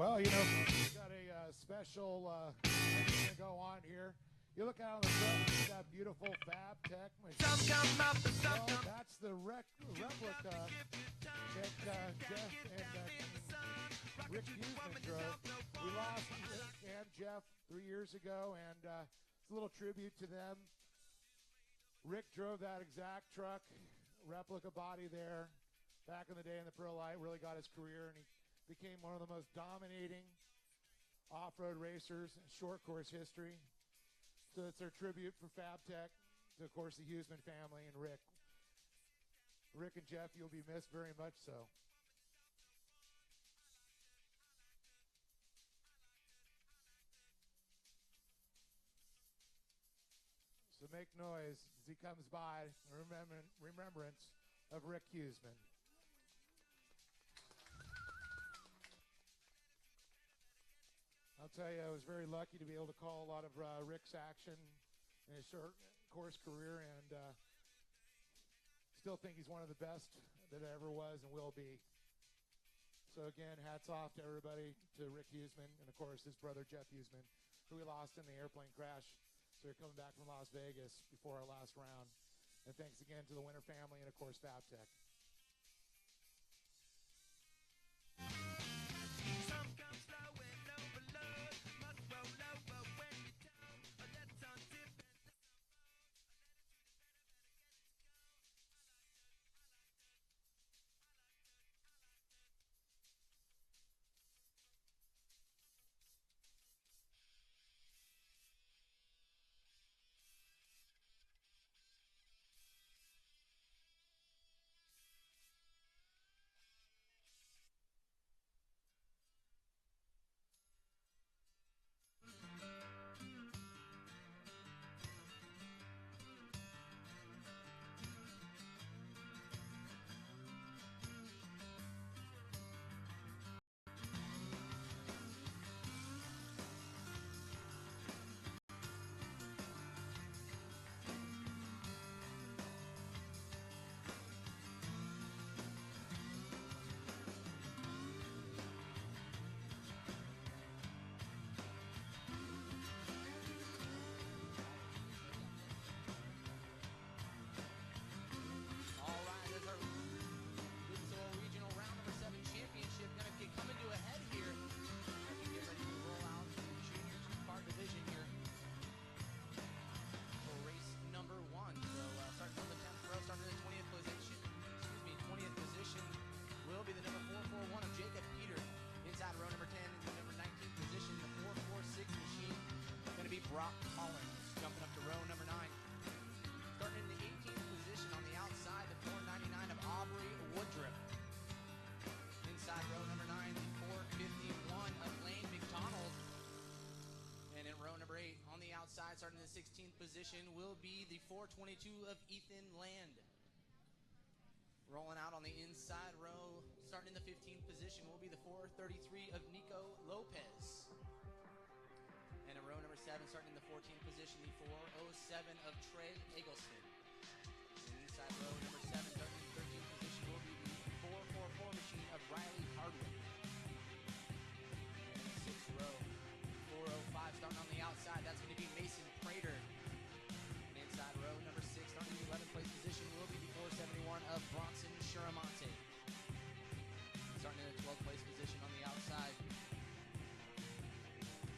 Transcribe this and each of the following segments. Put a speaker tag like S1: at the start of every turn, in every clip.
S1: Well, you know, we've got a special thing going to go on here. You look out on the front, you got beautiful Fab Tech machine. Well, that's the replica that Jeff and Rick Huseman drove. We lost Rick and Jeff 3 years ago, and it's a little tribute to them. Rick drove that exact truck, replica body there, back in the day in the Pro Light, really got his career, and he became one of the most dominating off-road racers in short course history. So it's their tribute for Fab Tech to, of course, the Huseman family and Rick. Rick and Jeff, you'll be missed very much so. So make noise as he comes by in remembrance of Rick Huseman. I'll tell you, I was very lucky to be able to call a lot of Rick's action in his short course career, and still think he's one of the best that ever was and will be. So again, hats off to everybody, to Rick Huseman, and of course his brother Jeff Huseman, who we lost in the airplane crash. So they're coming back from Las Vegas before our last round. And thanks again to the Winter family and of course Fab Tech.
S2: Brock Collins jumping up to row number 9. Starting in the 18th position on the outside, the 499 of Aubrey Woodruff. Inside row number 9, the 451 of Lane McDonald. And in row number 8, on the outside, starting in the 16th position, will be the 422 of Ethan Land. Rolling out on the inside row, starting in the 15th position, will be the 433 of Nico Lopez. And in row number 7, starting in the 14th position, the 407 of Trey Eggleston. And inside row number 7, starting in the 13th position, will be the 444 machine of Riley Hardwick. And in the 6th row, 405 starting on the outside, that's going to be Mason Prater. And inside row number 6, starting in the 11th place position, will be the 471 of Bronson Shiramonte. Starting in the 12th place position on the outside,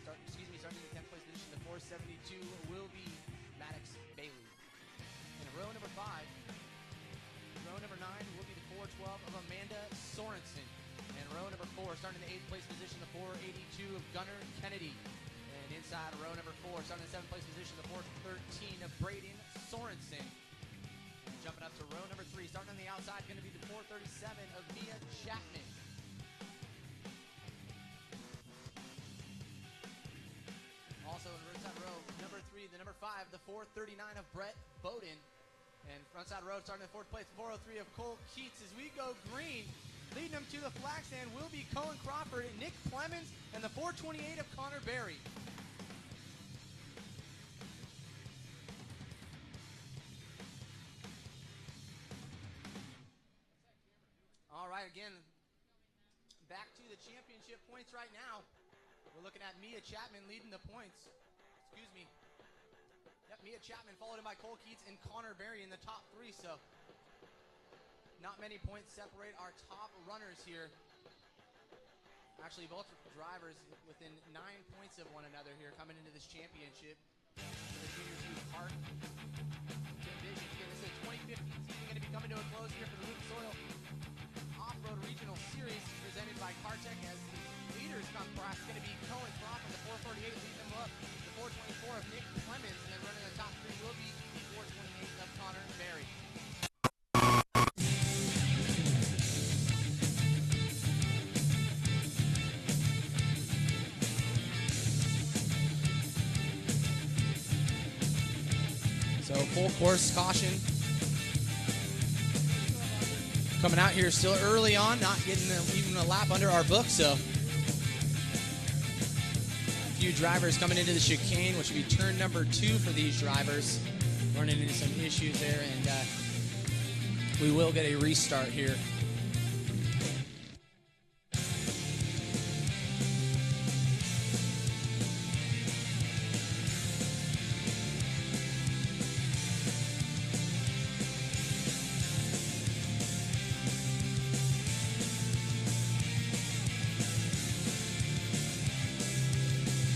S2: starting in the 10th place position, the 472 will be Maddox Bailey. And row number 5, row number 9 will be the 412 of Amanda Sorensen. And row number 4, starting in the 8th place position, the 482 of Gunnar Kennedy. And inside row number 4, starting in the 7th place position, the 413 of Braden Sorensen. And jumping up to row number 3, starting on the outside, going to be the 437 of Mia Chapman. Also in frontside row number 3, the number 5, the 439 of Brett Bowden. And frontside row starting in 4th place, 403 of Cole Keats. As we go green, leading them to the flag stand will be Cohen Crawford, Nick Clemens, and the 428 of Connor Berry. All right, again, back to the championship points right now. We're looking at Mia Chapman leading the points. Excuse me. Yep, Mia Chapman followed in by Cole Keats and Connor Berry in the top 3. So not many points separate our top runners here. Actually, both drivers within 9 points of one another here coming into this championship for the Junior Team Park Division. Again, this is a 2015 season going to be coming to a close here for the Lucas Oil Off-Road Regional Series presented by Cartech, as the leaders come across. It's going to be Cohen Crawford, the 448, leading them up. The 424 of Nick Clemens, and then running the top 3 will be the 428 of Connor Berry. So full course caution coming out here still early on, not getting even a lap under our book. So a few drivers coming into the chicane, which would be turn number 2 for these drivers, running into some issues there, and we will get a restart here.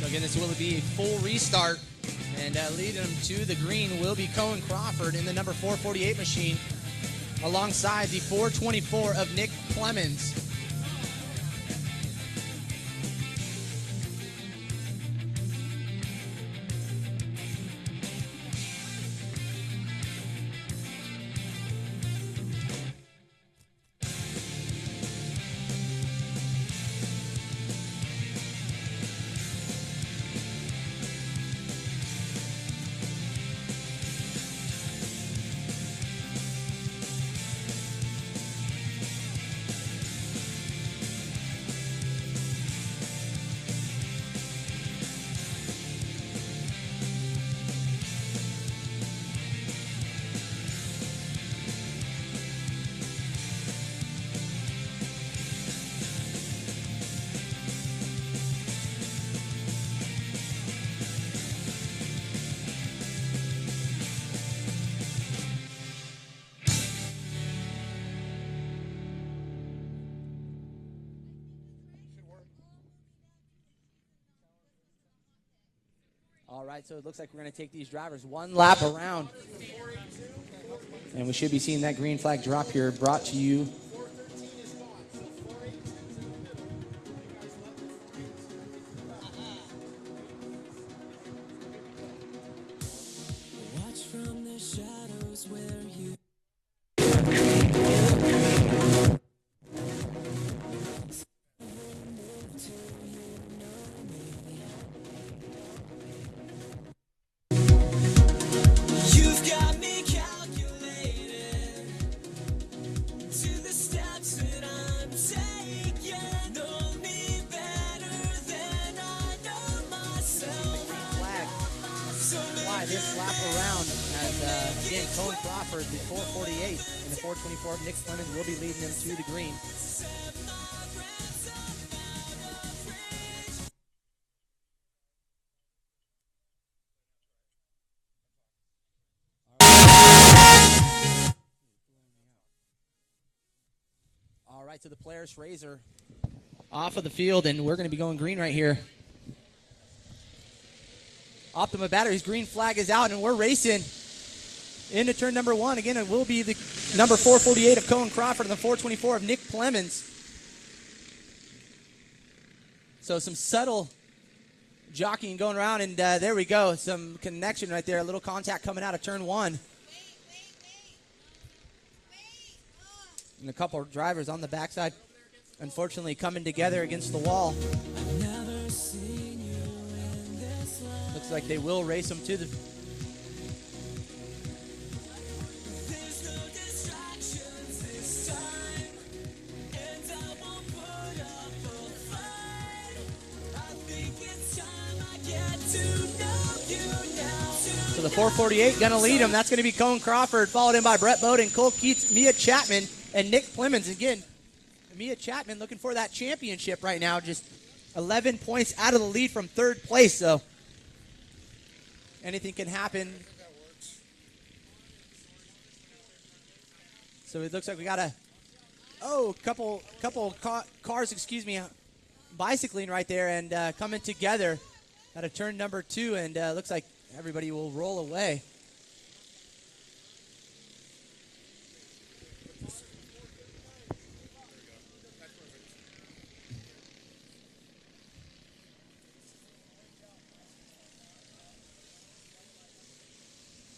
S2: Again, this will be a full restart, and leading them to the green will be Cohen Crawford in the number 448 machine, alongside the 424 of Nick Clemens. All right, so it looks like we're going to take these drivers one lap around. And we should be seeing that green flag drop here, brought to you
S3: Watch from the shadows where you
S2: this lap around, as again, Cohen Crawford, the 448 and the 424 of Nick Clemens will be leading them to the green. All right, so the Polaris Razor off of the field, and we're going to be going green right here. Optima Batteries, green flag is out, and we're racing into turn number 1. Again, it will be the number 448 of Cohen Crawford and the 424 of Nick Clemens. So some subtle jockeying going around, and there we go. Some connection right there, a little contact coming out of turn 1. And a couple of drivers on the backside, unfortunately, coming together against the wall. Looks like they will race them to the... So the 448 going to lead him. That's going to be Cohen Crawford, followed in by Brett Bowden, Cole Keats, Mia Chapman, and Nick Clemens. Again, Mia Chapman looking for that championship right now. Just 11 points out of the lead from third place. So anything can happen. So it looks like we got a couple cars, bicycling right there and coming together at a turn number 2, and looks like everybody will roll away.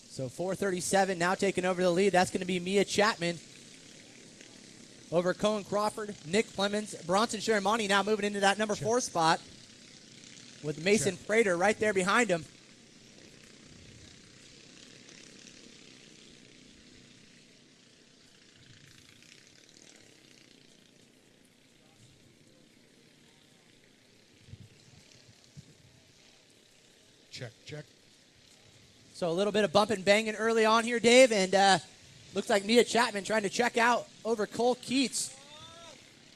S2: So 437 now taking over the lead. That's going to be Mia Chapman over Cohen Crawford, Nick Clemens, Bronson Sharamani now moving into that number 4 spot with Mason Prater right there behind him.
S1: Check.
S2: So a little bit of bump and banging early on here, Dave, and looks like Mia Chapman trying to check out over Cohen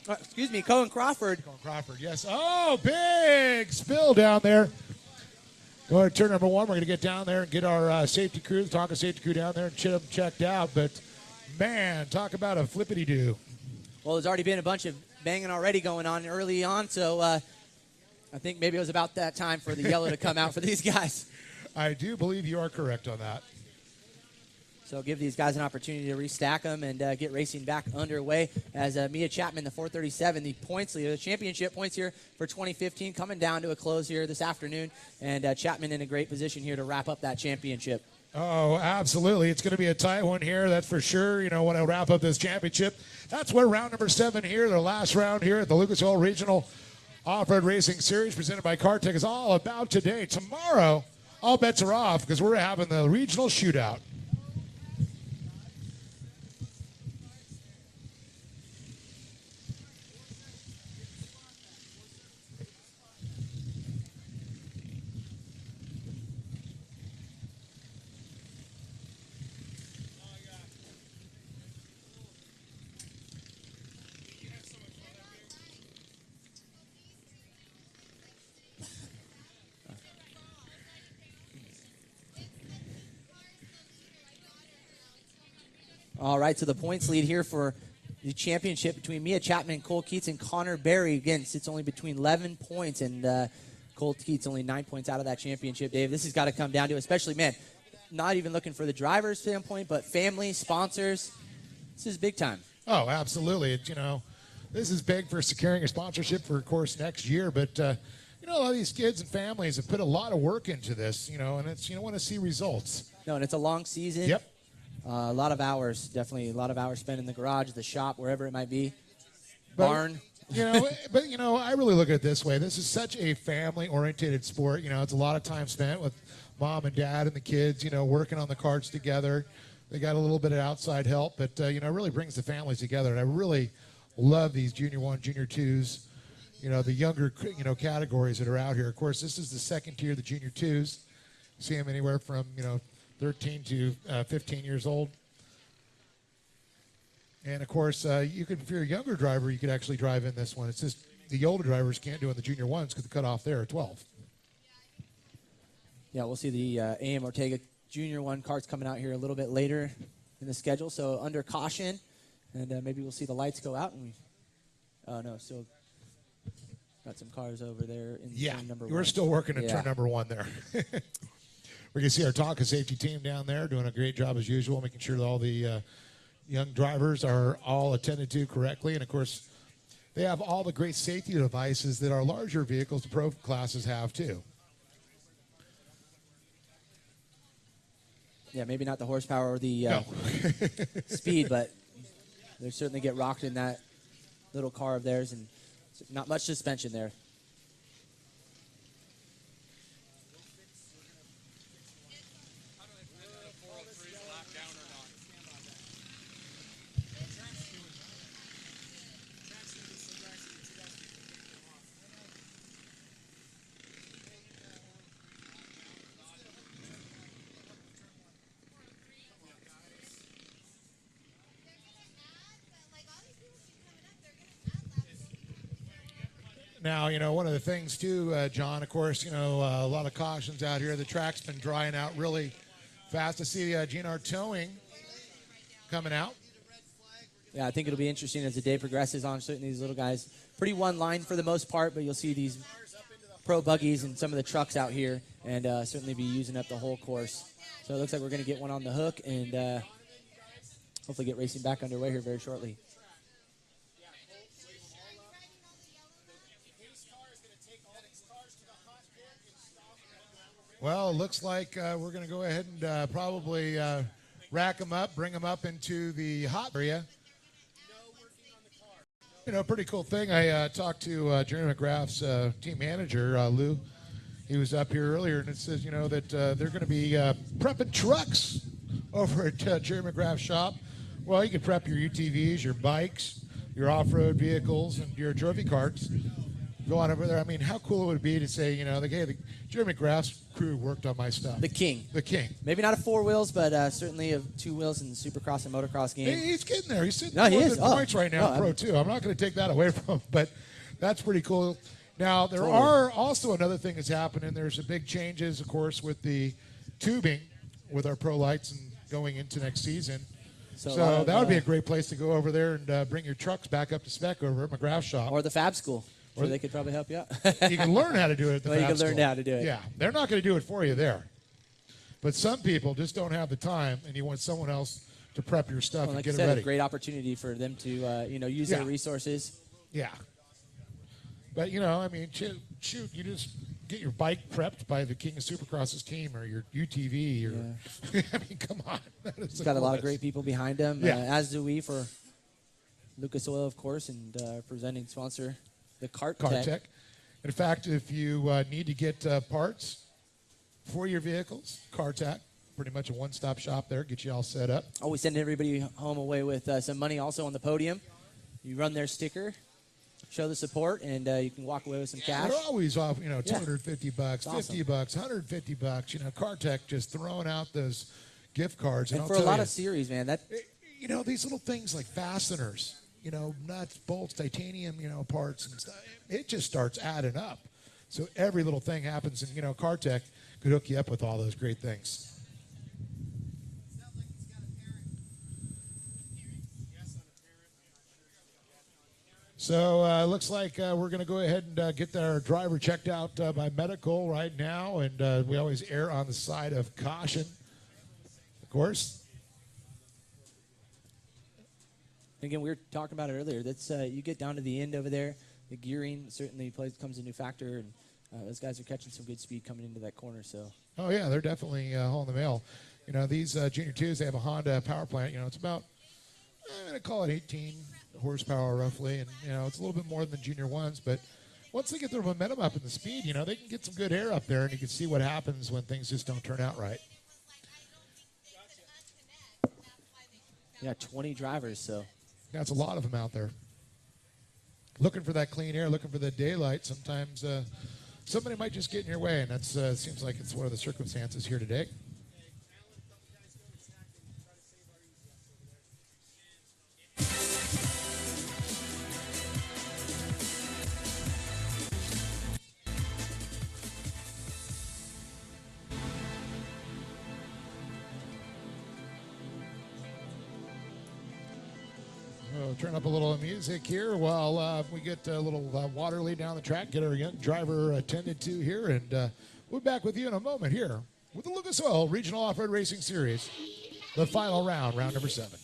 S2: Crawford.
S1: Cohen Crawford, yes. Oh, big spill down there. Go ahead, turn number 1. We're going to get down there and get our safety crew, the Tonka safety crew down there and get them checked out. But, man, talk about a flippity-doo.
S2: Well, there's already been a bunch of banging already going on early on, so I think maybe it was about that time for the yellow to come out for these guys.
S1: I do believe you are correct on that.
S2: So give these guys an opportunity to restack them and get racing back underway as Mia Chapman, the 437, the points leader, the championship points here for 2015, coming down to a close here this afternoon. And Chapman in a great position here to wrap up that championship.
S1: Oh, absolutely. It's going to be a tight one here, that's for sure. You know, when I wrap up this championship, that's where round number 7 here, the last round here at the Lucas Oil Regional Off-Road Racing Series presented by CarTech is all about today. Tomorrow, all bets are off because we're having the regional shootout.
S2: All right, so the points lead here for the championship between Mia Chapman, Cole Keats, and Connor Berry. Again, it's only between 11 points, and Cole Keats only 9 points out of that championship, Dave. This has got to come down to, especially, man, not even looking for the driver's standpoint, but family, sponsors. This is big time.
S1: Oh, absolutely. It's, you know, this is big for securing a sponsorship for, of course, next year. But, you know, a lot of these kids and families have put a lot of work into this, you know, and it's, you want to see results.
S2: No, and it's a long season.
S1: Yep.
S2: A lot of hours, definitely a lot of hours spent in the garage, the shop, wherever it might be. Barn.
S1: You know, but, you know, I really look at it this way. This is such a family-oriented sport. You know, it's a lot of time spent with mom and dad and the kids, you know, working on the carts together. They got a little bit of outside help, but, you know, it really brings the families together. And I really love these Junior 1, Junior 2s, you know, the younger, you know, categories that are out here. Of course, this is the second tier, the Junior 2s. See them anywhere from, you know, 13 to 15 years old. And, of course, you could, if you're a younger driver, you could actually drive in this one. It's just the older drivers can't do it in the Junior 1s because the cutoff there at 12.
S2: Yeah, we'll see the AM Ortega Junior 1 carts coming out here a little bit later in the schedule, so under caution. And maybe we'll see the lights go out. Still got some cars over there in turn number 1.
S1: We're still working in turn number 1 there. We can see our Tonka safety team down there doing a great job as usual, making sure that all the young drivers are all attended to correctly. And, of course, they have all the great safety devices that our larger vehicles, the pro classes, have too.
S2: Yeah, maybe not the horsepower or the speed, but they certainly get rocked in that little car of theirs, and not much suspension there.
S1: Now, one of the things too, John, of course, a lot of cautions out here. The track's been drying out really fast. To see GNR Towing coming out.
S4: Yeah, I think it'll be interesting as the day progresses on certain these little guys. Pretty one line for the most part, but you'll see these pro buggies and some of the trucks out here and certainly be using up the whole course. So it looks like we're going to get one on the hook and hopefully get racing back underway here very shortly.
S1: Well, it looks like we're going to go ahead and probably rack them up, bring them up into the hot area. Pretty cool thing. I talked to Jerry McGrath's team manager, Lou. He was up here earlier, and it says, that they're going to be prepping trucks over at Jerry McGrath's shop. Well, you can prep your UTVs, your bikes, your off-road vehicles, and your trophy carts. Go on over there. I mean, how cool would it be to say, the Jerry McGrath's crew worked on my stuff.
S4: The king.
S1: The king.
S4: Maybe not a 4 wheels, but certainly of 2 wheels in the Supercross and motocross game.
S1: He's getting there. He's sitting
S4: he is.
S1: points right now, Pro 2. I'm not going to take that away from him, but that's pretty cool. Now, there are also another thing that's happening. There's a big changes, of course, with the tubing with our Pro Lights and going into next season. So that would be a great place to go over there and bring your trucks back up to spec over at McGrath's shop.
S4: Or the Fab School. Or they could probably help you out.
S1: You can learn how to do it at the Fab
S4: you can
S1: School.
S4: learn how to do it.
S1: Yeah, they're not going to do it for you there. But some people just don't have the time, and you want someone else to prep your stuff and
S4: like
S1: get
S4: you said,
S1: it ready.
S4: A great opportunity for them to use their resources.
S1: Yeah. But, shoot, you just get your bike prepped by the King of Supercross's team or your UTV. I mean, come on.
S4: He's got a lot of great people behind him,
S1: Yeah.
S4: as do we for Lucas Oil, of course, and presenting sponsor, the Kart Tech.
S1: In fact, if you need to get parts for your vehicles, Kart Tech, pretty much a one-stop shop there, get you all set up.
S4: Always sending everybody home away with some money also on the podium. You run their sticker, show the support, and you can walk away with some cash.
S1: They're always off, $250,
S4: awesome.
S1: $50, $150. Kart Tech just throwing out those gift cards.
S4: And for a lot of series, man, that
S1: these little things like fasteners, nuts, bolts, titanium, parts and stuff. It just starts adding up. So every little thing happens, and Kart Tech could hook you up with all those great things. So it looks like we're going to go ahead and get our driver checked out by medical right now, and we always err on the side of caution, of course.
S4: Again, we were talking about it earlier. That's you get down to the end over there, the gearing certainly comes a new factor, and those guys are catching some good speed coming into that corner. So. Oh
S1: yeah, they're definitely hauling the mail. These Junior 2s, they have a Honda power plant. It's about, I'm going to call it 18 horsepower roughly, and it's a little bit more than the Junior 1s, but once they get their momentum up and the speed, they can get some good air up there, and you can see what happens when things just don't turn out right.
S4: Yeah, 20 drivers, so.
S1: That's a lot of them out there. Looking for that clean air, looking for the daylight. Sometimes somebody might just get in your way, and that seems like it's one of the circumstances here today. Turn up a little music here while we get a little water laid down the track, get our driver attended to here, and we'll be back with you in a moment here with the Lucas Oil Regional Off-Road Racing Series, the final round, round number 7.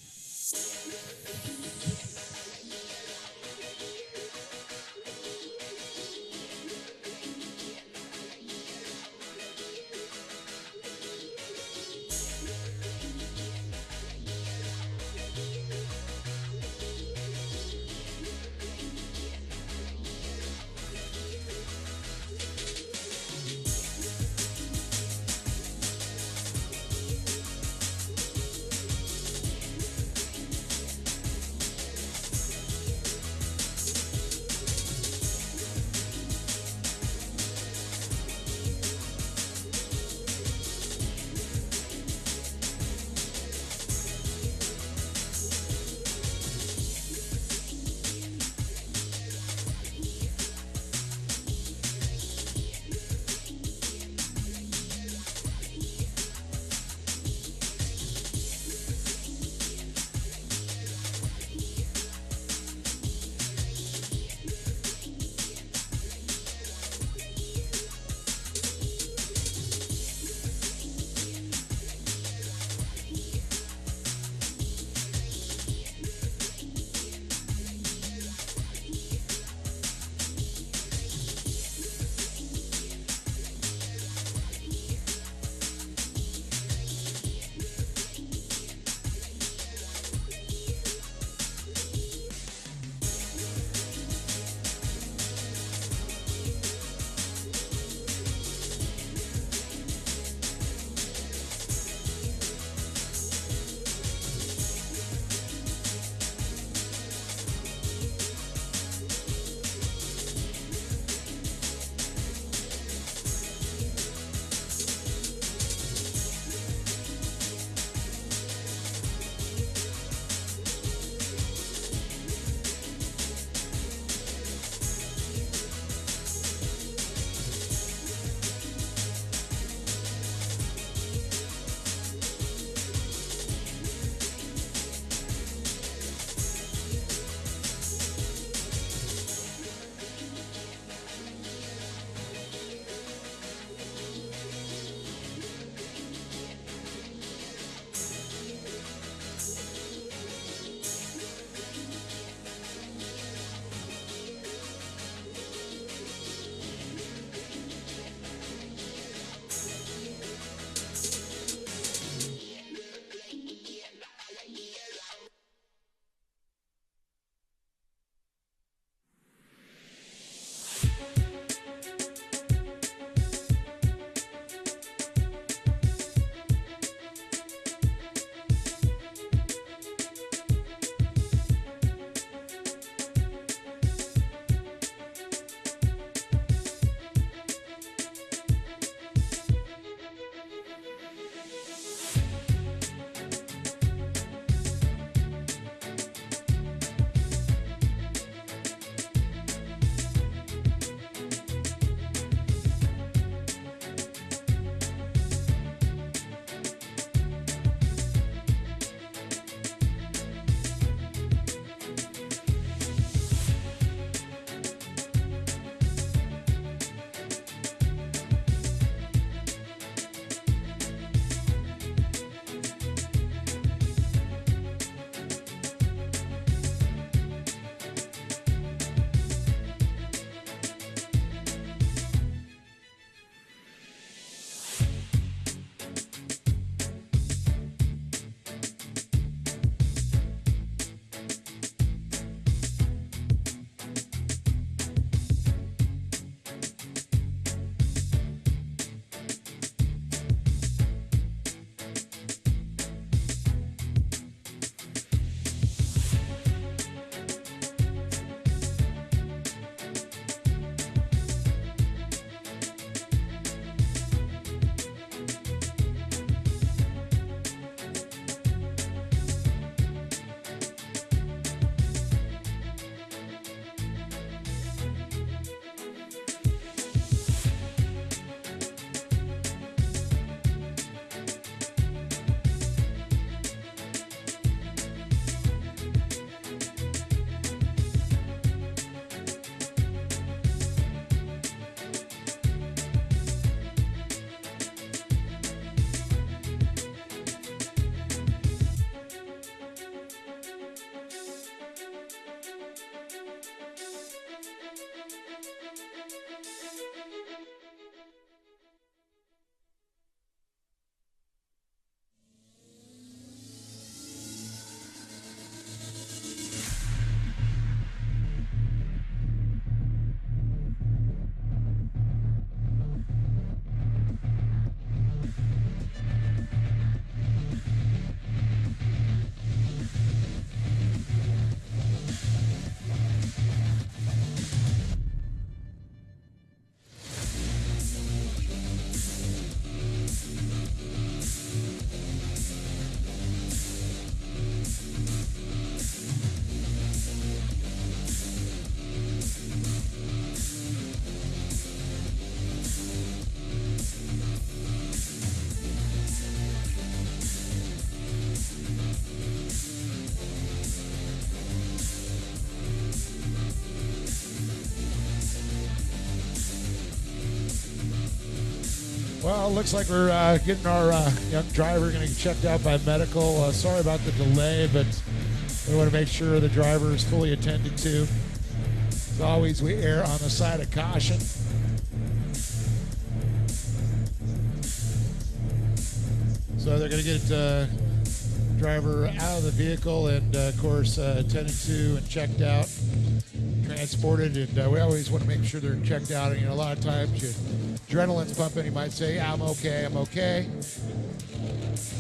S1: Well, it looks like we're getting our young driver going to get checked out by medical. Sorry about the delay, but we want to make sure the driver is fully attended to. As always, we err on the side of caution. So they're going to get driver out of the vehicle and, of course, attended to and checked out, transported. And we always want to make sure they're checked out. And, a lot of times your adrenaline's pumping. You might say, I'm okay, I'm okay.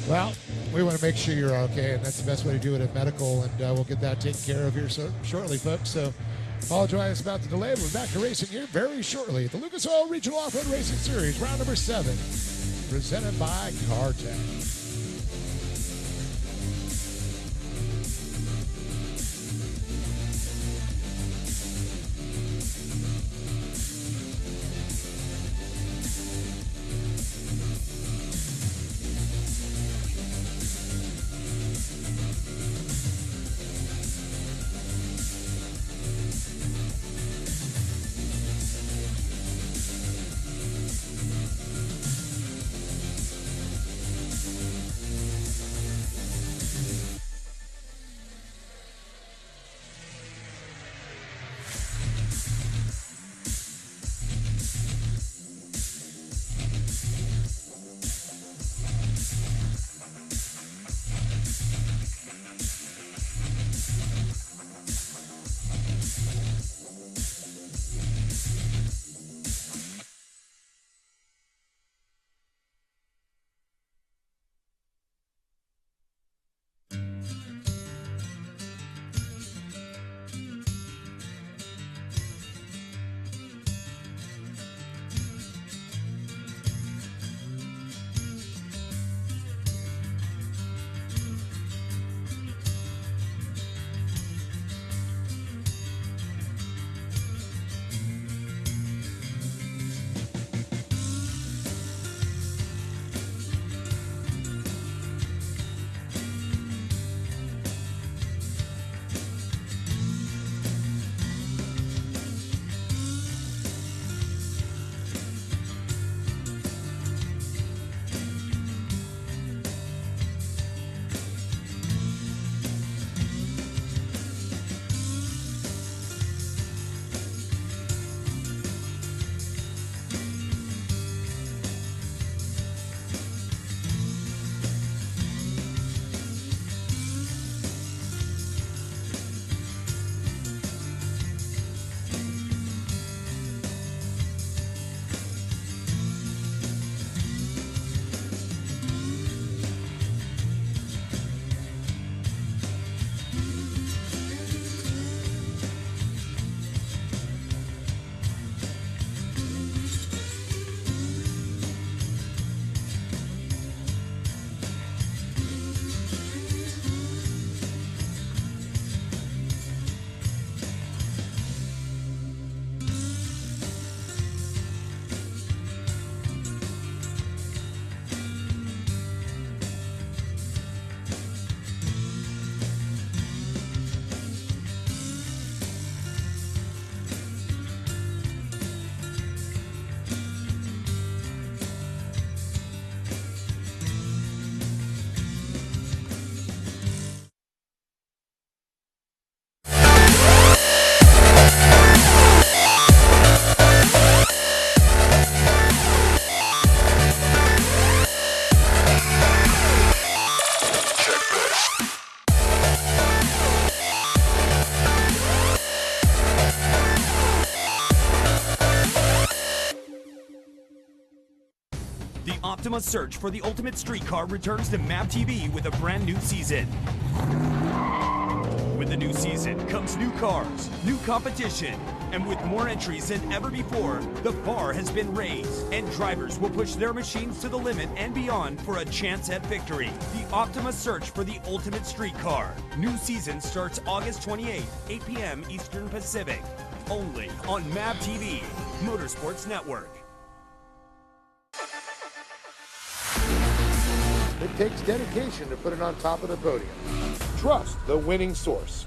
S1: Well, we want to make sure you're okay, and that's the best way to do it at medical, and we'll get that taken care of here shortly, folks. So apologize about the delay. We're back to racing here very shortly at the Lucas Oil Regional Off-Road Racing Series, round number 7, presented by CarTech.
S5: Optima's search for the ultimate street car returns to MAP TV with a brand new season. With the new season comes new cars, new competition, and with more entries than ever before, the bar has been raised, and drivers will push their machines to the limit and beyond for a chance at victory. The Optima search for the ultimate street car. New season starts August 28th, 8 p.m. Eastern Pacific. Only on MAP TV, Motorsports Network.
S1: It takes dedication to put it on top of the podium. Trust the winning source.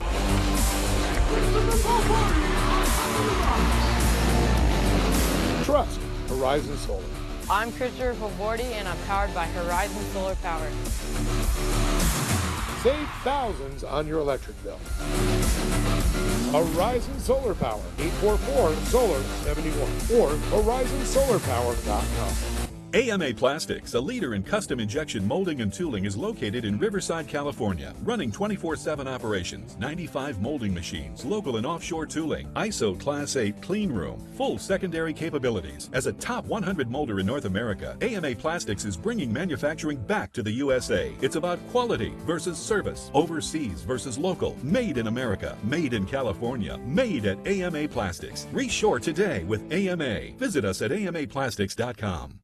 S1: Trust Horizon Solar.
S6: I'm Christopher Favordi, and I'm powered by Horizon Solar Power.
S1: Save thousands on your electric bill. Horizon Solar Power, 844-SOLAR-71 or horizonsolarpower.com.
S7: AMA Plastics, a leader in custom injection molding and tooling, is located in Riverside, California, running 24/7 operations, 95 molding machines, local and offshore tooling, ISO Class 8 clean room, full secondary capabilities. As a top 100 molder in North America, AMA Plastics is bringing manufacturing back to the USA. It's about quality versus service, overseas versus local, made in America, made in California, made at AMA Plastics. Reshore today with AMA. Visit us at amaplastics.com.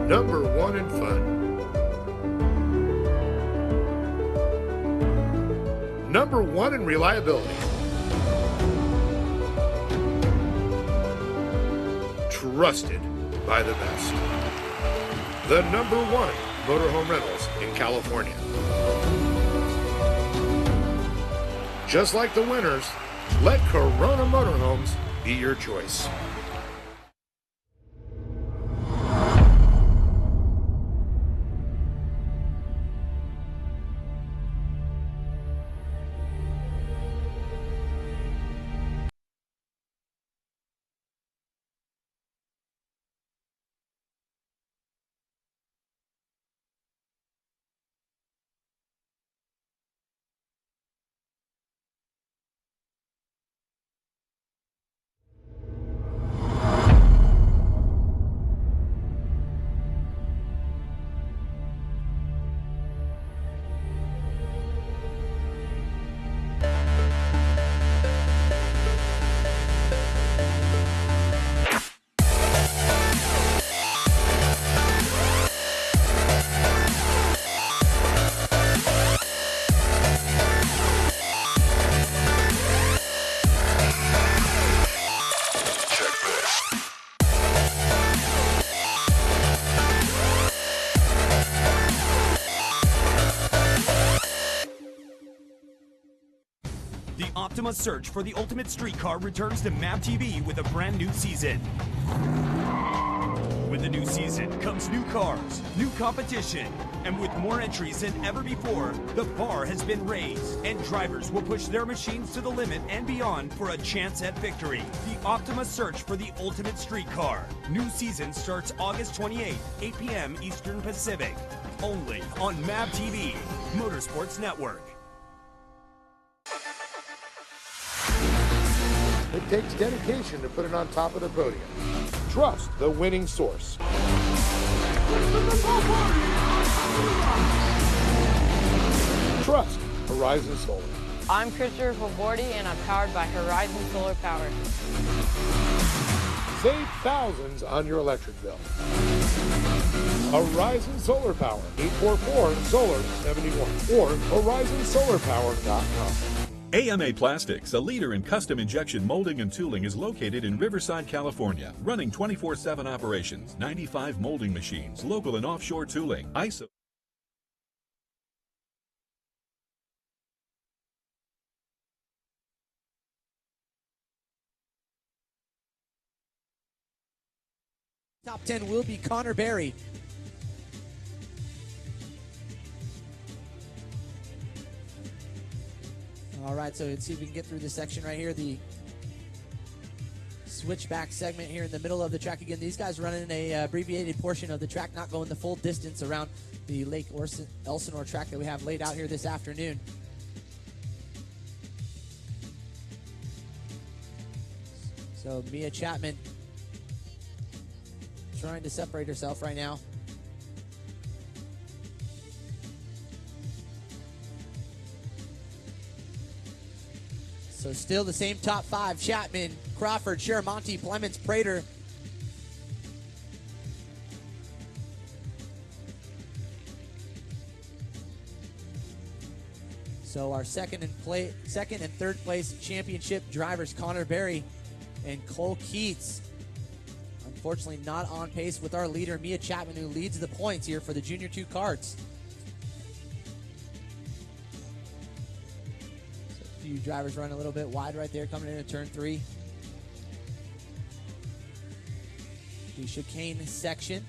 S1: Number one in fun. Number one in reliability. Trusted by the best. The number one motorhome rentals in California. Just like the winners, let Corona Motorhomes be your choice.
S5: Optima's search for the ultimate street car returns to MAV TV with a brand new season. With the new season comes new cars, new competition, and with more entries than ever before, the bar has been raised, and drivers will push their machines to the limit and beyond for a chance at victory. The Optima search for the ultimate street car. New season starts August 28th, 8 p.m. Eastern Pacific. Only on MAV TV, Motorsports Network.
S1: It takes dedication to put it on top of the podium. Trust the winning source. Trust Horizon Solar.
S6: I'm Christopher Favordi, and I'm powered by Horizon Solar Power.
S1: Save thousands on your electric bill. Horizon Solar Power, 844-SOLAR-71 or horizonsolarpower.com.
S7: AMA Plastics, a leader in custom injection molding and tooling, is located in Riverside, California, running 24/7 operations, 95 molding machines, local and offshore tooling, ISO.
S4: Top 10 will be Connor Berry. All right, so let's see if we can get through this section right here. The switchback segment here in the middle of the track. Again, these guys running a abbreviated portion of the track, not going the full distance around the Lake Elsinore track that we have laid out here this afternoon. So Mia Chapman trying to separate herself right now. So still the same top five: Chapman, Crawford, Sharamonte, Plemons, Prater. So our second and third place championship drivers, Connor Berry and Cole Keats. Unfortunately not on pace with our leader, Mia Chapman, who leads the points here for the Junior 2 karts. Few drivers running a little bit wide right there coming into turn 3. the chicane section.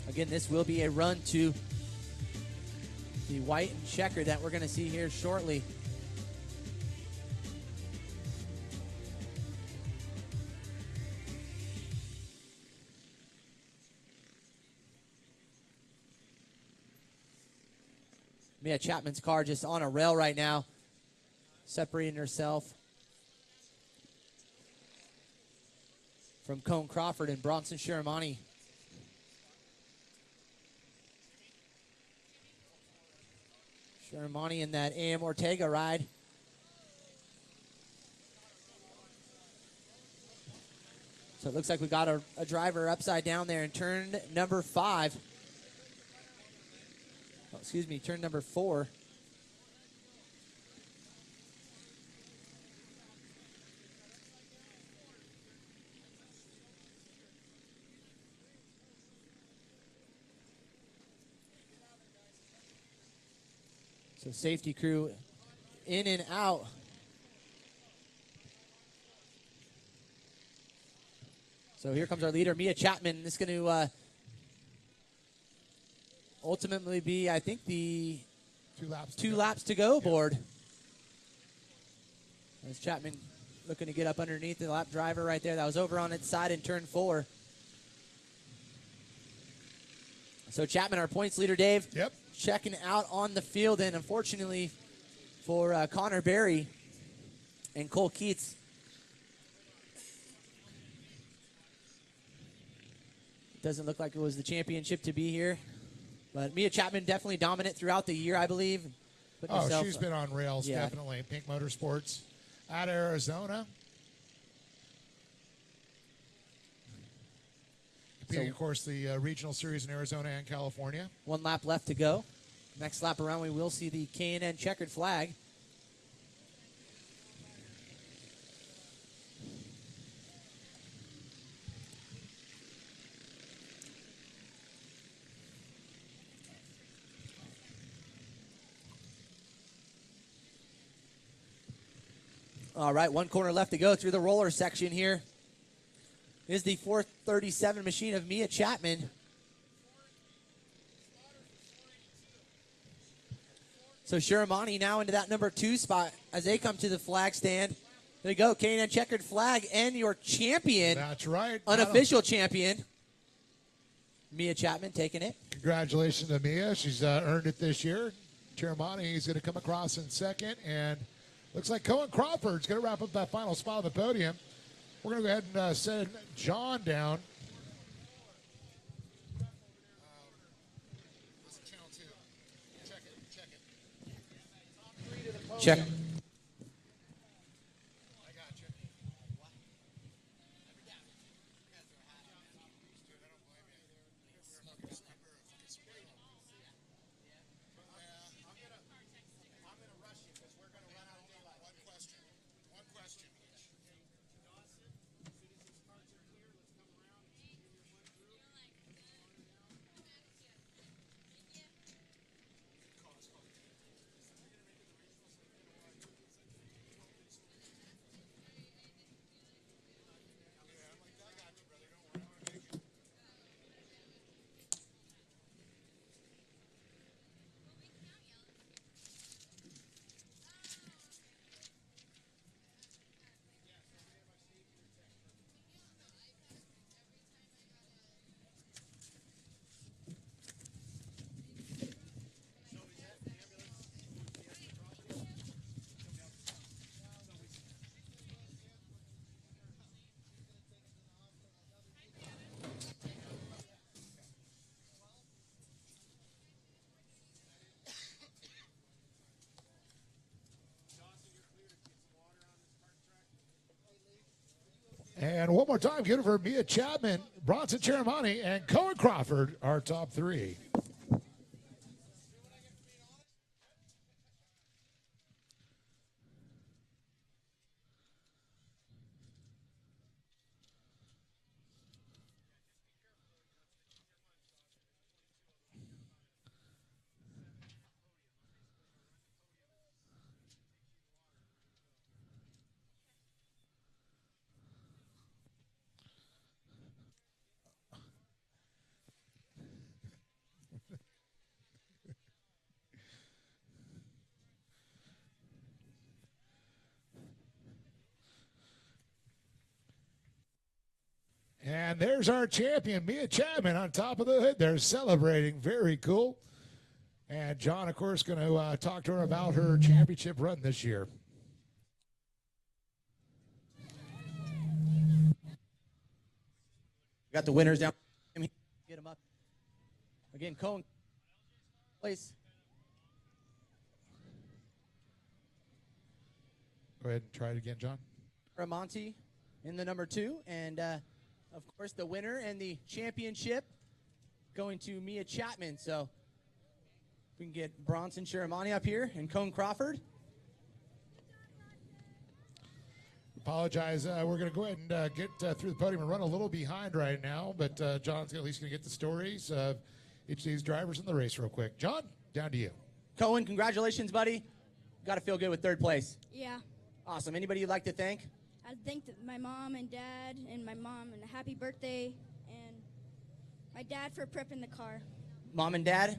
S4: Again, this will be a run to the white and checker that we're going to see here shortly. Mia Chapman's car just on a rail right now, separating herself from Cone Crawford and Bronson Shiramani. Shiramani in that AM Ortega ride. So it looks like we got a driver upside down there in turn number 5. Oh, excuse me, turn number 4. So safety crew in and out. So here comes our leader, Mia Chapman. This is going to ultimately be, I think, the 2 laps to go board. As Chapman looking to get up underneath the lap driver right there. That was over on its side in turn 4. So Chapman, our points leader, Dave.
S1: Yep.
S4: Checking out on the field, and unfortunately for Connor Berry and Cole Keats, it doesn't look like it was the championship to be here. But Mia Chapman definitely dominant throughout the year, I believe.
S1: She's been on rails, definitely. Pink Motorsports out of Arizona. Competing, of course, the regional series in Arizona and California.
S4: 1 lap left to go. Next lap around, we will see the K&N checkered flag. All right, 1 corner left to go through the roller section here. Is the 437 machine of Mia Chapman. So Shiramani now into that number 2 spot as they come to the flag stand. There you go, K&N checkered flag and your champion.
S1: That's right.
S4: Unofficial champion, Mia Chapman taking it.
S1: Congratulations to Mia. She's earned it this year. Shiramani is going to come across in second, and looks like Cohen Crawford's going to wrap up that final spot on the podium. We're going to go ahead and send John down.
S4: Check.
S1: And one more time, give it for Mia Chapman, Bronson Shiramani, and Cohen Crawford, our top 3. And there's our champion, Mia Chapman, on top of the hood. They're celebrating. Very cool. And John, of course, going to talk to her about her championship run this year.
S4: Got the winners down. Get them up. Again, Cohen. Place.
S1: Go ahead and try it again, John.
S4: Ramonti in the number 2. And, of course, the winner and the championship going to Mia Chapman. So we can get Bronson Shiramani up here and Cone Crawford.
S1: Apologize. We're going to go ahead and get through the podium and run a little behind right now, but John's at least going to get the stories of each of these drivers in the race real quick. John, down to you.
S4: Cohen, congratulations, buddy. Got to feel good with 3rd place.
S8: Yeah.
S4: Awesome. Anybody you'd like to thank?
S8: I'd thank my mom and dad and my mom and a happy birthday and my dad for prepping the car.
S4: Mom and dad?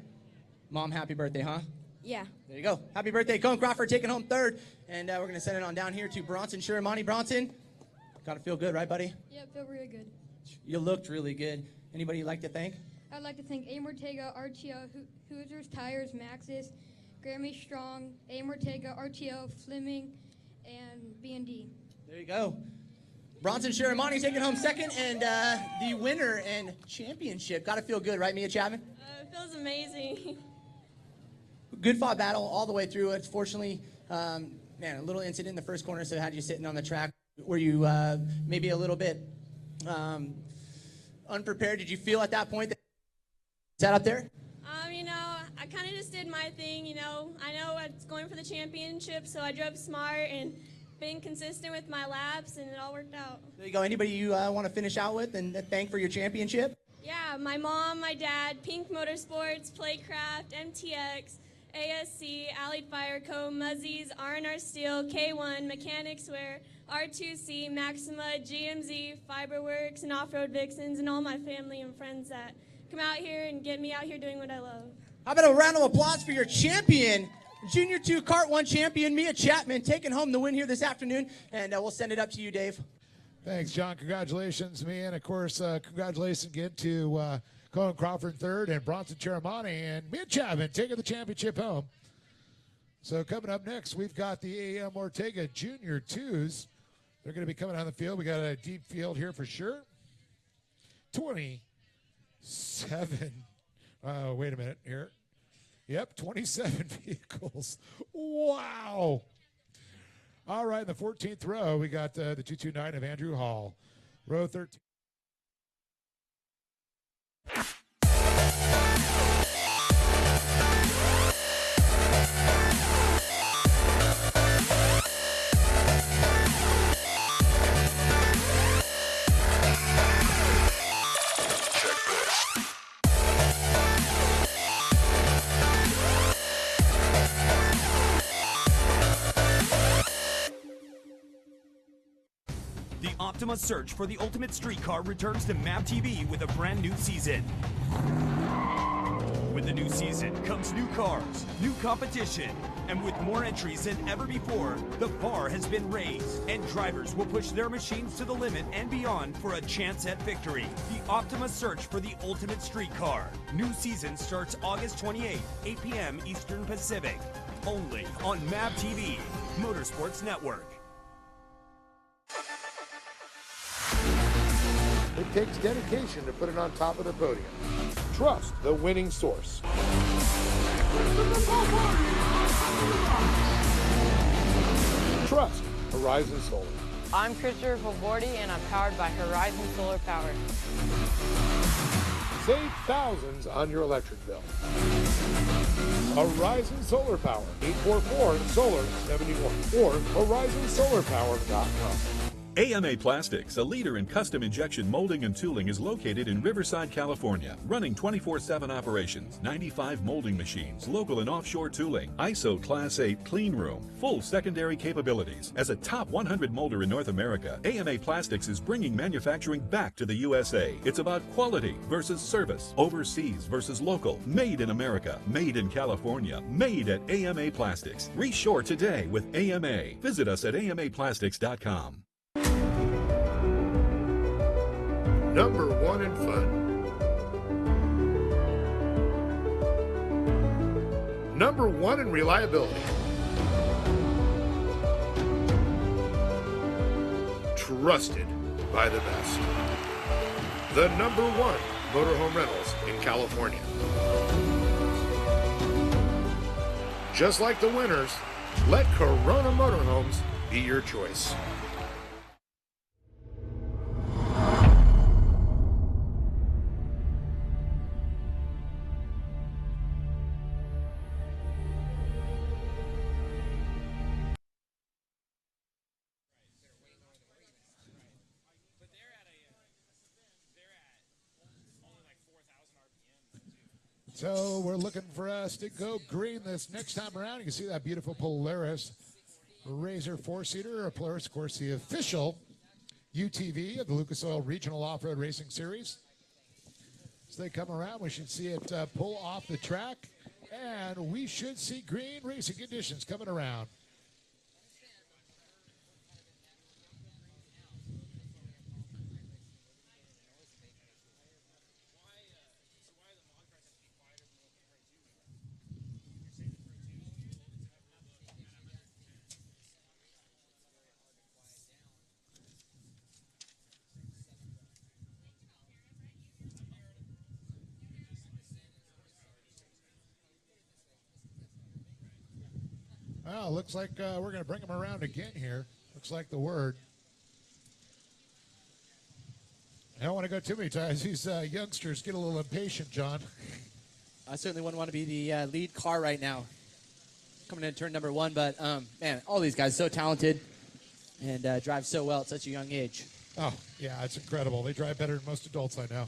S4: Mom, happy birthday, huh?
S8: Yeah.
S4: There you go. Happy birthday, Cone Crawford, taking home 3rd. And we're going to send it on down here to Bronson Shiramani. Bronson, got to feel good, right, buddy?
S9: Yeah, it felt really good.
S4: You looked really good. Anybody you'd like to thank?
S9: I'd like to thank A. Ortega, RTO, Hoosiers, Tires, Maxis, Grammy Strong, A. Ortega, RTO, Fleming, and B&D.
S4: There you go. Bronson Shiramani taking home 2nd, and the winner and championship. Got to feel good, right, Mia Chapman?
S9: It feels amazing.
S4: Good fought battle all the way through. Unfortunately, a little incident in the first corner, so it had you sitting on the track. Were you maybe a little bit unprepared? Did you feel at that point that sat up there?
S9: I kind of just did my thing. I know I was going for the championship, so I drove smart and been consistent with my laps, and it all worked out.
S4: There you go. Anybody you want to finish out with and thank for your championship?
S9: Yeah, my mom, my dad, Pink Motorsports, Playcraft, MTX, ASC, Allied Fire Co., Muzzies, R&R Steel, K1, Mechanics Wear, R2C, Maxima, GMZ, Fiberworks, and Off-Road Vixens, and all my family and friends that come out here and get me out here doing what I love.
S4: How about a round of applause for your champion, Junior 2 Kart 1 champion, Mia Chapman, taking home the win here this afternoon, and we'll send it up to you, Dave.
S1: Thanks, John. Congratulations, Mia, and, of course, congratulations again to Colin Crawford 3rd and Bronson Chiramani and Mia Chapman taking the championship home. So coming up next, we've got the A.M. Ortega Junior 2s. They're going to be coming on the field. We got a deep field here for sure. 27. Wait a minute here. Yep, 27 vehicles. Wow. All right, in the 14th row, we got the 229 of Andrew Hall. Row 13.
S5: The Optima search for the ultimate street car returns to MAP TV with a brand new season. With the new season comes new cars, new competition, and with more entries than ever before, the bar has been raised, and drivers will push their machines to the limit and beyond for a chance at victory. The Optima search for the ultimate street car. New season starts August 28th, 8 p.m. Eastern Pacific. Only on MAP TV, Motorsports Network.
S1: It takes dedication to put it on top of the podium. Trust the winning source. Trust Horizon Solar.
S6: I'm Christopher Valbordi, and I'm powered by Horizon Solar Power.
S1: Save thousands on your electric bill. Horizon Solar Power, 844-SOLAR-71 or horizonsolarpower.com.
S7: AMA Plastics, a leader in custom injection molding and tooling, is located in Riverside, California, running 24/7 operations, 95 molding machines, local and offshore tooling, ISO Class 8 clean room, full secondary capabilities. As a top 100 molder in North America, AMA Plastics is bringing manufacturing back to the USA. It's about quality versus service, overseas versus local, made in America, made in California, made at AMA Plastics. Reshore today with AMA. Visit us at amaplastics.com.
S1: number one in fun. Number one in reliability. Trusted by the best. The number one motorhome rentals in California. Just like the winners, let Corona Motorhomes be your choice. So we're looking for us to go green this next time around. You can see that beautiful Polaris Razor four-seater. Polaris, of course, the official UTV of the Lucas Oil Regional Off-Road Racing Series. As they come around, we should see it pull off the track, and we should see green racing conditions coming around. Well, looks like we're going to bring him around again here. Looks like the word. I don't want to go too many times. These youngsters get a little impatient, John.
S4: I certainly wouldn't want to be the lead car right now, coming in turn number one. But, man, all these guys so talented and drive so well at such a young age.
S1: Oh, yeah, it's incredible. They drive better than most adults I know.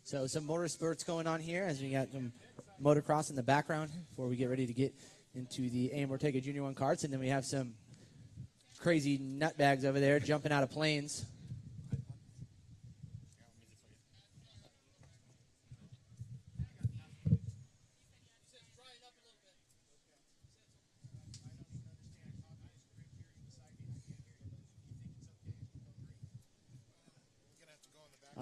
S4: So some motorsports going on here as we got some motocross in the background before we get ready to get into the A.M. Ortega Junior 1 karts. And then we have some crazy nutbags over there jumping out of planes.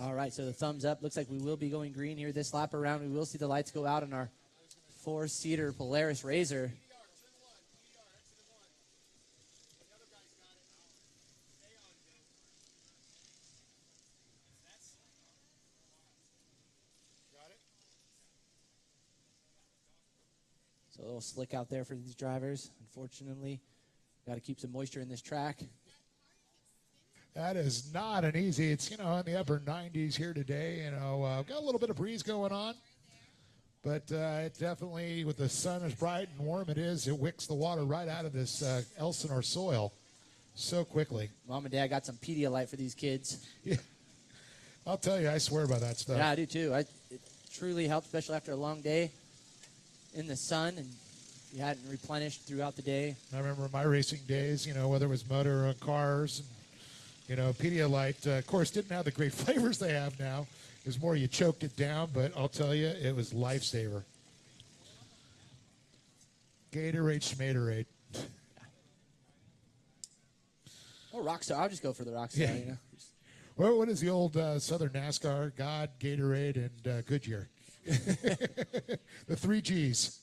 S4: All right, so the thumbs up. Looks like we will be going green here this lap around. We will see the lights go out on our four-seater Polaris Razor. So a little slick out there for these drivers, unfortunately. Got to keep some moisture in this track.
S1: That is not an easy. It's, in the upper 90s here today. Got a little bit of breeze going on. But it definitely, with the sun as bright and warm it wicks the water right out of this Elsinore soil so quickly.
S4: Mom and Dad got some Pedialyte for these kids.
S1: Yeah. I'll tell you, I swear by that stuff.
S4: Yeah, I do too. It truly helps, especially after a long day in the sun and you hadn't replenished throughout the day.
S1: I remember my racing days, whether it was motor or cars. Pedialyte, of course, didn't have the great flavors they have now. It was more you choked it down, but I'll tell you, it was lifesaver. Gatorade, Schmatorade.
S4: Or Rockstar. I'll just go for the Rockstar.
S1: Yeah. Well, what is the old Southern NASCAR? God, Gatorade, and Goodyear. The 3 Gs.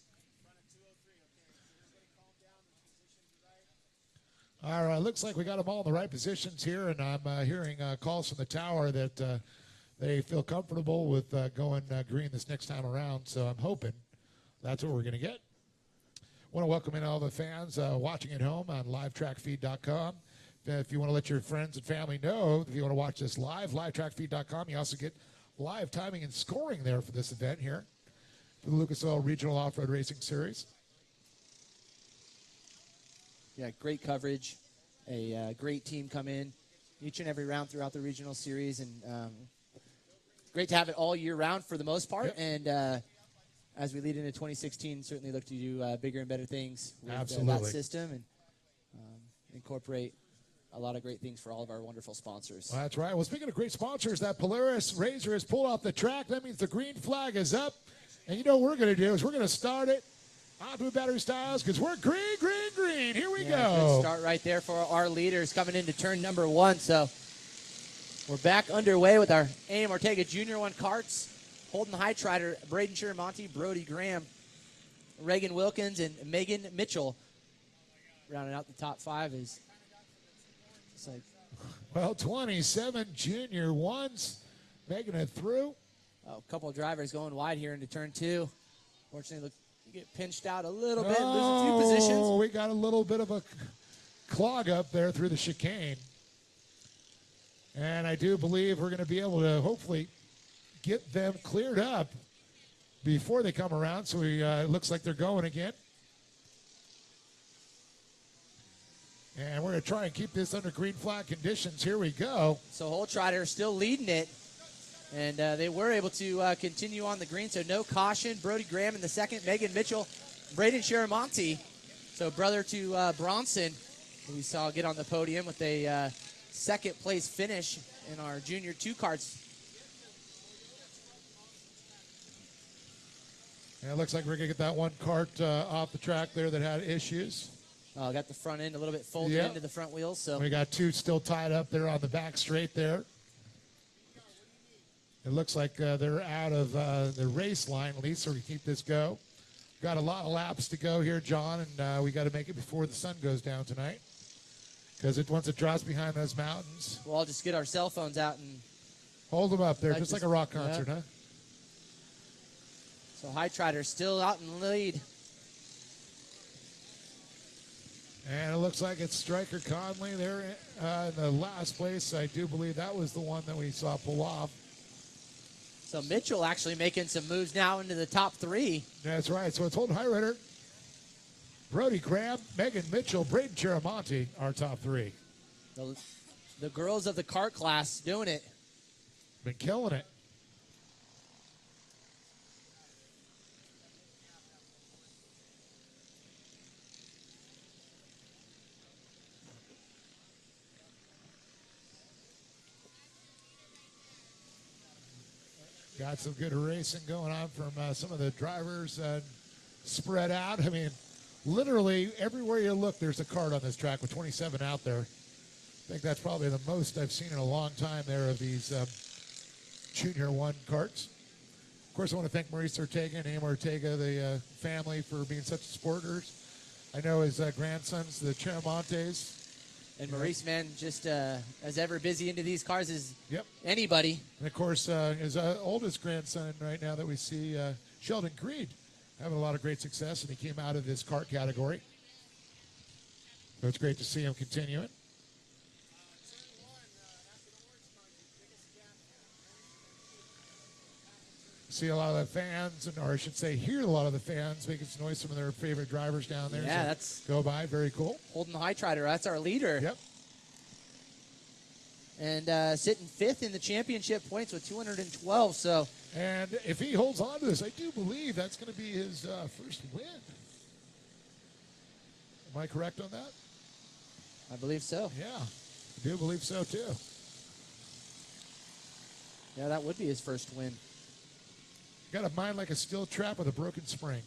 S1: All right, looks like we got them all in the right positions here, and I'm hearing calls from the tower that they feel comfortable with going green this next time around, so I'm hoping that's what we're going to get. Want to welcome in all the fans watching at home on livetrackfeed.com. If you want to let your friends and family know, if you want to watch this live, livetrackfeed.com. You also get live timing and scoring there for this event here for the Lucas Oil Regional Off-Road Racing Series.
S4: Yeah, great coverage. A great team come in each and every round throughout the regional series, and great to have it all year round for the most part. Yep. And as we lead into 2016, certainly look to do bigger and better things with that system and incorporate a lot of great things for all of our wonderful sponsors.
S1: Well, that's right. Well, speaking of great sponsors, that Polaris Razor is pulled off the track. That means the green flag is up. And you know what we're going to do is we're going to start it onto Battery Styles because we're green, green, green. Here we go.
S4: Good start right there for our leaders coming into turn number 1. So we're back underway with our A.M. Ortega Jr. 1 carts. Holden Heitrider, Braden Chiramonte, Brody Graham, Reagan Wilkins, and Megan Mitchell. Rounding out the top 5 is it's like,
S1: well, 27 junior ones making it through.
S4: a couple of drivers going wide here into turn 2. Fortunately, you get pinched out a little bit, lose a few positions.
S1: Oh, we got a little bit of a clog up there through the chicane. And I do believe we're going to be able to hopefully get them cleared up before they come around. So it looks like they're going again. And we're going to try and keep this under green flag conditions. Here we go.
S4: So Holtrider still leading it. And they were able to continue on the green. So no caution. Brody Graham in the second. Megan Mitchell. Braden Chiramonte. So brother to Bronson, who we saw get on the podium with a second place finish in our junior 2 carts.
S1: And it looks like we're going to get that one cart off the track there that had issues.
S4: Got the front end a little bit folded into the front wheels. So
S1: we got 2 still tied up there on the back straight there. It looks like they're out of the race line at least, so we keep this go. Got a lot of laps to go here, John, and we got to make it before the sun goes down tonight. Because once it drops behind those mountains.
S4: We'll all just get our cell phones out and
S1: hold them up there, just like a rock concert, huh?
S4: So Heitrider still out in the lead.
S1: And it looks like it's Stryker Conley there in the last place. I do believe that was the one that we saw pull off.
S4: So Mitchell actually making some moves now into the top 3.
S1: That's right. So it's Holden Heitrider, Brody Graham, Megan Mitchell, Braden Chiramonte, our top 3.
S4: The girls of the kart class doing it.
S1: Been killing it. Got some good racing going on from some of the drivers spread out. I mean, literally everywhere you look, there's a kart on this track with 27 out there. I think that's probably the most I've seen in a long time there of these Junior 1 karts. Of course, I want to thank Maurice Ortega and Amy Ortega, the family, for being such supporters. I know his grandsons, the Chiramontes.
S4: And Maurice, man, just as ever busy into these cars as
S1: yep.
S4: anybody.
S1: And, of course, his oldest grandson right now that we see, Sheldon Creed, having a lot of great success, and he came out of this kart category. So it's great to see him continuing. See a lot of the fans, or I should say hear a lot of the fans making some noise, some of their favorite drivers down there.
S4: Yeah,
S1: so
S4: that's
S1: go by. Very cool.
S4: Holden Heitrider, that's our leader.
S1: Yep.
S4: And sitting 5th in the championship points with 212. So,
S1: and if he holds on to this, I do believe that's going to be his first win. Am I correct on that?
S4: I believe so.
S1: Yeah, I do believe so too.
S4: Yeah, that would be his first win.
S1: Got a mind like a steel trap with a broken spring.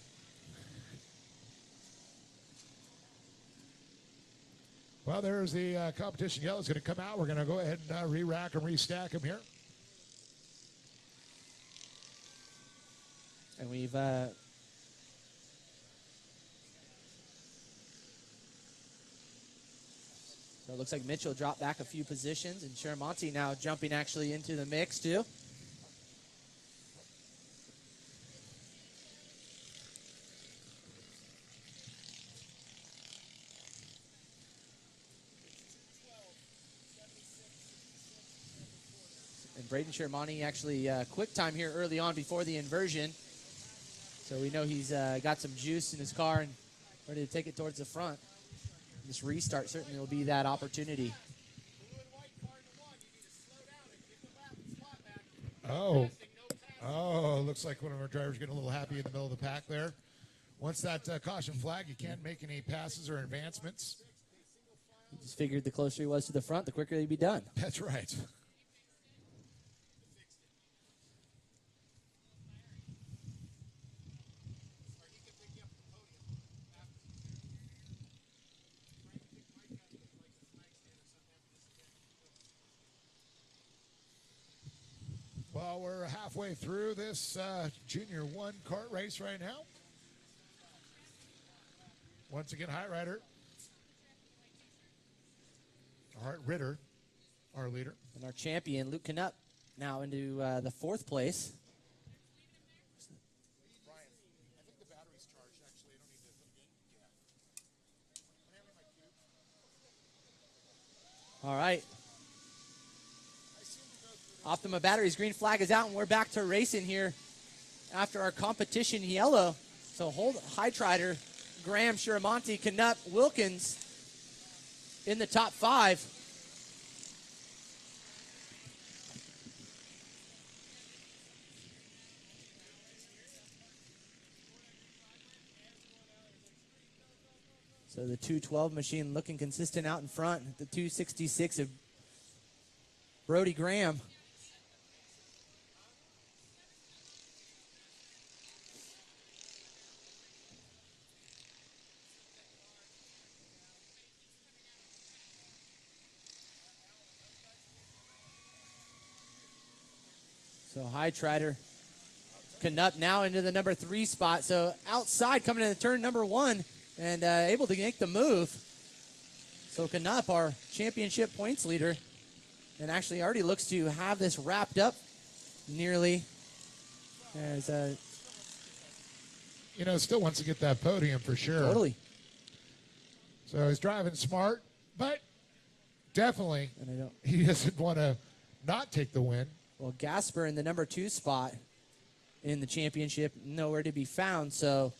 S1: Well, there's the competition yellow is going to come out. We're going to go ahead and re-rack and restack them here.
S4: And we've so it looks like Mitchell dropped back a few positions, and Chiramonte now jumping actually into the mix too. And Braden Chiramonte actually quick time here early on before the inversion. So we know he's got some juice in his car and ready to take it towards the front. This restart certainly will be that opportunity.
S1: Oh, looks like one of our drivers getting a little happy in the middle of the pack there. Once that caution flag, you can't make any passes or advancements.
S4: He just figured the closer he was to the front, the quicker he'd be done.
S1: That's right. Well, we're halfway through this Junior 1 kart race right now. Once again, High Rider. Art Ritter, our leader.
S4: And our champion, Luke Knupp, now into the 4th place.
S1: Brian, I think the battery's charged, actually. I don't need to put it in. Yeah.
S4: All right. Optima Batteries green flag is out, and we're back to racing here after our competition yellow. So hold Hightrider, Graham, Shiramonte, Knupp, Wilkins in the top 5. So the 212 machine looking consistent out in front. The 266 of Brody Graham. So Hightrider, Knupp now into the number 3 spot. So outside coming into turn number 1 and able to make the move. So Knupp, our championship points leader, and actually already looks to have this wrapped up nearly. As
S1: still wants to get that podium for sure.
S4: Totally.
S1: So he's driving smart, but definitely he doesn't want to not take the win.
S4: Well, Gasper in the number 2 spot in the championship, nowhere to be found, so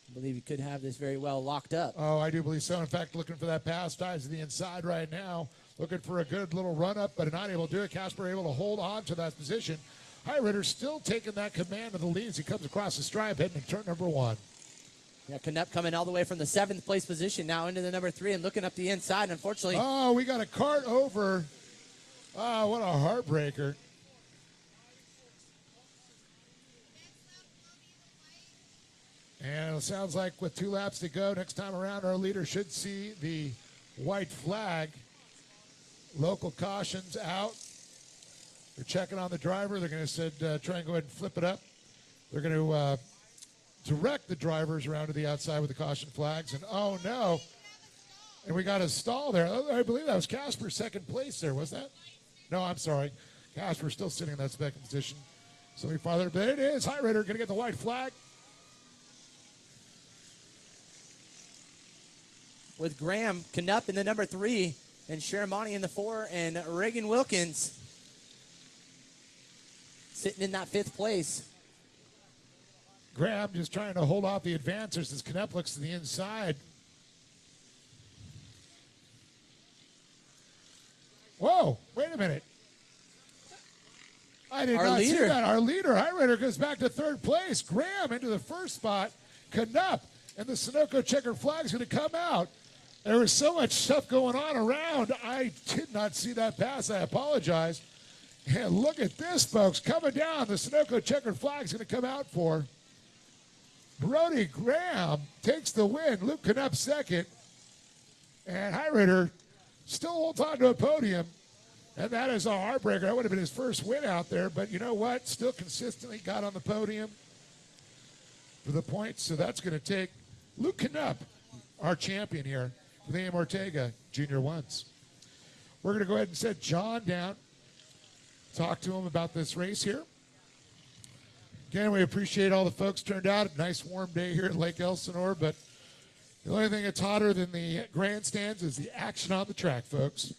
S4: I believe he could have this very well locked up.
S1: Oh, I do believe so. In fact, looking for that pass, dives to the inside right now, looking for a good little run-up, but not able to do it. Casper able to hold on to that position. High Ritter still taking that command of the lead as he comes across the stripe, heading to turn number 1.
S4: Yeah, Knupp coming all the way from the 7th place position now into the number 3 and looking up the inside, unfortunately.
S1: Oh, we got a cart over. Oh, what a heartbreaker. And it sounds like with 2 laps to go, next time around, our leader should see the white flag. Local cautions out. They're checking on the driver. They're going to try and go ahead and flip it up. They're going to direct the drivers around to the outside with the caution flags. And oh no, and we got a stall there. I believe that was Casper, 2nd place there. Was that? No, I'm sorry. Casper still sitting in that 2nd position. So we farther, but it is. High Rider going to get the white flag.
S4: With Graham, Knupp in the number 3, and Shiramonte in the 4, and Reagan Wilkins sitting in that 5th place.
S1: Graham just trying to hold off the advancers as Knupp looks to the inside. Whoa, wait a minute. I did not see that. Our leader, High Rider, goes back to 3rd place. Graham into the 1st spot. Knupp and the Sunoco checkered flag is going to come out. There was so much stuff going on around. I did not see that pass. I apologize. And look at this, folks. Coming down, the Sunoco checkered flag is going to come out for Brody Graham. Takes the win. Luke Knupp 2nd. And High Rider still holds on to a podium. And that is a heartbreaker. That would have been his first win out there. But you know what? Still consistently got on the podium for the points. So that's going to take Luke Knupp, our champion here, for the Ortega Junior 1s. We're going to go ahead and set John down, talk to him about this race here. Again, we appreciate all the folks turned out. A nice warm day here at Lake Elsinore, but the only thing that's hotter than the grandstands is the action on the track, folks.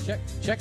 S4: check, check, check.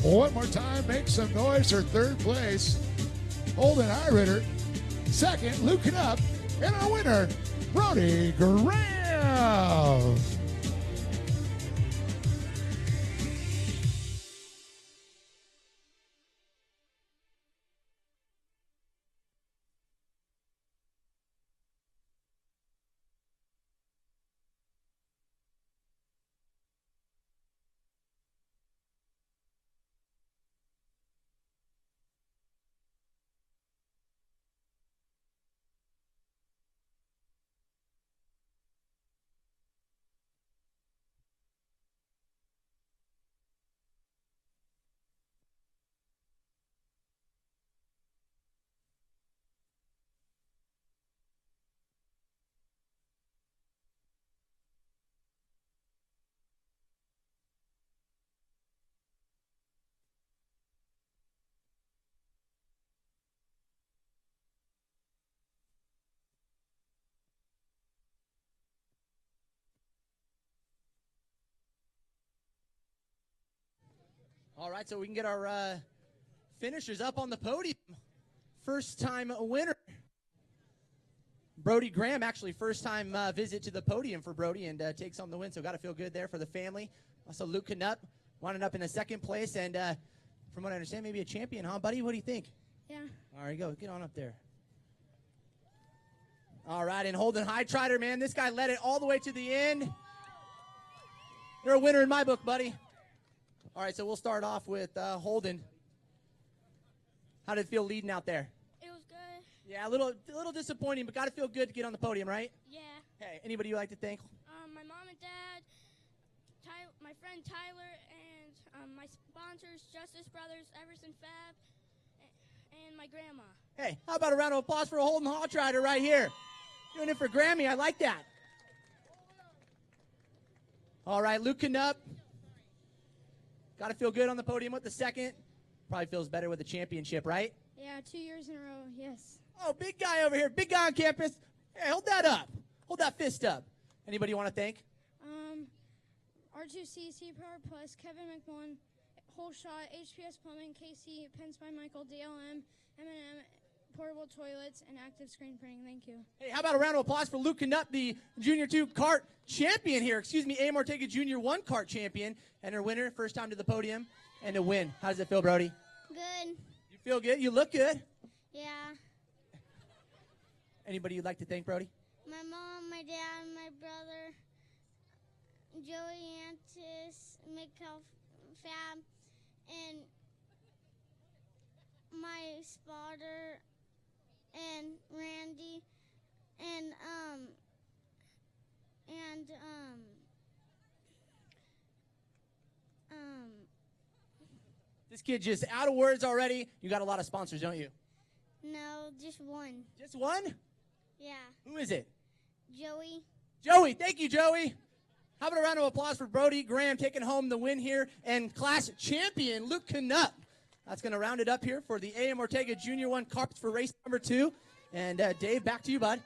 S1: One more time, make some noise for third place. Holden Iritter. Second, Luke Knupp. And our winner, Brody Graham.
S4: All right, so we can get our finishers up on the podium. First time winner, Brody Graham, actually first time visit to the podium for Brody, and takes home the win, so got to feel good there for the family. Also, Luke Knupp winding up in the second place, and from what I understand, maybe a champion, huh, buddy? What do you think?
S8: Yeah.
S4: All right, go. Get on up there. All right, and Holden Hightrider, man, this guy led it all the way to the end. You're a winner in my book, buddy. All right, so we'll start off with Holden. How did it feel leading out there?
S8: It was good.
S4: Yeah, a little disappointing, but got to feel good to get on the podium, right?
S8: Yeah.
S4: Hey, anybody you like to thank?
S8: My mom and dad, my friend Tyler, and my sponsors, Justice Brothers, Everson Fab, and my grandma.
S4: Hey, how about a round of applause for Holden Hightrider right here? Doing it for Grammy. I like that. All right, Luke Knupp. Got to feel good on the podium with the second. Probably feels better with the championship, right?
S8: Yeah, 2 years in a row, yes.
S4: Oh, big guy over here. Big guy on campus. Hey, hold that up. Hold that fist up. Anybody you want to thank?
S8: R2C, C-Power Plus, Kevin McMullen, Whole Shot, HPS Plumbing, KC, Pens by Michael, DLM, M&M, Portable Toilets, and Active Screen Printing. Thank you.
S4: Hey, how about a round of applause for Luke Knupp, the Junior 2 kart champion here. A.M. Ortega Junior 1 kart champion, and her winner, first time to the podium, and a win. How does it feel, Brody?
S8: Good.
S4: You feel good? You look good.
S8: Yeah.
S4: Anybody you'd like to thank, Brody?
S8: My mom, my dad, my brother, Joey Antis, Mikkel Fab, and my spotter, and Randy, and
S4: This kid just out of words already. You got a lot of sponsors, don't you?
S8: no, just one.
S4: Just one?
S8: Yeah.
S4: Who is it?
S8: Joey.
S4: Joey. Thank you, Joey. How about a round of applause for Brody Graham taking home the win here, and class champion Luke Knupp. That's going to round it up here for the A.M. Ortega Junior 1 Carps for race number 2. And Dave, back to you, bud.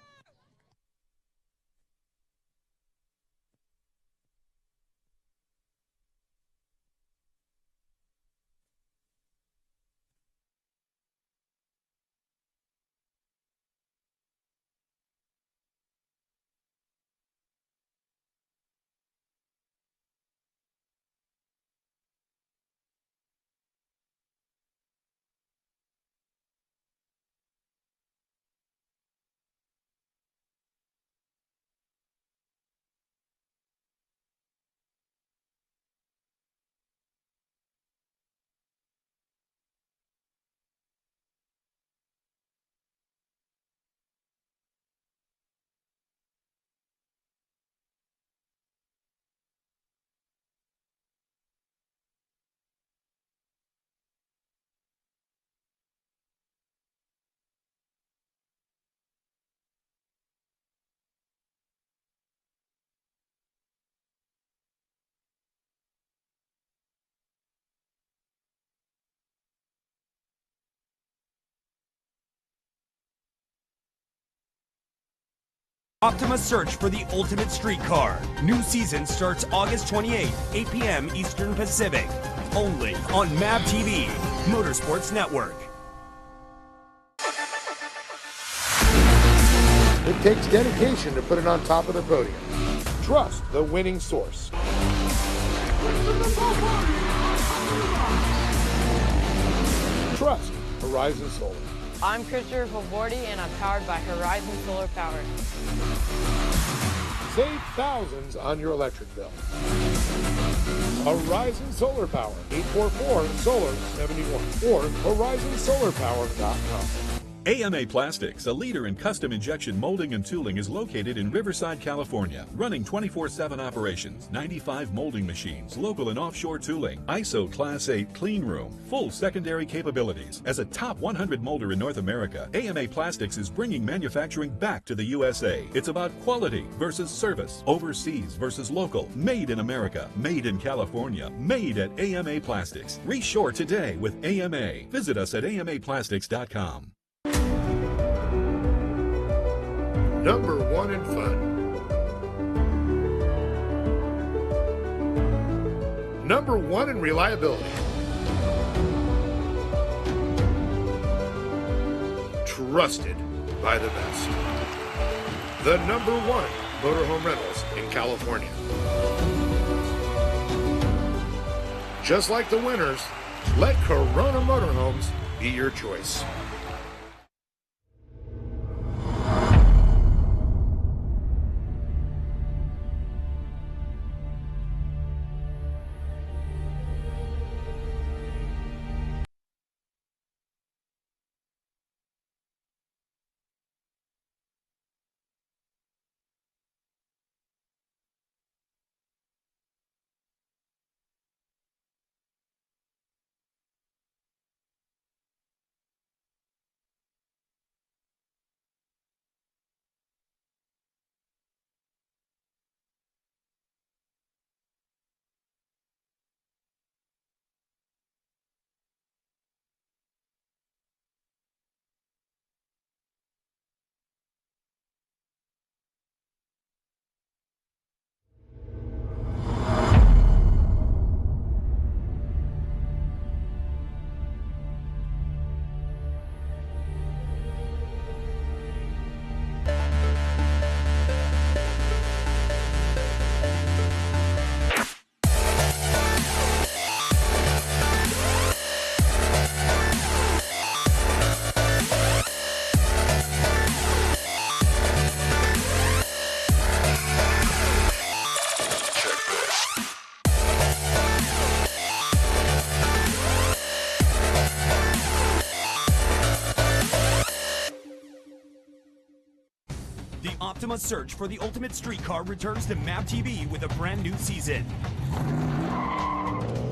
S5: Optima search for the ultimate streetcar. New season starts August 28th, 8 p.m. Eastern Pacific. Only on MAV TV, Motorsports Network.
S1: It takes dedication to put it on top of the podium. Trust the winning source. Trust Horizon Solar.
S6: I'm Christopher Favordi, and I'm powered by Horizon Solar Power.
S1: Save thousands on your electric bill. Horizon Solar Power, 844-SOLAR-71 or horizonsolarpower.com.
S7: AMA Plastics, a leader in custom injection molding and tooling, is located in Riverside, California, running 24/7 operations, 95 molding machines, local and offshore tooling, ISO Class 8 clean room, full secondary capabilities. As a top 100 molder in North America, AMA Plastics is bringing manufacturing back to the USA. It's about quality versus service, overseas versus local, made in America, made in California, made at AMA Plastics. Reshore today with AMA. Visit us at amaplastics.com.
S1: Number one in fun. Number one in reliability. Trusted by the best. The number one motorhome rentals in California. Just like the winners, let Corona Motorhomes be your choice.
S5: Optima search for the ultimate streetcar returns to MAV TV with a brand new season.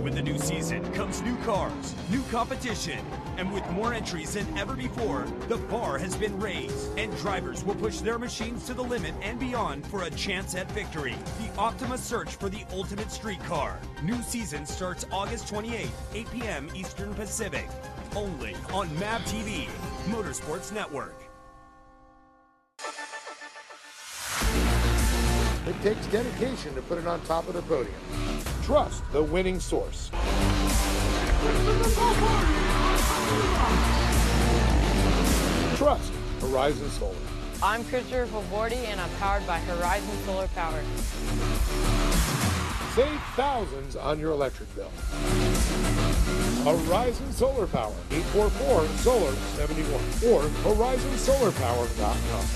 S5: With the new season comes new cars, new competition, and with more entries than ever before, the bar has been raised, and drivers will push their machines to the limit and beyond for a chance at victory. The Optima search for the ultimate streetcar. New season starts August 28th, 8 p.m. Eastern Pacific. Only on MAV TV, Motorsports Network.
S1: It takes dedication to put it on top of the podium. Trust the winning source. Trust Horizon Solar.
S6: I'm Christopher Favordi, and I'm powered by Horizon Solar Power.
S1: Save thousands on your electric bill. Horizon Solar Power, 844-SOLAR-71 or horizonsolarpower.com.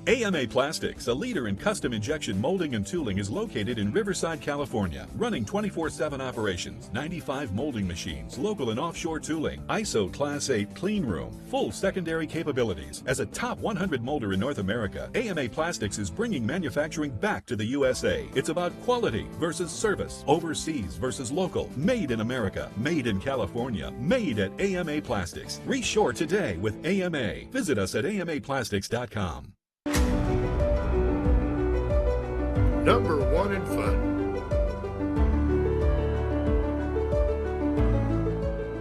S7: AMA Plastics, a leader in custom injection molding and tooling, is located in Riverside, California, running 24/7 operations, 95 molding machines, local and offshore tooling, ISO Class 8 clean room, full secondary capabilities. As a top 100 molder in North America, AMA Plastics is bringing manufacturing back to the USA. It's about quality versus service, overseas versus local, made in America, made in California, made at AMA Plastics. Reshore today with AMA. Visit us at amaplastics.com.
S1: Number one in fun.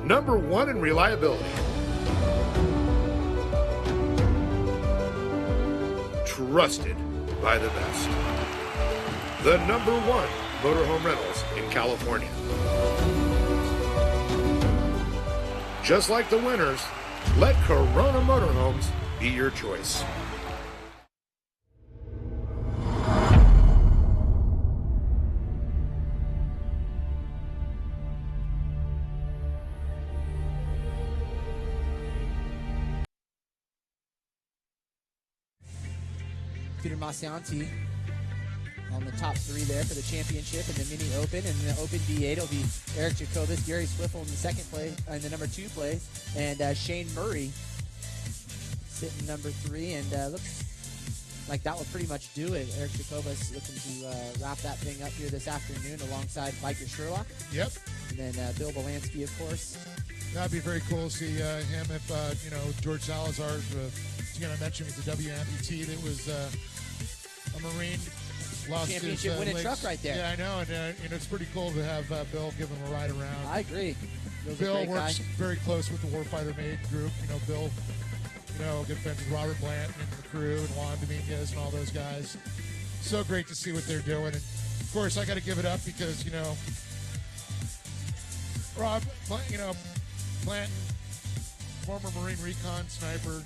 S1: Number one in reliability. Trusted by the best. The #1 motorhome rentals in California. Just like the winners, let Corona Motorhomes be your choice.
S4: Peter Masianti on the top 3 there for the championship in the Mini Open. And the Open V8 will be Eric Jacobus, Gary Swiffle in the second place, in the #2 place, and Shane Murray sitting #3. And looks like that will pretty much do it. Eric Jacobus looking to wrap that thing up here this afternoon alongside Biker Sherlock.
S1: Yep.
S4: And then Bill Belansky, of course.
S1: That'd be very cool to see him if, George Salazar, I mentioned with the W amputee that was a Marine. Lost
S4: Championship
S1: his,
S4: winning
S1: legs.
S4: truck right there.
S1: Yeah, I know, and it's pretty cool to have Bill give him a ride around.
S4: I agree. Bill's
S1: Bill
S4: a great
S1: works
S4: guy.
S1: very close with the Warfighter Made group. Bill, good friends with Robert Blanton and the crew and Juan Dominguez and all those guys. So great to see what they're doing. And, of course, I got to give it up because, Rob, Blanton, former Marine Recon sniper,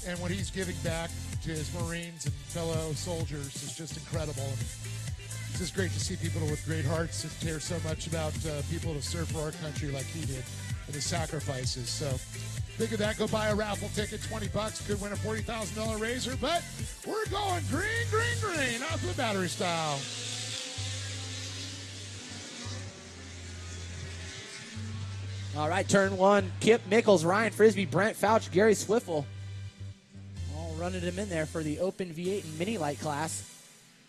S1: and what he's giving back to his Marines and fellow soldiers is just incredible. And it's just great to see people with great hearts that care so much about people to serve for our country like he did and the sacrifices. So think of that. Go buy a raffle ticket, $20. Could win a $40,000 Razor, but we're going green, green, green off the battery style.
S4: All right, turn 1, Kip Mickles, Ryan Frisbee, Brent Fouch, Gary Swiffle. All running him in there for the Open V8 and Mini Light class.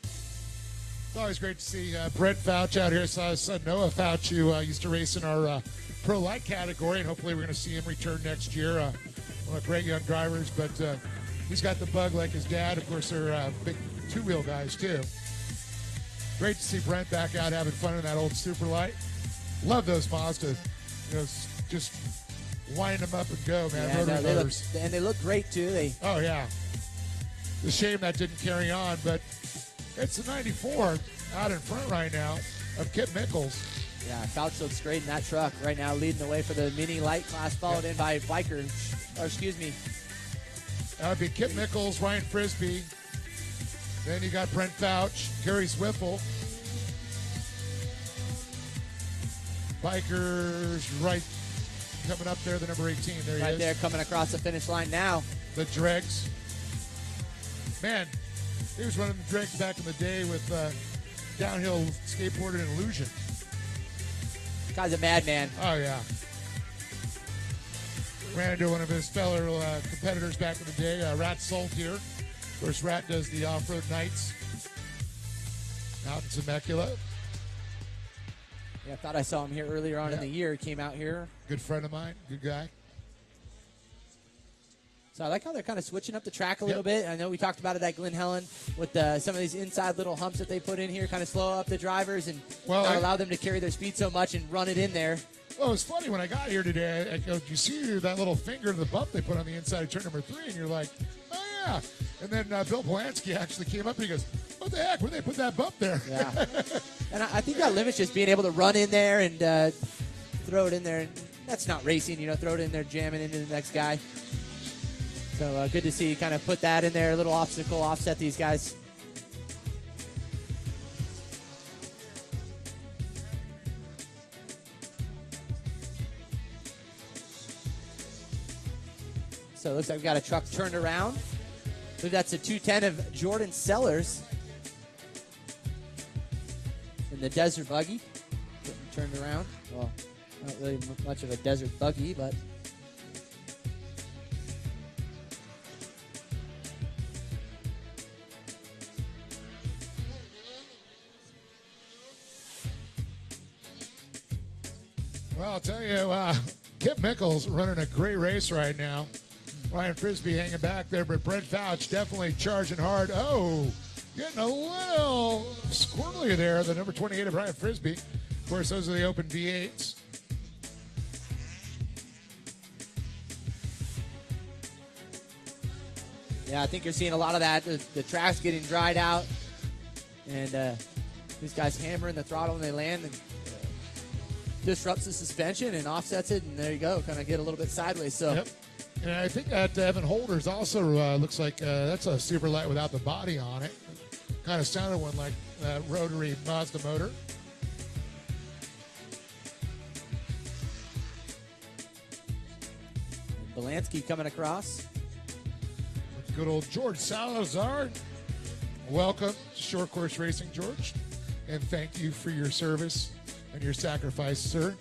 S1: It's always great to see Brent Fouch out here. Saw his son Noah Fouch, who used to race in our Pro Light category, and hopefully we're going to see him return next year. One of the great young drivers, but he's got the bug like his dad. Of course, they're big two-wheel guys, too. Great to see Brent back out having fun in that old Super Light. Love those Mazda. Just wind them up and go, man.
S4: Yeah, they look great, too.
S1: Oh, yeah. It's a shame that didn't carry on, but it's a 94 out in front right now of Kip Mickles.
S4: Yeah, Fouch looks great in that truck right now, leading the way for the Mini Light class, followed in by That
S1: would be Kip Mickles, Ryan Frisbee. Then you got Brent Fouch, Gary Swiffle. Bikers right coming up there, the number 18. There he is.
S4: Right there, coming across the finish line now.
S1: The Dregs. Man, he was running the Dregs back in the day with downhill skateboarding and illusion.
S4: Guy's a madman.
S1: Oh, yeah. Ran into one of his fellow competitors back in the day, Rat Salt here. Of course, Rat does the off-road nights out in Temecula.
S4: Yeah, I thought I saw him here earlier on in the year. He came out here.
S1: Good friend of mine. Good guy.
S4: So I like how they're kind of switching up the track a little bit. I know we talked about it at Glen Helen with some of these inside little humps that they put in here, kind of slow up the drivers and not allow them to carry their speed so much and run it in there.
S1: Well, it's funny. When I got here today, I go, you see that little finger to the bump they put on the inside of turn number 3, and you're like, oh, yeah. And then Bill Belansky actually came up and he goes, what the heck? Where'd they put that bump there?
S4: Yeah. And I think that limits just being able to run in there and throw it in there. That's not racing, throw it in there, jamming into the next guy. So good to see you kind of put that in there, a little obstacle, offset these guys. So it looks like we've got a truck turned around. I believe that's a 210 of Jordan Sellers in the Desert Buggy. Getting turned around. Well, not really much of a Desert Buggy, but...
S1: Well, I'll tell you, Kip Mickles running a great race right now. Ryan Frisbee hanging back there, but Brent Fouch definitely charging hard. Oh, getting a little squirrely there, the number 28 of Ryan Frisbee. Of course, those are the Open V8s.
S4: Yeah, I think you're seeing a lot of that. The track's getting dried out, and these guys hammering the throttle when they land and disrupts the suspension and offsets it, and there you go, kind of get a little bit sideways. So.
S1: Yep. And I think that Evan Holder's also looks like that's a super light without the body on it. Kind of sounded one like that rotary Mazda motor.
S4: Belansky coming across.
S1: Good old George Salazar. Welcome to Short Course Racing, George. And thank you for your service and your sacrifice, sir.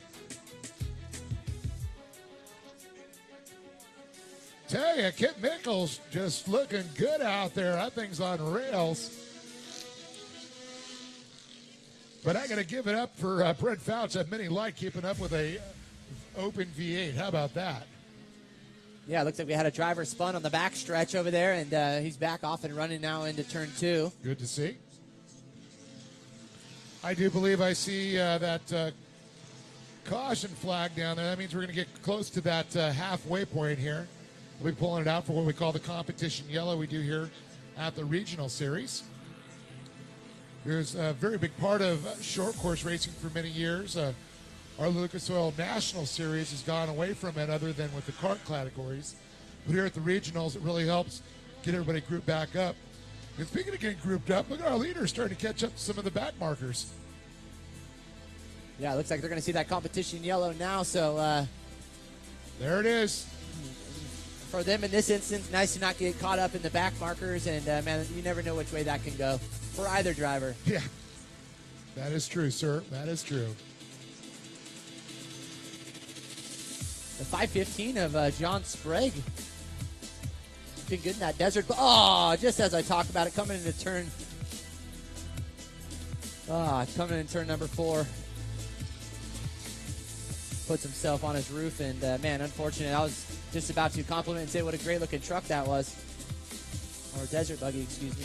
S1: Tell you, Kit Mickles just looking good out there. That thing's on rails. But I got to give it up for Brett Fouch at Mini Light keeping up with a open V8. How about that?
S4: Yeah, it looks like we had a driver spun on the back stretch over there, and he's back off and running now into turn 2.
S1: Good to see. I do believe I see that caution flag down there. That means we're going to get close to that halfway point here. We'll be pulling it out for what we call the competition yellow we do here at the regional series. There's a very big part of short course racing for many years. Our Lucas Oil National Series has gone away from it other than with the kart categories. But here at the regionals, it really helps get everybody grouped back up. And speaking of getting grouped up, look at our leaders starting to catch up to some of the back markers.
S4: Yeah, it looks like they're going to see that competition yellow now. So
S1: there it is.
S4: For them in this instance, nice to not get caught up in the back markers. And, man, you never know which way that can go for either driver.
S1: Yeah, that is true, sir. That is true.
S4: The 515 of John Sprague. Been good in that desert. Oh, just as I talk about it, coming into turn number 4. Puts himself on his roof, and man, unfortunate. I was just about to compliment and say what a great looking truck that was. Or desert buggy, excuse me.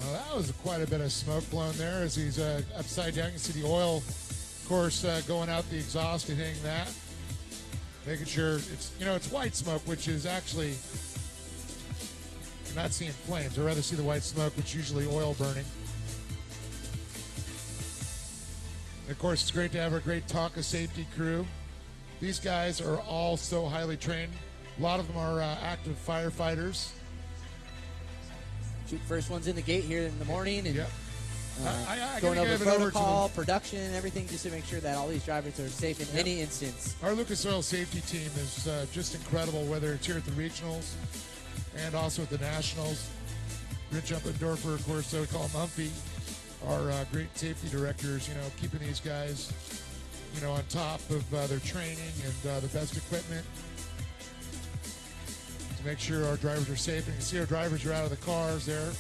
S1: That was quite a bit of smoke blown there as he's upside down. You can see the oil, of course, going out the exhaust and hitting that. Making sure it's white smoke, which is actually, you're not seeing flames. I'd rather see the white smoke, which is usually oil burning. And of course, it's great to have a great Tonka safety crew. These guys are all so highly trained. A lot of them are active firefighters.
S4: Shoot first ones in the gate here in the morning, and
S1: yep.
S4: Going over protocol, production, and everything, just to make sure that all these drivers are safe in any instance.
S1: Our Lucas Oil safety team is just incredible, whether it's here at the regionals and also at the nationals. Rich Uppendorfer, of course, so we call him Humpy, our great safety directors, keeping these guys, on top of their training and the best equipment to make sure our drivers are safe. And you can see our drivers are out of the cars there.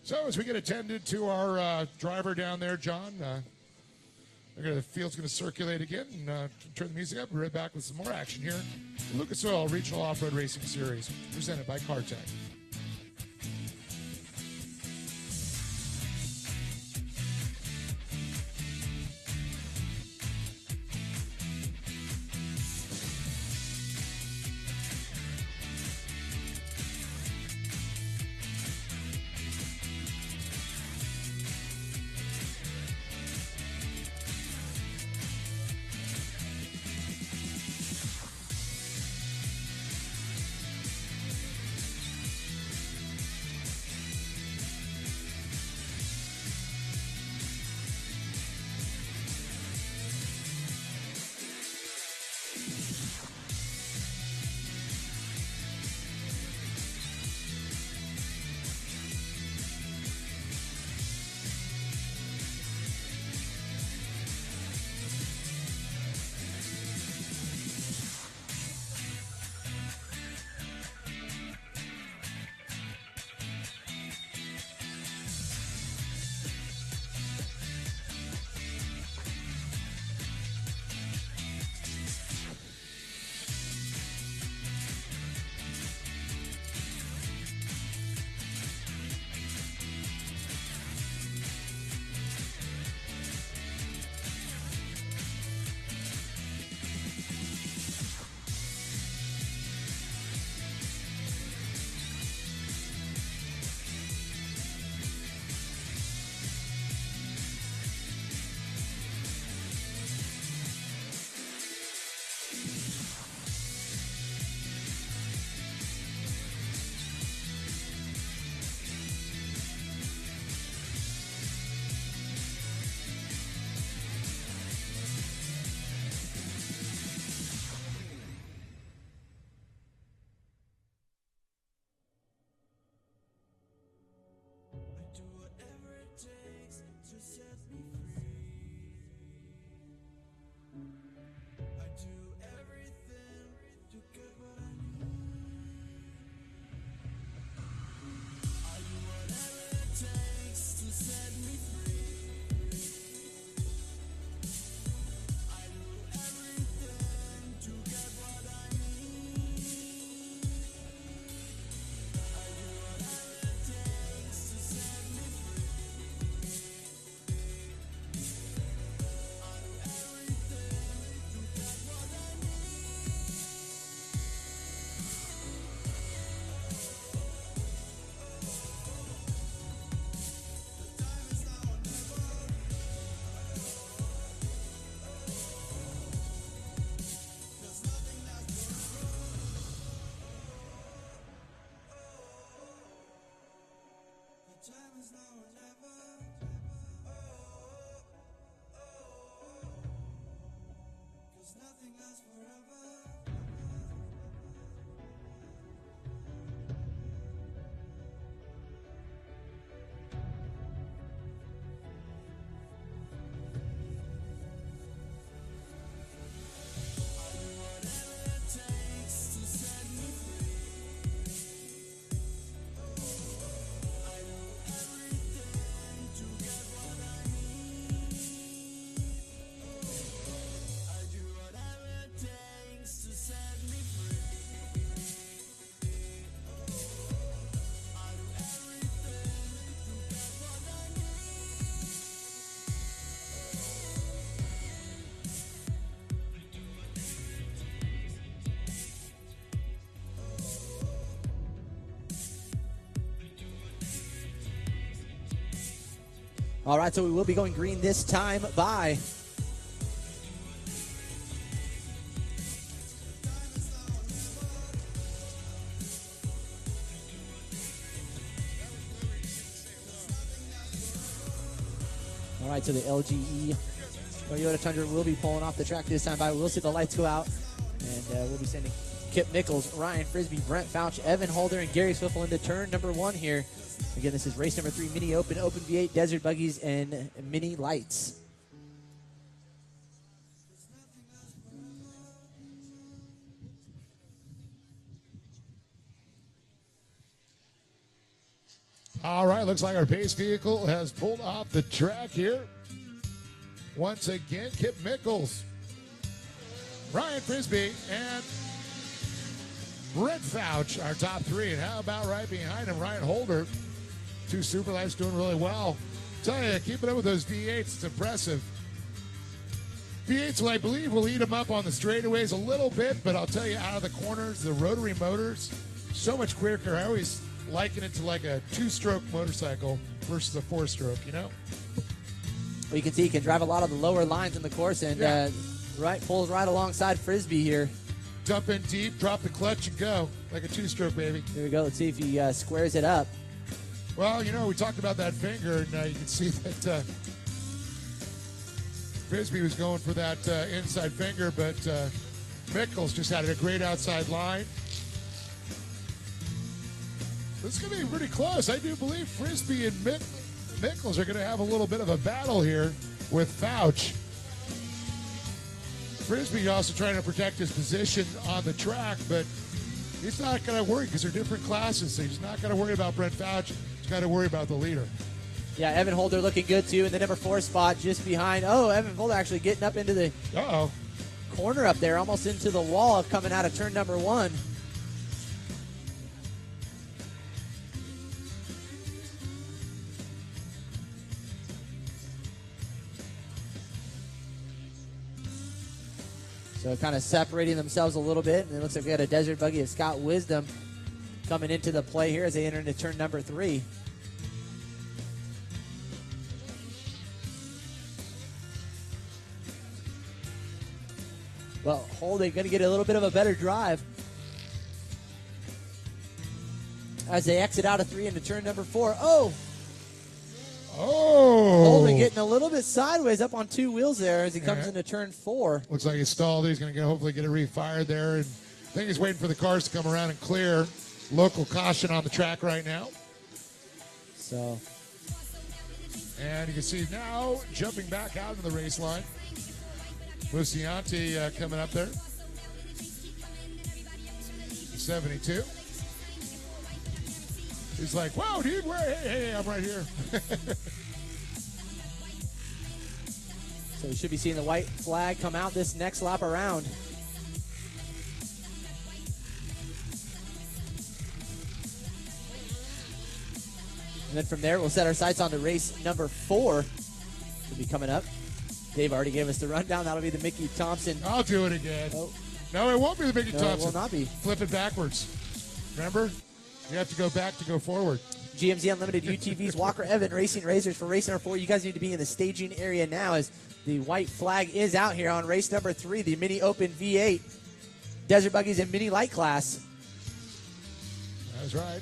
S1: So as we get attended to our driver down there, John, the field's going to circulate again and turn the music up. We're right back with some more action here. Lucas Oil Regional Off-Road Racing Series, presented by CarTech.
S4: All right, so we will be going green this time by All right, so the LGE Toyota Tundra will be pulling off the track this time by. We'll see the lights go out, and we'll be sending Kip Nichols, Ryan Frisbee, Brent Fouch, Evan Holder, and Gary Swiffle into turn number 1 here. Again, this is race number 3, Mini Open, Open V8, Desert Buggies, and Mini Lights.
S1: All right, looks like our pace vehicle has pulled off the track here. Once again, Kip Nichols, Ryan Frisbee, and Brent Fouch, our top 3. And how about right behind him, Ryan Holder, 2 super lights doing really well. Tell you, keeping up with those V8s, it's impressive. V8s, well, I believe, will eat them up on the straightaways a little bit, but I'll tell you, out of the corners, the rotary motors, so much quicker. I always liken it to like a 2-stroke motorcycle versus a 4-stroke, you know?
S4: Well, you can see he can drive a lot of the lower lines in the course, and pulls right alongside Frisbee here.
S1: Dump in deep, drop the clutch, and go. Like a 2-stroke, baby.
S4: Here we go. Let's see if he squares it up.
S1: Well, you know, we talked about that finger, and you can see that Frisbee was going for that inside finger, but Nichols just had a great outside line. This is going to be pretty close. I do believe Frisbee and Nichols are going to have a little bit of a battle here with Fouch. Frisbee also trying to protect his position on the track, but he's not going to worry because they're different classes. So he's not going to worry about Brent Fouch. He's got to worry about the leader.
S4: Yeah, Evan Holder looking good, too, in the number 4 spot just behind. Oh, Evan Holder actually getting up into the corner up there, almost into the wall coming out of turn number 1. So kind of separating themselves a little bit. And it looks like we got a Desert Buggy of Scott Wisdom coming into the play here as they enter into turn number 3. Well, Holden going to get a little bit of a better drive as they exit out of 3 into turn number 4. Oh! Holden getting a little bit sideways up on 2 wheels there as he comes into turn 4.
S1: Looks like he's stalled. He's going to hopefully get it refired there. And I think he's waiting for the cars to come around and clear. Local caution on the track right now.
S4: So.
S1: And you can see now jumping back out of the race line. Lucianti coming up there. 72. He's like, whoa, dude, hey, I'm right here.
S4: So we should be seeing the white flag come out this next lap around. And then from there, we'll set our sights on to race number 4. Will be coming up. Dave already gave us the rundown. That'll be the Mickey Thompson.
S1: I'll do it again. Oh. No, it won't be the Mickey Thompson.
S4: It will not be.
S1: Flip it backwards. Remember? You have to go back to go forward.
S4: GMZ Unlimited UTVs, Walker Evan Racing Razors for race number 4. You guys need to be in the staging area now as the white flag is out here on race number 3, the Mini Open V8 Desert Buggies and Mini Light class.
S1: That's right.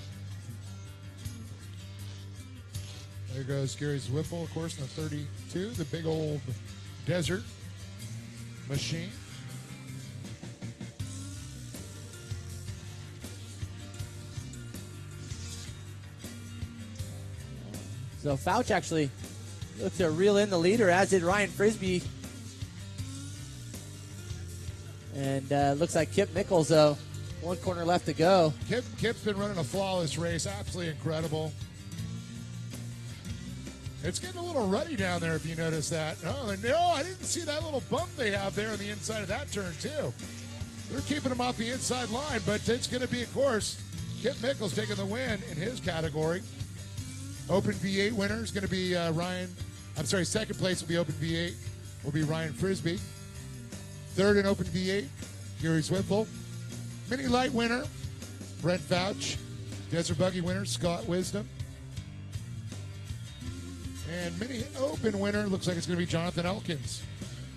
S1: There goes Gary Swiffle, of course, in the 32, the big old desert machine.
S4: So Fouch actually looked to reel in the leader, as did Ryan Frisbee. And looks like Kip Nichols, though, 1 corner left to go.
S1: Kip's been running a flawless race, absolutely incredible. It's getting a little ruddy down there, if you notice that. No, I didn't see that little bump they have there on the inside of that turn, too. They're keeping him off the inside line, but it's going to be, of course, Kip Nichols taking the win in his category. Open V8 winner is going to be second place will be Open V8, will be Ryan Frisbee. Third in Open V8, Gary Swiffle. Mini Light winner, Brent Fouch. Desert Buggy winner, Scott Wisdom. And mini open winner looks like it's going to be Jonathan Elkins.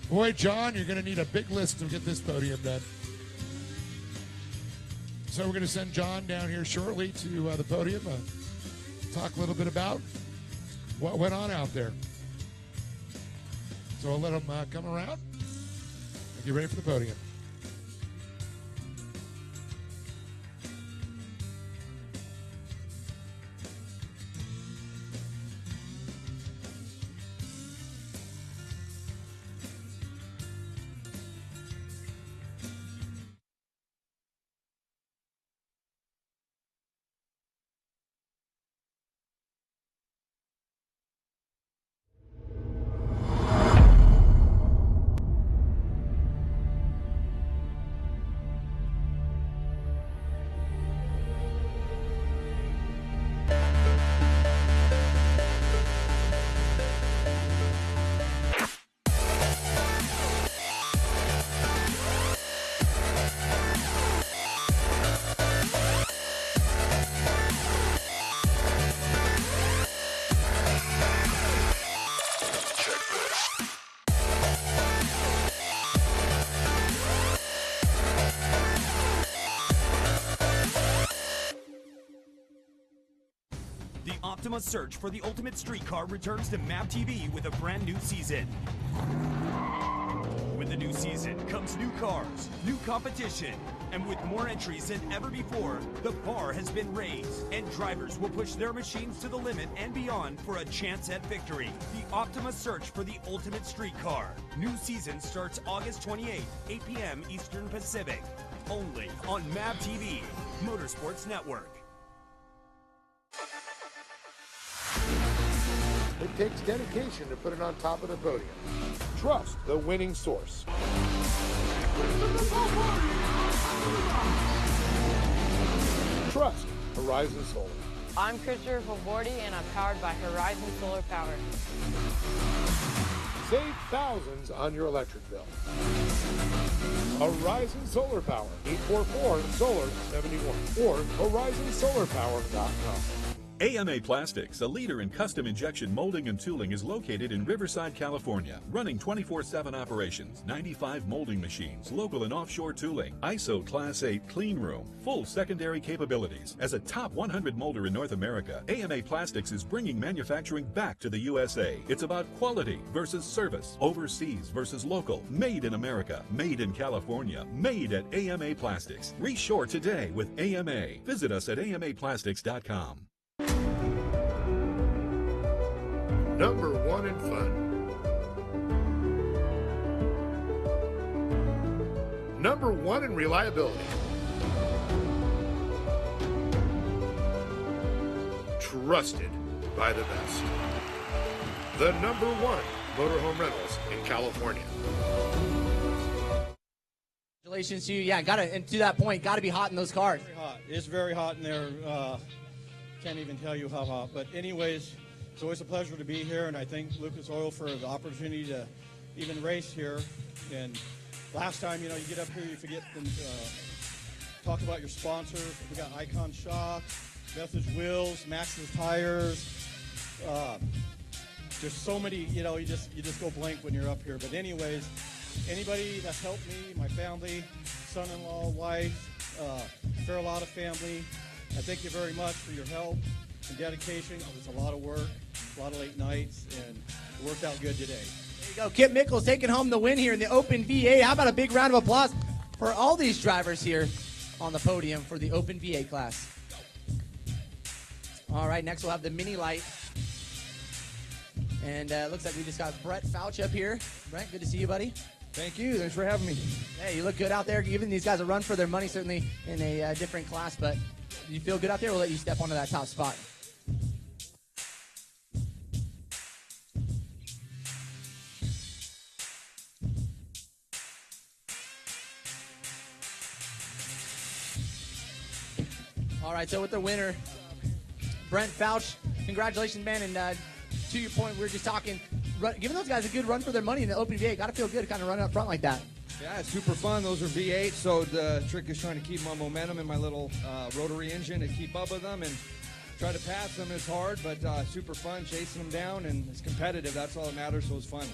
S1: Boy, John, you're going to need a big list to get this podium done. So we're going to send John down here shortly to the podium, talk a little bit about what went on out there. So I'll let him come around and get ready for the podium.
S5: Optima's search for the ultimate streetcar returns to MAP TV with a brand new season. With the new season comes new cars, new competition, and with more entries than ever before, the bar has been raised, and drivers will push their machines to the limit and beyond for a chance at victory. The Optima search for the ultimate streetcar. New season starts August 28th, 8 p.m. Eastern Pacific. Only on MAP TV, Motorsports Network.
S1: It takes dedication to put it on top of the podium. Trust the winning source. Trust Horizon Solar.
S6: I'm Christopher Favordi, and I'm powered by Horizon Solar Power.
S1: Save thousands on your electric bill. Horizon Solar Power, 844-SOLAR-71 or horizonsolarpower.com.
S7: AMA Plastics, a leader in custom injection molding and tooling, is located in Riverside, California, running 24/7 operations, 95 molding machines, local and offshore tooling, ISO Class 8 clean room, full secondary capabilities. As a top 100 molder in North America, AMA Plastics is bringing manufacturing back to the USA. It's about quality versus service, overseas versus local, made in America, made in California, made at AMA Plastics. Reshore today with AMA. Visit us at amaplastics.com.
S1: Number one in fun. Number one in reliability. Trusted by the best. The number one motorhome rentals in California.
S4: Congratulations to you. Yeah, and to that point, got to be hot in those cars.
S10: Very hot. It's very hot in there. Can't even tell you how hot. But anyways, it's always a pleasure to be here, and I thank Lucas Oil for the opportunity to even race here. And last time, you get up here, you forget to talk about your sponsors. We got Icon Shocks, Message Wheels, Max's Tires. There's so many, you just go blank when you're up here. But anyways, anybody that's helped me, my family, son-in-law, wife, Fairlotta family, I thank you very much for your help and dedication. It was a lot of work, a lot of late nights, and it worked out good today.
S4: There you go. Kip Mickles taking home the win here in the Open VA. How about a big round of applause for all these drivers here on the podium for the Open VA class. All right, next we'll have the mini light. And it looks like we just got Brett Fouch up here. Brett, good to see you, buddy.
S11: Thank you. Thanks for having me.
S4: Hey, you look good out there, giving these guys a run for their money, certainly in a different class, but you feel good out there? We'll let you step onto that top spot. All right, so with the winner, Brent Fouch, congratulations, man. And to your point, we were just talking, giving those guys a good run for their money in the Open V8. Got to feel good kind of running up front like that.
S11: Yeah, it's super fun. Those are V8, so the trick is trying to keep my momentum in my little rotary engine and keep up with them and Try to pass them is hard, but super fun chasing them down, and it's competitive. That's all that matters, so it's fun.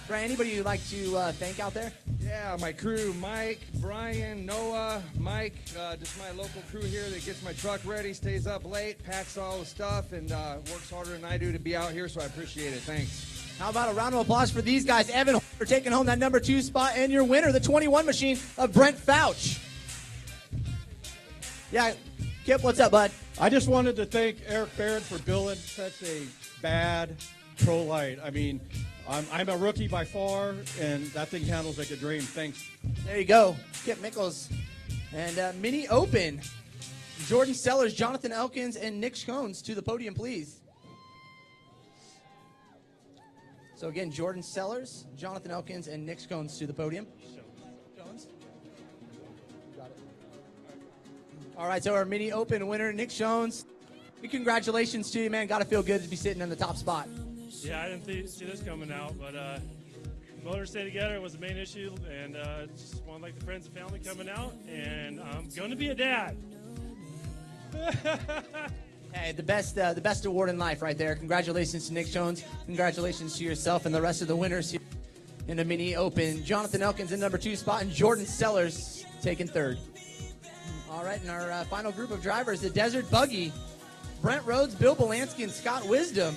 S4: Brian, anybody you'd like to thank out there?
S11: Yeah, my crew, Mike, Brian, Noah, Mike, just my local crew here that gets my truck ready, stays up late, packs all the stuff, and works harder than I do to be out here, so I appreciate it. Thanks.
S4: How about a round of applause for these guys? Evan for taking home that number 2 spot, and your winner, the 21 machine of Brent Fouch. Yeah, Kip, what's up, bud?
S10: I just wanted to thank Eric Barrett for building such a bad pro light. I mean, I'm a rookie by far, and that thing handles like a dream. Thanks.
S4: There you go. Kip Mickles. And Mini Open. Jordan Sellers, Jonathan Elkins, and Nick Schones to the podium, please. So again, Jordan Sellers, Jonathan Elkins, and Nick Schones to the podium. Jones. Got it. All right, so our Mini Open winner, Nick Schones. Big congratulations to you, man. Got to feel good to be sitting in the top spot.
S12: Yeah, I didn't see this coming out, but motors stay together was the main issue, and just want to like the friends and family coming out, and I'm going to be a dad.
S4: Hey, the best award in life right there. Congratulations to Nick Jones. Congratulations to yourself and the rest of the winners here in the Mini Open. Jonathan Elkins in number 2 spot, and Jordan Sellers taking 3rd. All right, and our final group of drivers, the Desert Buggy. Brent Rhodes, Bill Belansky, and Scott Wisdom.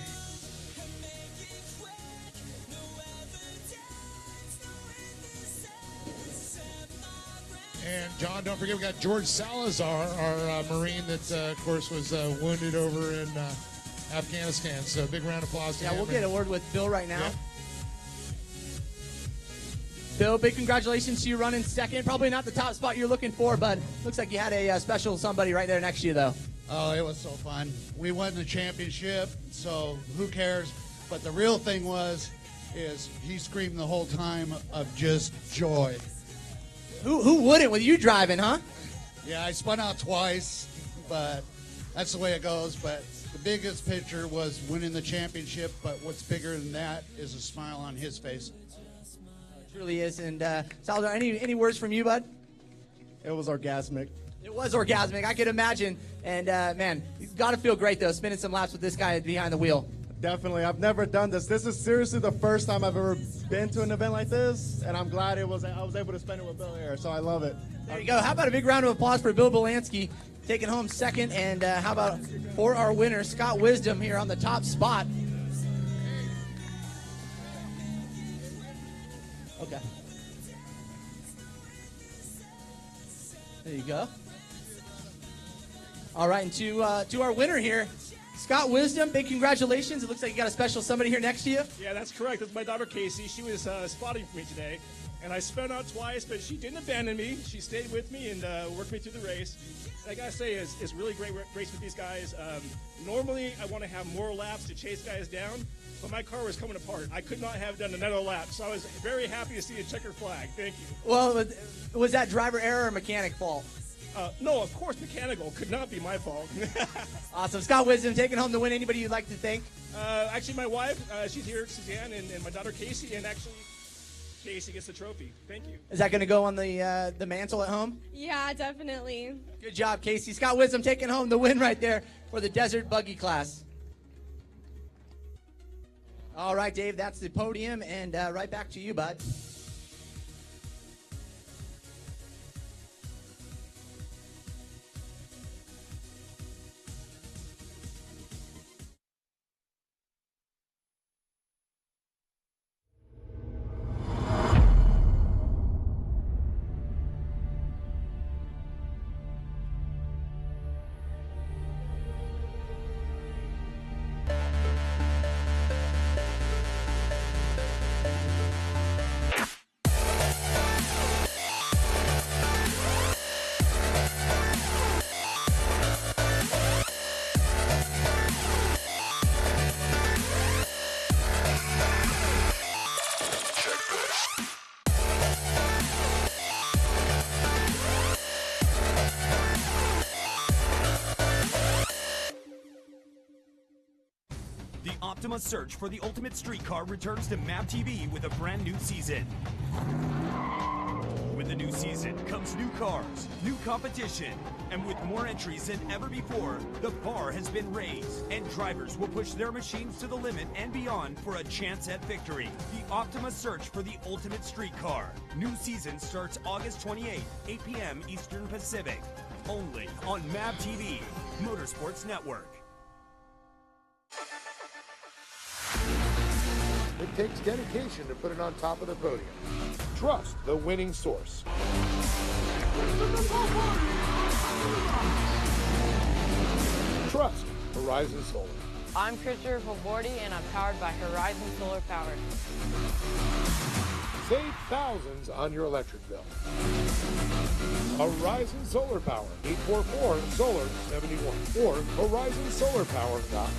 S1: And John, don't forget we got George Salazar, our Marine that, of course, was wounded over in Afghanistan. So big round of applause to him.
S4: Yeah, we'll get a word with Bill right now.
S1: Yeah.
S4: Bill, big congratulations to you running 2nd. Probably not the top spot you're looking for, but looks like you had a special somebody right there next to you, though.
S13: Oh, it was so fun. We won the championship, so who cares? But the real thing is he screamed the whole time of just joy.
S4: Who wouldn't with you driving, huh?
S13: Yeah, I spun out twice, but that's the way it goes. But the biggest picture was winning the championship, but what's bigger than that is a smile on his face.
S4: It truly is. And Salazar, any words from you, bud?
S14: It was orgasmic.
S4: It was orgasmic, I could imagine. And, man, you've got to feel great, though, spinning some laps with this guy behind the wheel.
S14: Definitely. I've never done this. This is seriously the first time I've ever been to an event like this, and I'm glad I was able to spend it with Bill here, so I love it.
S4: There you go. How about a big round of applause for Bill Belansky taking home 2nd, and how about for our winner, Scott Wisdom, here on the top spot. Okay. There you go. All right, and to our winner here, Scott Wisdom, big congratulations. It looks like you got a special somebody here next to you.
S12: Yeah, that's correct. That's my daughter, Casey. She was spotting for me today, and I spun out twice, but she didn't abandon me. She stayed with me and worked me through the race. And I got to say, it's really great race with these guys. Normally, I want to have more laps to chase guys down, but my car was coming apart. I could not have done another lap, so I was very happy to see a checkered flag. Thank you.
S4: Well, was that driver error or mechanic fault?
S12: No, of course, mechanical. Could not be my fault.
S4: Awesome. Scott Wisdom taking home the win. Anybody you'd like to thank?
S12: Actually, my wife, she's here, Suzanne, and my daughter, Casey, and actually, Casey gets the trophy. Thank you.
S4: Is that going to go on the mantle at home?
S9: Yeah, definitely.
S4: Good job, Casey. Scott Wisdom taking home the win right there for the Desert Buggy class. All right, Dave, that's the podium, and right back to you, bud.
S5: Optima's search for the ultimate street car returns to MAP TV with a brand new season. With the new season comes new cars, new competition, and with more entries than ever before, the bar has been raised, and drivers will push their machines to the limit and beyond for a chance at victory. The Optima search for the ultimate street car. New season starts August 28th, 8 p.m. Eastern Pacific. Only on MAB TV, Motorsports Network.
S1: It takes dedication to put it on top of the podium. Trust the winning source. Trust Horizon Solar.
S6: I'm Christopher Valbordi, and I'm powered by Horizon Solar Power.
S1: Save thousands on your electric bill. Horizon Solar Power, 844-SOLAR-71 or horizonsolarpower.com.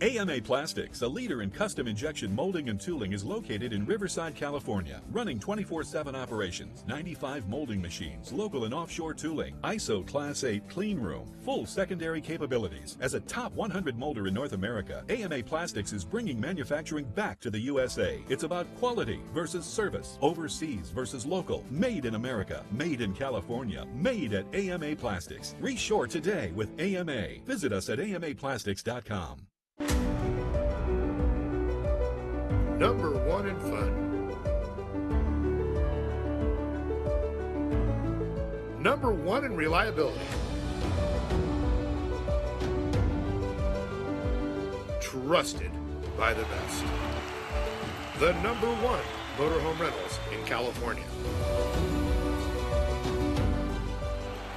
S7: AMA Plastics, a leader in custom injection molding and tooling, is located in Riverside, California, running 24/7 operations, 95 molding machines, local and offshore tooling, ISO Class 8 clean room, full secondary capabilities. As a top 100 molder in North America, AMA Plastics is bringing manufacturing back to the USA. It's about quality versus service, overseas versus local, made in America, made in California, made at AMA Plastics. Reshore today with AMA. Visit us at amaplastics.com.
S1: Number one in fun. Number one in reliability. Trusted by the best. The number one motorhome rentals in California.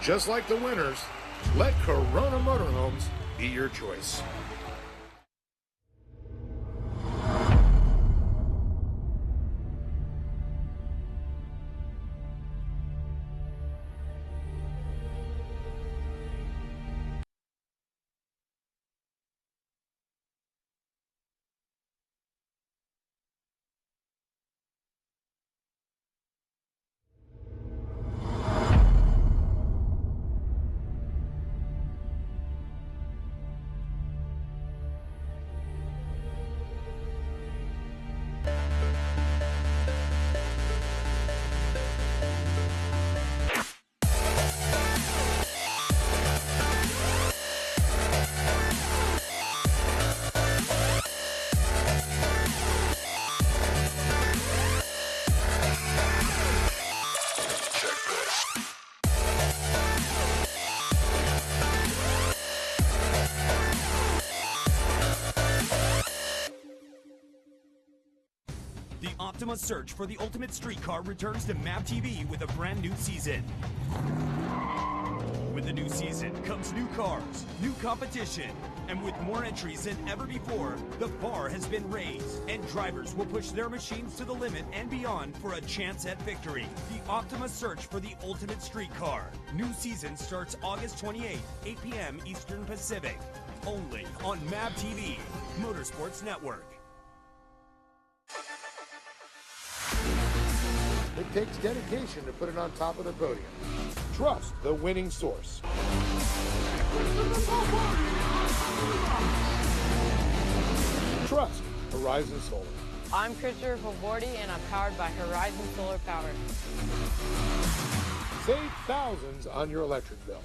S1: Just like the winners, let Corona Motorhomes be your choice.
S5: Optima search for the ultimate street car returns to MAB TV with a brand new season. With the new season comes new cars, new competition, and with more entries than ever before, the bar has been raised, and drivers will push their machines to the limit and beyond for a chance at victory. The Optima search for the ultimate street car. New season starts August 28th, 8 p.m. Eastern Pacific. Only on MAB TV, Motorsports Network.
S1: It takes dedication to put it on top of the podium. Trust the winning source. Trust Horizon Solar.
S6: I'm Christopher Valbordi, and I'm powered by Horizon Solar Power.
S1: Save thousands on your electric bill.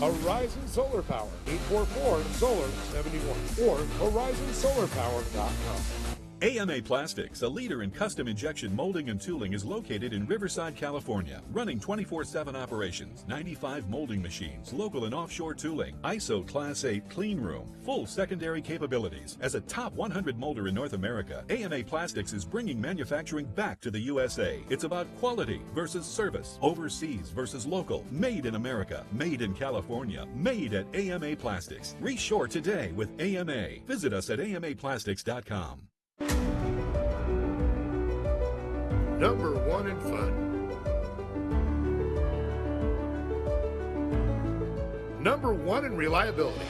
S1: Horizon Solar Power, 844-SOLAR-71 or horizonsolarpower.com.
S7: AMA Plastics, a leader in custom injection molding and tooling, is located in Riverside, California, running 24/7 operations, 95 molding machines, local and offshore tooling, ISO Class 8 clean room, full secondary capabilities. As a top 100 molder in North America, AMA Plastics is bringing manufacturing back to the USA. It's about quality versus service, overseas versus local, made in America, made in California, made at AMA Plastics. Reshore today with AMA. Visit us at amaplastics.com.
S1: Number one in fun. Number one in reliability.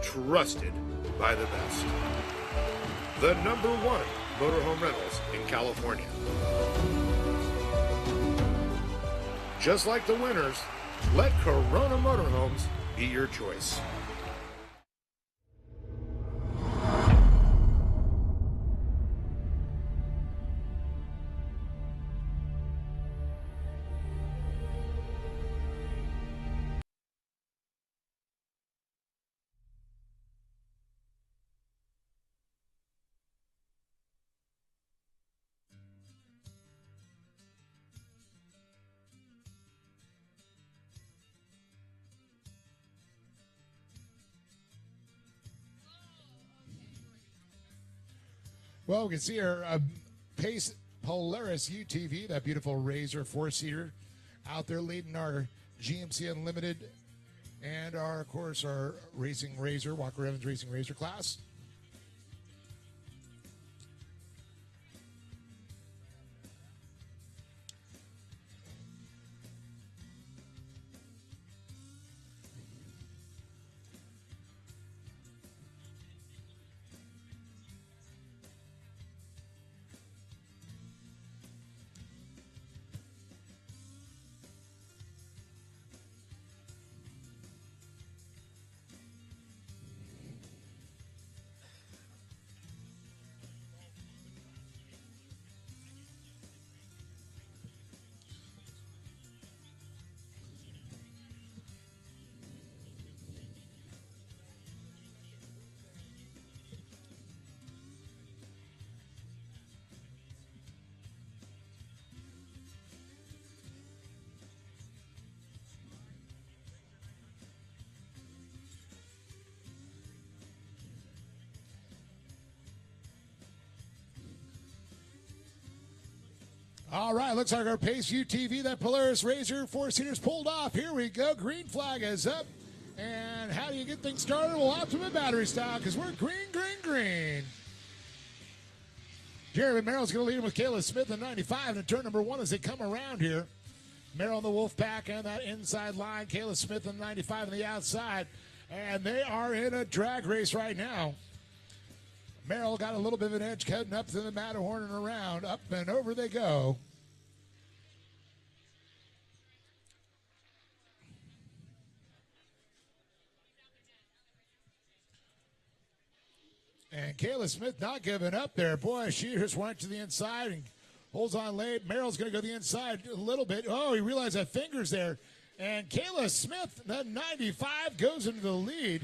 S1: Trusted by the best. The number one motorhome rentals in California. Just like the winners, let Corona Motorhomes be your choice. . Well, we can see our Pace Polaris UTV, that beautiful Razor four-seater, out there leading our GMC Unlimited and our, of course, our Racing Razor, Walker Evans Racing Razor class. All right, looks like our Pace UTV, that Polaris Razor four-seater's pulled off. Here we go. Green flag is up. And how do you get things started? Well, Ultimate Battery style, because we're green, green, green. Jeremy Merrill's going to lead him with Kayla Smith in 95 in turn number 1 as they come around here. Merrill in the Wolfpack and that inside line. Kayla Smith in 95 on the outside. And they are in a drag race right now. Merrill got a little bit of an edge cutting up to the Matterhorn and around. Up and over they go. And Kayla Smith not giving up there. Boy, she just went to the inside and holds on late. Merrill's going to go the inside a little bit. Oh, he realized that finger's there. And Kayla Smith, the 95, goes into the lead.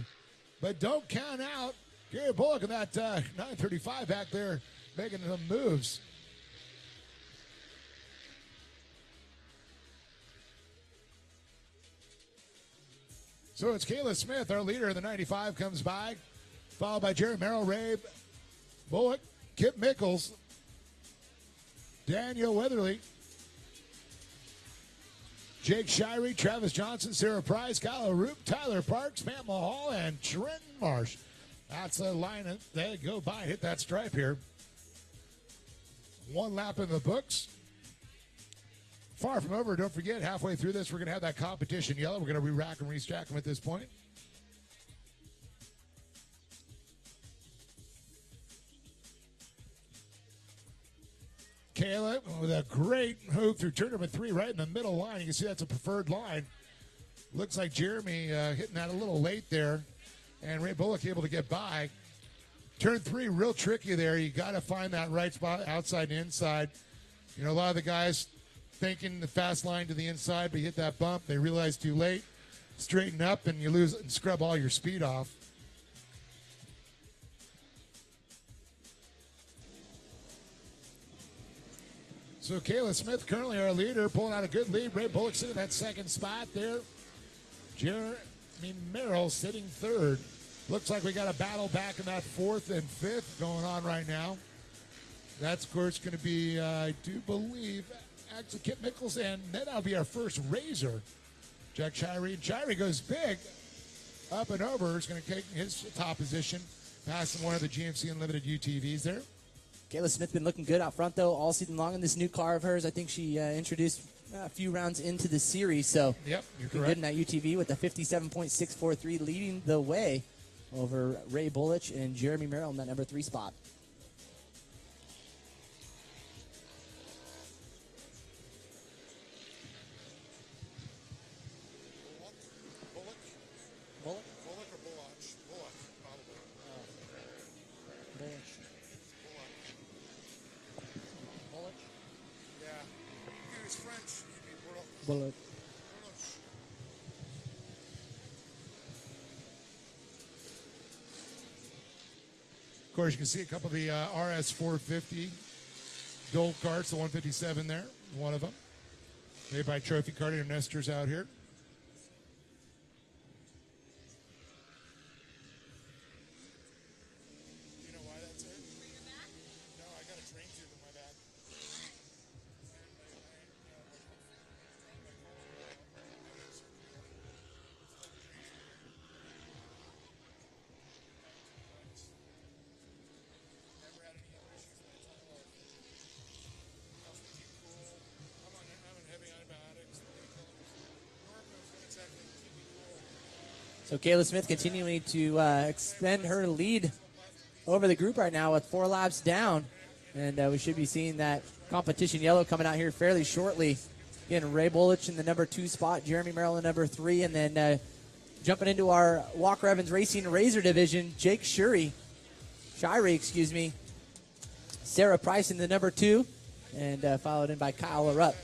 S1: But don't count out Gary Bullock and that 935 back there making some moves. So it's Kayla Smith, our leader of the 95, comes by, followed by Jerry Merrill, Ray Bullock, Kip Mickles, Daniel Weatherly, Jake Shirey, Travis Johnson, Sarah Price, Kyle Roop, Tyler Parks, Matt Mahal, and Trenton Marsh. That's a line that go by, hit that stripe here. One lap in the books. Far from over. Don't forget, halfway through this, we're going to have that competition yellow. We're going to re-rack and re-stack them at this point. Kayla with a great move through turn number 3 right in the middle line. You can see that's a preferred line. Looks like Jeremy hitting that a little late there. And Ray Bullock able to get by. Turn 3, real tricky there. You got to find that right spot, outside and inside. You know, a lot of the guys thinking the fast line to the inside, but you hit that bump. They realize too late. Straighten up, and you lose and scrub all your speed off. So Kayla Smith, currently our leader, pulling out a good lead. Ray Bullock sitting in that second spot there. Jeremy Merrill sitting third. Looks like we got a battle back in that 4th and 5th going on right now. That's, of course, going to be, I do believe, actually Kip Mickles, and then that'll be our first Razor. Jack Shirey. Shirey goes big. Up and over. Is going to take his top position. Passing one of the GMC Unlimited UTVs there.
S4: Kayla Smith been looking good out front, though, all season long in this new car of hers. I think she introduced a few rounds into the series. So
S1: yep, you're
S4: correct. Good in that UTV with a 57.643 leading the way over Ray Bullock and Jeremy Merrill in that number 3 spot.
S13: Bullock or Bullock? Bullock, probably. Bullock. Yeah. He was French.
S4: Bullock.
S1: Of course, you can see a couple of the RS450 gold carts, the 157 there, one of them. Made by Trophy Cart Internationals out here.
S4: So Kayla Smith continuing to extend her lead over the group right now with 4 laps down. And we should be seeing that competition yellow coming out here fairly shortly. Again, Ray Bullich in the number 2 spot, Jeremy Merrill in number 3, and then jumping into our Walker Evans Racing Razor division, Jake Shirey, Sarah Price in the number 2, and followed in by Kyle Rupp.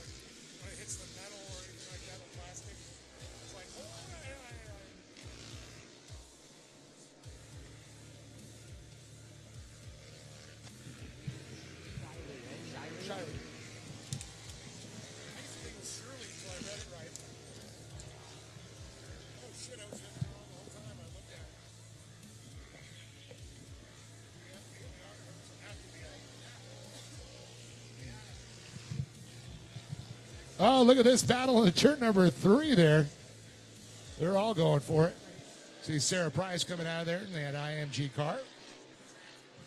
S1: Oh, look at this battle in turn number 3 there. They're all going for it. See Sarah Price coming out of there in that IMG car.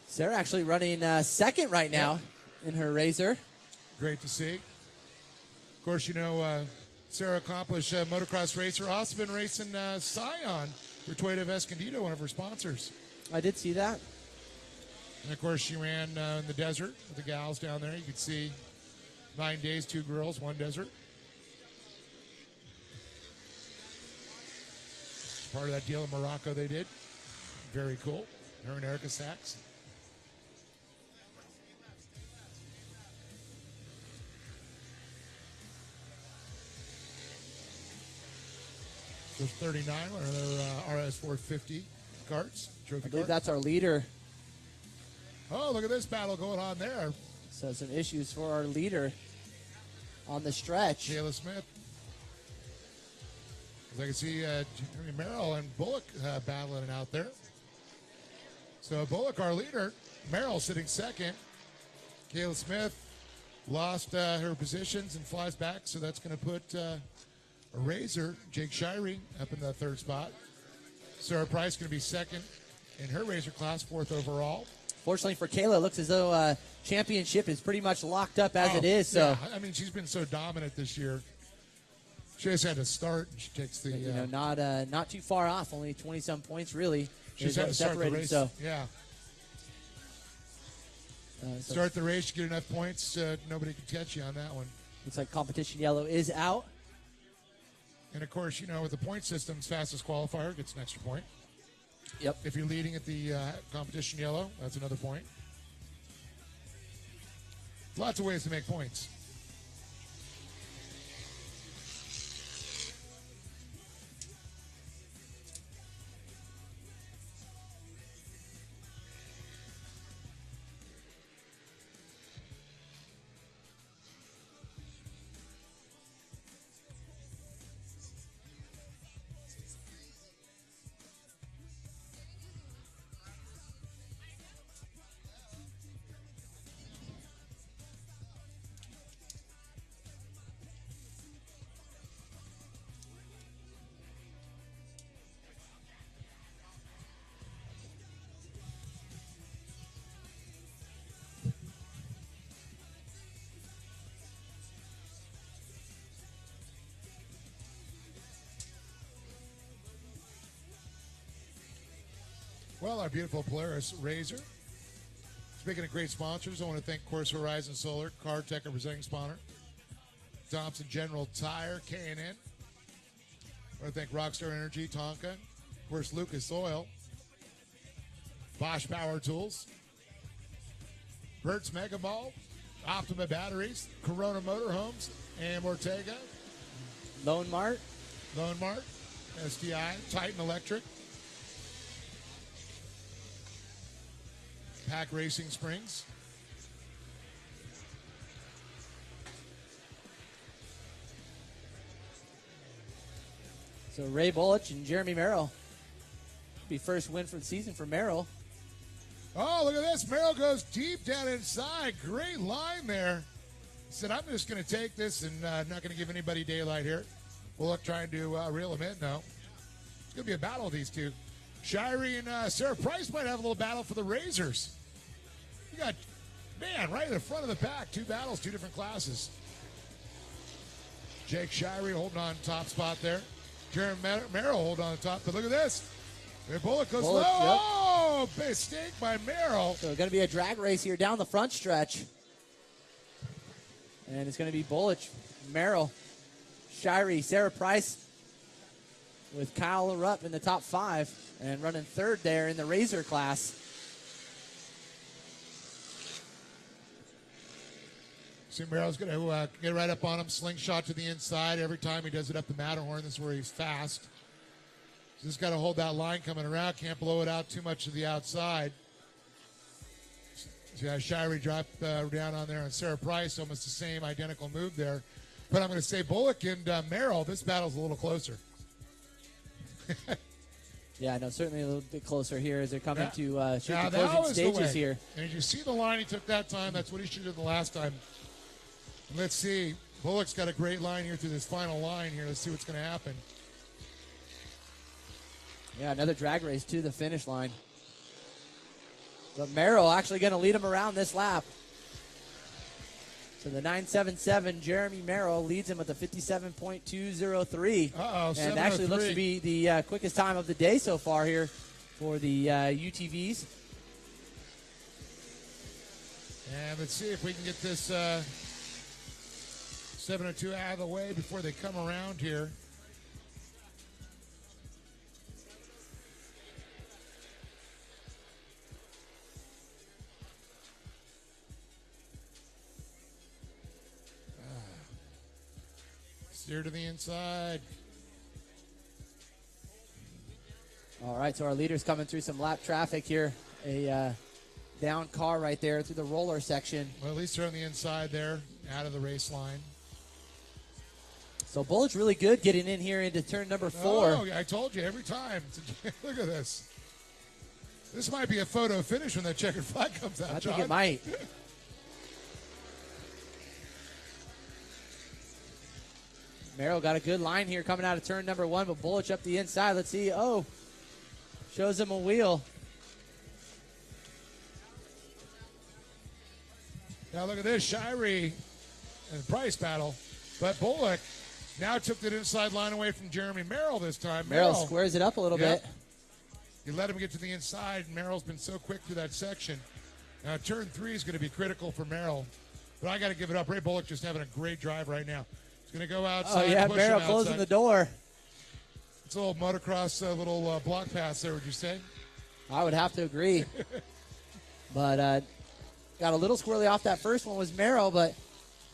S4: Sarah actually running second right now in her Razor.
S1: Great to see. Of course, you know, Sarah accomplished motocross racer. Also been racing Scion for Toyota of Escondido, one of her sponsors.
S4: I did see that.
S1: And, of course, she ran in the desert with the gals down there. You could see 9 days, 2 girls, 1 desert. Part of that deal in Morocco they did. Very cool. Her and Erica Sachs. There's 39, one of their RS450 carts. Trophy
S4: I believe
S1: cart.
S4: that's our leader.
S1: Oh, look at this battle going on there.
S4: So some issues for our leader on the stretch.
S1: Kayla Smith. As I can see Jeremy Merrill and Bullock battling out there. So Bullock, our leader. Merrill sitting second. Kayla Smith lost her positions and flies back, so that's going to put a Razor, Jake Shirey, up in the 3rd spot. Sarah Price going to be second in her Razor class, 4th overall.
S4: Fortunately for Kayla, it looks as though championship is pretty much locked up as it is. So
S1: yeah. I mean, she's been so dominant this year. She just had to start. She takes the
S4: not too far off, only 20-some points really.
S1: She's had to start the race.
S4: So
S1: yeah. Start the race, you get enough points, nobody can catch you on that one.
S4: Looks like competition yellow is out.
S1: And of course, you know, with the point systems, fastest qualifier gets an extra point.
S4: Yep.
S1: If you're leading at the competition yellow, that's another point. Lots of ways to make points. Well, our beautiful Polaris Razor. Speaking of great sponsors, I want to thank Course Horizon Solar, Car Tech, our presenting sponsor, Thompson General Tire, K&N. I want to thank Rockstar Energy, Tonka, of course, Lucas Oil, Bosch Power Tools, Hertz Mega Mall, Optima Batteries, Corona Motorhomes, and Ortega.
S4: Lone Mart,
S1: STI, Titan Electric, Pack Racing Springs.
S4: So Ray Bullich and Jeremy Merrill. Be first win for the season for Merrill.
S1: Oh, look at this. Merrill goes deep down inside. Great line there. Said, I'm just going to take this and not going to give anybody daylight here. Bullock trying to reel him in. No. It's going to be a battle of these two. Shirey and Sarah Price might have a little battle for the Razors. You got, man, right in the front of the pack. 2 battles, 2 different classes. Jake Shirey holding on top spot there. Jeremy Merrill holding on the top. But look at this. Bullock goes
S4: Bullock,
S1: low.
S4: yep.
S1: Oh, mistake by Merrill.
S4: So going to be a drag race here down the front stretch. And it's going to be Bullock, Merrill, Shirey, Sarah Price with Kyle Rupp in the top 5 and running third there in the Razor class.
S1: See, Merrill's going to get right up on him, slingshot to the inside. Every time he does it up the Matterhorn, this is where he's fast. Just got to hold that line coming around. Can't blow it out too much to the outside. So Shirey dropped down on there on Sarah Price. Almost the same identical move there. But I'm going to say Bullock and Merrill, this battle's a little closer.
S4: Yeah, no, certainly a little bit closer here as they're coming to shoot
S1: Now,
S4: the
S1: that
S4: closing
S1: was the
S4: stages
S1: way.
S4: here.
S1: And as you see the line he took that time, that's what he should have done the last time. And let's see. Bullock's got a great line here through this final line here. Let's see what's going to happen.
S4: Yeah, another drag race to the finish line. But Merrill actually going to lead him around this lap. So the 977 Jeremy Merrill leads him with a 57.203. And actually looks to be the quickest time of the day so far here for the UTVs.
S1: And let's see if we can get this 702 out of the way before they come around here. Steer to the inside.
S4: All right, so our leader's coming through some lap traffic here. A down car right there through the roller section.
S1: Well, at least they're on the inside there, out of the race line.
S4: So Bullock's really good getting in here into turn number 4.
S1: Oh, I told you every time. Look at this. This might be a photo finish when that checkered flag comes out,
S4: I
S1: John.
S4: think it might. Merrill got a good line here coming out of turn number 1, but Bullock up the inside. Let's see. Oh, shows him a wheel.
S1: Now look at this, Shirey and Price battle. But Bullock now took that inside line away from Jeremy Merrill this time.
S4: Merrill squares it up a little bit.
S1: You let him get to the inside, and Merrill's been so quick through that section. Now turn 3 is going to be critical for Merrill. But I got to give it up. Ray Bullock just having a great drive right now. He's going to go outside.
S4: Oh, yeah,
S1: push
S4: Merrill
S1: him
S4: closing
S1: outside.
S4: the door.
S1: It's a little motocross, little block pass there, would you say?
S4: I would have to agree. But got a little squirrely off that first one was Merrill, but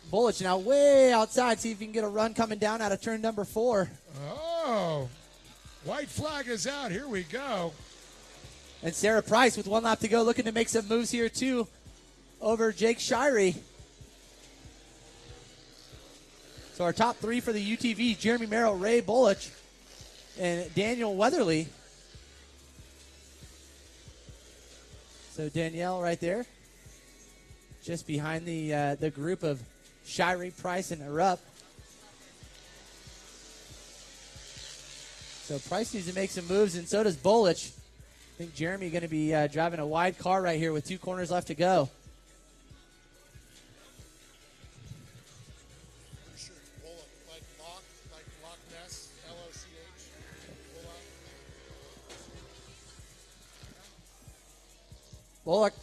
S4: Bullock now way outside. See if you can get a run coming down out of turn number 4.
S1: Oh, white flag is out. Here we go.
S4: And Sarah Price with 1 lap to go looking to make some moves here too over Jake Shirey. So our top 3 for the UTV, Jeremy Merrill, Ray Bullock, and Daniel Weatherly. So Danielle right there, just behind the group of Shirey, Price, and Rupp. So Price needs to make some moves, and so does Bullock. I think Jeremy going to be driving a wide car right here with 2 corners left to go. Bullock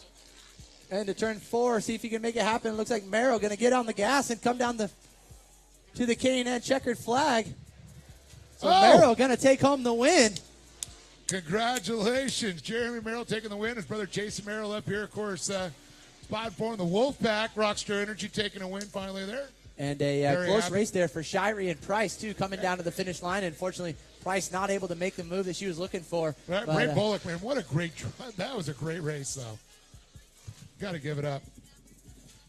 S4: into turn 4, see if he can make it happen. It looks like Merrill going to get on the gas and come down to the K&N checkered flag. So Merrill going to take home the win.
S1: Congratulations, Jeremy Merrill taking the win. His brother Jason Merrill up here, of course, spot for him. The Wolfpack, Rockstar Energy taking a win finally there.
S4: And a close race there for Shirey and Price, too, coming down to the finish line. Unfortunately, Price not able to make the move that she was looking for.
S1: Right, Ray Bullock, man, what a great drive. That was a great race, though. Got to give it up.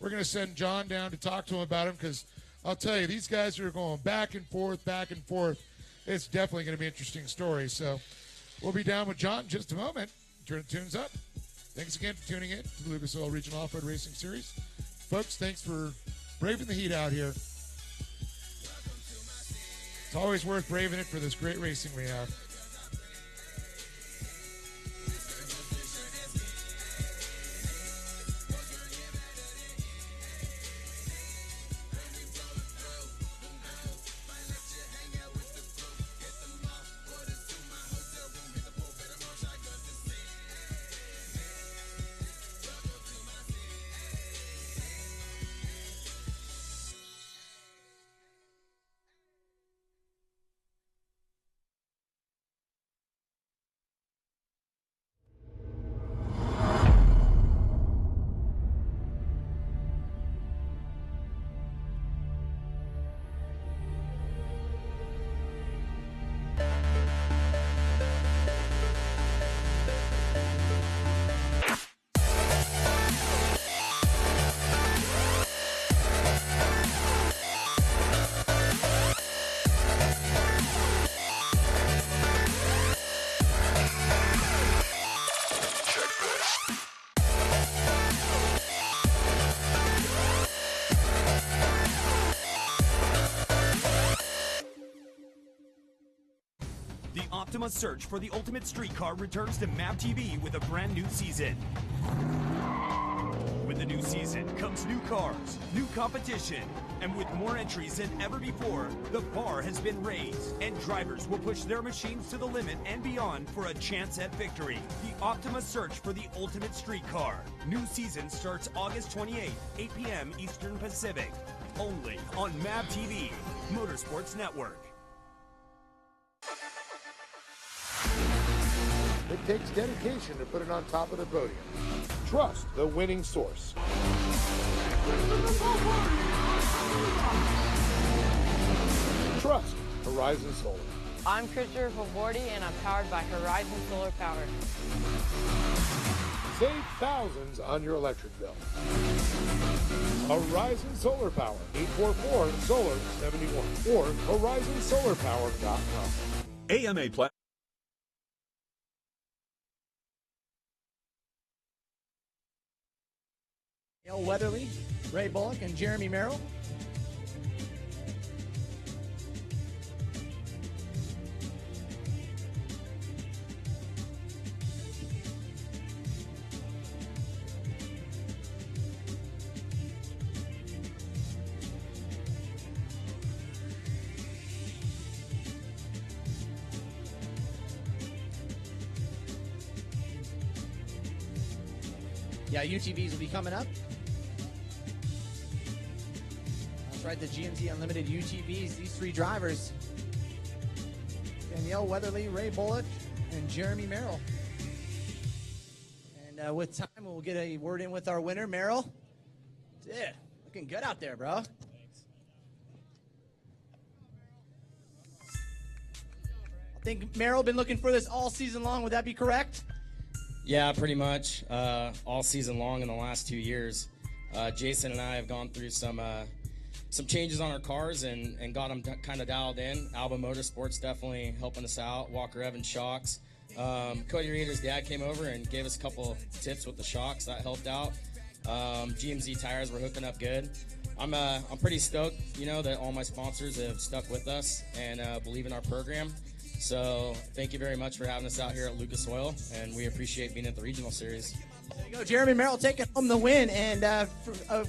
S1: We're going to send John down to talk to him about him because I'll tell you, these guys are going back and forth, back and forth. It's definitely going to be an interesting story. So we'll be down with John in just a moment. Turn the tunes up. Thanks again for tuning in to the Lucas Oil Regional Off-Road Racing Series. Folks, thanks for braving the heat out here. It's always worth braving it for this great racing we have.
S5: Optima's search for the ultimate streetcar returns to MAV TV with a brand new season. With the new season comes new cars, new competition, and with more entries than ever before, the bar has been raised, and drivers will push their machines to the limit and beyond for a chance at victory. The Optima search for the ultimate streetcar. New season starts August 28th, 8 p.m. Eastern Pacific. Only on MAV TV, Motorsports Network.
S1: It takes dedication to put it on top of the podium. Trust the winning source. Trust Horizon Solar.
S6: I'm Christopher Favordi, and I'm powered by Horizon Solar Power.
S1: Save thousands on your electric bill. Horizon Solar Power, 844-SOLAR-71 or horizonsolarpower.com.
S7: AMA Plat.
S4: Danielle Weatherly, Ray Bullock, and Jeremy Merrill. Yeah, UTVs will be coming up. That's right, the GMC Unlimited UTVs. These three drivers, Danielle Weatherly, Ray Bullock, and Jeremy Merrill. And with time, we'll get a word in with our winner, Merrill. Yeah, looking good out there, bro. I think Merrill been looking for this all season long. Would that be correct?
S15: Yeah, pretty much all season long in the last 2 years. Jason and I have gone through some changes on our cars and got them kind of dialed in. Alba Motorsports definitely helping us out. Walker Evans shocks. Cody Reeder's dad came over and gave us a couple tips with the shocks. That helped out. GMZ tires were hooking up good. I'm pretty stoked, that all my sponsors have stuck with us and believe in our program. So thank you very much for having us out here at Lucas Oil, and we appreciate being at the regional series.
S4: There you go, Jeremy Merrill taking home the win, and of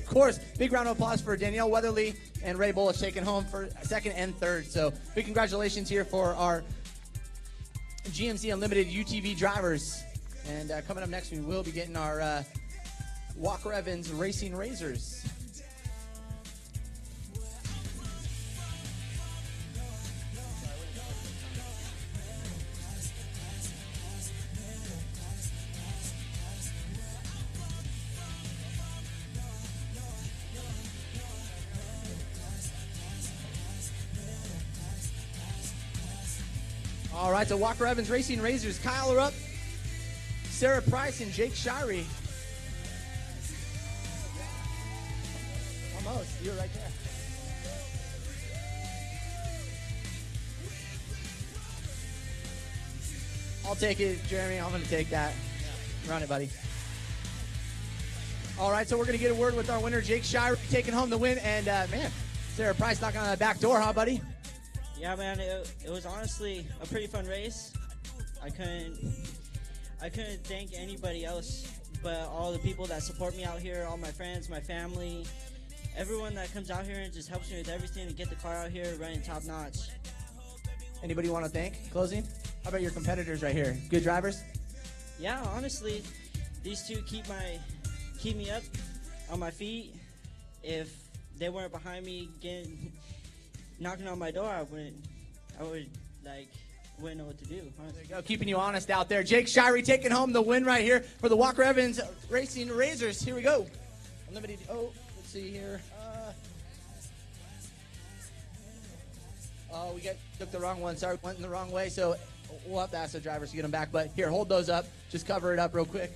S4: course, big round of applause for Danielle Weatherly and Ray Bullock taking home for second and third. So big congratulations here for our GMC Unlimited UTV drivers. And coming up next, we will be getting our Walker Evans Racing Razors. All right, so Walker Evans Racing Razors. Kyle are up. Sarah Price and Jake Shirey. Almost. You're right there. I'll take it, Jeremy. I'm going to take that. Run it, buddy. All right, so we're going to get a word with our winner, Jake Shirey, taking home the win. And, man, Sarah Price knocking on that back door, huh, buddy?
S16: Yeah, man, it was honestly a pretty fun race. I couldn't thank anybody else but all the people that support me out here, all my friends, my family, everyone that comes out here and just helps me with everything to get the car out here running top notch.
S4: Anybody you want to thank? Closing? How about your competitors right here? Good drivers?
S16: Yeah, honestly, these two keep me up on my feet. If they weren't behind me knocking on my door, I wouldn't know what to do. Honestly.
S4: There you go, keeping you honest out there. Jake Shirey taking home the win right here for the Walker Evans Racing Razors. Here we go. Unlimited. Oh, let's see here. We took the wrong one. Sorry, went in the wrong way. So we'll have to ask the drivers to get them back. But here, hold those up. Just cover it up real quick.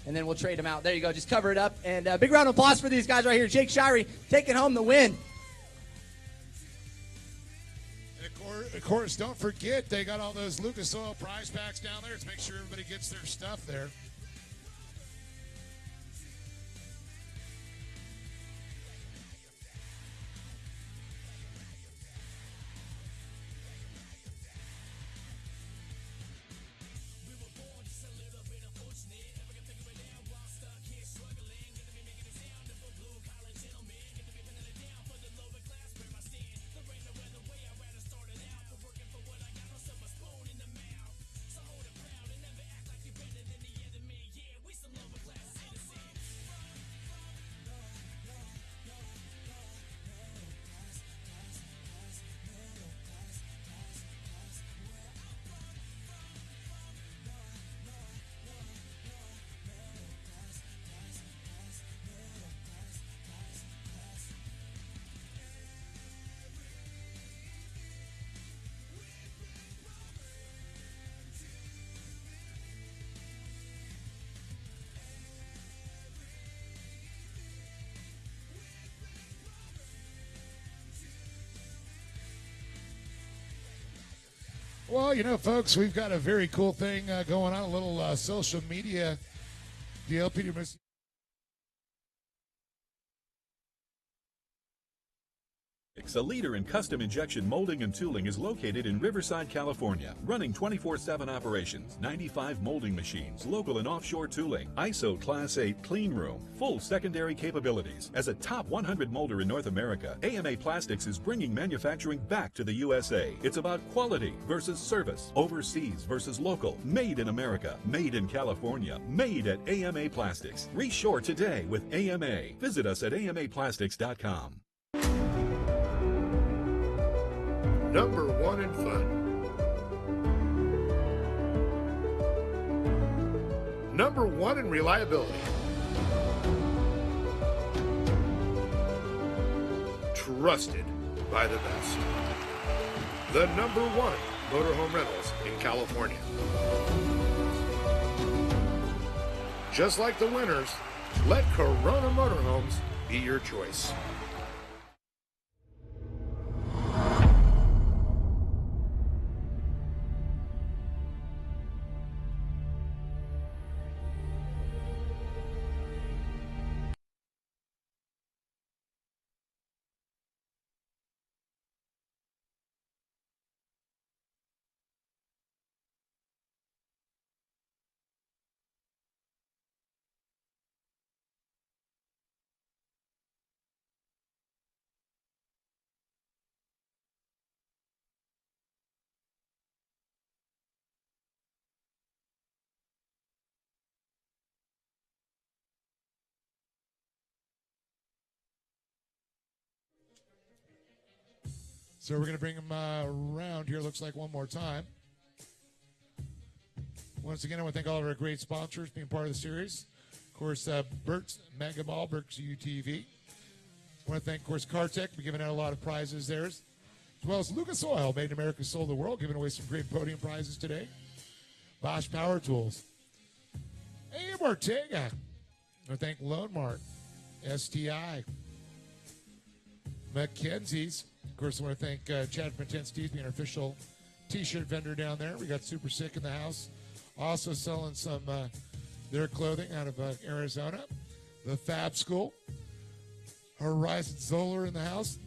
S4: And then we'll trade them out. There you go. Just cover it up. And a big round of applause for these guys right here. Jake Shirey taking home the win.
S1: And of course, don't forget, they got all those Lucas Oil prize packs down there. Let's make sure everybody gets their stuff there. Well, you know, folks, we've got a very cool thing going on, a little social media deal. Peter
S7: A leader in custom injection molding and tooling is located in Riverside, California, running 24/7 operations, 95 molding machines, local and offshore tooling, ISO Class 8 clean room, full secondary capabilities. As a top 100 molder in North America, AMA Plastics is bringing manufacturing back to the USA. It's about quality versus service, overseas versus local, made in America, made in California, made at AMA Plastics. Reshore today with AMA. Visit us at amaplastics.com.
S17: Number 1 in fun. Number 1 in reliability. Trusted by the best. The number 1 motorhome rentals in California. Just like the winners, let Corona Motorhomes be your choice.
S1: So we're going to bring them around here, looks like one more time. Once again, I want to thank all of our great sponsors being part of the series. Of course, Bert's Mega Mall, Bert's UTV. I want to thank, of course, Cartech for giving out a lot of prizes there, as well as Lucas Oil, Made in America, Sold the World, giving away some great podium prizes today. Bosch Power Tools. AM Ortega. I want to thank Lone Mart, STI, Mackenzie's. Of course, I want to thank Chad from Intense Teeth, being our official T-shirt vendor down there. We got Super Sick in the house, also selling some their clothing out of Arizona. The Fab School, Horizon Solar in the house,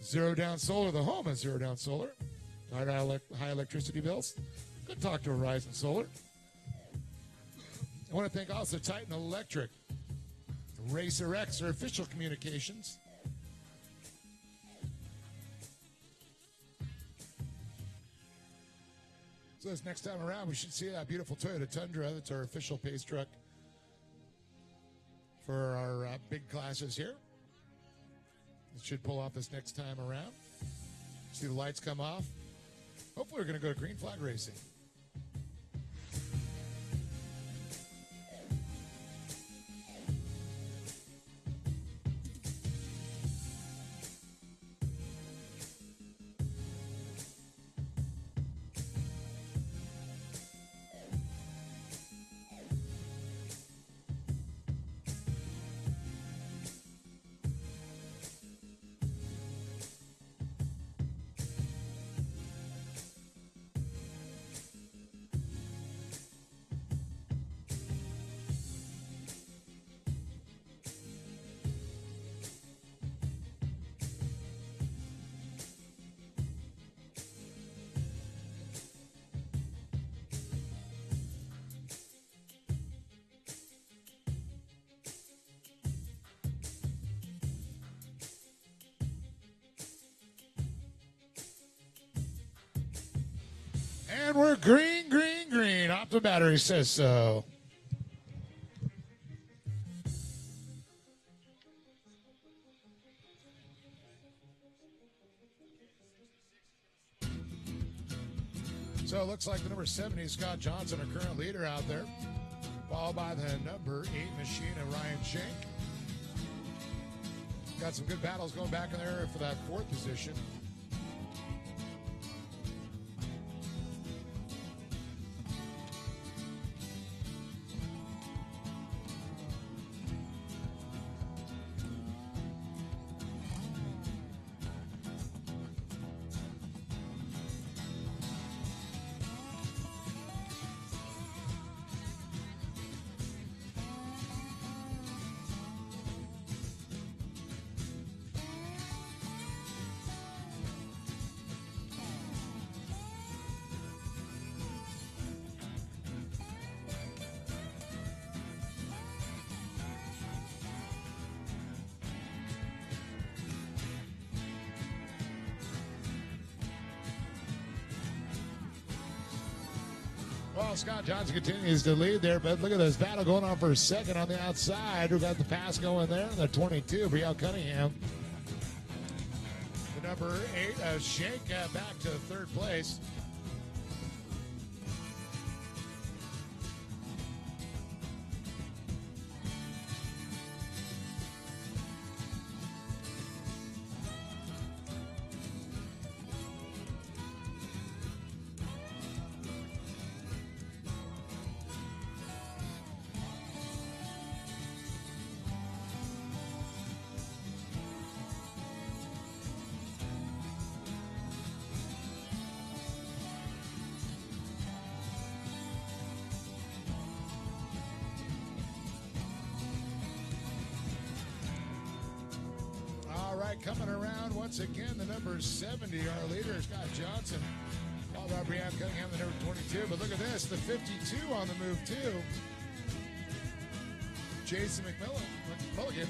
S1: Zero Down Solar, the home of Zero Down Solar. High electricity bills. Go talk to Horizon Solar. I want to thank also Titan Electric, Racer X, our official communications. So this next time around, we should see that beautiful Toyota Tundra. That's our official pace truck for our big classes here. It should pull off this next time around. See the lights come off. Hopefully we're going to go to green flag racing. And we're green, green, green. Optum Battery says so. So it looks like the number 70, Scott Johnson, our current leader out there, followed by the number 8 machine of Ryan Shank. Got some good battles going back in there for that 4th position. Well, Scott Johnson continues to lead there, but look at this battle going on for a second on the outside. We got the pass going there, the 22, Brielle Cunningham. The number 8, Shank, back to third place. Coming around once again, the number 70, our leader, Scott Johnson. Followed by Brielle Cunningham, the number 22. But look at this, the 52 on the move, too. Jason McMulligan.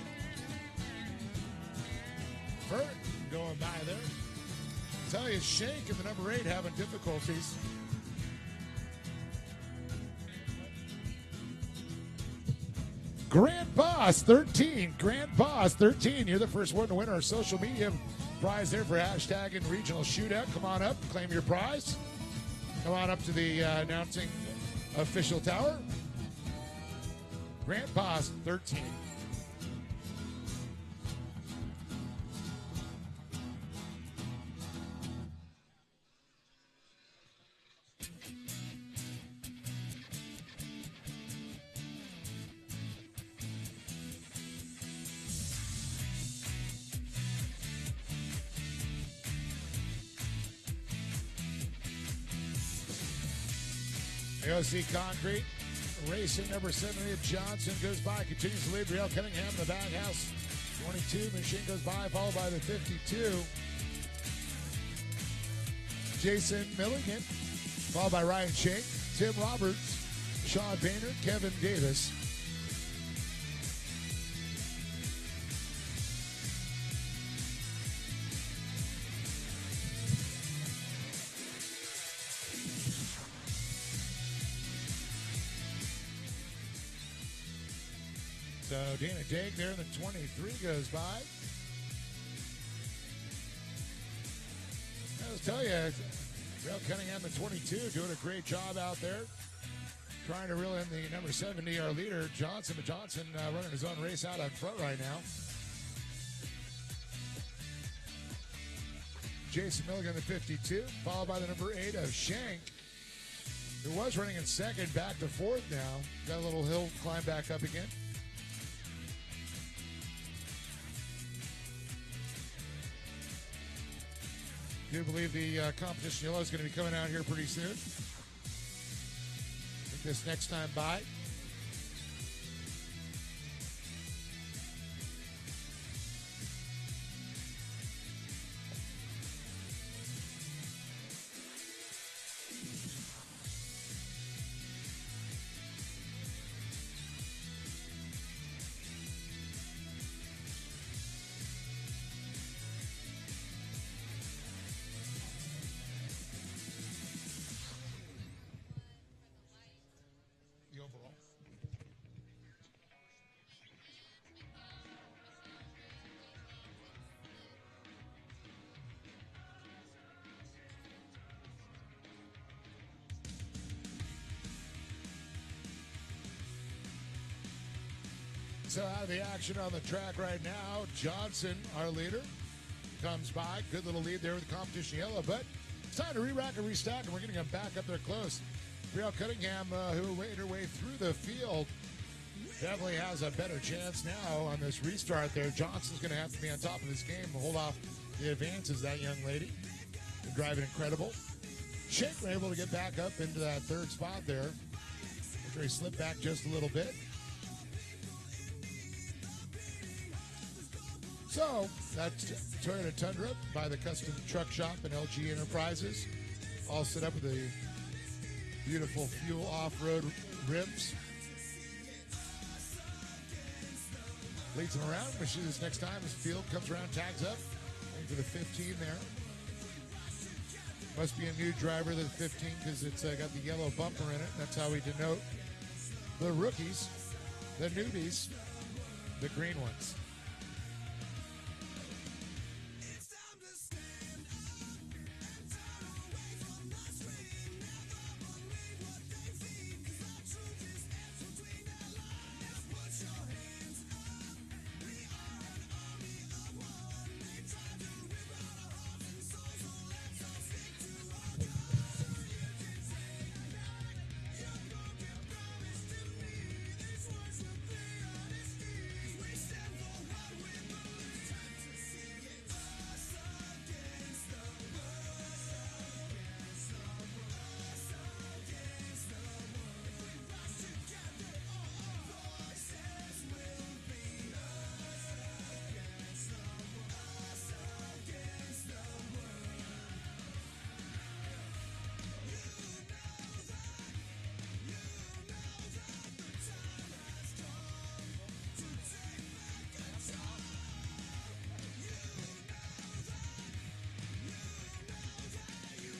S1: Burt going by there. I tell you, Shank and the number 8 having difficulties. Grant Boss 13. Grant Boss 13. You're the first one to win our social media prize there for hashtag and regional shootout. Come on up, claim your prize. Come on up to the announcing official tower. Grant Boss 13. OC Concrete Racing, number 78, Johnson goes by, continues to lead. Brielle Cunningham in the baghouse, 22. Machine goes by, followed by the 52. Jason Milligan, followed by Ryan Shank, Tim Roberts, Sean Boehner, Kevin Davis. So Dana Dake there, the 23 goes by. I'll tell you, Brielle Cunningham, the 22, doing a great job out there. Trying to reel in the number 70, our leader, Johnson. But Johnson running his own race out up front right now. Jason Milligan, the 52, followed by the number 8 of Shank, who was running in second, back to fourth now. Got a little hill climb back up again. I do believe the competition yellow is going to be coming out here pretty soon. I think this next time by. So out of the action on the track right now, Johnson, our leader, comes by. Good little lead there with the competition yellow, but it's time to re-rack and restock, and we're going to come back up there close. Brielle Cunningham, who made her way through the field, definitely has a better chance now on this restart there. Johnson's going to have to be on top of this game and hold off the advances, that young lady. Been driving incredible. Shank were able to get back up into that third spot there after he slipped back just a little bit. So, that's Toyota Tundra by the Custom Truck Shop and LG Enterprises. All set up with the beautiful fuel off-road rims. Leads them around. We'll see this next time as the field comes around, tags up. Waiting for the 15 there. Must be a new driver, the 15, because it's got the yellow bumper in it. That's how we denote the rookies, the newbies, the green ones.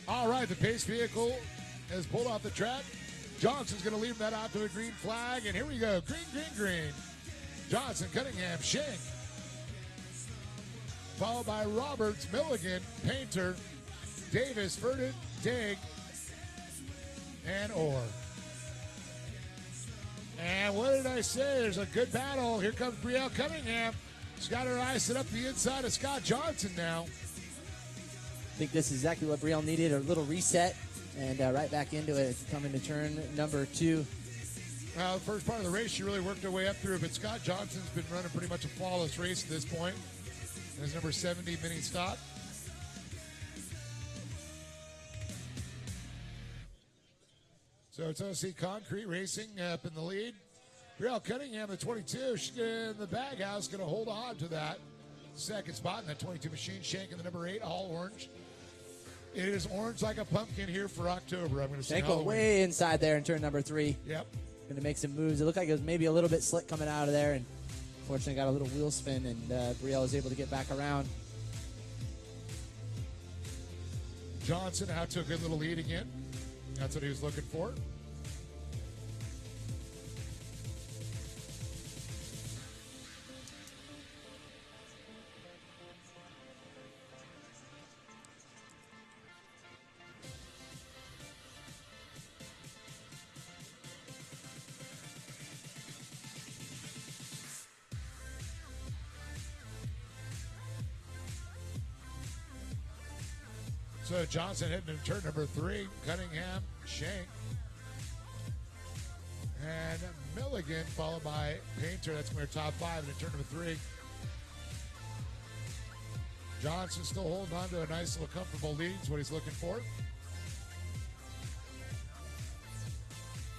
S1: All right, the pace vehicle has pulled off the track. Johnson's going to leave that out to a green flag, and here we go. Green, green, green. Johnson, Cunningham, Shank. Followed by Roberts, Milligan, Painter, Davis, Verdant, Dig, and Orr. And what did I say? There's a good battle. Here comes Brielle Cunningham. She's got her eyes set up the inside of Scott Johnson now.
S4: I think this is exactly what Brielle needed, a little reset, and right back into it, coming to turn number 2.
S1: The first part of the race, she really worked her way up through, but Scott Johnson's been running pretty much a flawless race at this point. His number 70 mini stock. So it's OC Concrete Racing up in the lead. Brielle Cunningham, the 22, she's in the baghouse, going to hold on to that second spot in that 22 machine. Shank in the number 8, all orange. It is orange like a pumpkin here for October. I'm going to say
S4: Shank went way inside there in turn number 3.
S1: Yep.
S4: Going to make some moves. It looked like it was maybe a little bit slick coming out of there, and fortunately got a little wheel spin, and Brielle was able to get back around.
S1: Johnson out to a good little lead again. That's what he was looking for. So Johnson heading to turn number 3. Cunningham, Shank, and Milligan, followed by Painter. That's going to be top 5 in turn number 3. Johnson still holding on to a nice little comfortable lead. Is what he's looking for.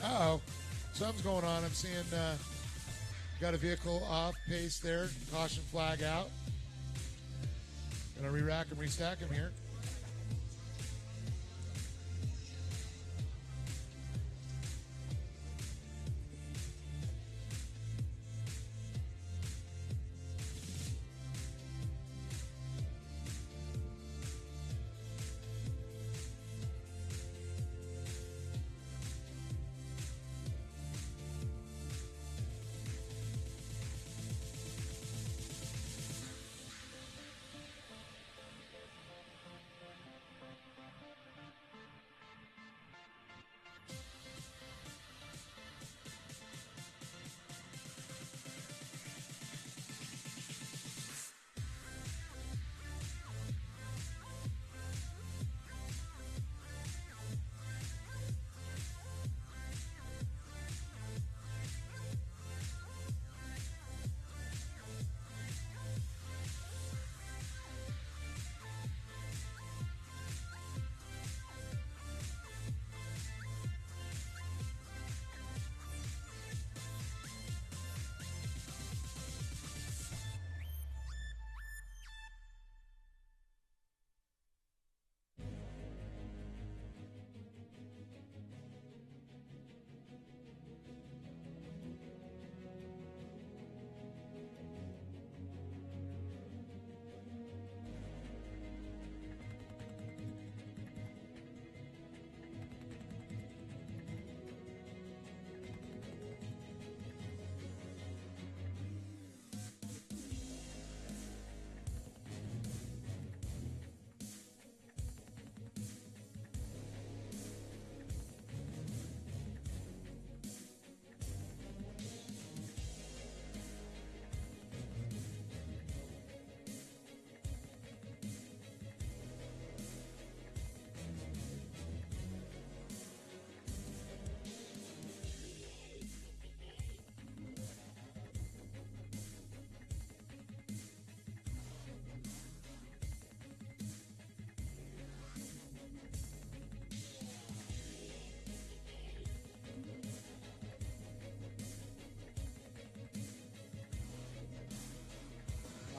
S1: Uh-oh. Something's going on. I'm seeing got a vehicle off pace there. Caution flag out. Going to re-rack and restack him here.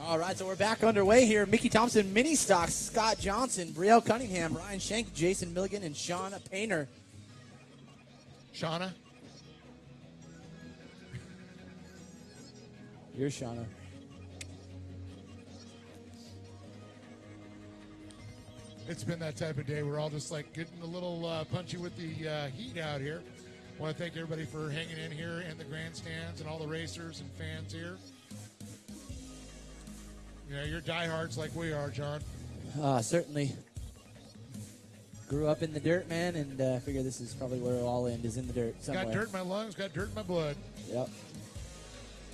S4: All right, so we're back underway here. Mickey Thompson, Mini Stocks, Scott Johnson, Brielle Cunningham, Ryan Shank, Jason Milligan, and Shauna Painter.
S1: Shauna?
S4: You're Shauna.
S1: It's been that type of day. We're all just like getting a little punchy with the heat out here. I want to thank everybody for hanging in here in the grandstands and all the racers and fans here. You know, you're diehards like we are, John.
S4: Certainly. Grew up in the dirt, man, and I figure this is probably where it'll all end, is in the dirt somewhere.
S1: Got dirt in my lungs, got dirt in my blood.
S4: Yep.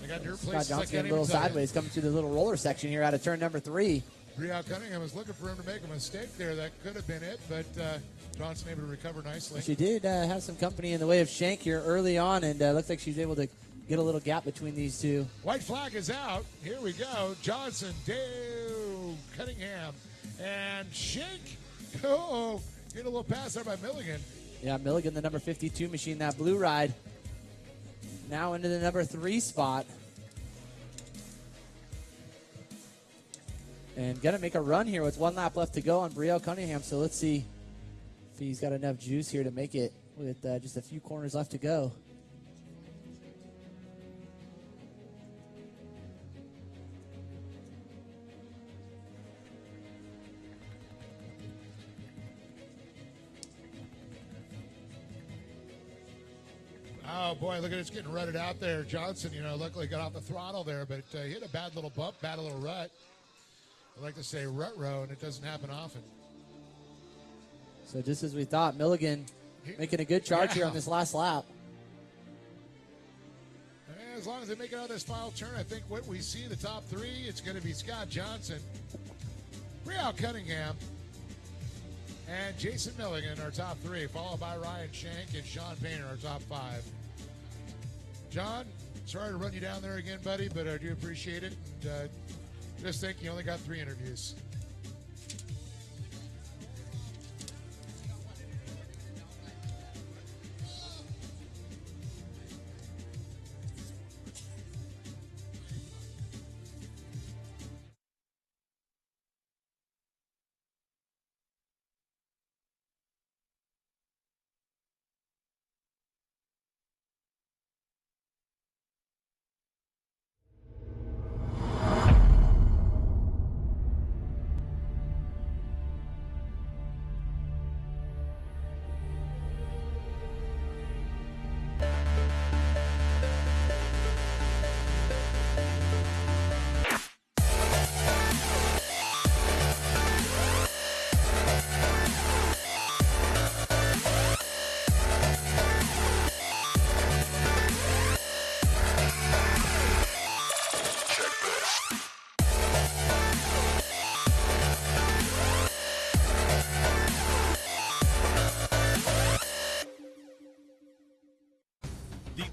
S1: I got dirt
S4: Scott
S1: places I
S4: Johnson
S1: can't
S4: a
S1: even
S4: little
S1: tell you.
S4: sideways coming through the little roller section here out of turn number 3.
S1: Brielle Cunningham was looking for him to make a mistake there. That could have been it, but Johnson able to recover nicely.
S4: She did have some company in the way of Shank here early on, and looks like she's able to get a little gap between these two.
S1: White flag is out. Here we go. Johnson, Dale, Cunningham, and Shank. Oh, get a little pass there by Milligan.
S4: Yeah, Milligan, the number 52 machine, that blue ride. Now into the number 3 spot. And going to make a run here with 1 lap left to go on Brielle Cunningham. So let's see if he's got enough juice here to make it with just a few corners left to go.
S1: Oh, boy, look at it. It's getting rutted out there. Johnson, you know, luckily got off the throttle there, but he hit a bad little bump, bad little rut. I like to say rut row, and it doesn't happen often.
S4: So just as we thought, Milligan making a good charge here on this last lap.
S1: As long as they make it out of this final turn, I think what we see, the top 3, it's going to be Scott Johnson, Brielle Cunningham, and Jason Milligan, our top 3, followed by Ryan Shank and Sean Painter, our top 5. John, sorry to run you down there again, buddy, but I do appreciate it. And just think you only got 3 interviews.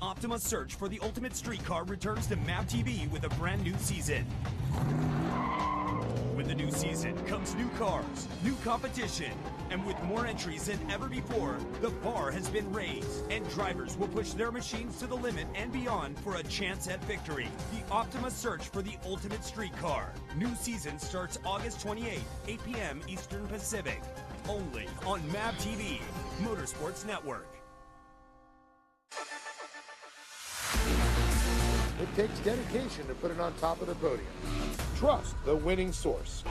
S5: Optima's search for the ultimate streetcar returns to MAV TV with a brand new season. With the new season comes new cars, new competition, and with more entries than ever before, the bar has been raised, and drivers will push their machines to the limit and beyond for a chance at victory. The Optima search for the ultimate streetcar. New season starts August 28th, 8 p.m. Eastern Pacific. Only on MAV TV, Motorsports Network.
S17: It takes dedication to put it on top of the podium. Trust the winning source.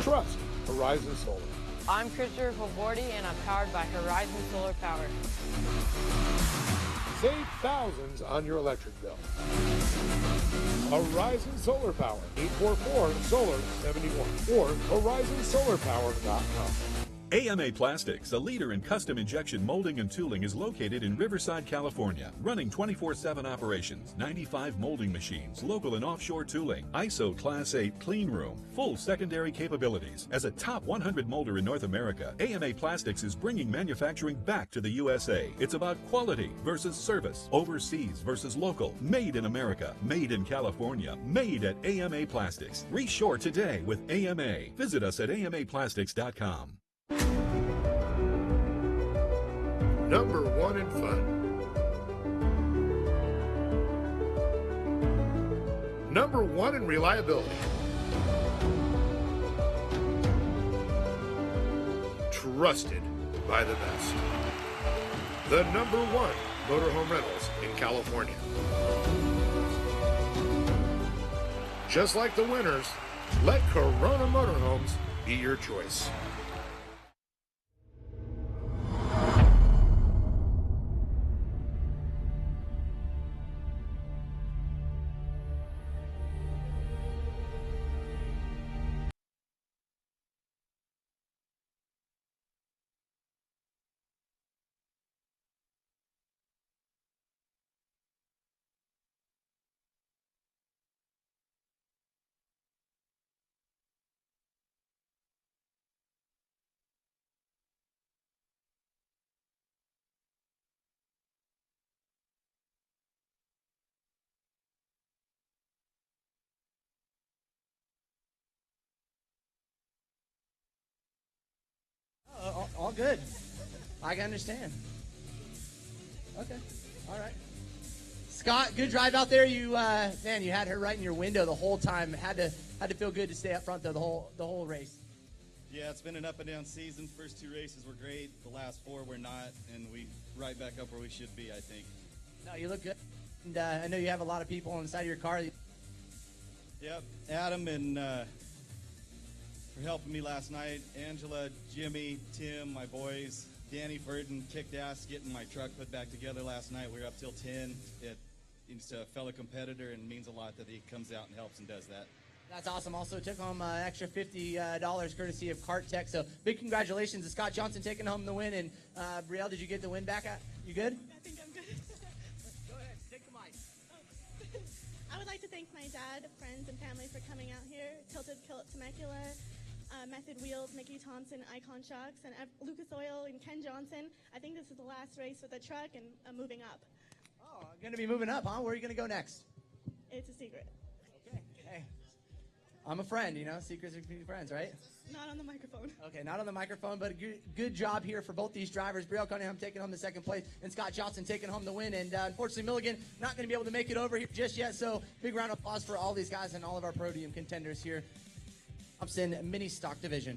S17: Trust Horizon Solar.
S6: I'm Christopher Favordi, and I'm powered by Horizon Solar Power.
S17: Save thousands on your electric bill. Horizon Solar Power, 844-SOLAR-71 or horizonsolarpower.com.
S7: AMA Plastics, a leader in custom injection molding and tooling, is located in Riverside, California, running 24/7 operations, 95 molding machines, local and offshore tooling, ISO Class 8 clean room, full secondary capabilities. As a top 100 molder in North America, AMA Plastics is bringing manufacturing back to the USA. It's about quality versus service, overseas versus local, made in America, made in California, made at AMA Plastics. Reshore today with AMA. Visit us at amaplastics.com.
S17: Number 1 in fun. number one in reliability. Trusted by the best. The number one motorhome rentals in California. Just like the winners, let Corona Motorhomes be your choice.
S4: All good. I can understand. Okay. All right. Scott, good drive out there. You man, you had her right in your window the whole time. Had to feel good to stay up front though the whole race.
S18: Yeah, it's been an up and down season. First two races were great. The last four were not, and we right back up where we should be, I think.
S4: No, you look good. And I know you have a lot of people on the side of your car.
S18: Yep, Adam and for helping me last night. Angela, Jimmy, Tim, my boys. Danny Burton kicked ass getting my truck put back together last night. We were up till 10. He's a fellow competitor and means a lot that he comes out and helps and does that.
S4: That's awesome. Also took home extra $50 courtesy of Cart Tech. So big congratulations to Scott Johnson taking home the win. And Brielle, did you get the win back? You good?
S19: I think I'm good.
S4: Go ahead. Take the mic.
S19: I would like to thank my dad, friends, and family for coming out here. Tilted Temecula, Method Wheels, Mickey Thompson, Icon Shocks, and Lucas Oil and Ken Johnson. I think this is the last race with the truck and moving up.
S4: Oh, going to be moving up, huh? Where are you going to go next?
S19: It's a secret.
S4: Okay. Hey. I'm a friend, you know. Secrets are friends, right?
S19: Not on the microphone.
S4: Okay, not on the microphone, but good job here for both these drivers. Brielle Cunningham taking home the second place, and Scott Johnson taking home the win. And unfortunately, Milligan not going to be able to make it over here just yet. So big round of applause for all these guys and all of our podium contenders here. Thompson Mini Stock Division.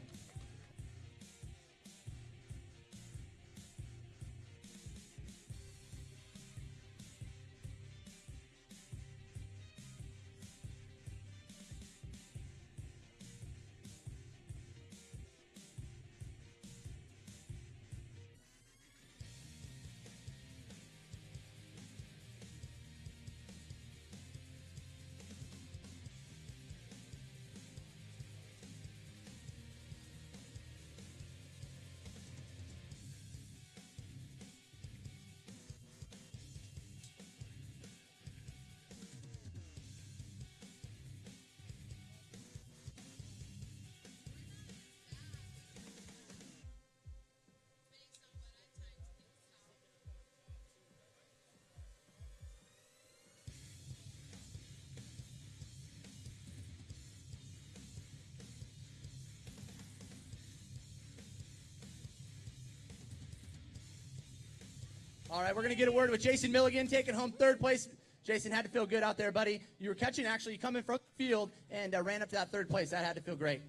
S4: All right, we're going to get a word with Jason Milligan taking home third place. Jason, had to feel good out there, buddy. You were catching, actually, coming from the field and ran up to that third place. That had to feel great.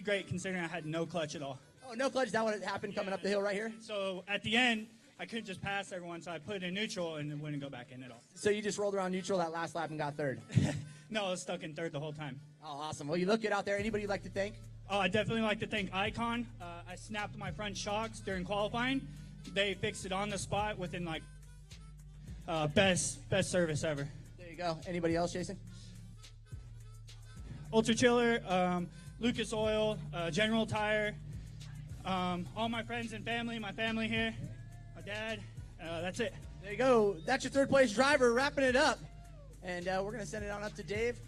S20: Great, considering I had no clutch at all.
S4: Oh, no clutch? Is that what happened coming up the hill right here?
S20: So at the end, I couldn't just pass everyone, so I put it in neutral and it wouldn't go back in at all.
S4: So you just rolled around neutral that last lap and got third?
S20: No, I was stuck in third the whole time.
S4: Oh, awesome. Well, you look good out there. Anybody you'd like to thank?
S20: Oh, I definitely like to thank Icon. I snapped my front shocks during qualifying. They fixed it on the spot within like best service ever.
S4: There you go. Anybody else, Jason?
S20: Ultra Chiller, Lucas Oil, General Tire, all my friends and family, my family here, my dad. That's it.
S4: There you go. That's your third place driver wrapping it up. And we're going to send it on up to Dave.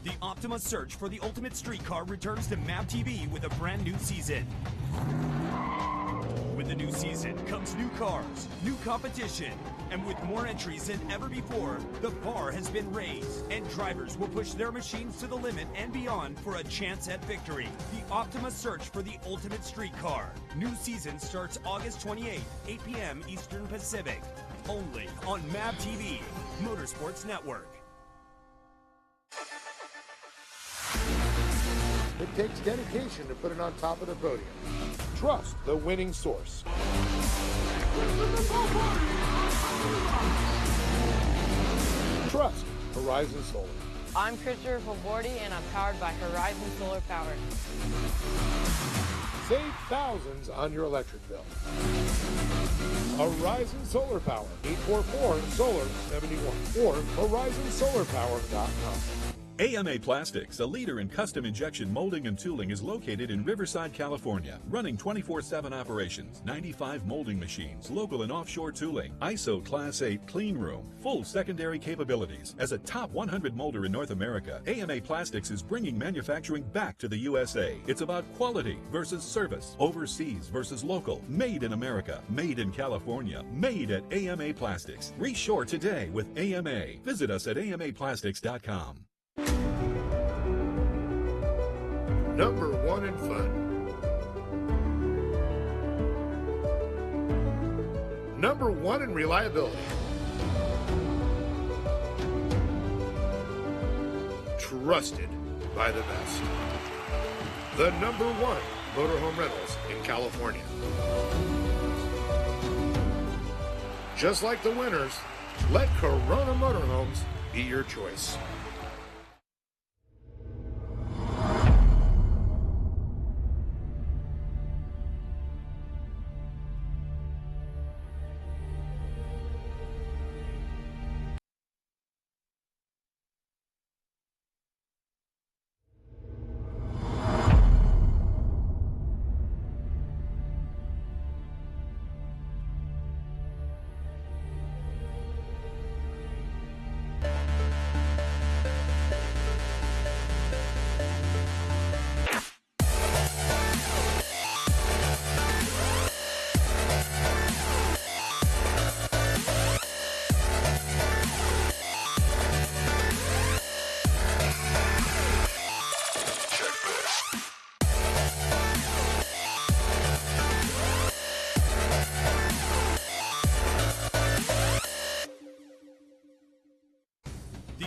S5: The Optima search for the ultimate street car returns to MAV TV with a brand new season. With the new season comes new cars, new competition, and with more entries than ever before, the bar has been raised, and drivers will push their machines to the limit and beyond for a chance at victory. The Optima search for the ultimate street car. New season starts August 28th, 8 p.m. Eastern Pacific. Only on MAV TV, Motorsports Network.
S17: It takes dedication to put it on top of the podium. Trust the winning source. Trust Horizon Solar.
S6: I'm Christopher Favordi, and I'm powered by Horizon Solar Power.
S17: Save thousands on your electric bill. Horizon Solar Power, 844-SOLAR-71 or horizonsolarpower.com.
S7: AMA Plastics, a leader in custom injection molding and tooling, is located in Riverside, California, running 24/7 operations, 95 molding machines, local and offshore tooling, ISO Class 8 clean room, full secondary capabilities. As a top 100 molder in North America, AMA Plastics is bringing manufacturing back to the USA. It's about quality versus service, overseas versus local, made in America, made in California, made at AMA Plastics. Reshore today with AMA. Visit us at amaplastics.com.
S17: Number one in fun. Number one in reliability. Trusted by the best. The number one motorhome rentals in California. Just like the winners, let Corona Motorhomes be your choice.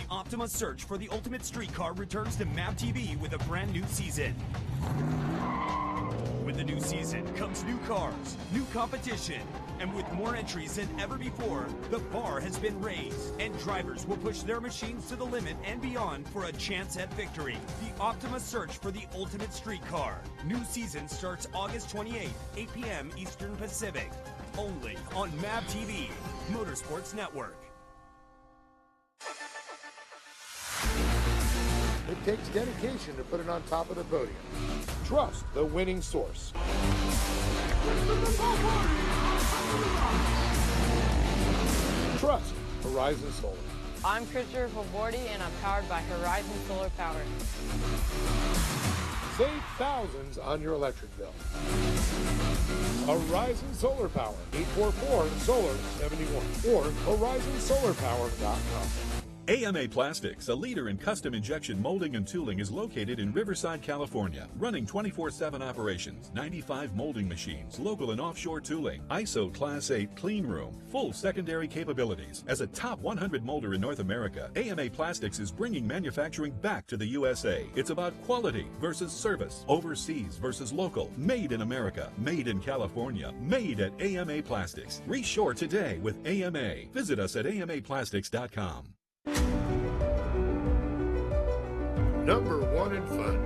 S5: Optima search for the ultimate street car returns to MAV TV with a brand new season. With the new season comes new cars, new competition, and with more entries than ever before, the bar has been raised, and drivers will push their machines to the limit and beyond for a chance at victory. The Optima search for the ultimate street car. New season starts August 28th, 8 p.m. Eastern Pacific. Only on MAV TV, Motorsports Network.
S17: It takes dedication to put it on top of the podium. Trust the winning source. Trust Horizon Solar.
S6: I'm Christopher Favordi, and I'm powered by Horizon Solar Power.
S17: Save thousands on your electric bill. Horizon Solar Power, 844-SOLAR-71 or horizonsolarpower.com.
S7: AMA Plastics, a leader in custom injection molding and tooling, is located in Riverside, California, running 24/7 operations, 95 molding machines, local and offshore tooling, ISO Class 8 clean room, full secondary capabilities. As a top 100 molder in North America, AMA Plastics is bringing manufacturing back to the USA. It's about quality versus service, overseas versus local, made in America, made in California, made at AMA Plastics. Reshore today with AMA. Visit us at amaplastics.com.
S17: Number one in fun.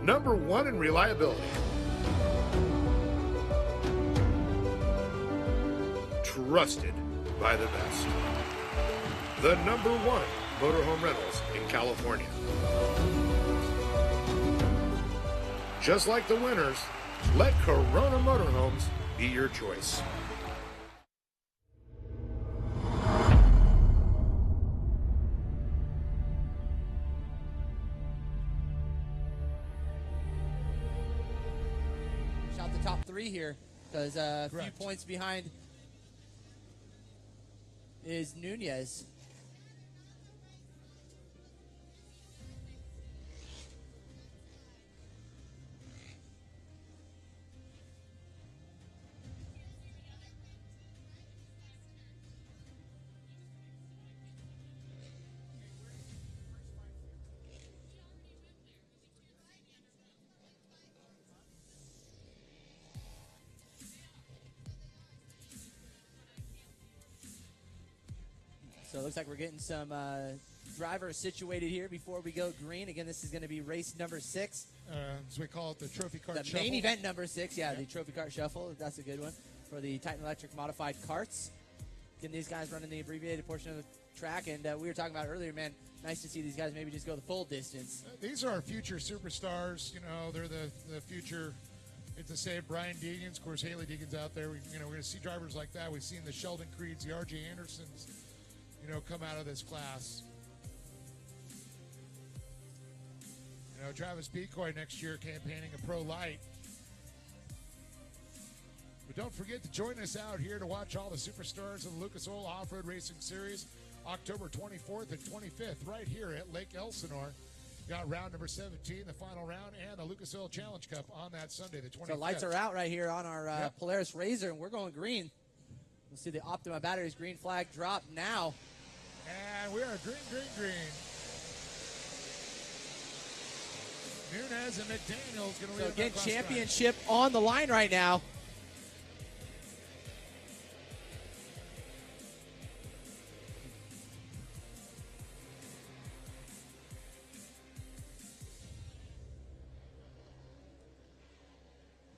S17: Number one in reliability. Trusted by the best. The number one motorhome rentals in California. Just like the winners, let Corona Motorhomes be your choice.
S4: 3 here because a few
S1: Correct.
S4: points behind is Nunez. So it looks like we're getting some drivers situated here before we go green. Again, this is going to be race number 6.
S1: As we call it, the trophy cart
S4: The
S1: shuffle.
S4: main event number 6, the trophy cart shuffle. That's a good one for the Titan Electric modified carts. Again, these guys running the abbreviated portion of the track, and we were talking about earlier, man, nice to see these guys maybe just go the full distance.
S1: These are our future superstars. You know, they're the future. It's the same Brian Deegan's, of course, Haley Deegan's out there. We're going to see drivers like that. We've seen the Sheldon Creeds, the R.J. Andersons, come out of this class. Travis Decoy next year campaigning a pro light. But don't forget to join us out here to watch all the superstars of the Lucas Oil Off-Road Racing Series, October 24th and 25th, right here at Lake Elsinore. Got round number 17, the final round, and the Lucas Oil Challenge Cup on that Sunday, the 25th.
S4: So lights are out right here on our Polaris Razor, and we're going green. We'll see the Optima batteries green flag drop now.
S1: And we are green, green, green. Nunez and McDaniel's going to
S4: So
S1: lead
S4: again,
S1: that cross
S4: championship on the line right now.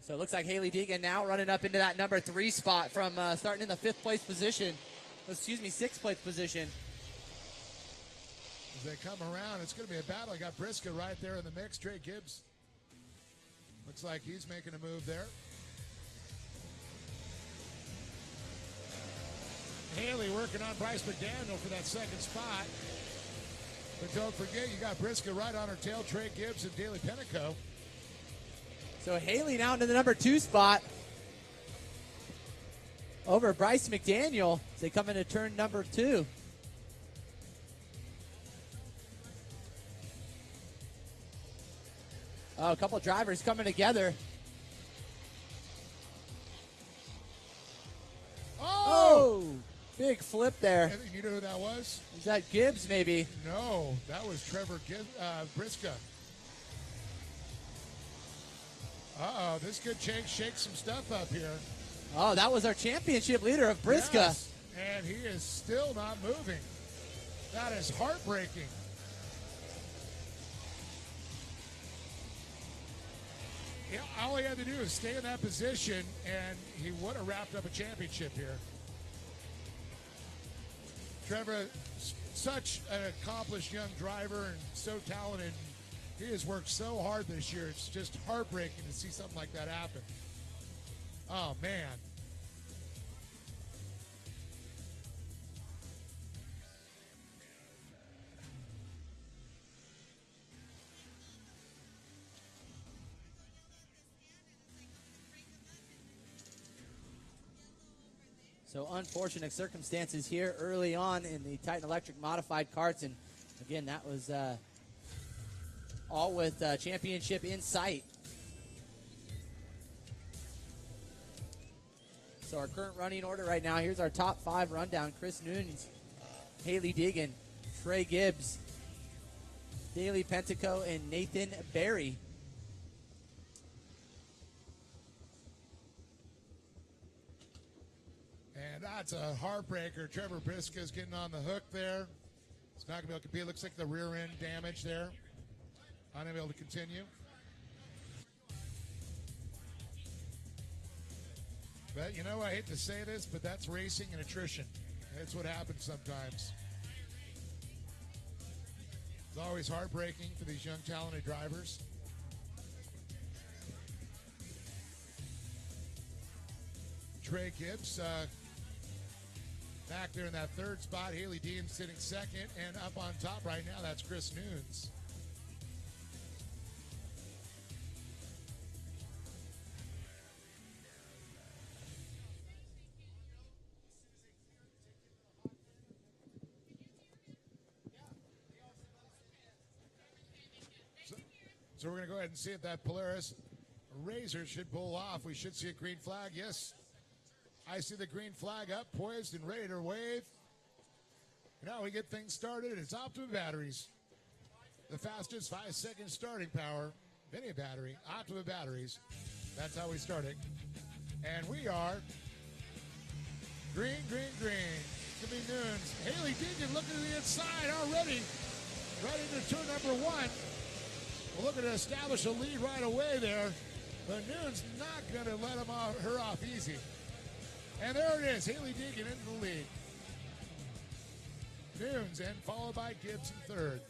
S4: So it looks like Haley Deegan now running up into that number 3 spot from starting in the 5th place position. Excuse me, 6th place position.
S1: As they come around, it's going to be a battle. I got Briscoe right there in the mix. Trey Gibbs looks like he's making a move there. Haley working on Bryce McDaniel for that 2nd spot. But don't forget, you got Briscoe right on her tail. Trey Gibbs and Daly Penico.
S4: So Haley now into the number 2 spot over Bryce McDaniel as they come into turn number 2. Oh, a couple of drivers coming together. Oh! Big flip there.
S1: You know who that was?
S4: Is that Gibbs, maybe?
S1: No, that was Trevor Briscoe. Uh-oh, this could shake some stuff up here.
S4: Oh, that was our championship leader of Briscoe.
S1: Yes, and he is still not moving. That is heartbreaking. Yeah, all he had to do is stay in that position, and he would have wrapped up a championship here. Trevor, such an accomplished young driver and so talented. He has worked so hard this year. It's just heartbreaking to see something like that happen. Oh, man.
S4: So unfortunate circumstances here early on in the Titan Electric modified carts. And again, that was all with championship in sight. So our current running order right now, here's our top 5 rundown. Chris Nunes, Haley Deegan, Trey Gibbs, Daly Pentico, and Nathan Berry.
S1: And that's a heartbreaker. Trevor Briscoe's getting on the hook there. It's not going to be able to compete. It looks like the rear end damage there. Not going to be able to continue. But, you know, I hate to say this, but that's racing and attrition. That's what happens sometimes. It's always heartbreaking for these young, talented drivers. Trey Gibbs back there in that 3rd spot. Haley Dean sitting 2nd, and up on top right now, that's Chris Nunes. So we're going to go ahead and see if that Polaris Razor should pull off. We should see a green flag. Yes, I see the green flag up, poised and ready to wave. Now we get things started. It's Optima batteries. The fastest 5-second starting power of any battery. Optima batteries. That's how we start it. And we are green, green, green. It's going to be Noons. Haley Deegan looking to the inside already. Right into turn number 1. We're looking to establish a lead right away there. But Noon's not going to let her off easy. And there it is. Haley Deegan into the lead. Noons and followed by Gibbs in third.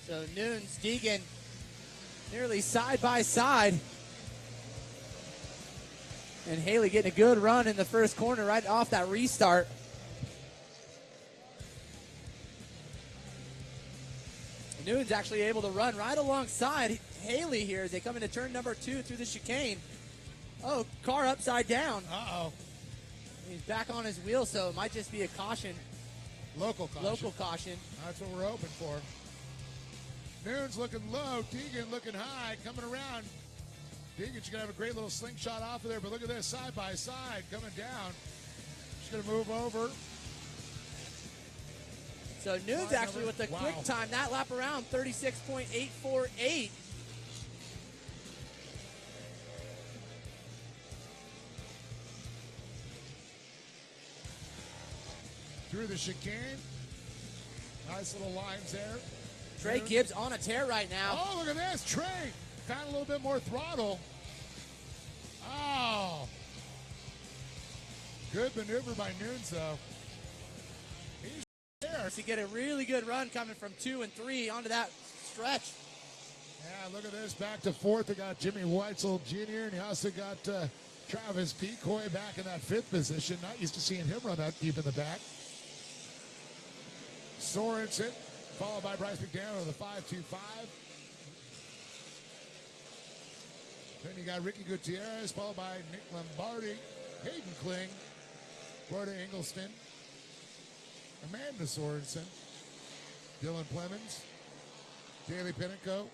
S4: So Noons, Deegan, nearly side by side. And Haley getting a good run in the first corner right off that restart. Noons actually able to run right alongside Haley here as they come into turn number 2 through the chicane. Oh, car upside down.
S1: Uh-oh.
S4: He's back on his wheel, so it might just be a caution.
S1: Local caution.
S4: Local caution.
S1: That's what we're hoping for. Noons looking low. Deegan looking high. Coming around. Deegan's going to have a great little slingshot off of there, but look at this, side by side, coming down. She's going to move over.
S4: So Noons actually with the quick time, that lap around, 36.848.
S1: Through the chicane. Nice little lines there.
S4: Trey Gibbs on a tear right now.
S1: Oh, look at this. Trey found a little bit more throttle. Oh. Good maneuver by Noons, though. He's there.
S4: To get a really good run coming from 2 and 3 onto that stretch.
S1: Yeah, look at this. Back to 4th. They got Jimmy Weitzel Jr., and he also got Travis Pecoy back in that 5th position. Not used to seeing him run that deep in the back. Sorensen, followed by Bryce McDaniel with a 5.25. Then you got Ricky Gutierrez, followed by Nick Lombardi, Hayden Kling, Florida Engelston, Amanda Sorensen, Dylan Plemons, Daly Pinnico.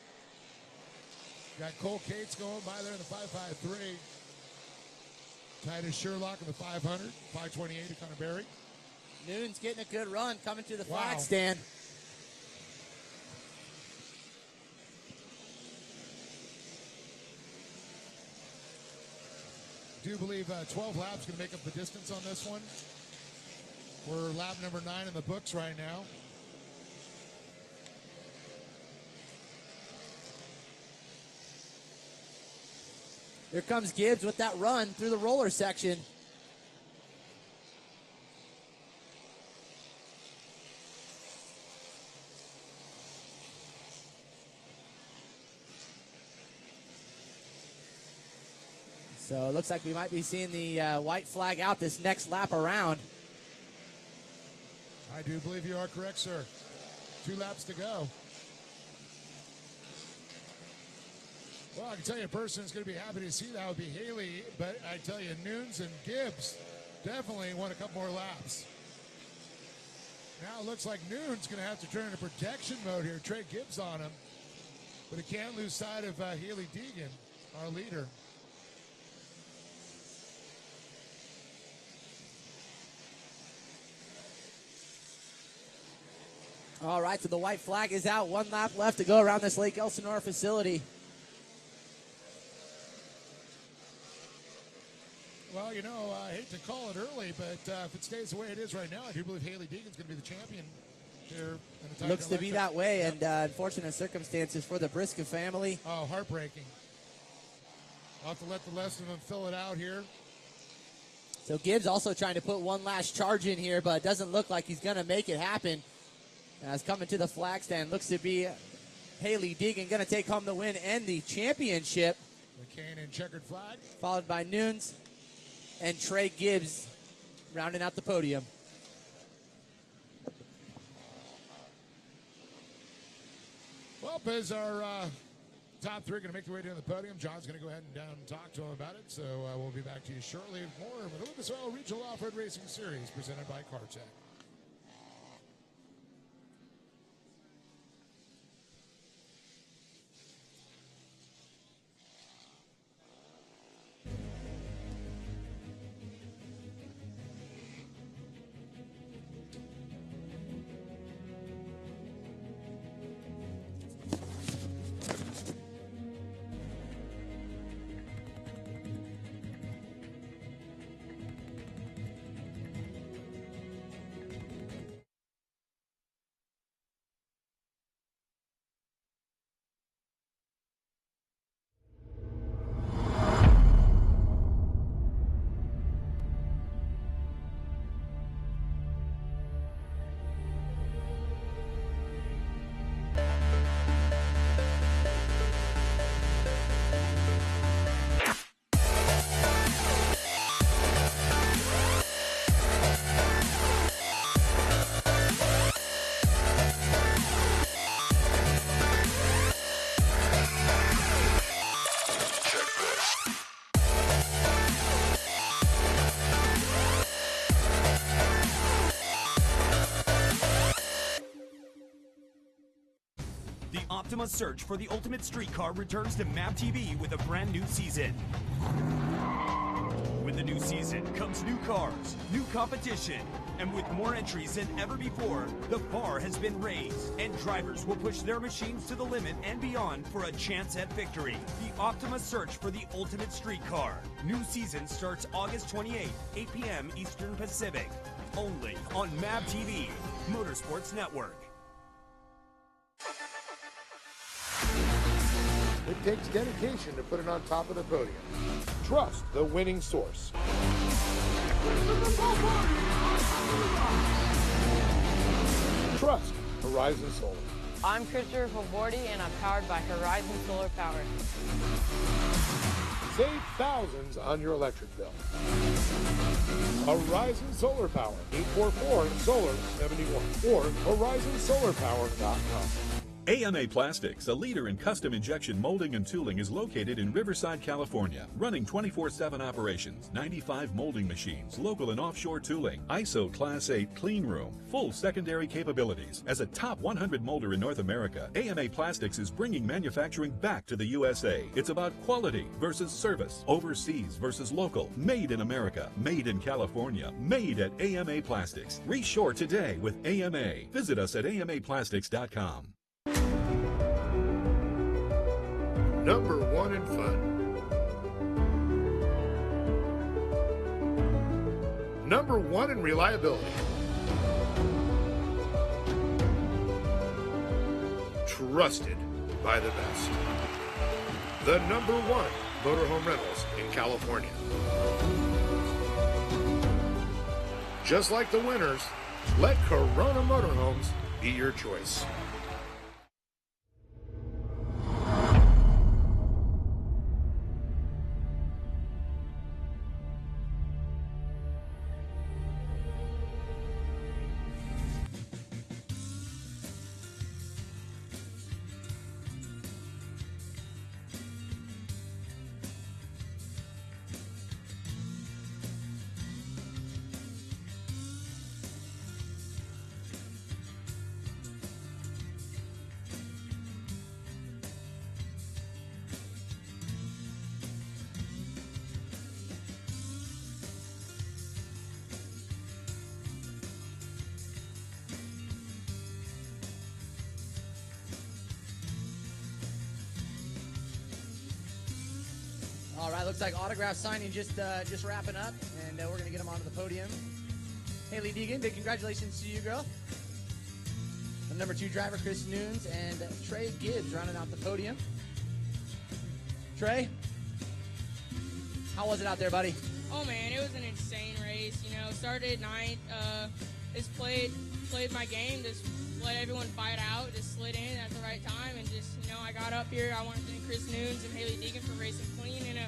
S1: Got Cole Cates going by there in the 5.53. Titus Sherlock in the 500, 5.28 to Connor Berry.
S4: Noons getting a good run coming to the flag stand.
S1: Do believe 12 laps going to make up the distance on this one. We're lap number 9 in the books right now.
S4: Here comes Gibbs with that run through the roller section. So it looks like we might be seeing the white flag out this next lap around.
S1: I do believe you are correct, sir. 2 laps to go. Well, I can tell you a person who's going to be happy to see that would be Haley, but I tell you, Noons and Gibbs definitely want a couple more laps. Now it looks like Noons going to have to turn into protection mode here. Trey Gibbs on him, but he can't lose sight of Haley Deegan, our leader.
S4: All right, so the white flag is out. 1 lap left to go around this Lake Elsinore facility.
S1: Well, you know, I hate to call it early, but if it stays the way it is right now, I do believe Haley Deegan's going to be the champion here. In the
S4: Looks to be that way, and unfortunate circumstances for the Briscoe family.
S1: Oh, heartbreaking. I'll have to let the rest of them fill it out here.
S4: So Gibbs also trying to put one last charge in here, but it doesn't look like he's going to make it happen. As coming to the flag stand, looks to be Haley Deegan going to take home the win and the championship.
S1: McCain and checkered flag.
S4: Followed by Noons and Trey Gibbs rounding out the podium.
S1: Well, up as our top three are going to make their way down the podium. John's going to go ahead and down and talk to them about it. So we'll be back to you shortly with more of the Lucas Oil Regional Off-Road Racing Series presented by CarTech.
S5: Optima's search for the ultimate street car returns to MAP TV with a brand new season. With the new season comes new cars, new competition, and with more entries than ever before, the bar has been raised, and drivers will push their machines to the limit and beyond for a chance at victory. The Optima search for the ultimate street car. New season starts August 28th, 8 p.m. Eastern Pacific. Only on MAP TV, Motorsports Network.
S17: It takes dedication to put it on top of the podium. Trust the winning source. Trust Horizon Solar.
S6: I'm Christopher Favordi, and I'm powered by Horizon Solar Power.
S17: Save thousands on your electric bill. Horizon Solar Power, 844-SOLAR-71 or horizonsolarpower.com.
S7: AMA Plastics, a leader in custom injection molding and tooling, is located in Riverside, California, running 24/7 operations, 95 molding machines, local and offshore tooling, ISO Class 8 clean room, full secondary capabilities. As a top 100 molder in North America, AMA Plastics is bringing manufacturing back to the USA. It's about quality versus service, overseas versus local, made in America, made in California, made at AMA Plastics. Reshore today with AMA. Visit us at amaplastics.com.
S17: Number one in fun. Number one in reliability. Trusted by the best. The number one motorhome rentals in California. Just like the winners, let Corona Motorhomes be your choice.
S4: All right, looks like autograph signing just wrapping up, and we're going to get them onto the podium. Haley Deegan, big congratulations to you, girl. The number 2 driver, Chris Nunes, and Trey Gibbs rounding out the podium. Trey, how was it out there, buddy?
S21: Oh, man, it was an insane race. You know, started at 9th, just played my game, just let everyone fight out, just slid in at the right time, and just, you know, I got up here. I want to thank Chris Nunes and Haley Deegan for racing clean, and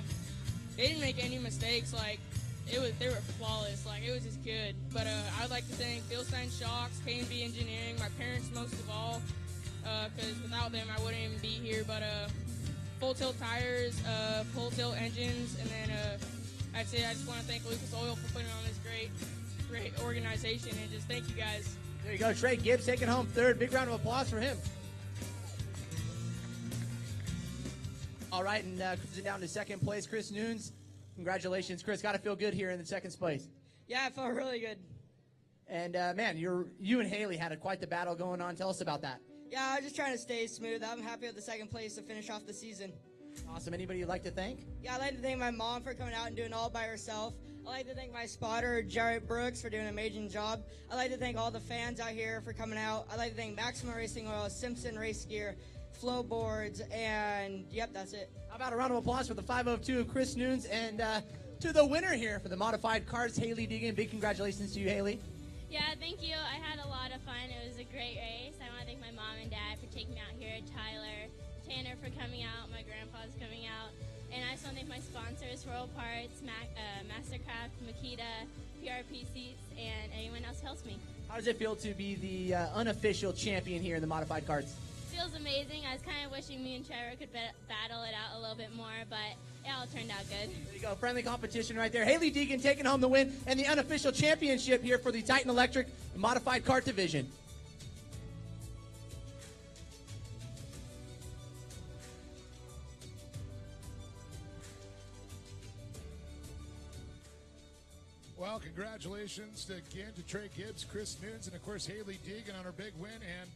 S21: they didn't make any mistakes. Like, they were flawless. Like, it was just good. But I'd like to thank Bill Stein Shocks, K&B Engineering, my parents most of all, because without them, I wouldn't even be here. But full tilt tires, full tilt engines, and then I'd say I just want to thank Lucas Oil for putting on this great organization, and just thank you guys.
S2: There you go, Trey Gibbs taking home third. Big round of applause for him. All right, and cruising down to second place, Chris Nunes. Congratulations, Chris. Got to feel good here in the second place.
S3: Yeah, it felt really good.
S2: And, man, you and Haley had quite the battle going on. Tell us about that.
S3: Yeah, I was just trying to stay smooth. I'm happy with the second place to finish off the season.
S2: Awesome. Anybody you'd like to thank?
S3: Yeah, I'd like to thank my mom for coming out and doing it all by herself. I'd like to thank my spotter, Jarrett Brooks, for doing an amazing job. I'd like to thank all the fans out here for coming out. I'd like to thank Maxima Racing Oil, Simpson Race Gear, Flow Boards, and, yep, that's it.
S2: How about a round of applause for the 502 of Chris Nunes and to the winner here for the modified cars, Haley Deegan. Big congratulations to you, Haley.
S22: Yeah, thank you. I had a lot of fun. It was a great race. I want to thank my mom and dad for taking me out here, Tyler, Tanner for coming out, my grandpa's coming out. And I just want to thank my sponsors, Royal Parts, Mastercraft, Makita, PRP Seats, and anyone else who helps me.
S2: How does it feel to be the unofficial champion here in the modified carts?
S22: Feels amazing. I was kind of wishing me and Trevor could battle it out a little bit more, but it all turned out good.
S2: There you go. Friendly competition right there. Haley Deegan taking home the win and the unofficial championship here for the Titan Electric modified kart division.
S1: Well, congratulations again to Trey Gibbs, Chris Nunes, and, of course, Haley Deegan on her big win. And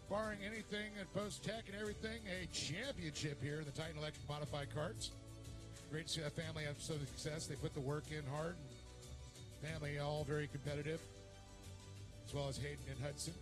S1: barring anything at post-tech and everything, a championship here in the Titan Electric Modified Karts. Great to see that family have some success. They put the work in hard. Family all very competitive, as well as Hayden and Hudson.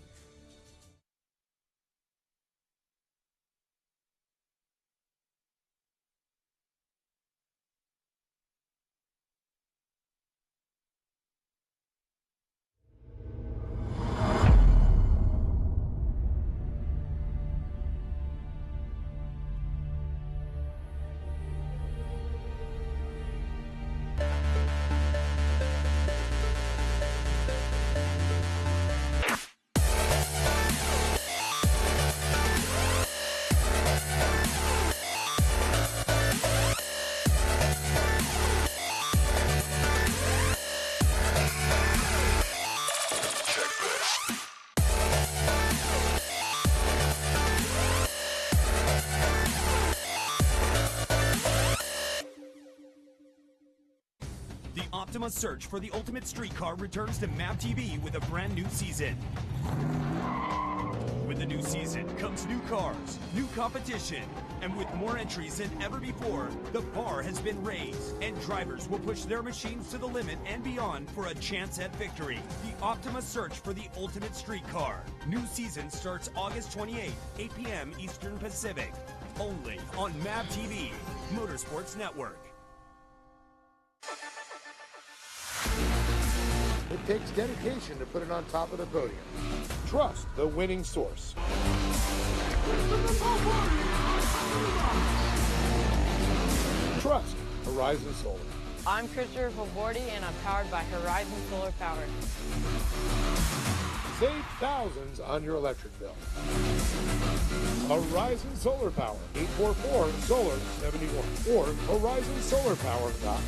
S5: Optima search for the ultimate street car returns to MAP TV with a brand new season. With the new season comes new cars, new competition, and with more entries than ever before, the bar has been raised, and drivers will push their machines to the limit and beyond for a chance at victory. The Optima search for the ultimate street car. New season starts August 28th, 8 p.m. Eastern Pacific. Only on MAP TV, Motorsports Network.
S17: It takes dedication to put it on top of the podium. Trust the winning source. Trust Horizon Solar.
S6: I'm Christopher Favordi, and I'm powered by Horizon Solar Power.
S17: Save thousands on your electric bill. Horizon Solar Power, 844-SOLAR-71 or horizonsolarpower.com.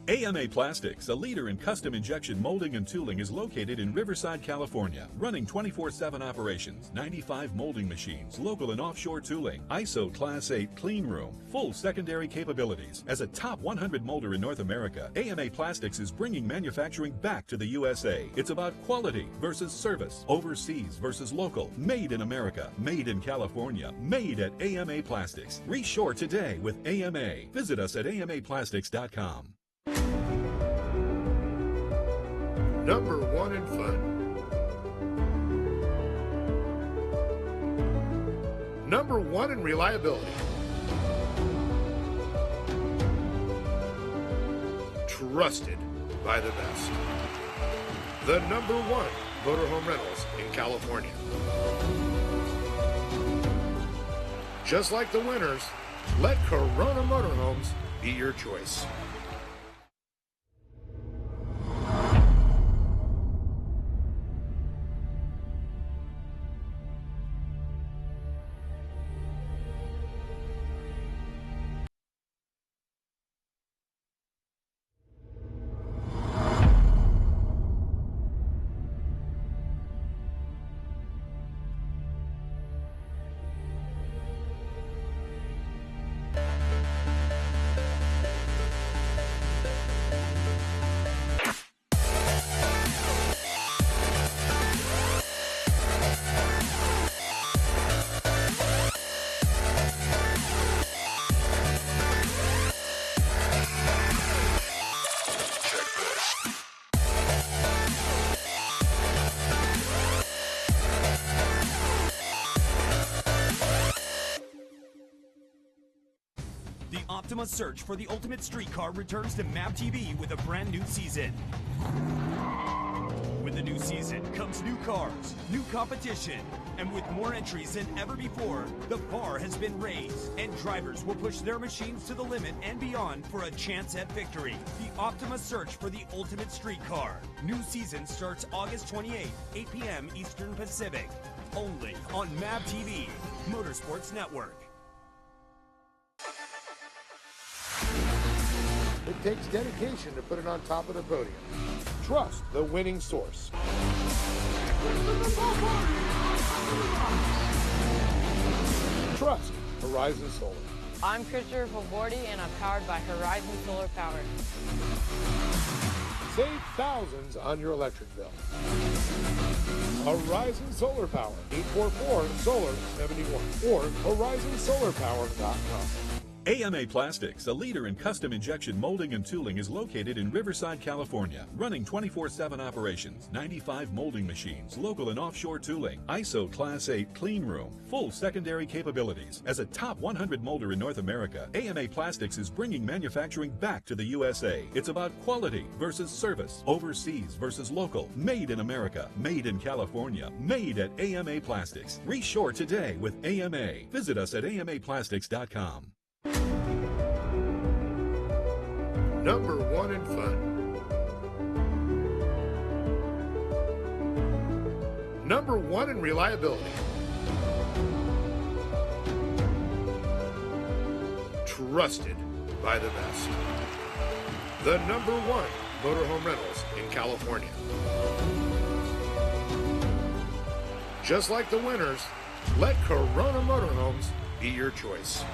S7: AMA Plastics, a leader in custom injection molding and tooling, is located in Riverside, California, running 24/7 operations, 95 molding machines, local and offshore tooling, ISO Class 8 clean room, full secondary capabilities. As a top 100 molder in North America, AMA Plastics is bringing manufacturing back to the USA. It's about quality versus service, overseas versus local, made in America, made in California, made at AMA Plastics. Reshore today with AMA. Visit us at amaplastics.com.
S17: Number one in fun. Number one in reliability. Trusted by the best. The number one motorhome rentals in California. Just like the winners, let Corona Motorhomes be your choice.
S5: Optima's search for the ultimate street car returns to MAP TV with a brand new season. With the new season comes new cars, new competition, and with more entries than ever before, the bar has been raised, and drivers will push their machines to the limit and beyond for a chance at victory. The Optima search for the ultimate street car. New season starts August 28th, 8 p.m. Eastern Pacific. Only on MAP TV, Motorsports Network.
S17: It takes dedication to put it on top of the podium. Trust the winning source. Trust Horizon Solar.
S6: I'm Christopher Favordi, and I'm powered by Horizon Solar Power.
S17: Save thousands on your electric bill. Horizon Solar Power, 844-SOLAR-71 or horizonsolarpower.com.
S7: AMA Plastics, a leader in custom injection molding and tooling, is located in Riverside, California, running 24/7 operations, 95 molding machines, local and offshore tooling, ISO Class 8 clean room, full secondary capabilities. As a top 100 molder in North America, AMA Plastics is bringing manufacturing back to the USA. It's about quality versus service, overseas versus local, made in America, made in California, made at AMA Plastics. Reshore today with AMA. Visit us at amaplastics.com.
S17: Number one in fun. Number one in reliability. Trusted by the best. The number one motorhome rentals in California. Just like the winners, let Corona Motorhomes be your choice.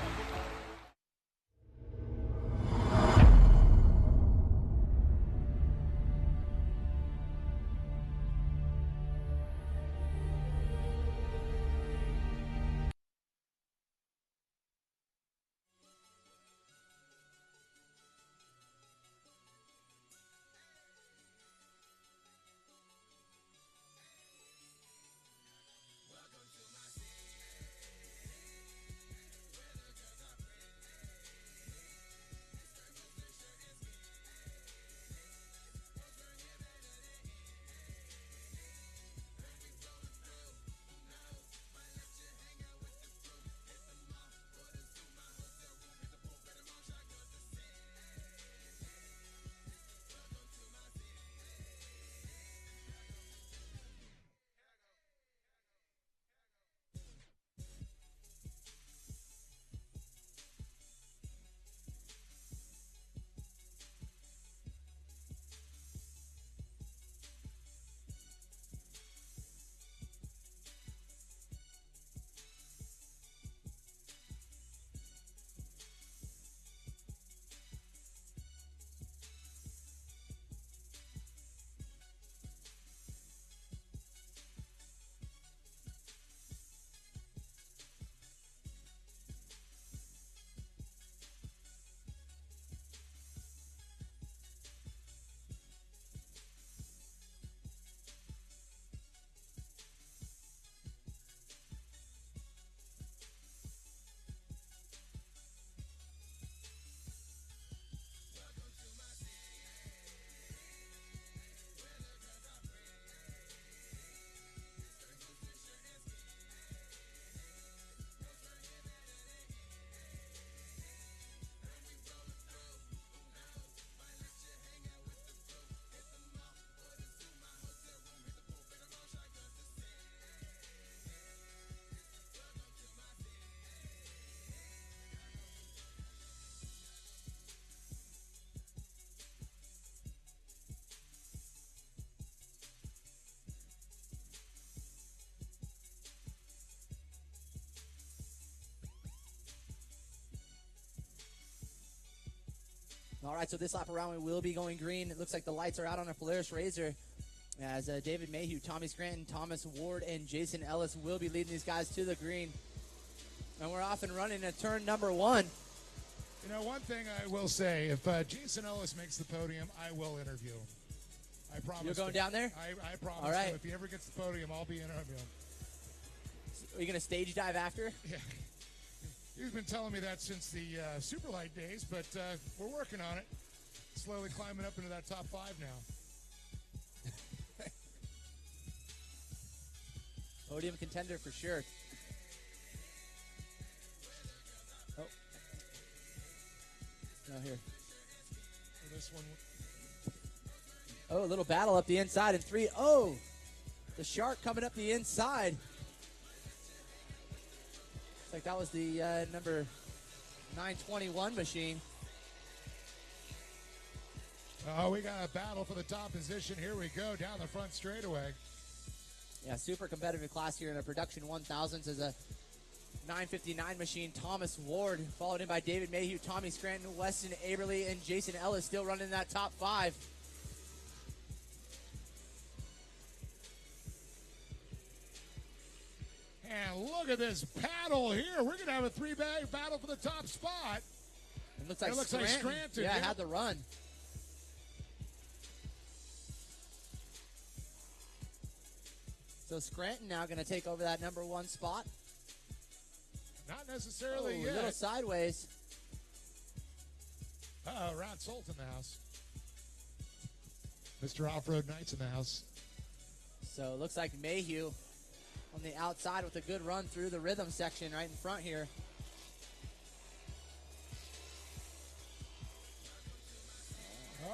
S4: All right, so this lap around we will be going green. It looks like the lights are out on a Polaris Razor as David Mayhew, Tommy Scranton, Thomas Ward, and Jason Ellis will be leading these guys to the green. And we're off and running at turn number one.
S1: You know, one thing I will say, if Jason Ellis makes the podium, I will interview him. I promise.
S4: You're going down there?
S1: I promise.
S4: All right.
S1: Him. If he ever gets the podium, I'll be interviewing him.
S4: Are you going to stage dive after?
S1: Yeah. He's been telling me that since the Superlight days, but we're working on it. Slowly climbing up into that top 5 now.
S4: Podium contender for sure. Oh. No, here.
S1: This one.
S4: Oh, a little battle up the inside in 3. Oh, the Shark coming up the inside. Looks like that was the number 921 machine.
S1: Oh, we got a battle for the top position. Here we go, down the front straightaway.
S4: Yeah, super competitive class here in a production 1000s as a 959 machine. Thomas Ward, followed in by David Mayhew, Tommy Scranton, Weston Aberly, and Jason Ellis still running that top 5.
S1: And look at this battle here. We're going to have a 3-bag battle for the top spot.
S4: It looks like
S1: Scranton.
S4: Yeah, had the run. So Scranton now going to take over that number 1 spot.
S1: Not necessarily yet.
S4: A little sideways.
S1: Ron Solt in the house. Mr. Off-Road Knights in the house.
S4: So it looks like Mayhew on the outside with a good run through the rhythm section right in front here.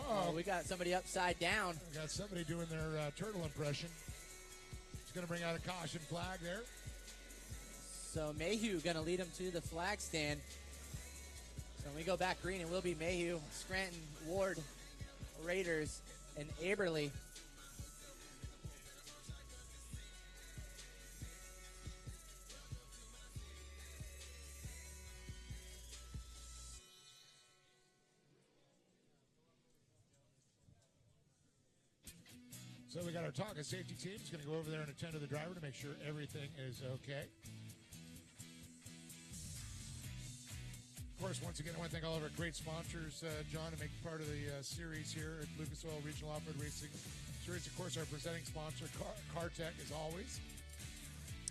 S4: Oh, we got somebody upside down.
S1: We got somebody doing their turtle impression. It's going to bring out a caution flag there.
S4: So Mayhew going to lead him to the flag stand. So when we go back green, it will be Mayhew, Scranton, Ward, Raiders, and Aberly.
S1: So we got our talk and safety team. Is going to go over there and attend to the driver to make sure everything is okay. Of course, once again, I want to thank all of our great sponsors, John, to make part of the series here at Lucas Oil Regional Off-Road Racing Series. Of course, our presenting sponsor, CarTech, as always.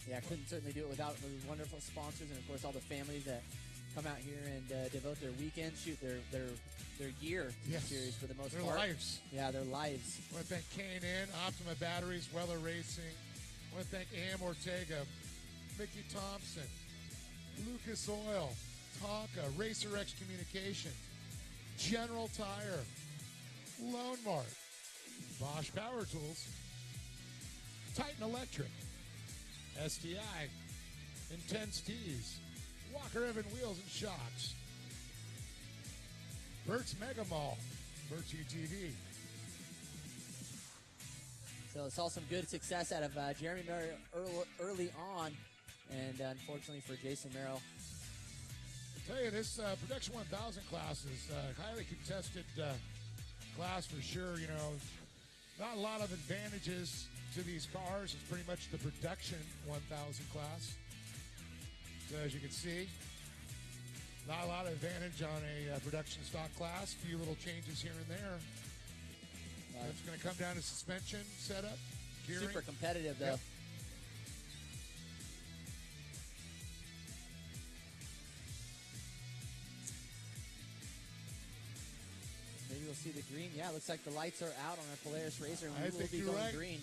S4: Yeah, couldn't certainly do it without the wonderful sponsors and, of course, all the families that come out here and devote their weekends, shoot their year to the series for the most part.
S1: Their lives.
S4: Yeah, their lives.
S1: I want to thank K&N, Optima Batteries, Weller Racing. I want to thank AM Ortega, Mickey Thompson, Lucas Oil, Tonka, Racer X Communications, General Tire, Lone Mart, Bosch Power Tools, Titan Electric, STI, Intense Tees, Walker Evan Wheels and Shocks, Burt's Mega Mall, Burt's UTV.
S4: So saw some good success out of Jeremy Merrill early on, and unfortunately for Jason Merrill.
S1: I tell you, this Production 1000 class is a highly contested class for sure. You know, not a lot of advantages to these cars. It's pretty much the Production 1000 class. So as you can see, not a lot of advantage on a production stock class. A few little changes here and there. It's going to come down to suspension setup, gearing.
S4: Super competitive, though.
S1: Yep.
S4: Maybe we'll see the green. Yeah, it looks like the lights are out on our Polaris Racer, and
S1: I
S4: we will
S1: think
S4: be
S1: you're
S4: going
S1: right.
S4: green.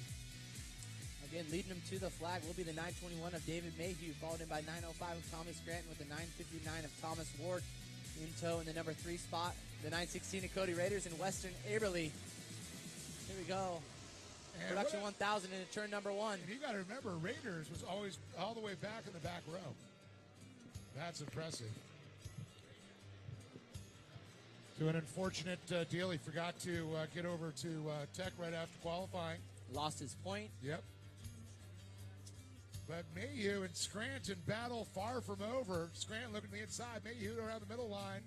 S4: Again, leading them to the flag will be the 921 of David Mayhew, followed in by 905 of Tommy Scranton with the 959 of Thomas Ward in tow in the number 3 spot. The 916 of Cody Raiders and Western Aberly. Here we go.
S1: And
S4: Production 1000 into turn number 1.
S1: And you got to remember, Raiders was always all the way back in the back row. That's impressive. To an unfortunate deal, he forgot to get over to Tech right after qualifying.
S4: Lost his point.
S1: Yep. But Mayhew and Scranton battle far from over. Scranton looking to the inside. Mayhew around the middle line.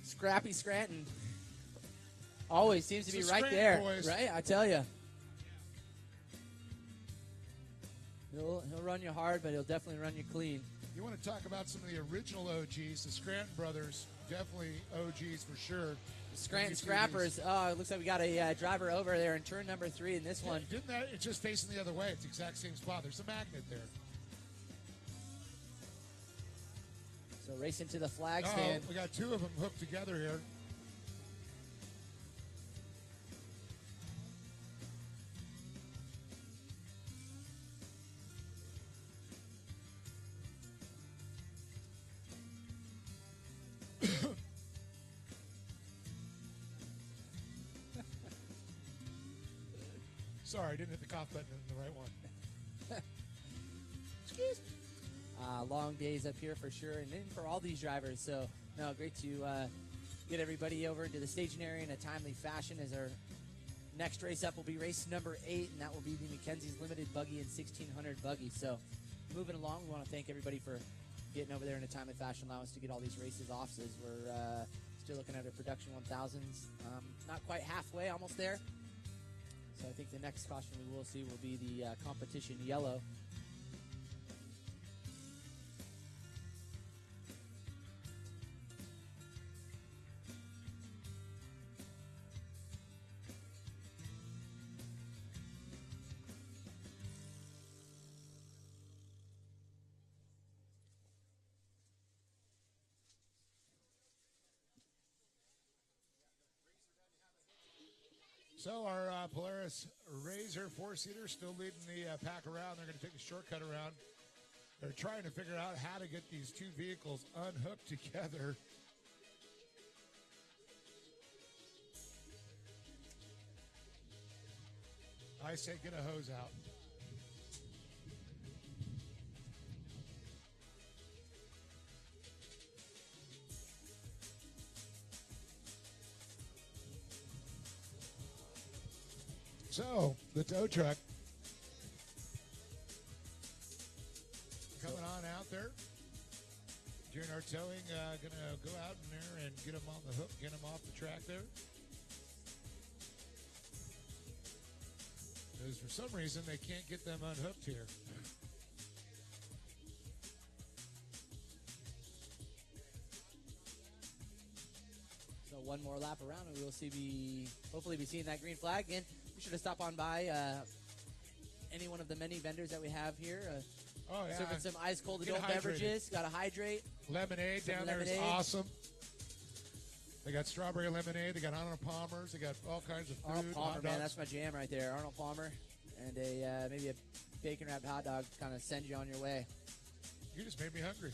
S4: Scrappy Scranton. Always seems to be
S1: It's
S4: right
S1: Scranton,
S4: there.
S1: boys.
S4: Right? I tell you. He'll run you hard, but he'll definitely run you clean.
S1: You want to talk about some of the original OGs, the Scranton brothers, definitely OGs for sure.
S4: Scranton Scrappers. Oh, it looks like we got a driver over there in turn number 3 in this one.
S1: Didn't that? It's just facing the other way. It's the exact same spot. There's a magnet there.
S4: So racing to the flag
S1: Oh,
S4: stand.
S1: we got two of them hooked together here. Sorry, I didn't hit the cough button in the right one.
S4: Excuse me. Long days up here for sure, and then for all these drivers. So, no, great to get everybody over into the staging area in a timely fashion. As our next race up will be race number 8, and that will be the Mackenzie's Limited Buggy and 1600 Buggy. So, moving along, we want to thank everybody for getting over there in a timely fashion, allow us to get all these races off. As we're still looking at a production 1000s, not quite halfway, almost there. So I think the next caution we will see will be the competition yellow.
S1: So our Polaris Razor four-seater still leading the pack around. They're going to take a shortcut around. They're trying to figure out how to get these two vehicles unhooked together. I say get a hose out. So, the tow truck coming on out there. During our towing, going to go out in there and get them on the hook, get them off the track there. Because for some reason, they can't get them unhooked here.
S4: So one more lap around, and we'll hopefully be seeing that green flag. And be sure to stop on by any one of the many vendors that we have here. Serving some ice cold adult beverages. Got to hydrate.
S1: Lemonade down there is awesome. They got strawberry lemonade. They got Arnold Palmer's. They got all kinds of food.
S4: Arnold Palmer, man, that's my jam right there. Arnold Palmer and maybe a bacon wrapped hot dog to kind of send you on your way.
S1: You just made me hungry.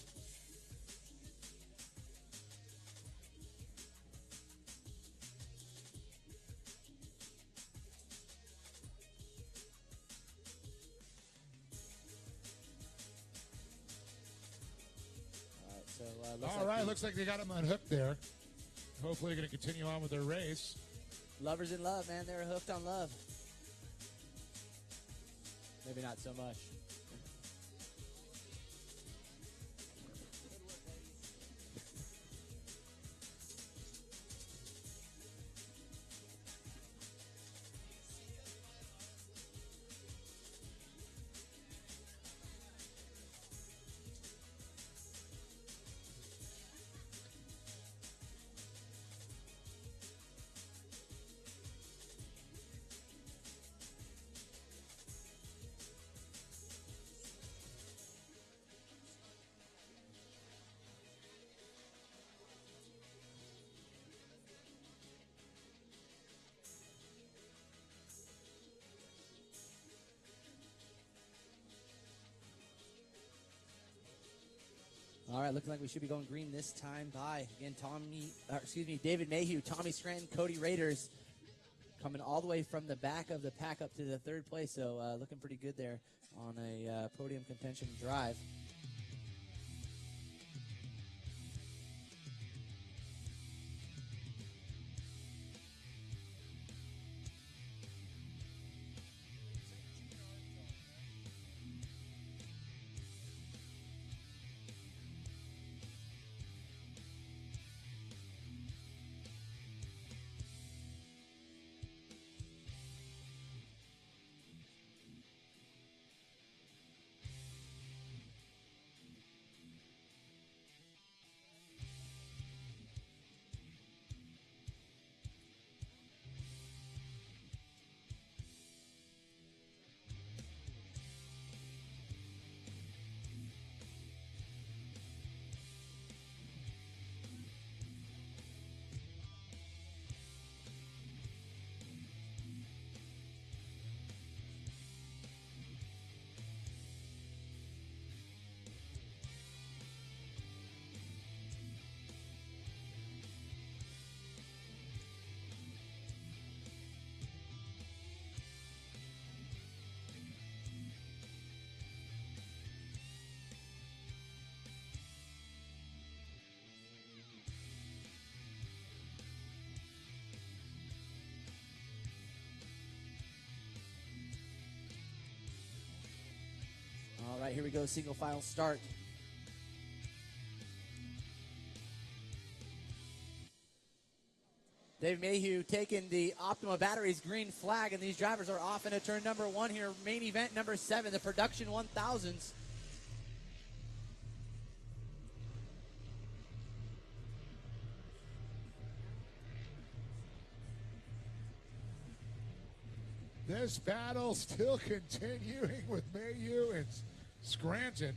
S1: Looks like they got them unhooked there. Hopefully they're going to continue on with their race.
S4: Lovers in love, man. They're hooked on love. Maybe not so much. All right, looking like we should be going green this time by, again, David Mayhew, Tommy Scranton, Cody Raiders coming all the way from the back of the pack up to the third place. So looking pretty good there on a podium contention drive. right, here we go. Single file start. Dave Mayhew taking the Optima Batteries green flag, and these drivers are off into turn number 1 here. Main event number 7, the Production 1000s.
S1: This battle still continuing with Mayhew and Scranton.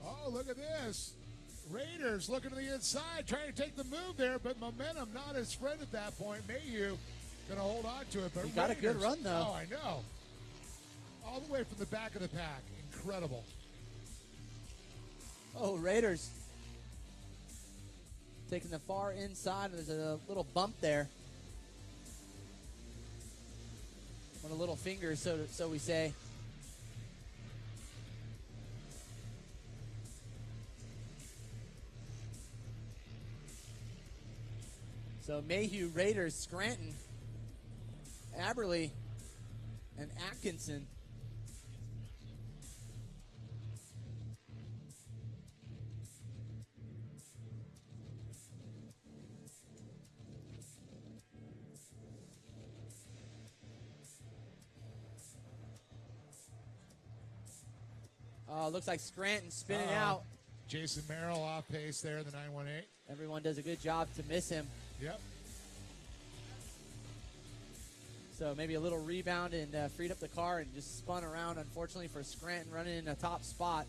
S1: Oh, look at this. Raiders looking to the inside, trying to take the move there, but momentum not his friend at that point. Mayhew going to hold on to it. But
S4: He got a good run, though.
S1: Oh, I know. All the way from the back of the pack. Incredible.
S4: Oh, Raiders taking the far inside. There's a little bump there. One of little fingers, so we say. So Mayhew, Raiders, Scranton, Aberley, and Atkinson. Looks like Scranton spinning out.
S1: Jason Merrill off pace there in the 918.
S4: Everyone does a good job to miss him.
S1: Yep.
S4: So maybe a little rebound and freed up the car and just spun around, unfortunately, for Scranton running in a top spot.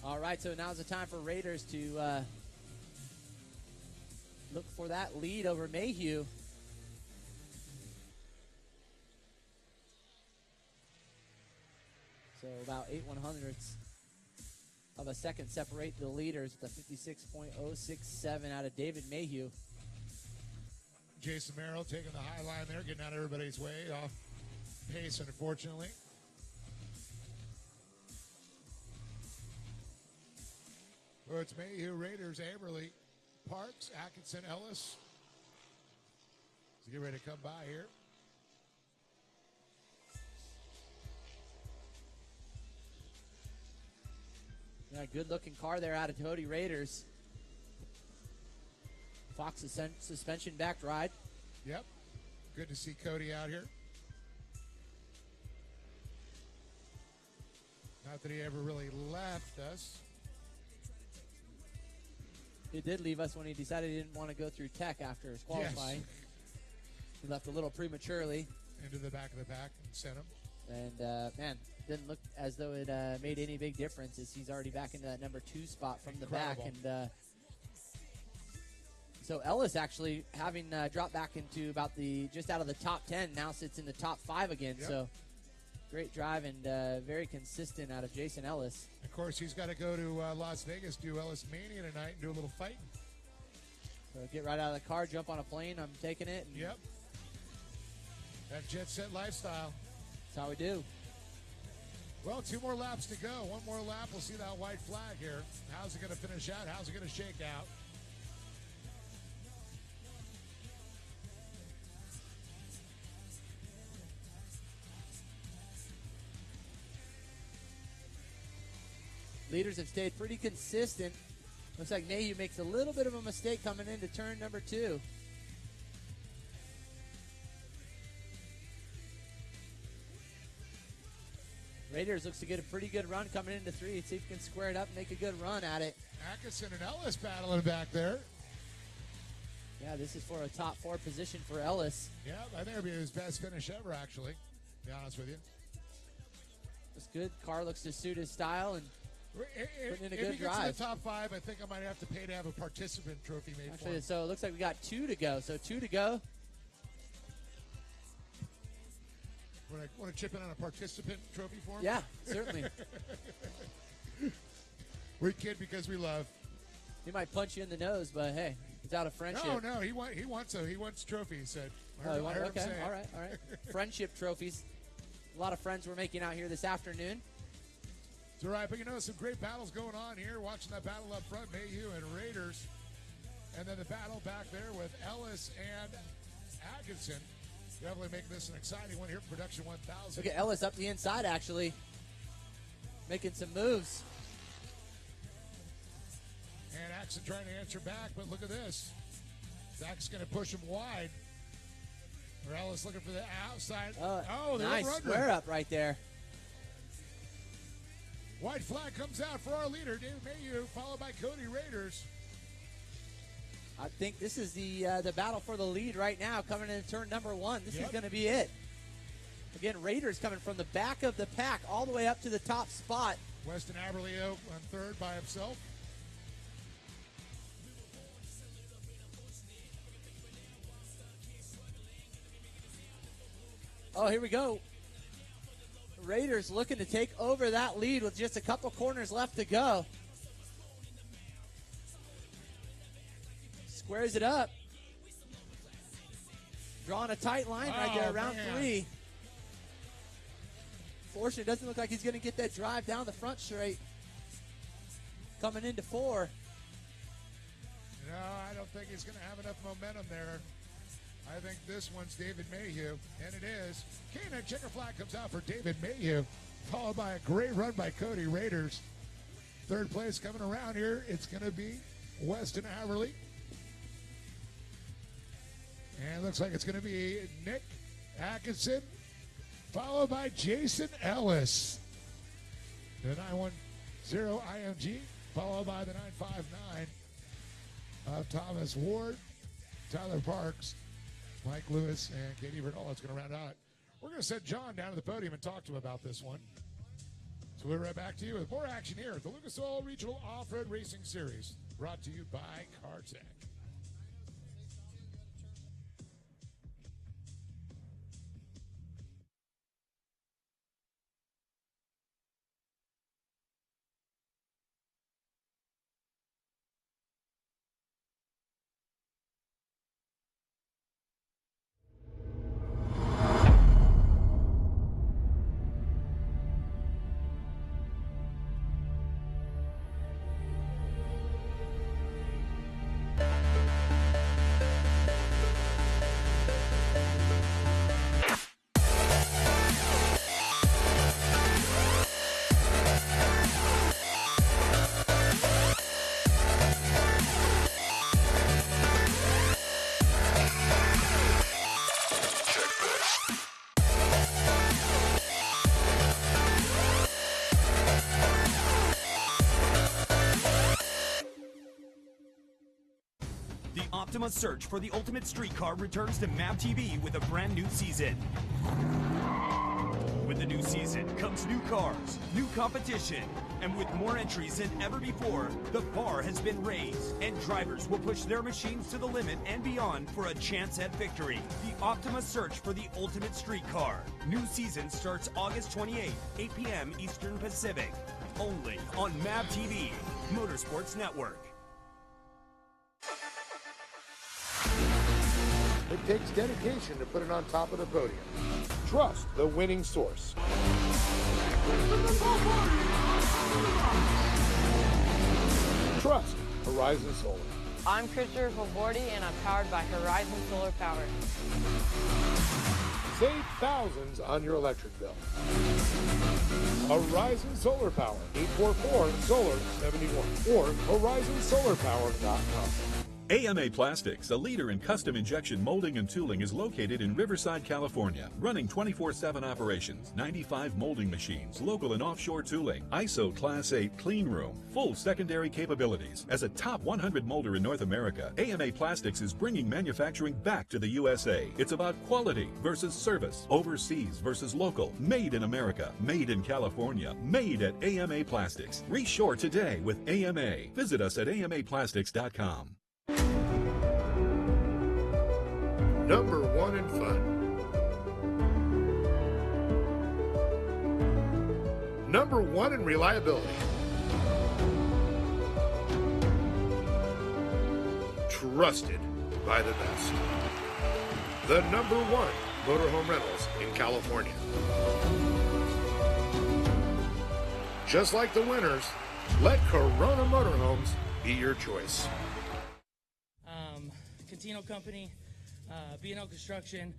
S4: All right, so now's the time for Raiders to look for that lead over Mayhew. So about 8/100ths of a second separate the leaders with a 56.067 out of David Mayhew.
S1: Jason Merrill taking the high line there, getting out of everybody's way, off pace, unfortunately. Well, it's Mayhew, Raiders, Aberley, Parks, Atkinson, Ellis. So get ready to come by here.
S4: Yeah, good-looking car there out of Cody Raiders. Fox suspension backed ride.
S1: Yep. Good to see Cody out here. Not that he ever really left us.
S4: He did leave us when he decided he didn't want to go through tech after his qualifying.
S1: Yes.
S4: He left a little prematurely.
S1: Into the back of the pack and sent him.
S4: And, man, didn't look as though it made any big difference as he's already back into that number 2 spot from
S1: Incredible.
S4: the back. And so Ellis actually having dropped back into about just out of the top 10, now sits in the top 5 again.
S1: Yep.
S4: So great drive and very consistent out of Jason Ellis.
S1: Of course, he's got to go to Las Vegas, do Ellis Mania tonight, and do a little fighting.
S4: So get right out of the car, jump on a plane. I'm taking it. And
S1: Yep. That jet set lifestyle.
S4: That's how we do.
S1: Well, 2 more laps to go. 1 more lap. We'll see that white flag here. How's it going to finish out? How's it going to shake out?
S4: Leaders have stayed pretty consistent. Looks like Mayhew makes a little bit of a mistake coming into turn number 2. Raiders looks to get a pretty good run coming into 3. See if he can square it up and make a good run at it.
S1: Atkinson and Ellis battling back there.
S4: Yeah, this is for a top 4 position for Ellis.
S1: Yeah, I think it'll be his best finish ever, actually, to be honest with you.
S4: It's good. Car looks to suit his style and putting in a
S1: if
S4: good
S1: he gets
S4: drive.
S1: to the top 5, I think I might have to pay to have a participant trophy made for
S4: Actually,
S1: him.
S4: so it looks like we got 2 to go. So 2 to go.
S1: Want to chip in on a participant trophy for him?
S4: Yeah, certainly.
S1: We kid because we love.
S4: He might punch you in the nose, but hey, it's out of friendship.
S1: No, he wants trophy. He said.
S4: Okay, all right. Friendship trophies. A lot of friends we're making out here this afternoon.
S1: It's all right, but some great battles going on here. Watching that battle up front, Mayhew and Raiders. And then the battle back there with Ellis and Atkinson. Definitely making this an exciting one here at Production 1000.
S4: Look at Ellis up the inside, actually. Making some moves.
S1: And Atkinson trying to answer back, but look at this. Zach's going to push him wide. Or Ellis looking for the outside. The
S4: nice square up right there.
S1: White flag comes out for our leader, David Mayhew, followed by Cody Raiders.
S4: I think this is the battle for the lead right now, coming into turn number 1. This is going to be it. Again, Raiders coming from the back of the pack all the way up to the top spot.
S1: Weston Aberleo on third by himself.
S4: Oh, here we go. Raiders looking to take over that lead with just a couple corners left to go. Squares it up. Drawing a tight line right there, round 3. Fortunately, it doesn't look like he's going to get that drive down the front straight. Coming into 4.
S1: No, I don't think he's going to have enough momentum there. I think this one's David Mayhew, and it is. Canine checker flag comes out for David Mayhew, followed by a great run by Cody Raiders. Third place coming around here, it's going to be Weston Haverly. And it looks like it's going to be Nick Atkinson, followed by Jason Ellis. The 910 IMG, followed by the 959 of Thomas Ward, Tyler Parks, Mike Lewis, and Katie Verdall. It's going to round out. We're going to send John down to the podium and talk to him about this one. So we'll be right back to you with more action here at the Lucas Oil Regional Off-Road Racing Series, brought to you by CarTech.
S5: Optima's search for the ultimate street car returns to MAV TV with a brand new season. With the new season comes new cars, new competition, and with more entries than ever before, the bar has been raised, and drivers will push their machines to the limit and beyond for a chance at victory. The Optima search for the ultimate street car. New season starts August 28th, 8 p.m. Eastern Pacific. Only on MAV TV, Motorsports Network.
S1: It takes dedication to put it on top of the podium. Trust the winning source. Trust Horizon Solar.
S6: I'm Christopher Favordi, and I'm powered by Horizon Solar Power.
S1: Save thousands on your electric bill. Horizon Solar Power, 844-SOLAR-71 or horizonsolarpower.com.
S7: AMA Plastics, a leader in custom injection molding and tooling, is located in Riverside, California, running 24/7 operations, 95 molding machines, local and offshore tooling, ISO Class 8 clean room, full secondary capabilities. As a top 100 molder in North America, AMA Plastics is bringing manufacturing back to the USA. It's about quality versus service, overseas versus local, made in America, made in California, made at AMA Plastics. Reshore today with AMA. Visit us at amaplastics.com.
S17: Number one in fun. Number 1 in reliability. Trusted by the best. The number 1 motorhome rentals in California. Just like the winners, let Corona Motorhomes be your choice.
S8: Cantino Company, B&L Construction,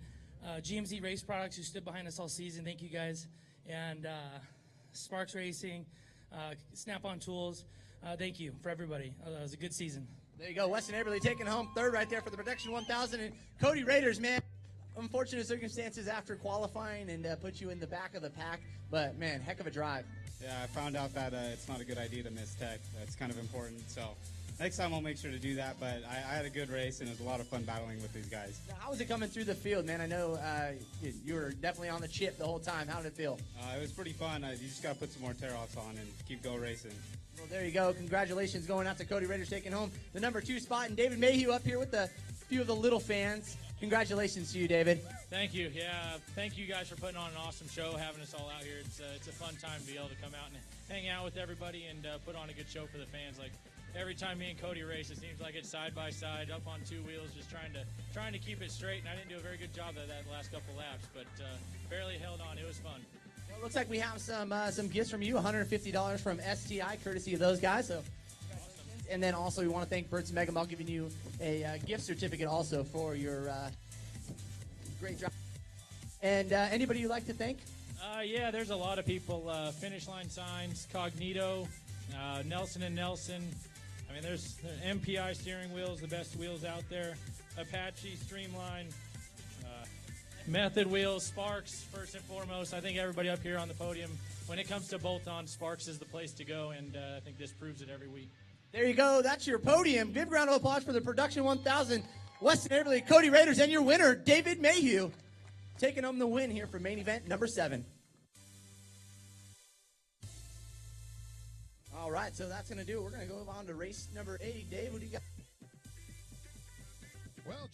S8: GMZ Race Products, who stood behind us all season. Thank you guys. And Sparks Racing, Snap-on Tools. Thank you for everybody. It was a good season.
S4: There you go. Weston Aberly taking home third right there for the Production 1000. And Cody Raiders, man, unfortunate circumstances after qualifying and put you in the back of the pack. But, man, heck of a drive.
S11: Yeah, I found out that it's not a good idea to miss tech. That's kind of important. So next time I'll make sure to do that. But I had a good race, and it was a lot of fun battling with these guys.
S4: Now, how was it coming through the field, man? I know you were definitely on the chip the whole time. How did it feel?
S11: It was pretty fun. You just got to put some more tear-offs on and keep go racing.
S4: Well, there you go. Congratulations going out to Cody Raiders taking home the number 2 spot. And David Mayhew up here with a few of the little fans. Congratulations to you, David.
S23: Thank you. Yeah, thank you guys for putting on an awesome show, having us all out here. It's a fun time to be able to come out and hang out with everybody and put on a good show for the fans. Like every time me and Cody race, it seems like it's side by side, up on 2 wheels, just trying to keep it straight. And I didn't do a very good job of that last couple laps, but barely held on. It was fun.
S4: Well, it looks like we have some gifts from you. $150 from STI, courtesy of those guys. So. And then also we want to thank Burt's Mega Mall giving you a gift certificate also for your great job. And anybody you'd like to thank?
S23: Yeah, there's a lot of people. Finish Line Signs, Cognito, Nelson & Nelson. I mean, there's MPI steering wheels, the best wheels out there. Apache, Streamline, Method Wheels, Sparks, first and foremost. I think everybody up here on the podium, when it comes to bolt-on, Sparks is the place to go, and I think this proves it every week.
S4: There you go. That's your podium. Give a round of applause for the Production 1000, Weston Aberly, Cody Raiders, and your winner, David Mayhew, taking home the win here for main event number 7. All right, so that's going to do it. We're going to go on to race number 8. Dave, what do you got?
S1: Well,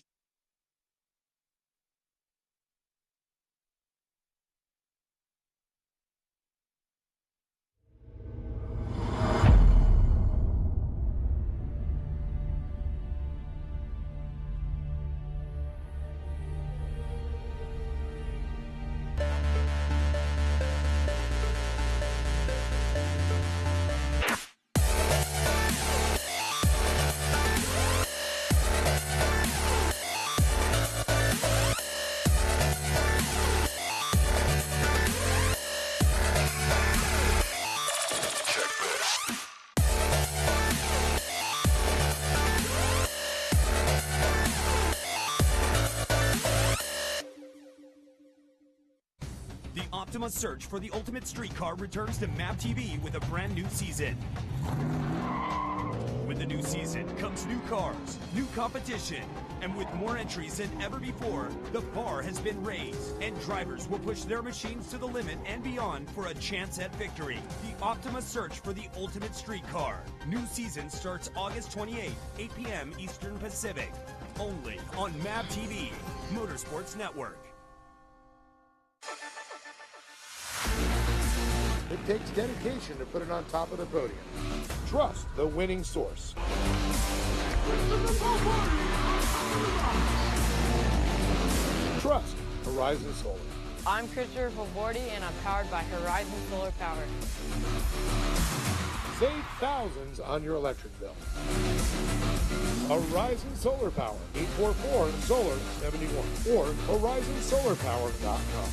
S5: Optima's search for the ultimate streetcar returns to MAP TV with a brand new season. With the new season comes new cars, new competition, and with more entries than ever before, the bar has been raised, and drivers will push their machines to the limit and beyond for a chance at victory. The Optima search for the ultimate streetcar. New season starts August 28th, 8 p.m. Eastern Pacific. Only on MAP TV, Motorsports Network.
S17: It takes dedication to put it on top of the podium. Trust the winning source. Trust Horizon Solar.
S6: I'm Christopher Favordi, and I'm powered by Horizon Solar Power.
S17: Save thousands on your electric bill. Horizon Solar Power, 844-SOLAR-71 or horizonsolarpower.com.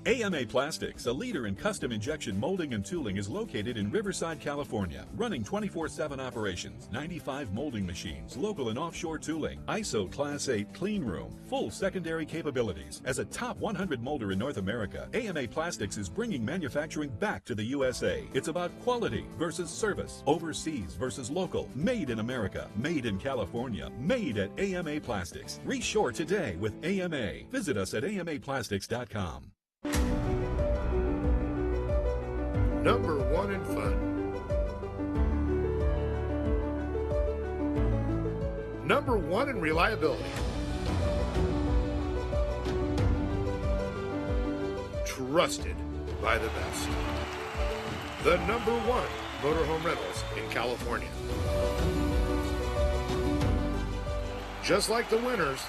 S7: AMA Plastics, a leader in custom injection molding and tooling, is located in Riverside, California, running 24/7 operations, 95 molding machines, local and offshore tooling, ISO Class 8 clean room, full secondary capabilities. As a top 100 molder in North America, AMA Plastics is bringing manufacturing back to the USA. It's about quality versus service, overseas versus local, made in America, made in California, made at AMA Plastics. Reshore today with AMA. Visit us at amaplastics.com.
S17: Number 1 in fun. Number 1 in reliability. Trusted by the best. the #1 motorhome rentals in California. Just like the winners,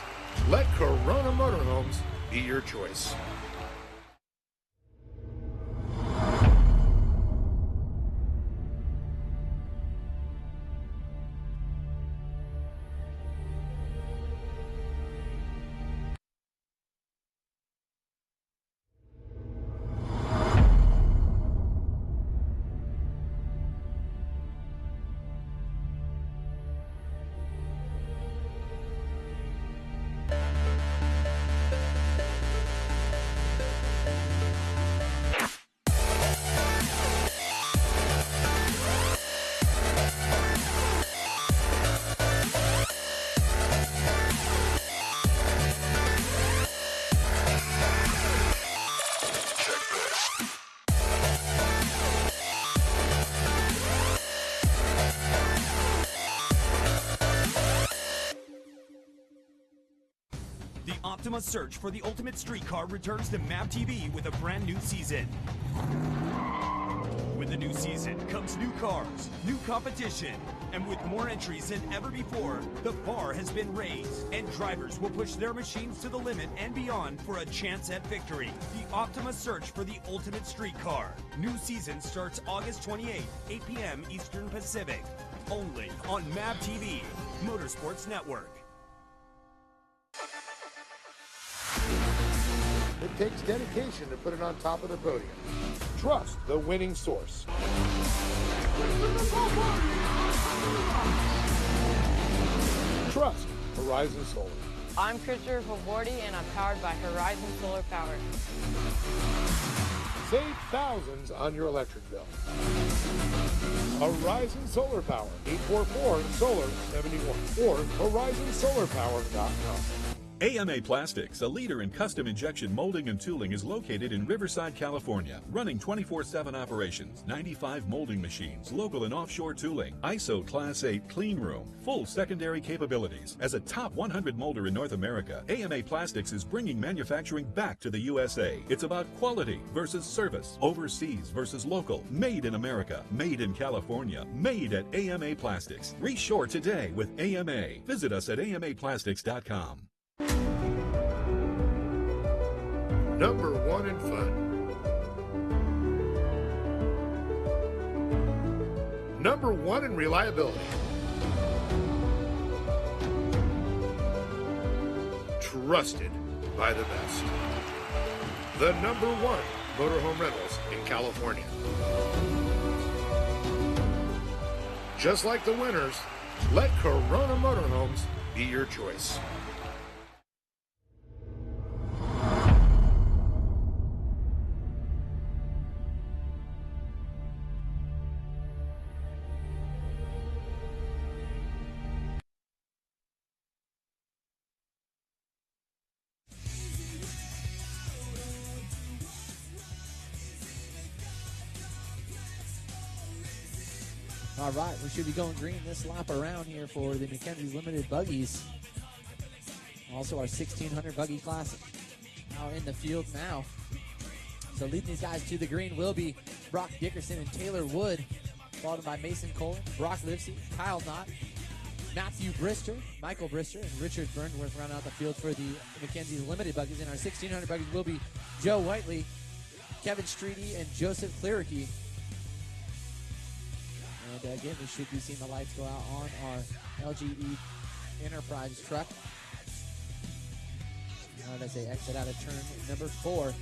S17: let Corona Motorhomes be your choice.
S5: The Optima search for the ultimate street car returns to MAP TV with a brand new season. With the new season comes new cars, new competition, and with more entries than ever before, the bar has been raised, and drivers will push their machines to the limit and beyond for a chance at victory. The Optima search for the ultimate street car. New season starts August 28th, 8 p.m. Eastern Pacific. Only on MAP TV, Motorsports Network.
S1: It takes dedication to put it on top of the podium. Trust the winning source. Trust Horizon Solar.
S6: I'm Christopher Favordi, and I'm powered by Horizon Solar Power.
S1: Save thousands on your electric bill. Horizon Solar Power, 844-SOLAR-71 or horizonsolarpower.com.
S7: AMA Plastics, a leader in custom injection molding and tooling, is located in Riverside, California, running 24/7 operations, 95 molding machines, local and offshore tooling, ISO Class 8 clean room, full secondary capabilities. As a top 100 molder in North America, AMA Plastics is bringing manufacturing back to the USA. It's about quality versus service, overseas versus local, made in America, made in California, made at AMA Plastics. Reshore today with AMA. Visit us at amaplastics.com.
S17: #1 in fun. #1 in reliability. Trusted by the best. The #1 motorhome rentals in California. Just like the winners, let Corona Motorhomes be your choice.
S4: All right, we should be going green this lap around here for the McKenzie Limited Buggies. Also our 1600 Buggy Classic. Now in the field now. So leading these guys to the green will be Brock Dickerson and Taylor Wood, followed by Mason Cole, Brock Livesey, Kyle Knott, Matthew Brister, Michael Brister, and Richard Burnworth round out the field for the McKenzie Limited Buggies. And our 1600 Buggies will be Joe Whiteley, Kevin Streety, and Joseph Clearkey. And again, we should be seeing the lights go out on our LGE Enterprise truck as they exit out of turn number 4.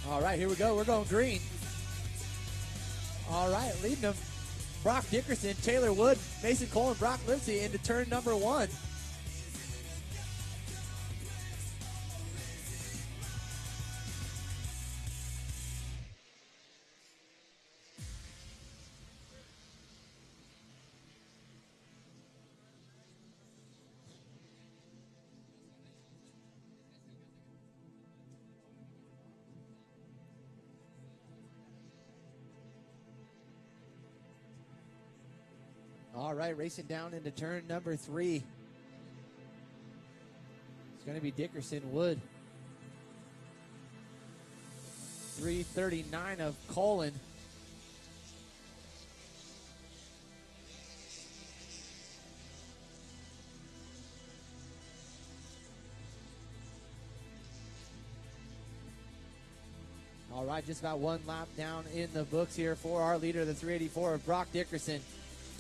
S4: All right, here we go. We're going green. All right, leading them, Brock Dickerson, Taylor Wood, Mason Cole, and Brock Livesey into turn number 1. All right, racing down into turn number 3. It's going to be Dickerson Wood. 339 of Colin. All right, just about one lap down in the books here for our leader, the 384 of Brock Dickerson.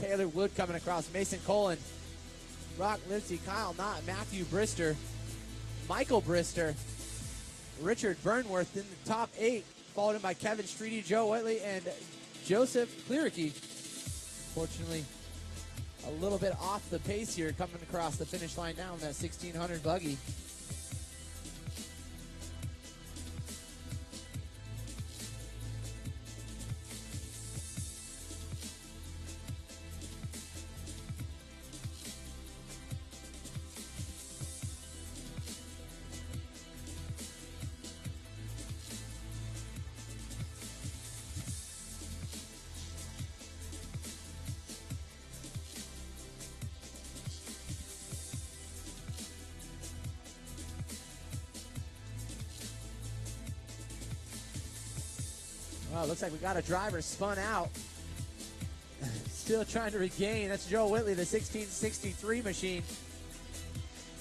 S4: Taylor Wood coming across, Mason Colin, Brock Lipsy, Kyle Knott, Matthew Brister, Michael Brister, Richard Burnworth in the top 8, followed in by Kevin Streety, Joe Whitley, and Joseph Clearicky. Fortunately, a little bit off the pace here coming across the finish line now in that 1600 buggy. Well, looks like we got a driver spun out. Still trying to regain. That's Joe Whitley, the 1663 machine.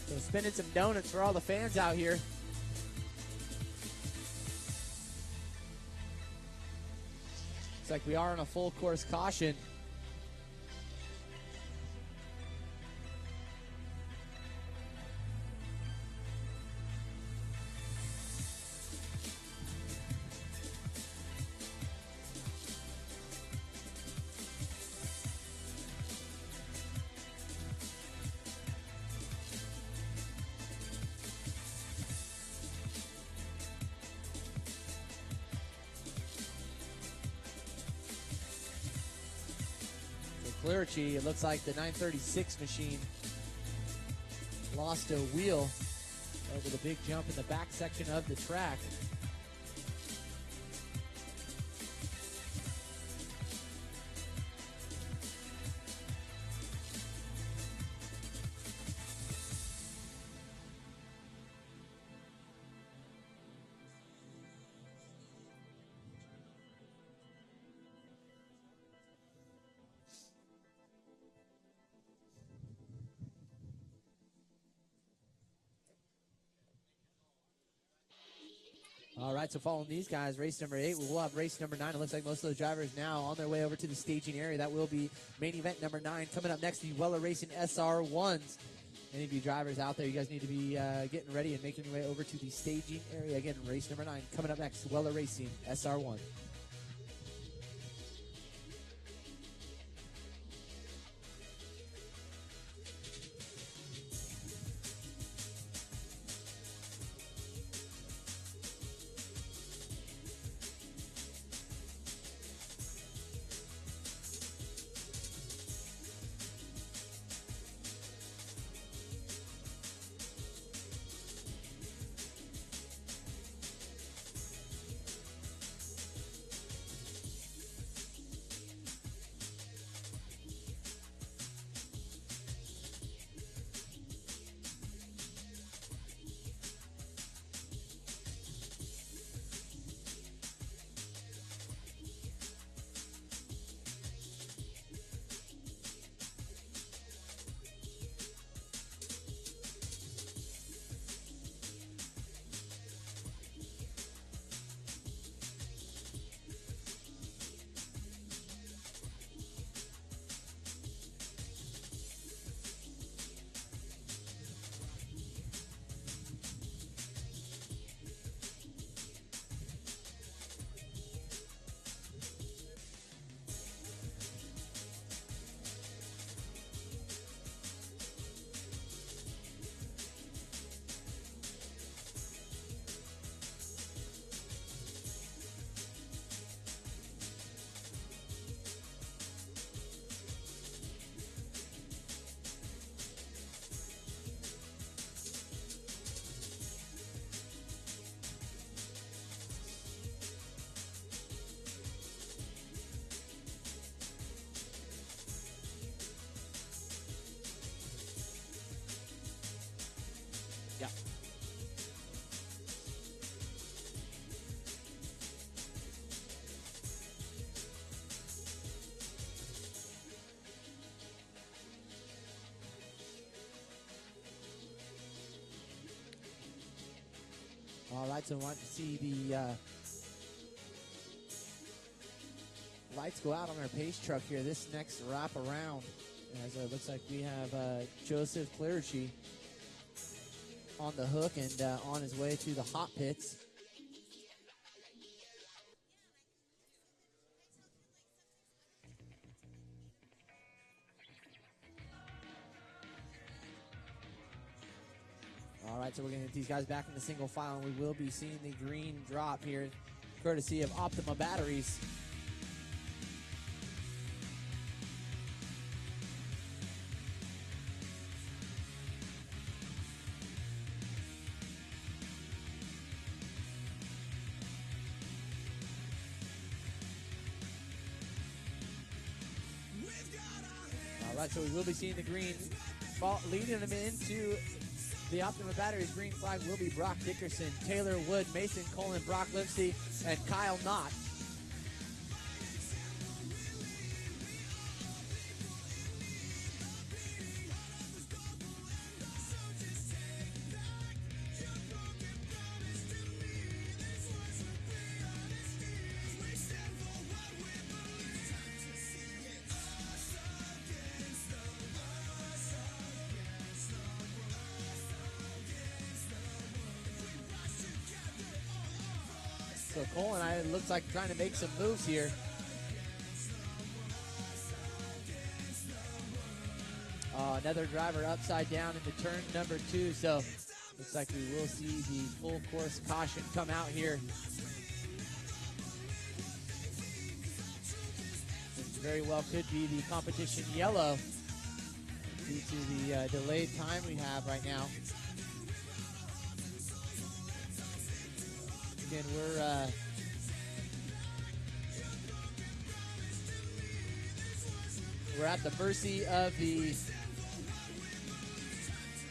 S4: So spinning some donuts for all the fans out here. Looks like we are on a full course caution. Clearicky, it looks like the 936 machine lost a wheel over the big jump in the back section of the track. All right, so following these guys, race number 8, we'll have race number 9. It looks like most of the drivers now on their way over to the staging area. That will be main event number 9. Coming up next, the Weller Racing SR1s. Any of you drivers out there, you guys need to be getting ready and making your way over to the staging area. Again, race number 9 coming up next, Weller Racing SR1. All right, so I want to see the lights go out on our pace truck here. This next wrap around, as it looks like we have Joseph Clerici on the hook and on his way to the hot pits. All right, so we're going to get these guys back in the single file, and we will be seeing the green drop here, courtesy of Optima Batteries. All right, so we will be seeing the green leading them into the Optima Batteries. Green flag will be Brock Dickerson, Taylor Wood, Mason Colin, Brock Lipsey, and Kyle Knott. So Colin, it looks like trying to make some moves here. Another driver upside down into turn number 2. So looks like we will see the full course caution come out here. It very well could be the competition yellow due to the delayed time we have right now. Again, we're at the mercy of the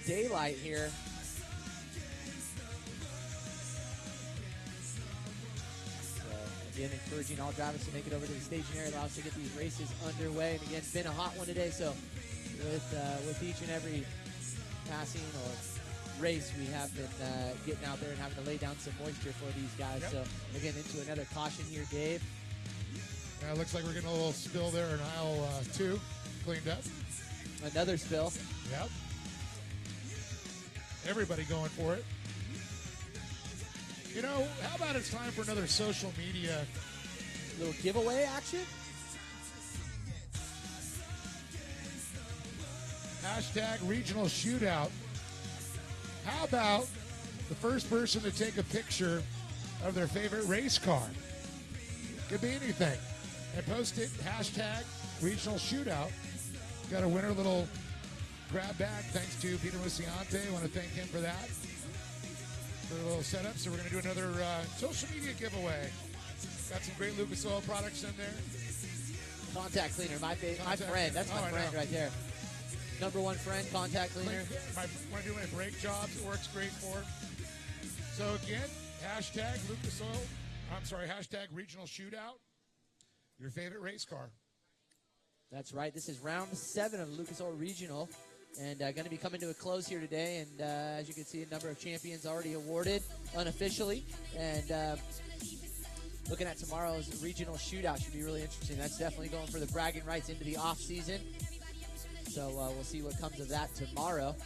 S4: daylight here. So again, encouraging all drivers to make it over to the staging area, allow us to get these races underway. And again, it's been a hot one today. So with each and every passing or race, we have been getting out there and having to lay down some moisture for these guys. Yep. So again, into another caution here, Dave.
S1: It looks like we're getting a little spill there in aisle 2, cleaned up.
S4: Another spill.
S1: Yep. Everybody going for it. You know, how about it's time for another social media
S4: little giveaway action?
S1: Hashtag regional shootout. How about the first person to take a picture of their favorite race car? Could be anything. And post it, hashtag regional shootout. Got a winner little grab bag thanks to Peter Musciante. I want to thank him for that. For a little setup. So we're going to do another social media giveaway. Got some great Lucas Oil products in there.
S4: Contact cleaner, my friend. That's my friend right there. Number 1 friend, contact cleaner.
S1: When I do my brake jobs, it works great for. So again, hashtag Lucas Oil. Hashtag regional shootout. Your favorite race car.
S4: That's right. This is round 7 of Lucas Oil Regional, and going to be coming to a close here today. And as you can see, a number of champions already awarded unofficially. And looking at tomorrow's regional shootout should be really interesting. That's definitely going for the bragging rights into the off season. So we'll see what comes of that tomorrow.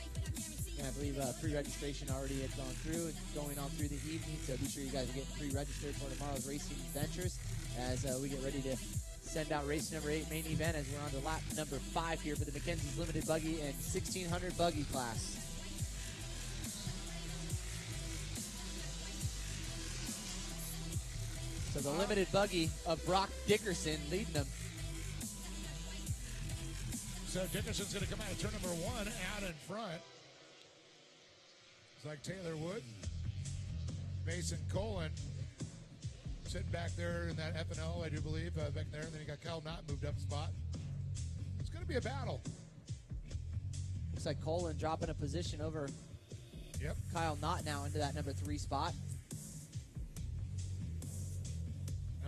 S4: And I believe pre-registration already had gone through and going on through the evening. So be sure you guys are getting pre-registered for tomorrow's racing adventures as we get ready to send out race number 8 main event as we're on to lap number 5 here for the Mackenzie's Limited Buggy and 1600 Buggy class. So the Limited Buggy of Brock Dickerson leading them.
S1: So Dickerson's going to come out of turn number 1 out in front. It's like Taylor Wood, Mason Colin sitting back there in that F&L, I do believe, back there. And then you got Kyle Knott moved up a spot. It's going to be a battle.
S4: Looks like Colin dropping a position over Kyle Knott now into that number 3 spot.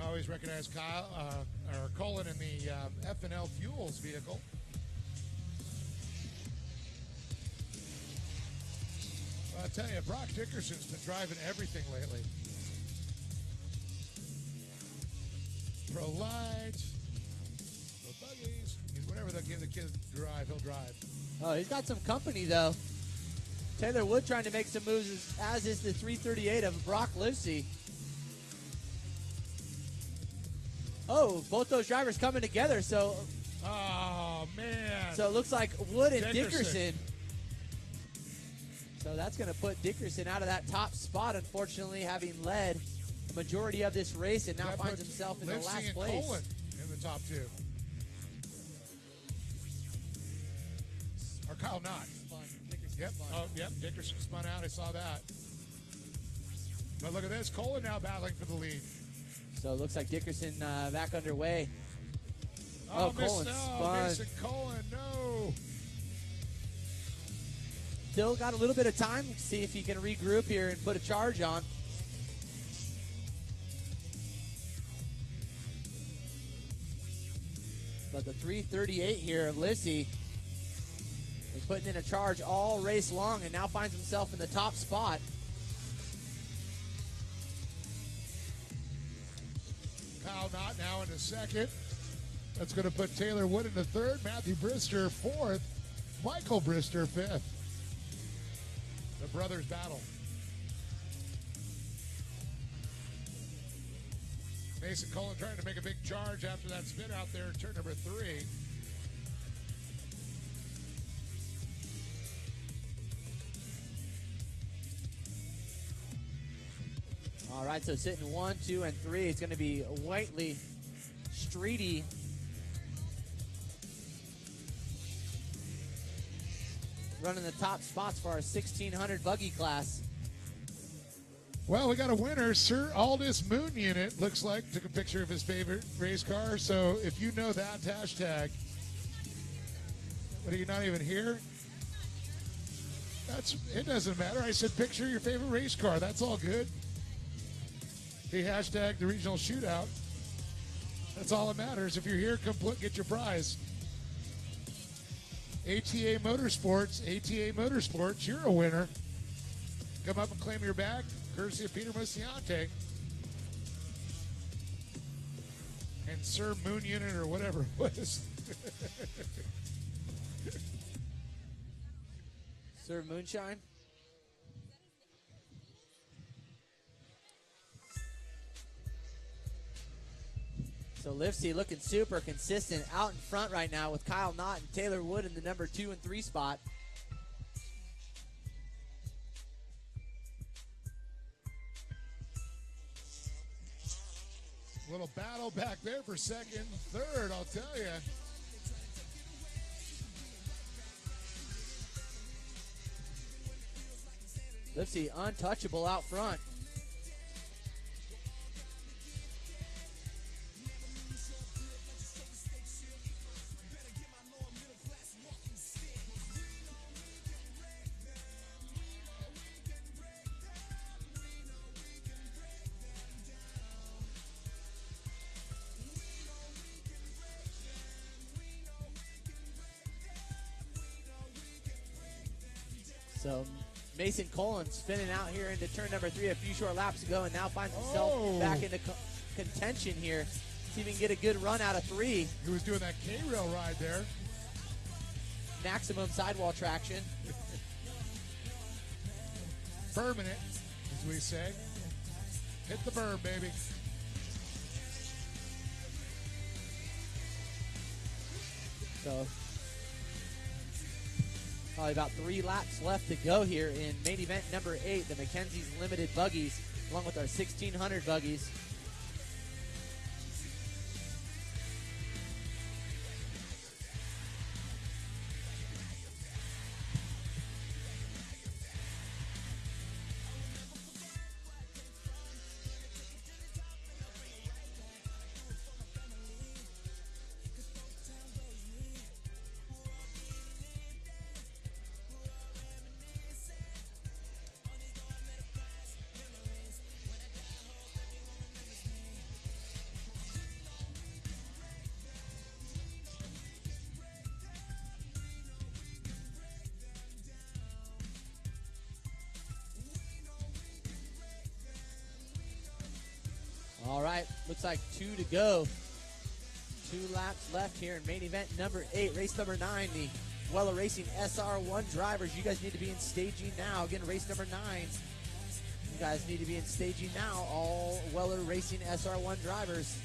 S1: I always recognize Colin in the F&L Fuels vehicle. I'll tell you, Brock Dickerson's been driving everything lately. Pro lights, pro buggies, whatever they'll give the kid to drive, he'll drive.
S4: Oh, he's got some company, though. Taylor Wood trying to make some moves, as is the 338 of Brock Livesey. Oh, both those drivers coming together, so...
S1: Oh, man.
S4: So it looks like Wood and
S1: Dickerson.
S4: Dickerson. So that's going to put Dickerson out of that top spot, unfortunately, having led the majority of this race and now
S1: That
S4: finds
S1: puts
S4: himself in the
S1: Livesey
S4: last
S1: and
S4: place.
S1: Colin in the top two. Or Kyle Knott. Yep. Oh, yep. Dickerson spun out. I saw that. But look at this. Colin now battling for the lead.
S4: So it looks like Dickerson back underway.
S1: Oh,
S4: Colin spun.
S1: Mason Colin, no.
S4: Still got a little bit of time. See if he can regroup here and put a charge on. But the 338 here, Livesey, is putting in a charge all race long and now finds himself in the top spot.
S1: Kyle Knott now into second. That's going to put Taylor Wood into third. Matthew Brister fourth. Michael Brister fifth. The brothers battle. Mason Colin trying to make a big charge after that spin out there, turn number 3.
S4: All right, so sitting 1, 2, and 3. It's going to be Whiteley, Streety, running the top spots for our 1600 buggy class.
S1: Well, we got a winner. Sir Aldous Moon Unit, looks like, took a picture of his favorite race car. So if you know that hashtag, but are you not even here? It doesn't matter. I said picture your favorite race car. That's all good. He hashtagged the regional shootout. That's all that matters. If you're here, come get your prize. ATA Motorsports, you're a winner. Come up and claim your bag, courtesy of Peter Musciante. And Sir Moon Unit or whatever it was.
S4: Sir Moonshine. So Livesey looking super consistent out in front right now with Kyle Knott and Taylor Wood in the number 2 and 3 spot.
S1: Little battle back there for second, third, I'll tell you.
S4: Livesey untouchable out front. So Mason Colin spinning out here into turn number 3 a few short laps ago and now finds himself back into contention here. See if he can get a good run out of 3.
S1: He was doing that K-rail ride there.
S4: Maximum sidewall traction.
S1: Permanent, as we say. Hit the berm, baby.
S4: So probably about 3 laps left to go here in main event number 8, the Mackenzie's Limited Buggies, along with our 1600 buggies. All right, looks like 2 to go. 2 laps left here in main event number 8, race number 9, the Weller Racing SR1 drivers. You guys need to be in staging now. Again, race number 9. You guys need to be in staging now, all Weller Racing SR1 drivers.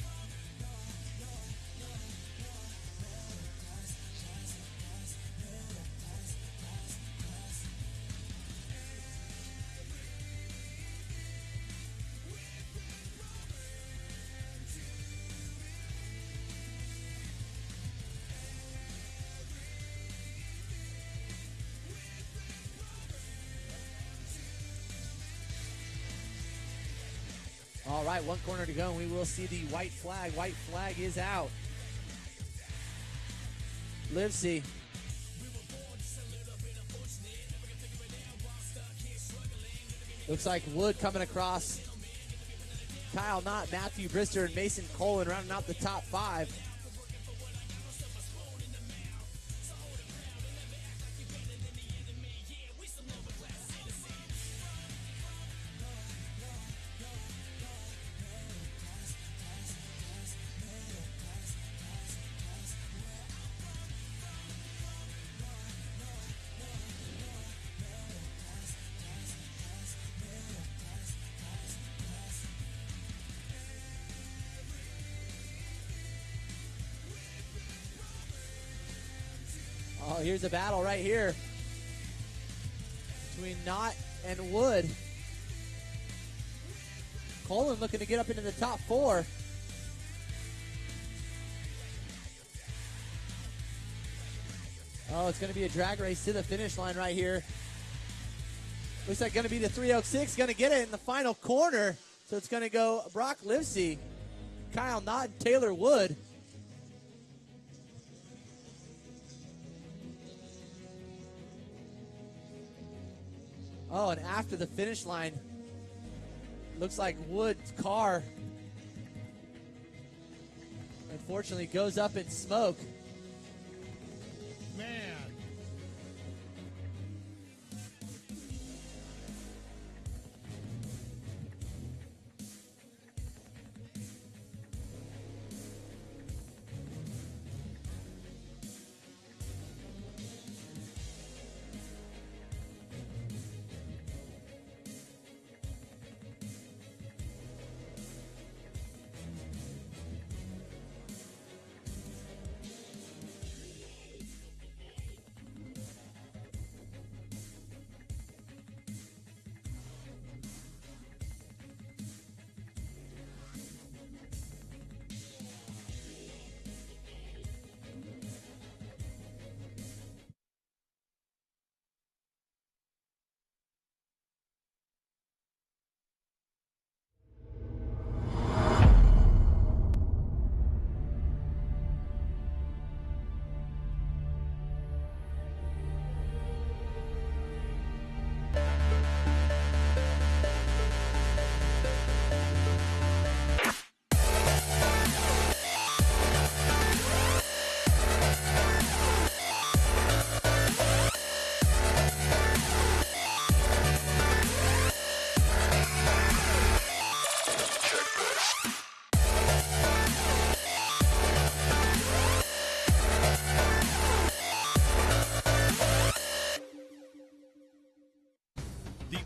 S4: All right, 1 corner to go, and we will see the white flag. White flag is out. Livesey. Looks like Wood coming across. Kyle Knott, Matthew Brister, and Mason Colin rounding out the top 5. Oh, here's a battle right here between Knott and Wood. Colin looking to get up into the top 4. Oh, it's going to be a drag race to the finish line right here. Looks like going to be the 306, going to get it in the final corner. So it's going to go Brock Livesey, Kyle Knott, and Taylor Wood. Oh, and after the finish line, looks like Wood's car, unfortunately, goes up in smoke.
S1: Man.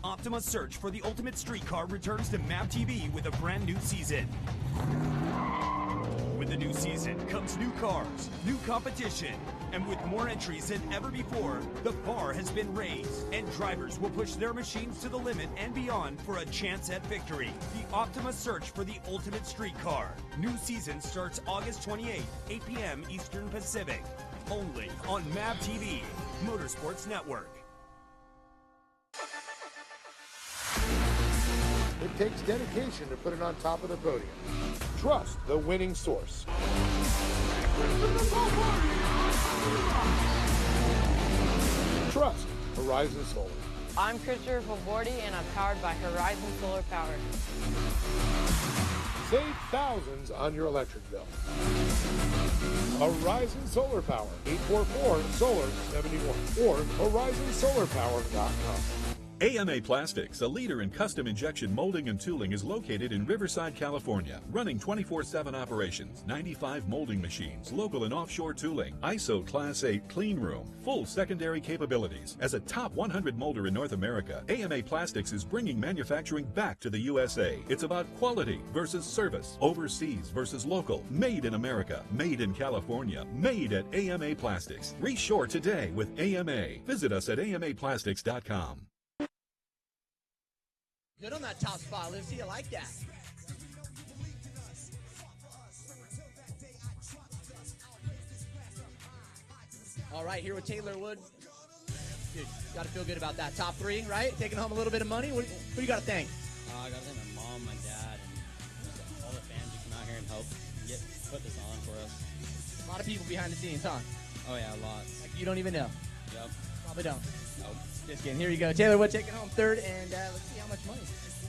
S5: Optima's search for the ultimate street car returns to MAP TV with a brand new season. With the new season comes new cars, new competition, and with more entries than ever before, the bar has been raised, and drivers will push their machines to the limit and beyond for a chance at victory. The Optima search for the ultimate street car. New season starts August 28th, 8 p.m. Eastern Pacific. Only on MAP TV, Motorsports Network.
S17: It takes dedication to put it on top of the podium. Trust the winning source. Trust Horizon Solar.
S6: I'm Christopher Favordi, and I'm powered by Horizon Solar Power.
S17: Save thousands on your electric bill. Horizon Solar Power, 844-SOLAR-71 or horizonsolarpower.com.
S7: AMA Plastics, a leader in custom injection molding and tooling, is located in Riverside, California, running 24/7 operations, 95 molding machines, local and offshore tooling, ISO Class 8 clean room, full secondary capabilities. As a top 100 molder in North America, AMA Plastics is bringing manufacturing back to the USA. It's about quality versus service, overseas versus local, made in America, made in California, made at AMA Plastics. Reshore today with AMA. Visit us at amaplastics.com.
S2: Good on that top spot, Lucy. I like that. All right, here with Taylor Wood. Dude, got to feel good about that. Top 3, right? Taking home a little bit of money. What do you got to thank?
S10: I got to thank my mom, my dad, and all the fans who come out here and help put this on for us.
S2: A lot of people behind the scenes, huh?
S10: Oh, yeah, lots.
S2: Like you don't even know.
S10: Yep.
S2: Probably don't.
S10: Nope.
S2: Just kidding. Here you go. Taylor Wood taking home 3rd, and let's see how much money.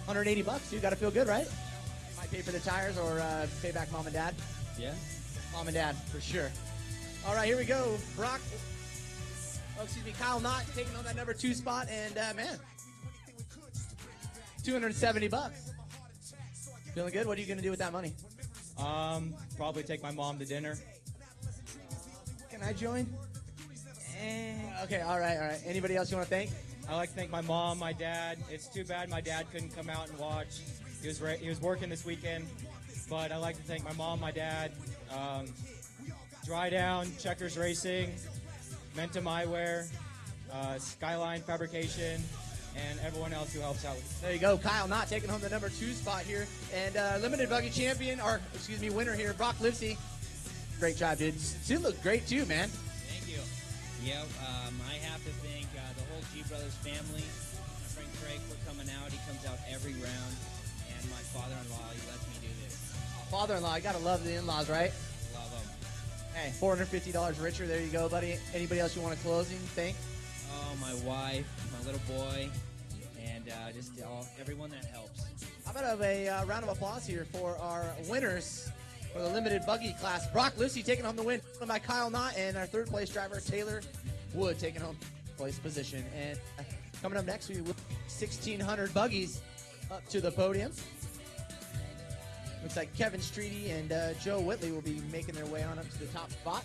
S2: $180, dude. Got to feel good, right? Might pay for the tires or pay back mom and dad.
S10: Yeah.
S2: Mom and dad, for sure. All right, here we go. Kyle Knott taking on that number 2 spot, and man, $270. Feeling good? What are you going to do with that money?
S10: Probably take my mom to dinner.
S2: Can I join? Okay, all right. Anybody else you want to thank?
S10: I like to thank my mom, my dad. It's too bad my dad couldn't come out and watch. He was working this weekend, but I like to thank my mom, my dad, Dry Down, Checkers Racing, Mentum Eyewear, Skyline Fabrication, and everyone else who helps out.
S2: There you go, Kyle Knott taking home the number 2 spot here, and limited buggy champion, winner here, Brock Livesey. Great job, dude. You look great too, man.
S12: Thank you. Yeah, I have to thank the whole G Brothers family. My friend Craig for coming out. He comes out every round. And my father-in-law, he lets me do this.
S2: Father-in-law, you gotta love the in-laws, right?
S12: Love them.
S2: Hey, $450 richer. There you go, buddy. Anybody else you want to closing thank?
S12: Oh, my wife, my little boy, and just everyone that helps.
S2: How about a round of applause here for our winners for the limited buggy class. Brock Livesey taking home the win by Kyle Knott, and our 3rd place driver, Taylor Wood, taking home place position. And coming up next, we will 1,600 buggies up to the podium. Looks like Kevin Streety and Joe Whitley will be making their way on up to the top spot.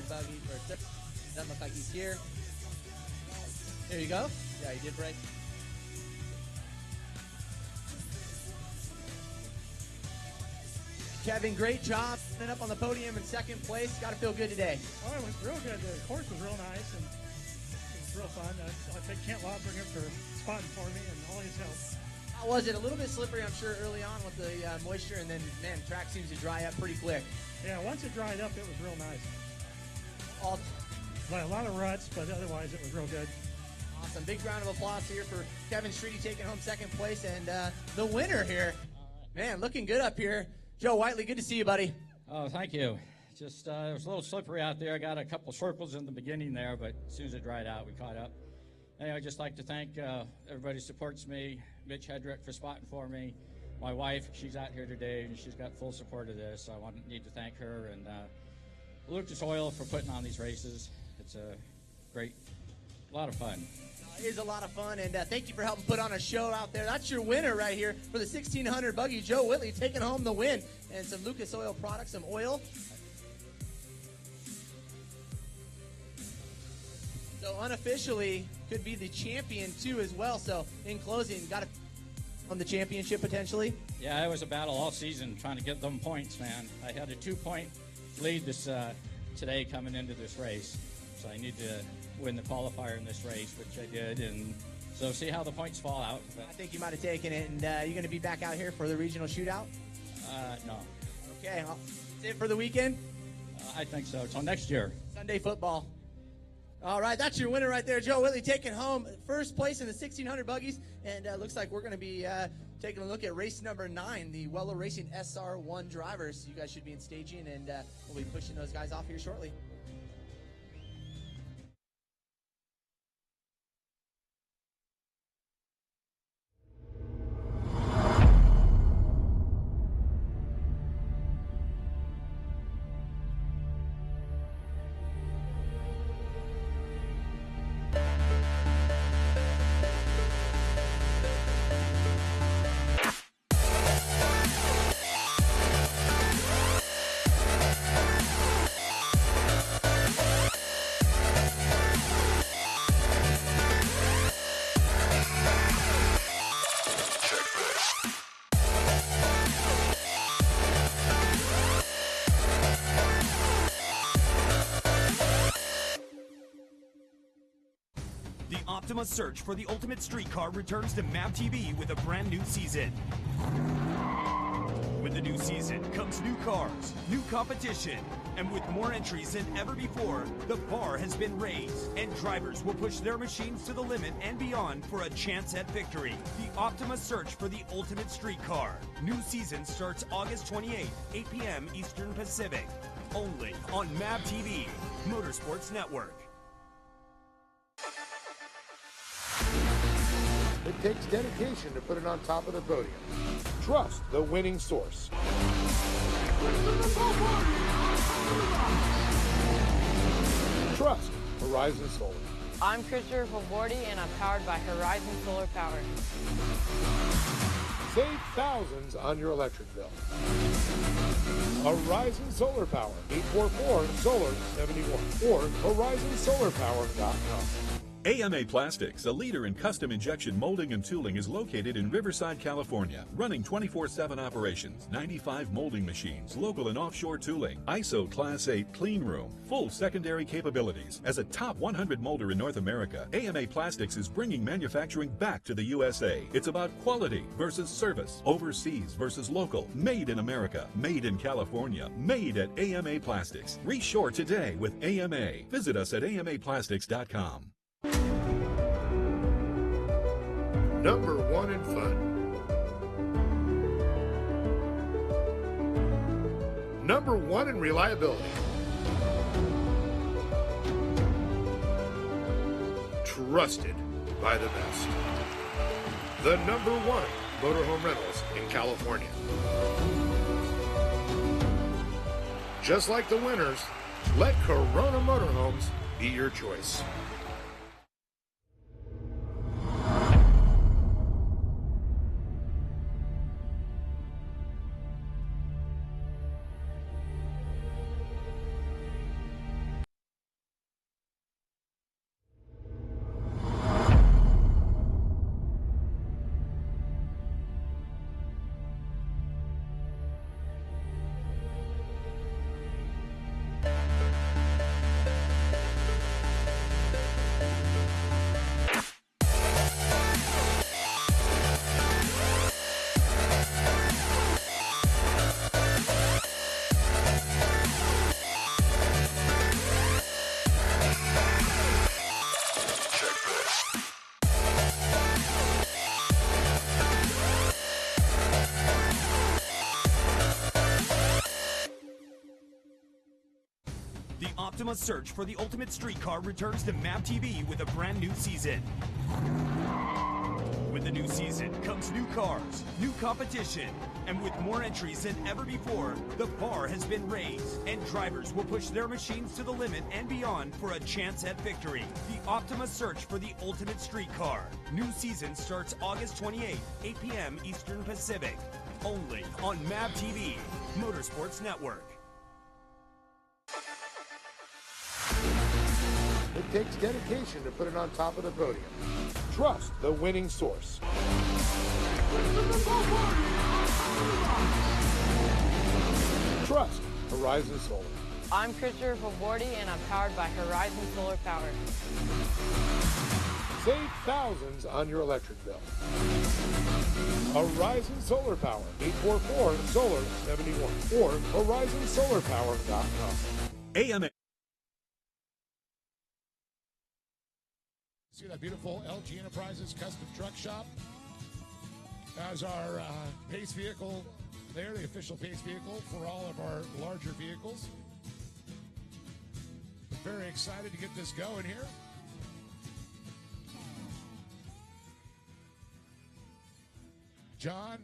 S2: Buggy for doesn't look like he's here. There you go. Yeah, he did break. Kevin, great job ending up on the podium in 2nd place. Got to feel good today.
S14: Oh, it was real good. The course was real nice and it was real fun. I thank Kent Lobringer for spotting for me and all his help.
S2: How was it? A little bit slippery, I'm sure, early on with the moisture, and then, man, track seems to dry up pretty quick.
S14: Yeah, once it dried up, it was real nice.
S2: But
S14: a lot of ruts, but otherwise it was real good.
S2: Awesome. Big round of applause here for Kevin Streety taking home 2nd place, and the winner here. Man, looking good up here. Joe Whiteley, good to see you, buddy.
S23: Oh, thank you. Just it was a little slippery out there. I got a couple circles in the beginning there, but as soon as it dried out, we caught up. Anyway, I'd just like to thank everybody who supports me, Mitch Hedrick for spotting for me, my wife, she's out here today, and she's got full support of this, so I need to thank her, and Lucas Oil for putting on these races. It's a lot of fun.
S2: It is a lot of fun, and thank you for helping put on a show out there. That's your winner right here for the 1,600 buggy. Joe Whitley taking home the win, and some Lucas Oil products, some oil. So unofficially could be the champion too as well. So in closing, got to on the championship potentially.
S23: Yeah, it was a battle all season trying to get them points, man. I had a 2-point lead today coming into this race, so I need to win the qualifier in this race, which I did, and so see how the points fall out. But
S2: I think you might have taken it, and you're going to be back out here for the regional shootout?
S23: No.
S2: Okay, well, that's it for the weekend?
S23: I think so. Until next year.
S2: Sunday football. All right, that's your winner right there, Joe Whitley, taking home first place in the 1,600 buggies, and looks like we're going to be taking a look at race number 9, the Weller Racing SR1 drivers. You guys should be in staging, and we'll be pushing those guys off here shortly.
S5: Optima search for the ultimate street car returns to MAV TV with a brand new season. With the new season comes new cars, new competition, and with more entries than ever before, the bar has been raised, and drivers will push their machines to the limit and beyond for a chance at victory. The Optima search for the ultimate street car. New season starts August 28th, 8 p.m. Eastern Pacific. Only on MAV TV, Motorsports Network.
S1: It takes dedication to put it on top of the podium. Trust the winning source. Trust Horizon Solar.
S6: I'm Christopher Favordi, and I'm powered by Horizon Solar Power.
S1: Save thousands on your electric bill. Horizon Solar Power, 844-SOLAR-71 or horizonsolarpower.com.
S7: AMA Plastics, a leader in custom injection molding and tooling, is located in Riverside, California, running 24/7 operations, 95 molding machines, local and offshore tooling, ISO Class 8 clean room, full secondary capabilities. As a top 100 molder in North America, AMA Plastics is bringing manufacturing back to the USA. It's about quality versus service, overseas versus local, made in America, made in California, made at AMA Plastics. Reshore today with AMA. Visit us at amaplastics.com.
S17: Number 1 in fun. Number 1 in reliability. Trusted by the best. The number 1 motorhome rentals in California. Just like the winners, let Corona Motorhomes be your choice.
S5: Optima search for the ultimate street car returns to MAV TV with a brand new season. With the new season comes new cars, new competition, and with more entries than ever before, the bar has been raised, and drivers will push their machines to the limit and beyond for a chance at victory. The Optima search for the ultimate street car. New season starts August 28th, 8 p.m. Eastern Pacific. Only on MAV TV, Motorsports Network.
S1: It takes dedication to put it on top of the podium. Trust the winning source. Trust Horizon Solar.
S6: I'm Christopher Favordi, and I'm powered by Horizon Solar Power.
S1: Save thousands on your electric bill. Horizon Solar Power, 844-SOLAR-71 or horizonsolarpower.com.
S7: AMA.
S1: See that beautiful LG Enterprises custom truck shop as our pace vehicle there, the official pace vehicle for all of our larger vehicles. Very excited to get this going here. John,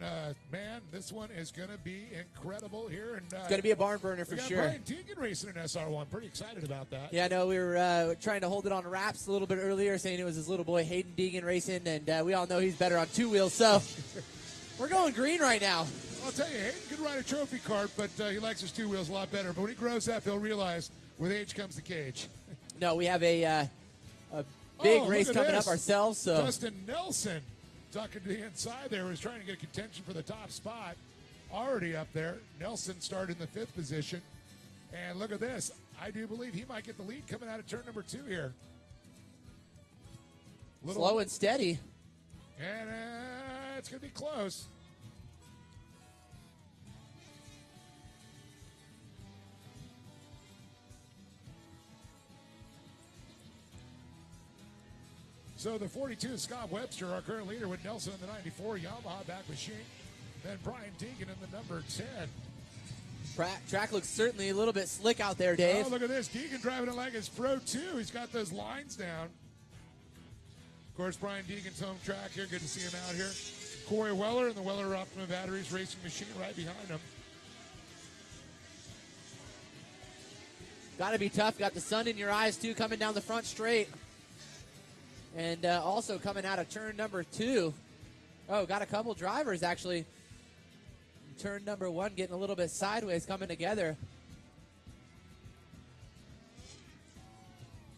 S1: man, this one is going to be incredible here. And
S4: it's going to be a barn burner for sure.
S1: Brian Teagan racing an SR1. Pretty excited about that.
S4: Yeah, no, we were trying to hold it on wraps a little bit earlier, saying it was his little boy Hayden Deegan racing, and we all know he's better on two wheels, so we're going green right now.
S1: I'll tell you, Hayden could ride a trophy cart, but he likes his two wheels a lot better. But when he grows up, he'll realize with age comes the cage.
S4: No, we have a big race coming up ourselves. So
S1: Justin Nelson talking to the inside there was trying to get contention for the top spot. Already up there. Nelson started in the 5th position. And look at this. I do believe he might get the lead coming out of turn number 2 here.
S4: Slow and steady.
S1: And it's going to be close. So the 42, Scott Webster, our current leader, with Nelson in the 94 Yamaha back machine. Then Brian Deegan in the number 10.
S4: Track looks certainly a little bit slick out there, Dave.
S1: Oh, look at this. Deegan driving it like it's Pro 2. He's got those lines down. Of course, Brian Deegan's home track here. Good to see him out here. Corey Weller and the Weller Optima Batteries Racing Machine right behind him.
S4: Got to be tough. Got the sun in your eyes, too, coming down the front straight. And also coming out of turn number 2. Oh, got a couple drivers, actually. Turn number 1 getting a little bit sideways, coming together.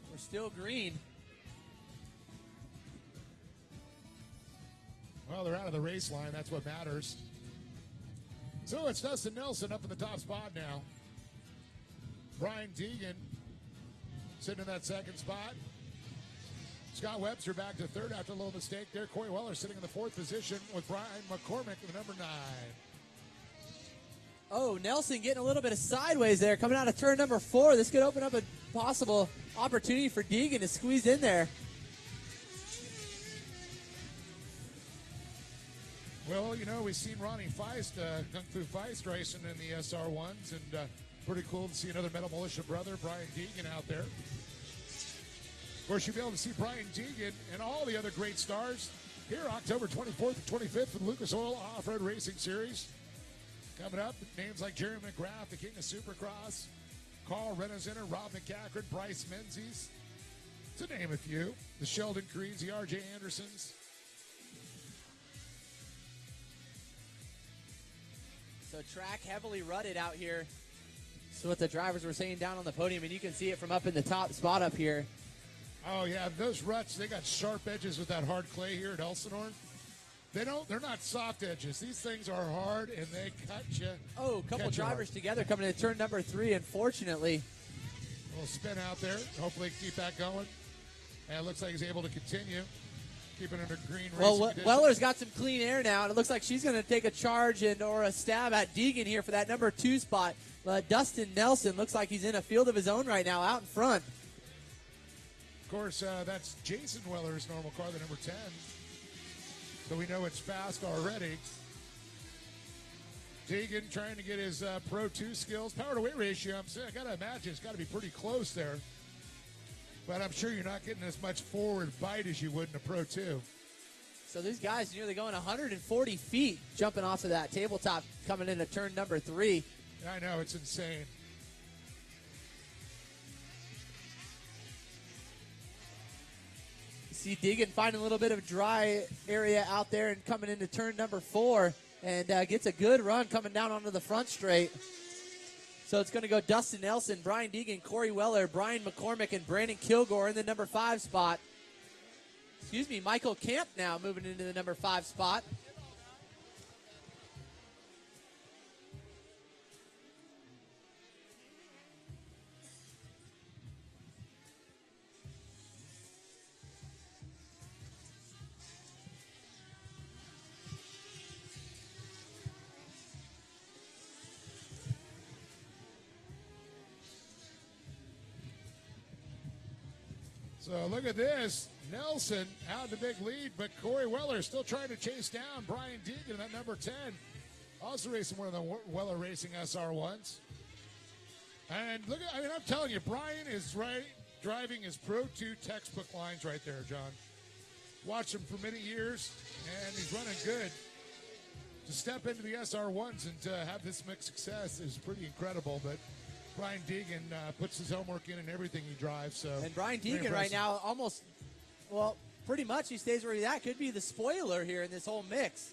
S4: We're still green.
S1: Well, they're out of the race line. That's what matters. So it's Dustin Nelson up in the top spot now. Brian Deegan sitting in that second spot. Scott Webster back to third after a little mistake there. Corey Weller sitting in the 4th position with Brian McCormick in the number 9.
S4: Oh, Nelson getting a little bit of sideways there, coming out of turn number 4. This could open up a possible opportunity for Deegan to squeeze in there.
S1: Well, you know, we've seen Ronnie Feist, Kung Fu Feist, racing in the SR1s, and pretty cool to see another Metal Militia brother, Brian Deegan, out there. Of course, you'll be able to see Brian Deegan and all the other great stars here October 24th and 25th for the Lucas Oil Off-Road Racing Series. Coming up, names like Jerry McGrath, the King of Supercross, Carl Renaziner, Rob McCackard, Bryce Menzies, to name a few. The Sheldon Creeds, the R.J. Andersons.
S4: So track heavily rutted out here. So what the drivers were saying down on the podium, and you can see it from up in the top spot up here.
S1: Oh, yeah, those ruts, they got sharp edges with that hard clay here at Elsinore. They're not soft edges. These things are hard, and they cut you.
S4: Oh, a couple drivers together coming into turn number 3, unfortunately.
S1: A little spin out there. Hopefully keep that going. And it looks like he's able to continue. Keeping under green racing conditions.
S4: Weller's got some clean air now, and it looks like she's going to take a charge or a stab at Deegan here for that number 2 spot. But Dustin Nelson looks like he's in a field of his own right now, out in front.
S1: Of course, that's Jason Weller's normal car, the number 10. So we know it's fast already. Deegan trying to get his Pro 2 skills. Power to weight ratio, I got to imagine it's got to be pretty close there. But I'm sure you're not getting as much forward bite as you would in a Pro 2.
S4: So these guys nearly going 140 feet jumping off of that tabletop coming into turn number 3.
S1: I know, it's insane.
S4: See Deegan finding a little bit of dry area out there and coming into turn number 4 and gets a good run coming down onto the front straight. So it's going to go Dustin Nelson, Brian Deegan, Corey Weller, Brian McCormick, and Brandon Kilgore in the number 5 spot. Excuse me, Michael Camp now moving into the number 5 spot.
S1: So look at this. Nelson out in the big lead, but Corey Weller still trying to chase down Brian Deegan in that number 10. Also racing one of the Weller Racing SR1s. And look at, I'm telling you, Brian is driving his Pro 2 textbook lines right there, John. Watched him for many years, and he's running good. To step into the SR1s and to have this much success is pretty incredible, but Brian Deegan puts his homework in everything he drives. So
S4: and Brian Deegan right now almost, well, pretty much he stays where he's at. Could be the spoiler here in this whole mix.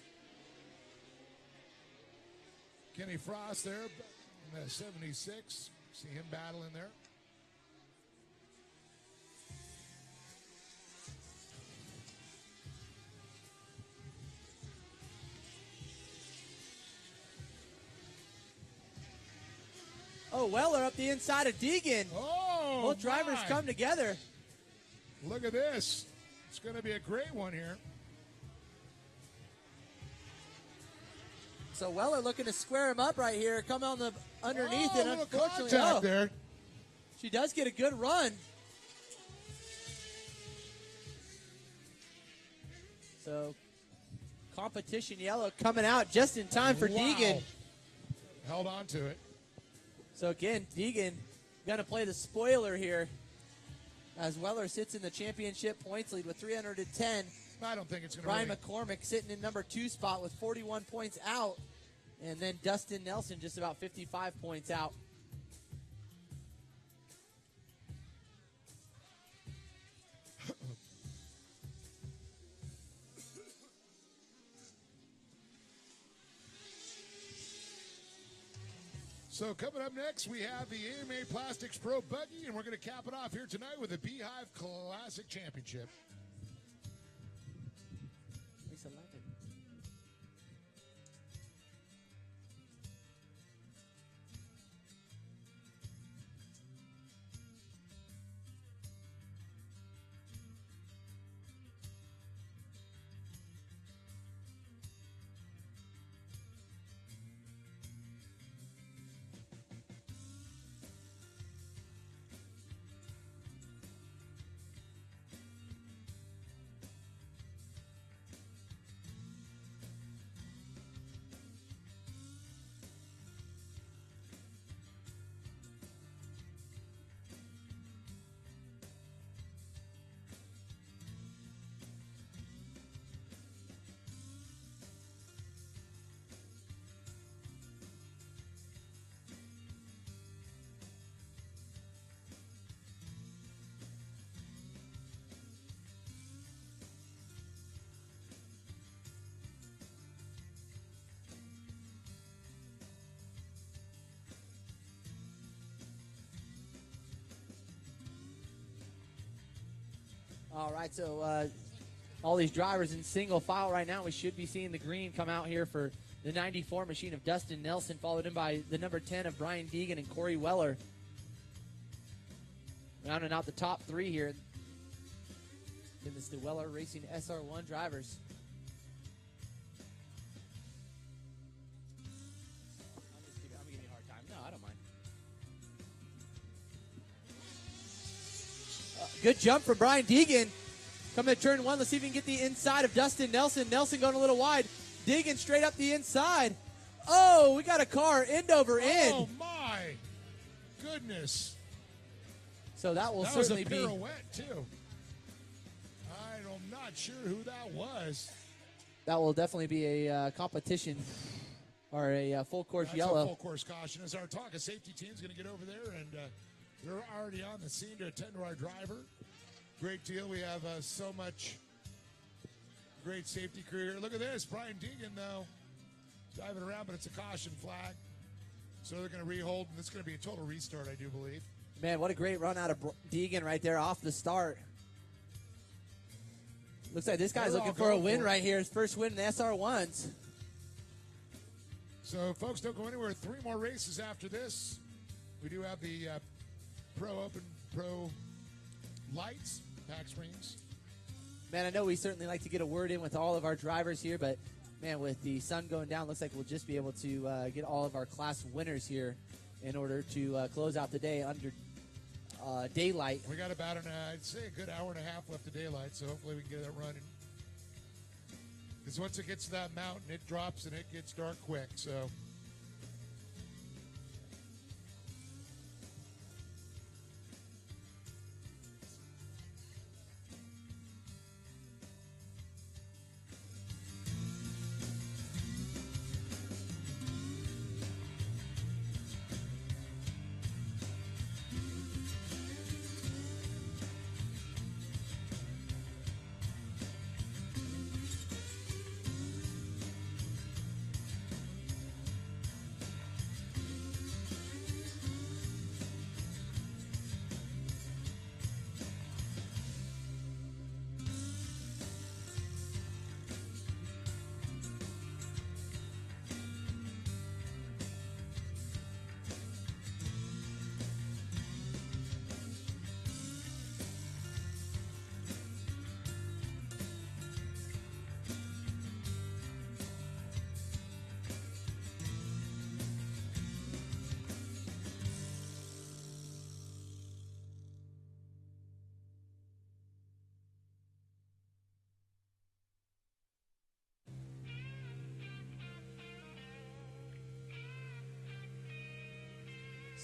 S1: Kenny Frost there in the 76. See him battling there.
S4: Oh, Weller up the inside of Deegan.
S1: Oh,
S4: both drivers come together.
S1: Look at this. It's going to be a great one here.
S4: So Weller looking to square him up right here. Come on the underneath, and
S1: little
S4: unfortunately,
S1: contact there.
S4: She does get a good run. So competition yellow coming out just in time for Deegan.
S1: Held on to it.
S4: So again, Deegan going to play the spoiler here as Weller sits in the championship points lead with 310.
S1: I don't think it's going to
S4: Brian McCormick sitting in number 2 spot with 41 points out. And then Dustin Nelson just about 55 points out.
S1: So coming up next, we have the AMA Plastics Pro Buggy, and we're going to cap it off here tonight with the Beehive Classic Championship.
S4: Race 11. All right, so all these drivers in single file right now. We should be seeing the green come out here for the 94 machine of Dustin Nelson, followed in by the number 10 of Brian Deegan and Corey Weller. Rounding out the top 3 here. Then this is the Weller Racing SR1 drivers. I'm giving you a hard time. No, I don't mind. Good jump from Brian Deegan. Coming to turn 1. Let's see if we can get the inside of Dustin Nelson. Nelson going a little wide. Deegan straight up the inside. Oh, we got a car end over end.
S1: Oh, my goodness.
S4: So that will
S1: that
S4: certainly
S1: was a
S4: be.
S1: pirouette, too. I'm not sure who that was.
S4: That will definitely be a competition or a full course
S1: That's
S4: yellow.
S1: a full course caution. As our Tonka safety team is going to get over there, and they're already on the scene to attend to our driver. Great deal. We have so much great safety crew here. Look at this. Brian Deegan, though, driving around, but it's a caution flag. So they're going to rehold, and it's going to be a total restart, I do believe.
S4: Man, what a great run out of Deegan right there off the start. Looks like this guy's
S1: They're
S4: looking
S1: all
S4: for a
S1: going
S4: win
S1: for it.
S4: right here. His first win in the SR1s.
S1: So, folks, don't go anywhere. 3 more races after this. We do have the Pro Open Pro lights, pack screens.
S4: Man, I know we certainly like to get a word in with all of our drivers here, but, man, with the sun going down, looks like we'll just be able to get all of our class winners here in order to close out the day under daylight.
S1: We got about I'd say a good hour and a half left of daylight, so hopefully we can get that running. Because once it gets to that mountain, it drops and it gets dark quick, so.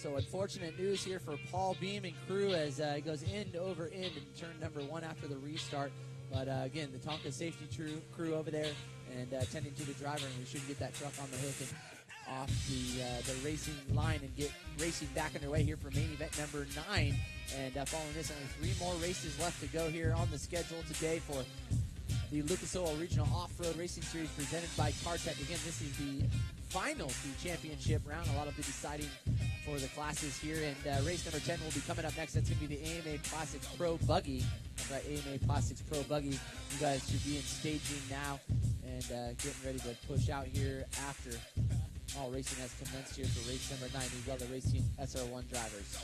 S4: So unfortunate news here for Paul Beam and crew as it goes end over end in turn number 1 after the restart. But again, the Tonka safety crew over there and tending to the driver, and we should get that truck on the hook and off the racing line and get racing back underway here for main event number 9. And following this, only 3 more races left to go here on the schedule today for the Lucas Oil Regional Off-Road Racing Series presented by CarTech. Again, this is the final the championship round. A lot of the deciding for the classes here. And race number 10 will be coming up next. That's going to be the AMA Plastics Pro Buggy. That's right, AMA Plastics Pro Buggy. You guys should be in staging now and getting ready to push out here after all racing has commenced here for race number 9. These are the Racing SR1 drivers.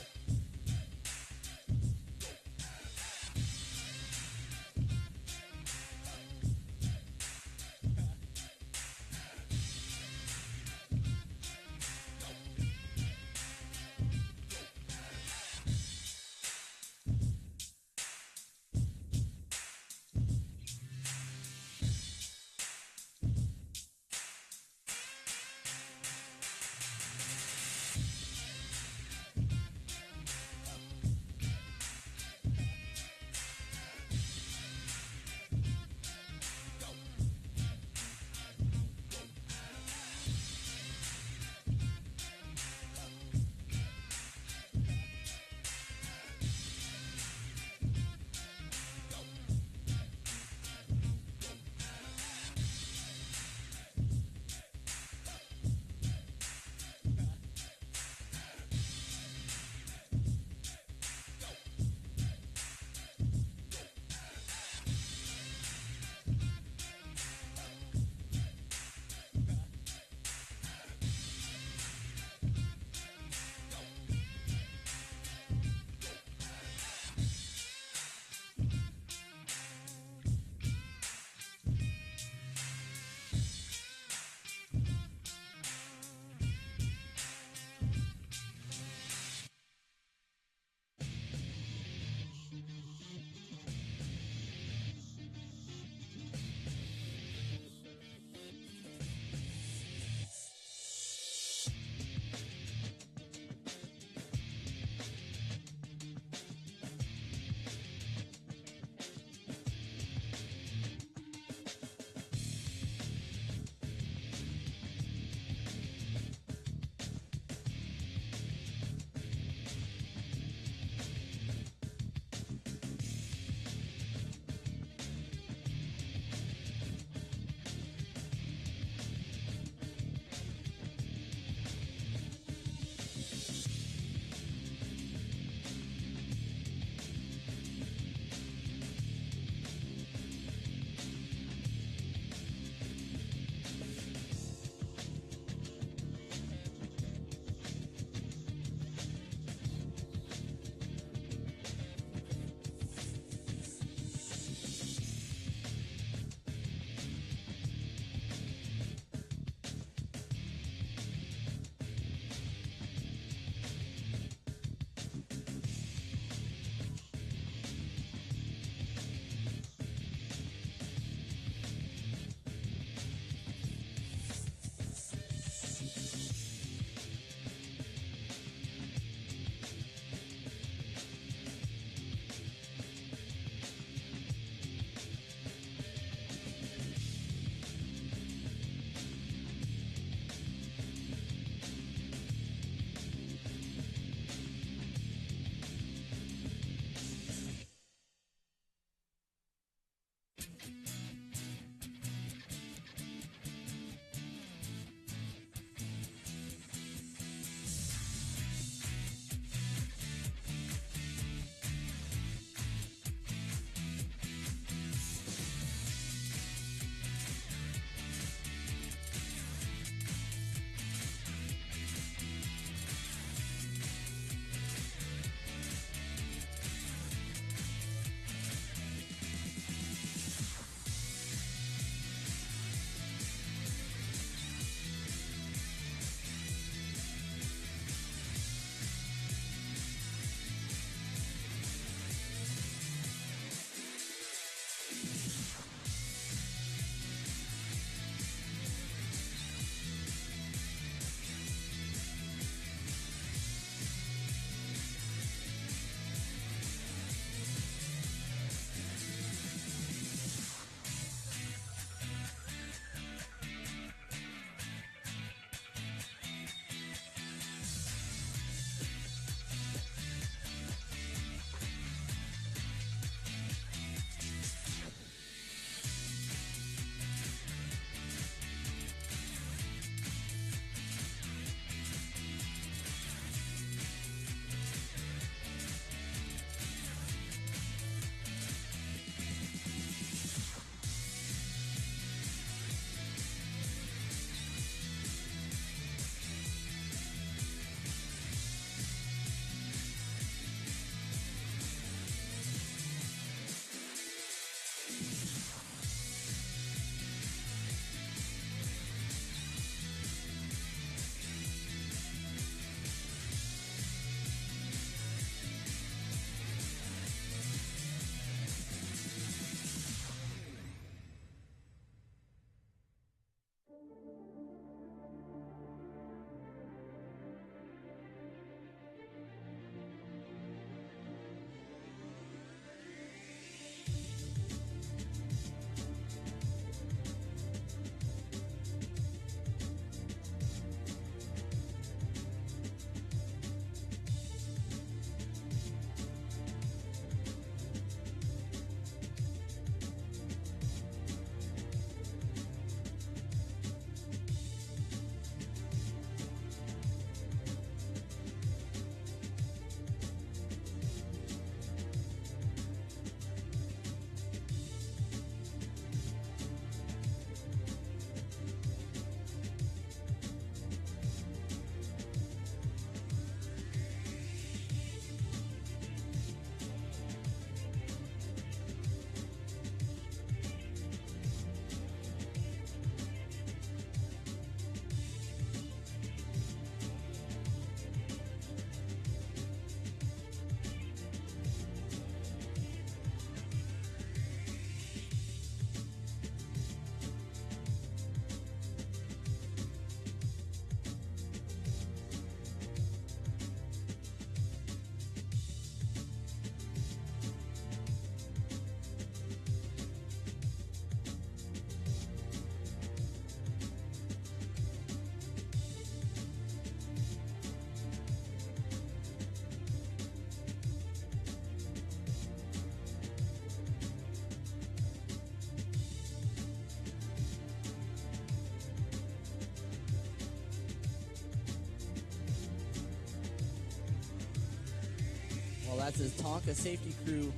S4: Well, that's as Tonka safety crew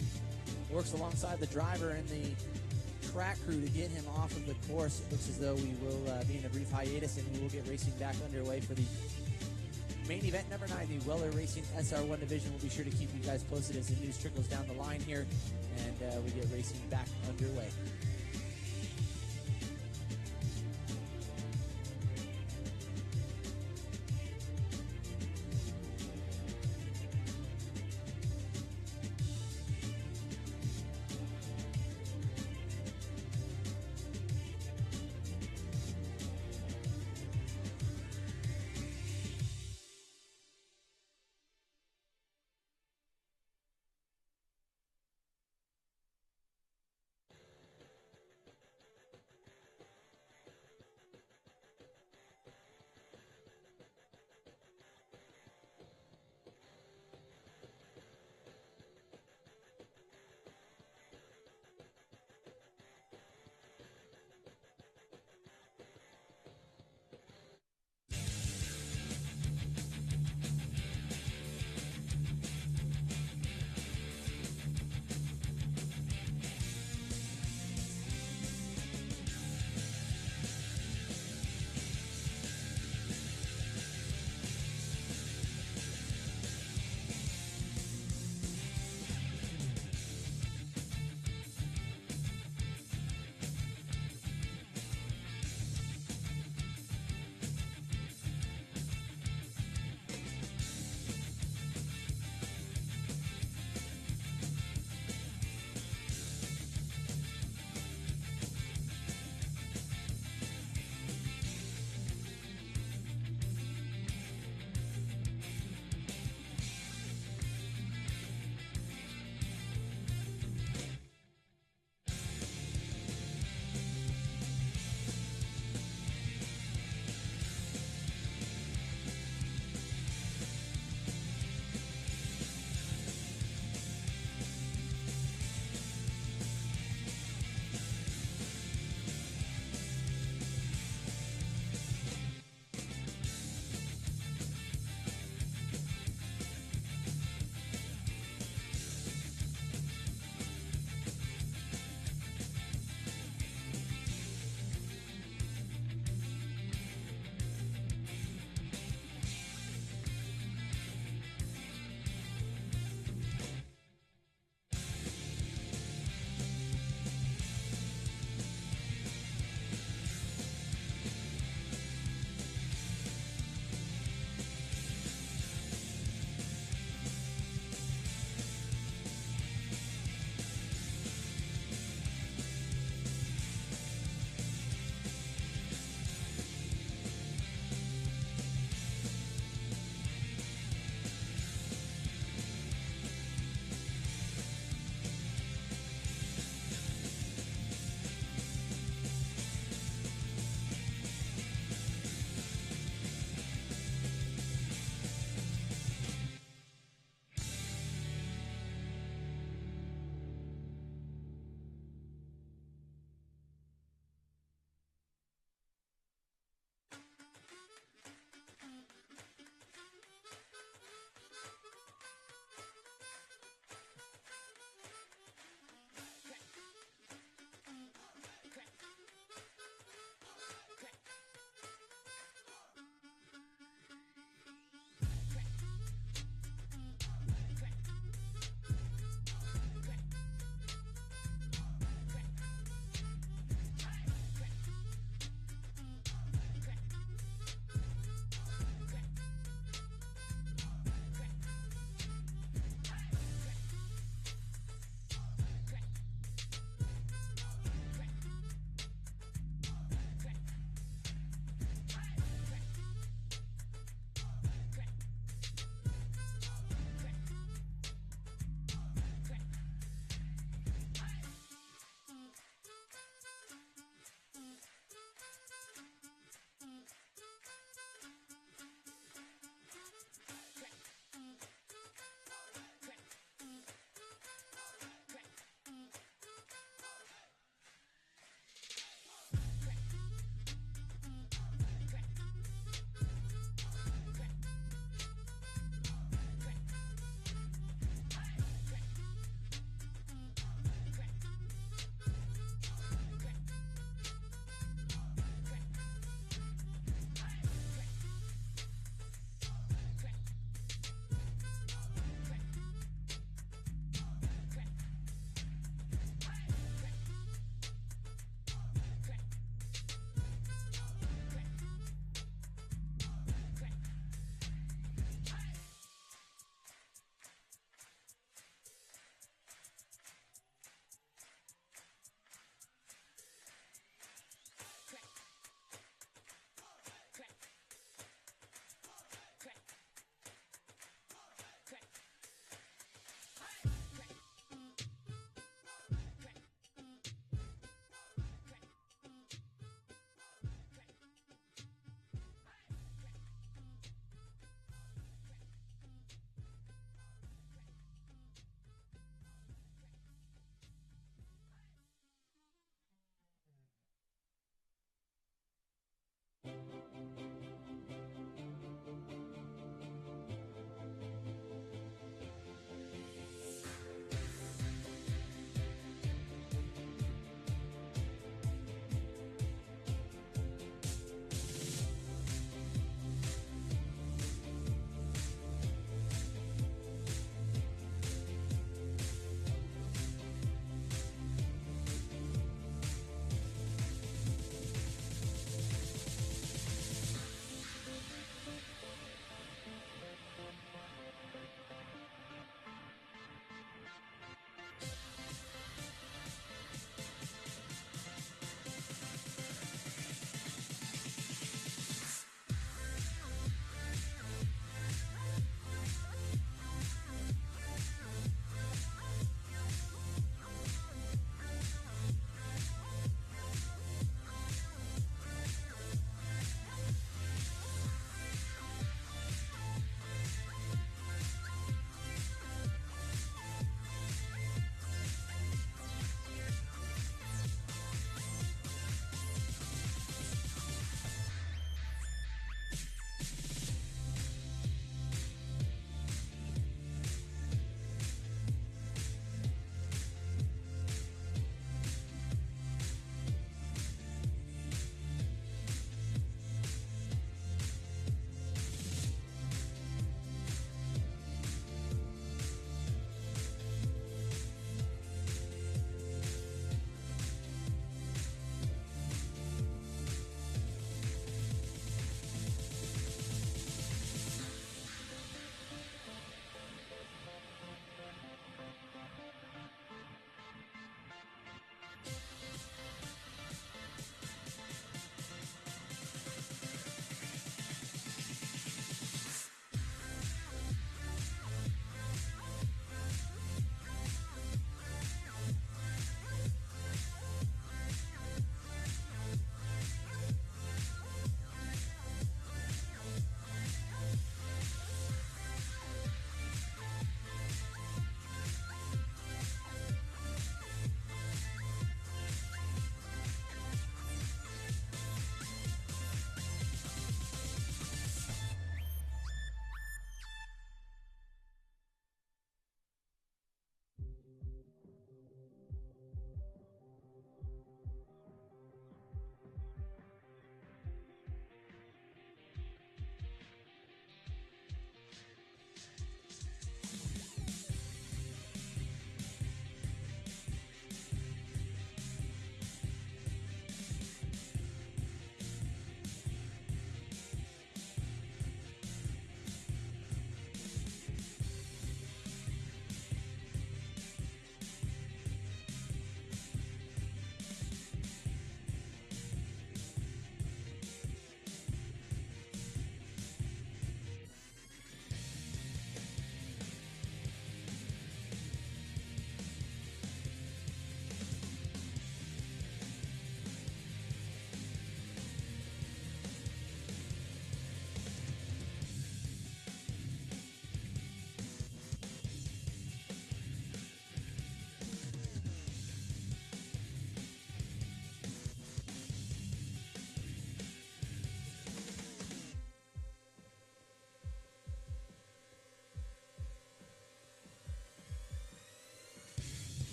S4: works alongside the driver and the track crew to get him off of the course. It looks as though we will be in a brief hiatus, and we will get racing back underway for the main event number 9, the Weller Racing SR1 division. We'll be sure to keep you guys posted as the news trickles down the line here, and we get racing back underway.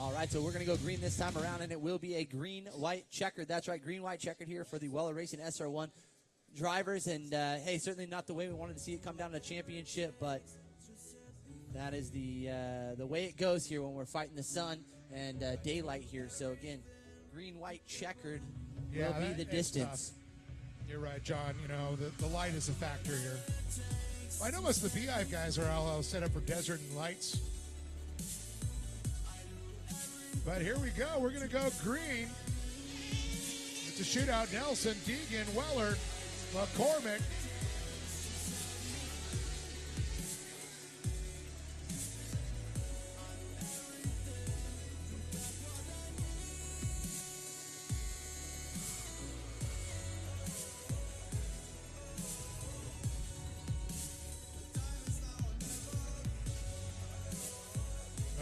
S4: All right, so we're going to go green this time around, and it will be a green-white checkered. That's right, green-white checkered here for the Weller Racing SR1 drivers. And, hey, certainly not the way we wanted to see it come down to the championship, but that is the way it goes here when we're fighting the sun and daylight here. So, again, green-white checkered will be the distance.
S1: You're right, John. You know, the light is a factor here. I know most of the Beehive guys are all set up for desert and lights. But here we go. We're going to go green. It's a shootout. Nelson, Deegan, Weller, McCormick.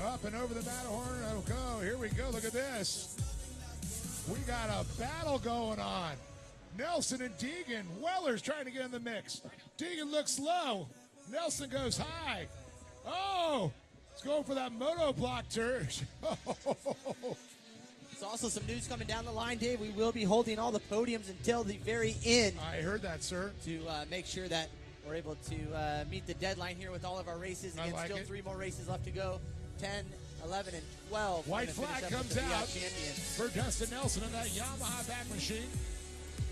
S1: Up and over the Matterhorn. Oh, go. Here we go. Look at this. We got a battle going on. Nelson and Deegan. Weller's trying to get in the mix. Deegan looks low. Nelson goes high. Oh, it's going for that moto block turn.
S4: There's also some news coming down the line, Dave. We will be holding all the podiums until the very end.
S1: I heard that, sir.
S4: To make sure that we're able to meet the deadline here with all of our races. Again,
S1: like
S4: still
S1: it.
S4: 3 more races left to go. 10, 11, and 12.
S1: White flag comes out for Dustin Nelson in that Yamaha back machine.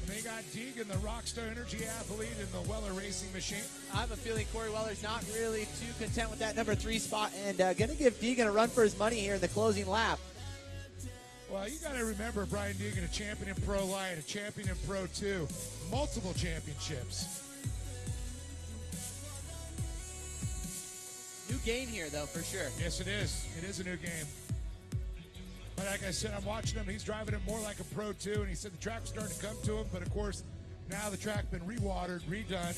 S1: And they got Deegan, the Rockstar Energy athlete, in the Weller Racing machine.
S4: I have a feeling Corey Weller's not really too content with that number 3 spot and going to give Deegan a run for his money here in the closing lap.
S1: Well, you got to remember Brian Deegan, a champion in Pro Light, a champion in Pro 2, multiple championships.
S4: New game here, though, for sure.
S1: Yes, it is. It is a new game. But like I said, I'm watching him. He's driving it more like a Pro 2, and he said the track's starting to come to him. But, of course, now the track's been rewatered, redone,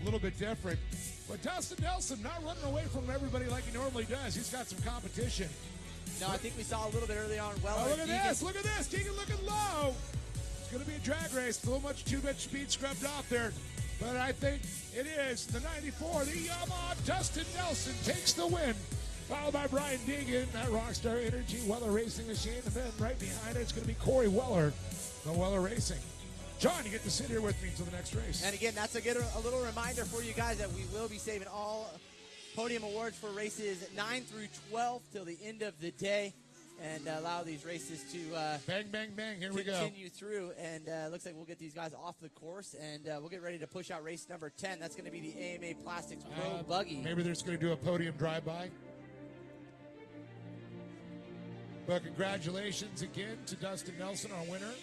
S1: a little bit different. But Dustin Nelson not running away from everybody like he normally does. He's got some competition.
S4: No, I think we saw a little bit early on. Weller.
S1: Oh, look at this. Look at this. Deegan looking low. It's going to be a drag race. A little too much speed scrubbed off there. But I think it is the 94, the Yamaha. Dustin Nelson takes the win, followed by Brian Deegan, that Rockstar Energy Weller Racing machine. And then right behind it, it's going to be Corey Weller, the Weller Racing. John, you get to sit here with me until the next race.
S4: And again, that's a little reminder for you guys that we will be saving all podium awards for races 9 through 12 till the end of the day. And allow these races to
S1: bang, bang, bang. Here we go.
S4: Continue through, and looks like we'll get these guys off the course, and we'll get ready to push out race number 10. That's going to be the AMA Plastics Pro Buggy.
S1: Maybe they're just going to do a podium drive-by. But congratulations again to Dustin Nelson, our winner,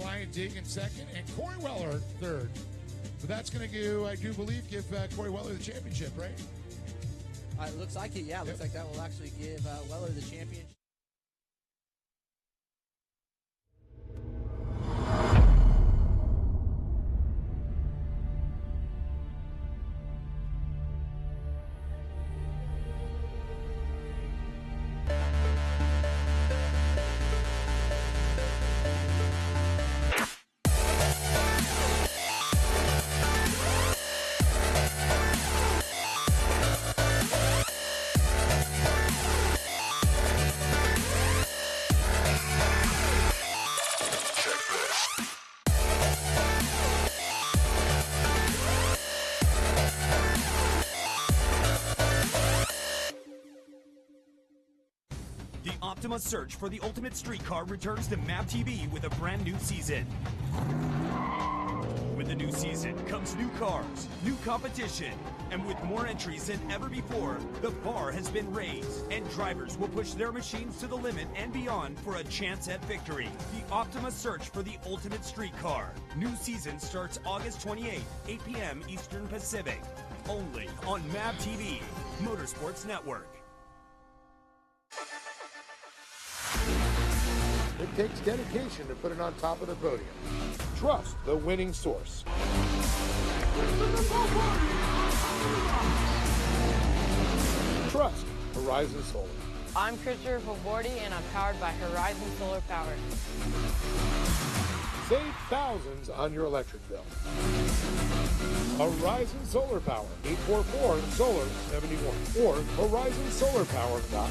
S1: Brian Deegan second, and Corey Weller third. But that's going to, I do believe, give Corey Weller the championship, right?
S4: It looks like it, yeah. It looks like that will actually give Weller the championship.
S5: Optima's search for the ultimate street car returns to MAP TV with a brand new season. With the new season comes new cars, new competition, and with more entries than ever before, the bar has been raised, and drivers will push their machines to the limit and beyond for a chance at victory. The Optima search for the ultimate street car. New season starts August 28th, 8 p.m. Eastern Pacific. Only on MAP TV, Motorsports Network.
S1: It takes dedication to put it on top of the podium. Trust the winning source. Trust Horizon Solar.
S6: I'm Christopher Favordi, and I'm powered by Horizon Solar Power.
S1: Save thousands on your electric bill. Horizon Solar Power, 844-SOLAR-71 or horizonsolarpower.com.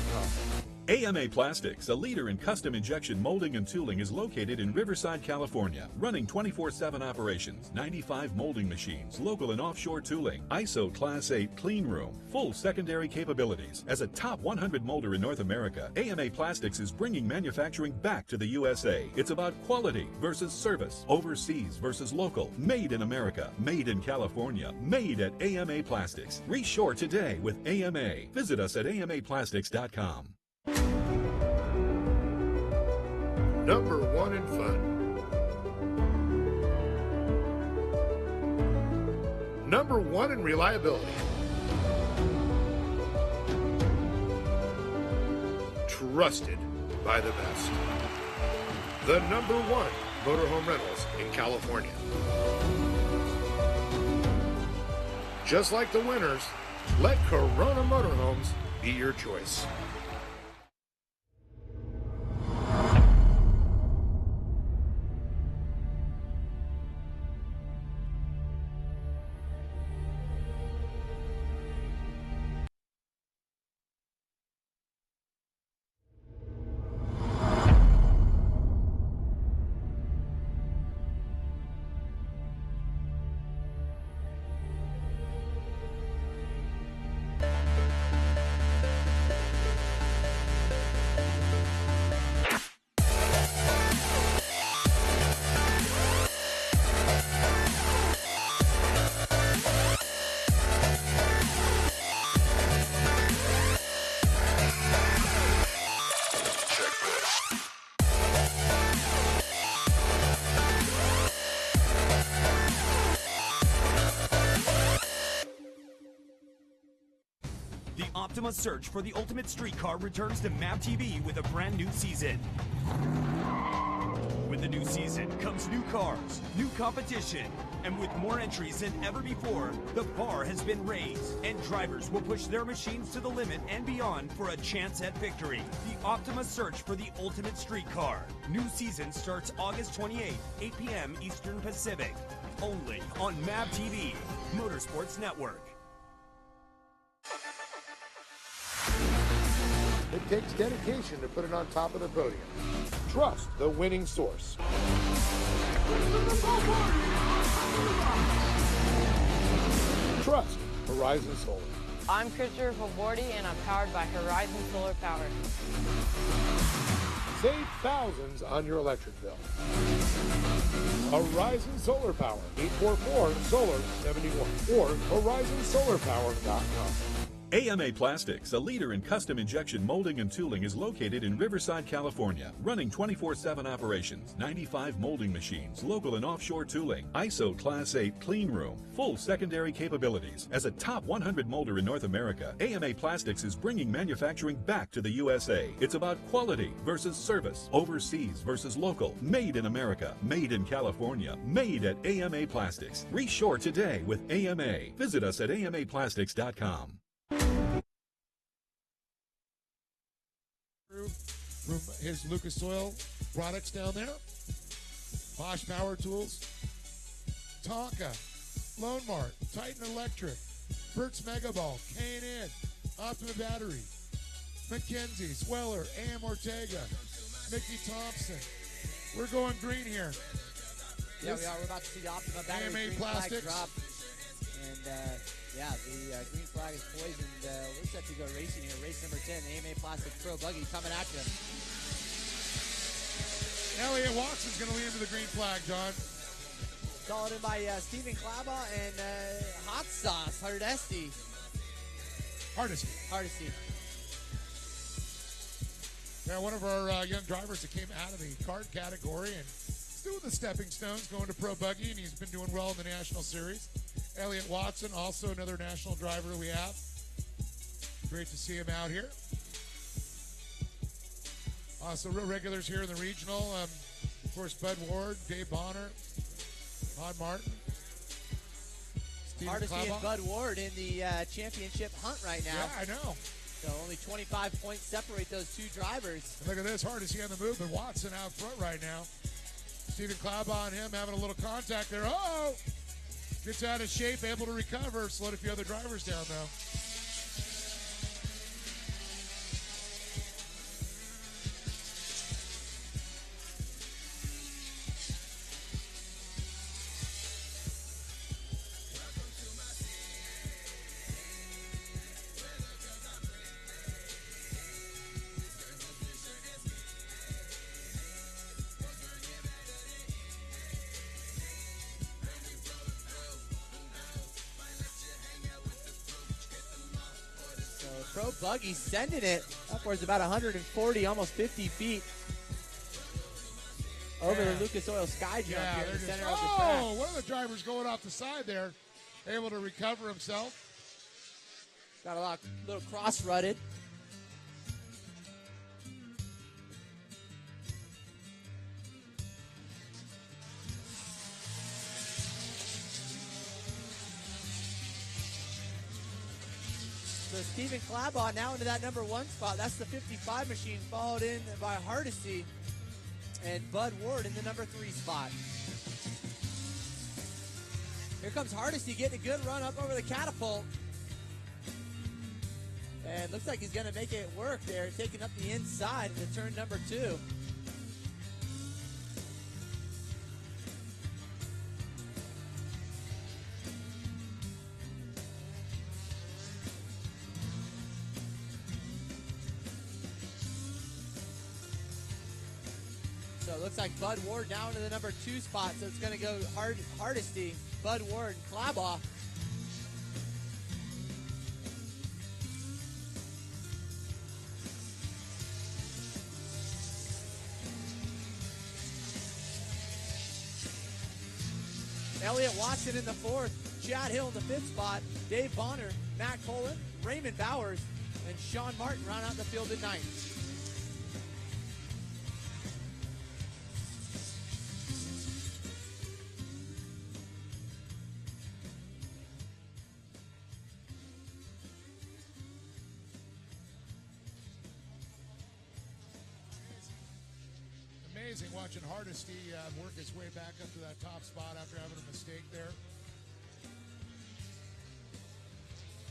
S7: AMA Plastics, a leader in custom injection molding and tooling, is located in Riverside, California, running 24/7 operations, 95 molding machines, local and offshore tooling, ISO Class 8 clean room, full secondary capabilities. As a top 100 molder in North America, AMA Plastics is bringing manufacturing back to the USA. It's about quality versus service, overseas versus local, made in America, made in California, made at AMA Plastics. Reshore today with AMA. Visit us at amaplastics.com.
S17: Number 1 in fun. Number 1 in reliability. Trusted by the best. The number 1 motorhome rentals in California. Just like the winners, let Corona Motorhomes be your choice.
S5: Optima search for the ultimate street car returns to MAP TV with a brand new season. With the new season comes new cars, new competition, and with more entries than ever before, the bar has been raised, and drivers will push their machines to the limit and beyond for a chance at victory. The Optima search for the ultimate street car. New season starts August 28th, 8 p.m. Eastern Pacific. Only on MAP TV, Motorsports Network.
S17: It takes dedication to put it on top of the podium. Trust the winning source. Trust Horizon Solar.
S6: I'm Christopher Valbordi, and I'm powered by Horizon Solar Power.
S17: Save thousands on your electric bill. Horizon Solar Power, 844-SOLAR-71 or horizonsolarpower.com.
S7: AMA Plastics, a leader in custom injection molding and tooling, is located in Riverside, California, running 24/7 operations, 95 molding machines, local and offshore tooling, ISO Class 8 clean room, full secondary capabilities. As a top 100 molder in North America, AMA Plastics is bringing manufacturing back to the USA. It's about quality versus service, overseas versus local, made in America, made in California, made at AMA Plastics. Reshore today with AMA. Visit us at amaplastics.com.
S1: From his Lucas Oil products down there, Bosch Power Tools, Tonka, Lone Mart, Titan Electric, Burt's Megaball, K&N, Optima Battery, McKenzie, Sweller, AM Ortega, Mickey Thompson. We're going green here.
S2: Yeah, we are. We're about to see the Optima Battery
S1: AMA
S2: green
S1: Plastics.
S2: flag drop. And, yeah, the green flag is poised, and we're set to go racing here. Race number 10, AMA Plastics Pro Buggy coming at you.
S1: Elliot Watson's going to lead into the green flag, John.
S2: Followed in by Stephen Klaba and Hot Sauce, Hardesty. Hardesty.
S1: Yeah, one of our young drivers that came out of the kart category and doing the stepping stones, going to Pro Buggy, and he's been doing well in the National Series. Elliot Watson, also another national driver we have. Great to see him out here. Also, real regulars here in the regional. Of course, Bud Ward, Dave Bonner, Todd Martin, Steve
S2: Hardesty
S1: Klaba.
S2: and Bud Ward in the championship hunt right now.
S1: Yeah, I know.
S2: So only 25 points separate those two drivers.
S1: And look at this, Hardesty on the move, but Watson out front right now. Stephen Klaba on him, having a little contact there. Oh! Gets out of shape, able to recover. Slowed a few other drivers down, though.
S4: Pro Buggy sending it upwards about 140, almost 50 feet over the Lucas Oil Sky Jump here in the center of the track.
S1: Oh, one of the drivers going off the side there, able to recover himself.
S4: Got a little cross-rutted. So Stephen Clabaugh now into that number 1 spot. That's the 55 machine, followed in by Hardesty and Bud Ward in the number 3 spot. Here comes Hardesty getting a good run up over the catapult. And looks like he's going to make it work there, taking up the inside into turn number 2. So it looks like Bud Ward down to the number 2 spot. So it's going to go Hardesty, Bud Ward, and Clabaugh. Elliott Watson in the 4th, Chad Hill in the 5th spot, Dave Bonner, Matt Colin, Raymond Bowers, and Sean Martin round out the field at 9th.
S1: Amazing watching Hardesty work his way back up to that top spot after having a mistake there.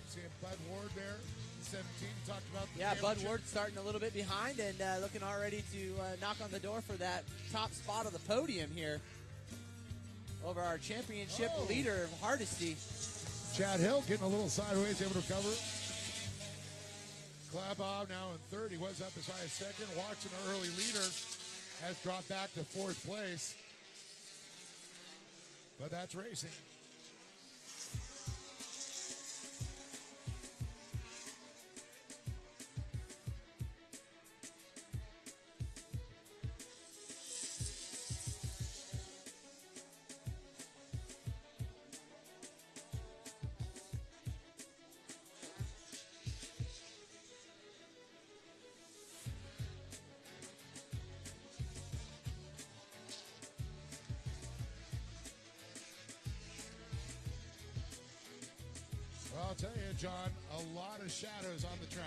S1: Seeing Bud Ward there, 17, talked about the
S4: Bud Ward starting a little bit behind and looking already to knock on the door for that top spot of the podium here over our championship leader, Hardesty.
S1: Chad Hill getting a little sideways, able to recover. Clabaugh now in 3rd. He was up as high as 2nd. Watson, an early leader, has dropped back to 4th place. But that's racing. Well, I'll tell you, John, a lot of shadows on the track.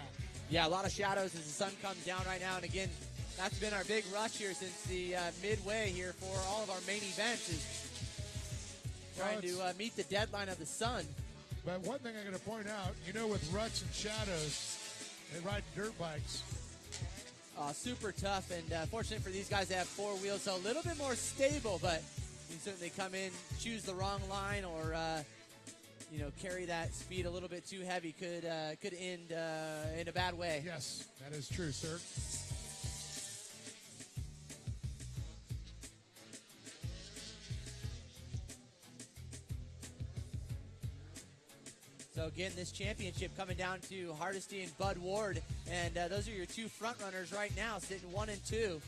S4: Yeah, a lot of shadows as the sun comes down right now. And again, that's been our big rush here since the midway here for all of our main events is trying to meet the deadline of the sun.
S1: But one thing I'm going to point out, with ruts and shadows, they ride dirt bikes.
S4: Super tough, and fortunate for these guys, they have 4 wheels, so a little bit more stable, but you certainly come in, choose the wrong line, or carry that speed a little bit too heavy could end in a bad way.
S1: Yes, that is true, sir.
S4: So again, this championship coming down to Hardesty and Bud Ward, and those are your 2 front runners right now, sitting 1 and 2.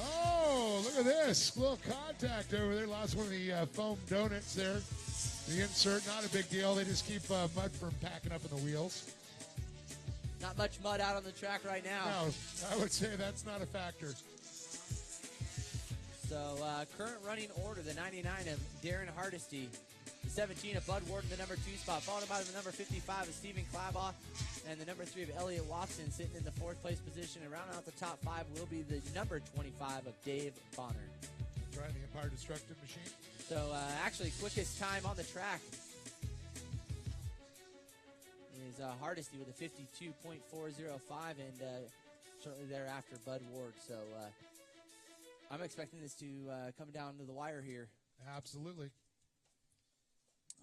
S1: Oh, look at this. Little contact over there. Lost one of the foam donuts there. The insert, not a big deal. They just keep mud from packing up in the wheels.
S4: Not much mud out on the track right now.
S1: No, I would say that's not a factor.
S4: So current running order, the 99 of Darren Hardesty, the 17 of Bud Ward in the number 2 spot, followed by the number 55 of Stephen Clabaugh, and the number 3 of Elliott Watson sitting in the 4th place position. And rounding out the top 5 will be the number 25 of Dave Bonner.
S1: Driving the Empire Destructive Machine.
S4: So actually quickest time on the track is Hardesty with a 52.405, and shortly thereafter Bud Ward. So I'm expecting this to come down to the wire here.
S1: Absolutely.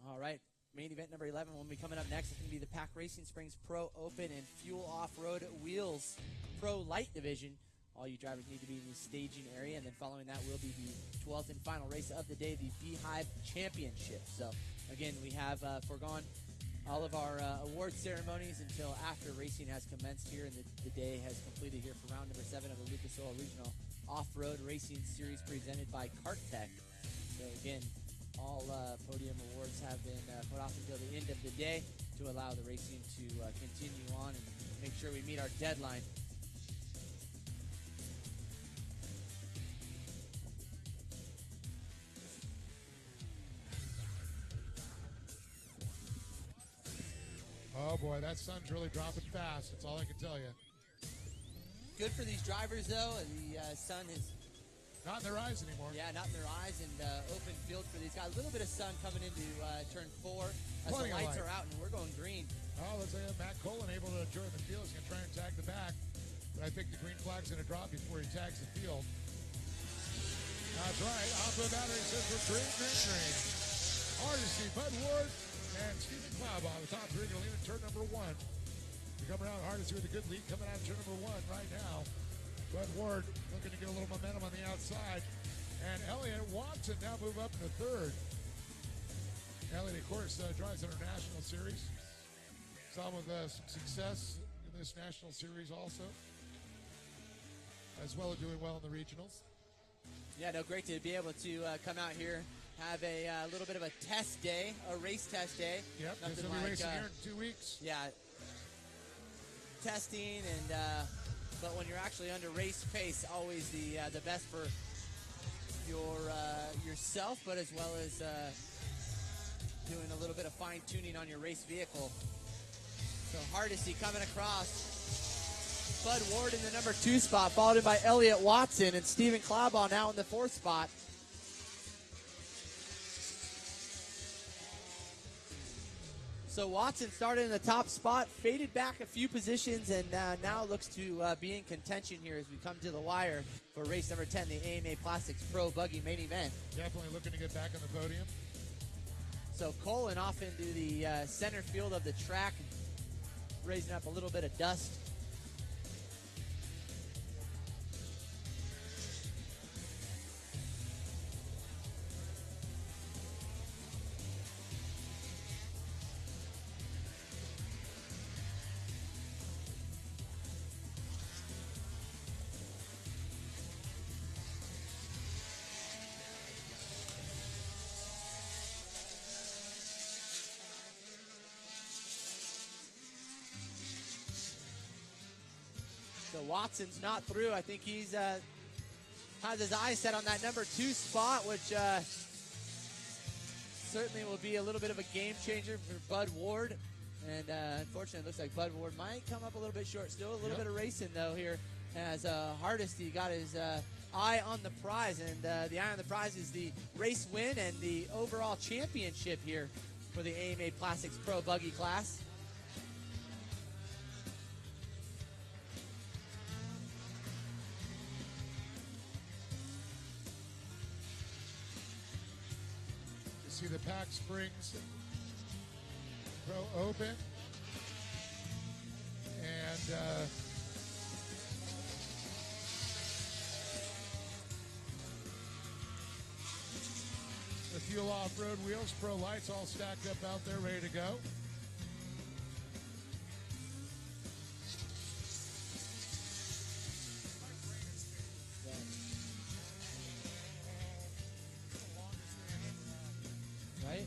S4: All right. Main event number 11 will be coming up next. It's going to be the Pack Racing Springs Pro Open and Fuel Off-Road Wheels Pro Light Division. All you drivers need to be in the staging area, and then following that will be the 12th and final race of the day, the Beehive Championship. So, again, we have foregone all of our award ceremonies until after racing has commenced here, and the day has completed here for round number 7 of the Lucas Oil Regional Off-Road Racing Series presented by Kart Tech. So, again, all podium awards have been put off until the end of the day to allow the racing to continue on and make sure we meet our deadline.
S1: Oh, boy, that sun's really dropping fast. That's all I can tell you.
S4: Good for these drivers, though. The sun is
S1: not in their eyes anymore.
S4: Yeah, not in their eyes, and open field for these guys. A little bit of sun coming into turn 4 as
S1: Plenty
S4: the
S1: of
S4: lights
S1: light.
S4: are out, and we're going green.
S1: Oh, let's say Matt Colin able to join the field. He's going to try and tag the back, but I think the green flag's going to drop before he tags the field. That's right. Off the battery says we're green. Hard to see. Bud Ward and Stephen Cloud on the top 3 going to lead in turn number 1. They're coming out hard to see with a good lead coming out of turn number 1 right now. Bud Ward looking to get a little momentum on the outside. And Elliott Watson now move up into 3rd. Elliott, of course, drives in our national series. Some of some success in this national series also, as well as doing well in the regionals.
S4: Yeah, no, great to be able to come out here, have a little bit of a test day, a race test day.
S1: Yep, this will be racing here in 2 weeks.
S4: Yeah, testing, and but when you're actually under race pace, always the best for yourself, but as well as doing a little bit of fine tuning on your race vehicle. So Hardesty coming across. Bud Ward in the number 2 spot, followed in by Elliott Watson, and Stephen Clabaugh now in the 4th spot. So Watson started in the top spot, faded back a few positions, and now looks to be in contention here as we come to the wire for race number 10, the AMA Plastics Pro Buggy Main Event.
S1: Definitely looking to get back on the podium.
S4: So Colin off into the center field of the track, raising up a little bit of dust. So Watson's not through. I think he's has his eyes set on that number 2 spot, which certainly will be a little bit of a game changer for Bud Ward. And unfortunately, it looks like Bud Ward might come up a little bit short. Still a little bit of racing, though, here as Hardesty got his eye on the prize. And the eye on the prize is the race win and the overall championship here for the AMA Plastics Pro Buggy class.
S1: See the Pack Springs Pro Open, and the Fuel Off-Road Wheels Pro lights all stacked up out there, ready to go.
S4: Right?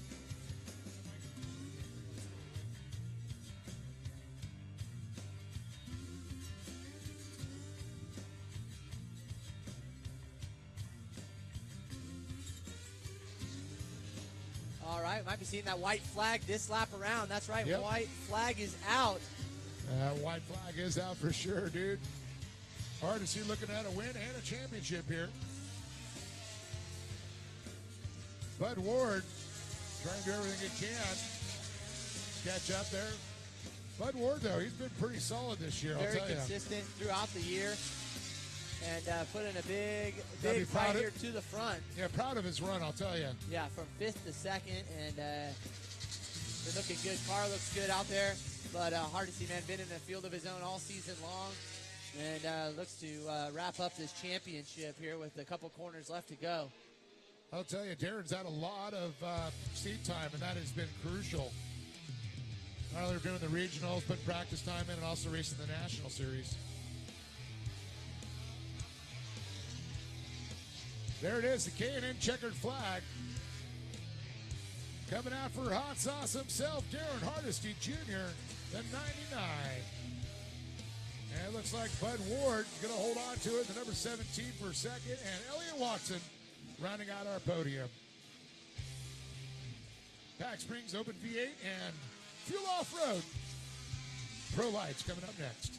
S4: All right, might be seeing that white flag this lap around. That's right,
S1: Yep.
S4: White flag is out.
S1: White flag is out for sure, dude. Hard to see looking at a win and a championship here. Bud Ward trying to do everything he can. Catch up there. Bud Ward, though, he's been pretty solid this year, I'll
S4: Very
S1: tell you.
S4: consistent throughout the year. And put in a big
S1: Gotta be proud
S4: fight
S1: of-
S4: here to the front.
S1: Yeah, proud of his run, I'll tell you.
S4: Yeah, from 5th to 2nd, and they're looking good. Car looks good out there, but hard to see, man. Been in the field of his own all season long. And looks to wrap up this championship here with a couple corners left to go.
S1: I'll tell you, Darren's had a lot of seat time, and that has been crucial. Not only doing the regionals, putting practice time in, and also racing the national series. There it is, the K&N checkered flag. Coming out for Hot Sauce himself, Darren Hardesty Jr., the 99. And it looks like Bud Ward is going to hold on to it, the number 17 for second, and Elliott Watson rounding out our podium. Pack Springs Open V8 and Fuel Off-Road. Pro Lights coming up next.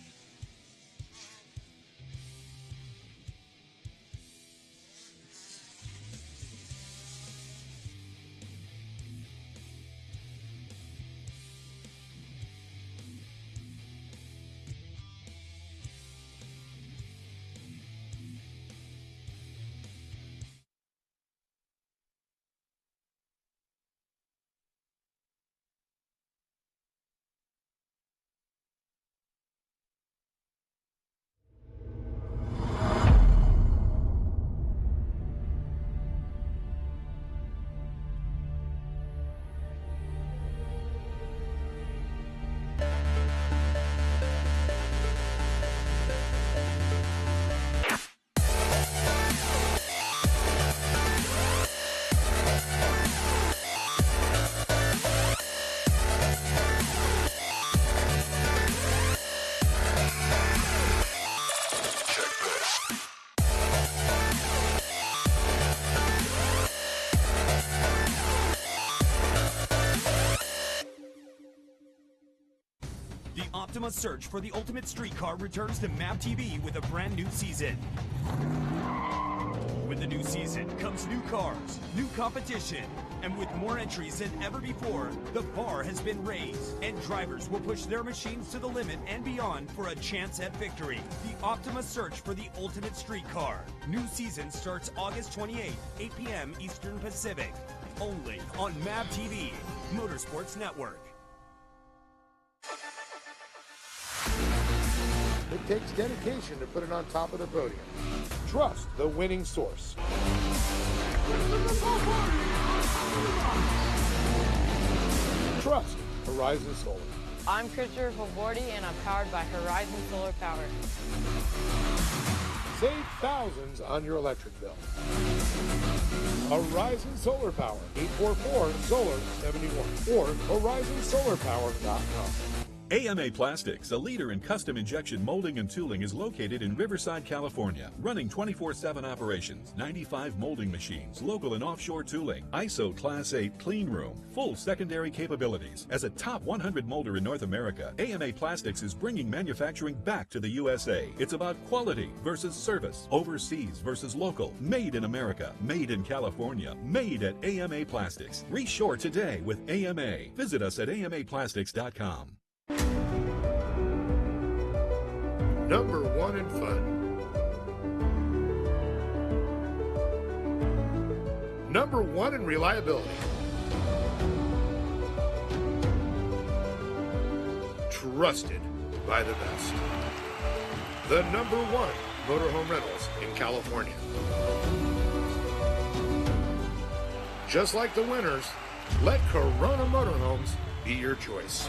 S5: Optima's search for the ultimate streetcar returns to MAP TV with a brand new season. With the new season comes new cars, new competition, and with more entries than ever before, the bar has been raised, and drivers will push their machines to the limit and beyond for a chance at victory. The Optima search for the ultimate streetcar. New season starts August 28th, 8 p.m. Eastern Pacific. Only on MAP TV, Motorsports Network.
S1: It takes dedication to put it on top of the podium. Trust the winning source. Trust Horizon Solar.
S6: I'm Christopher Favordi, and I'm powered by Horizon Solar Power.
S1: Save thousands on your electric bill. Horizon Solar Power, 844-SOLAR-71 or horizonsolarpower.com.
S7: AMA Plastics, a leader in custom injection molding and tooling, is located in Riverside, California, running 24/7 operations, 95 molding machines, local and offshore tooling, ISO Class 8 clean room, full secondary capabilities. As a top 100 molder in North America, AMA Plastics is bringing manufacturing back to the USA. It's about quality versus service, overseas versus local, made in America, made in California, made at AMA Plastics. Reshore today with AMA. Visit us at amaplastics.com.
S17: Number one in fun. Number one in reliability. Trusted by the best. The number one motorhome rentals in California. Just like the winners, let Corona Motorhomes be your choice.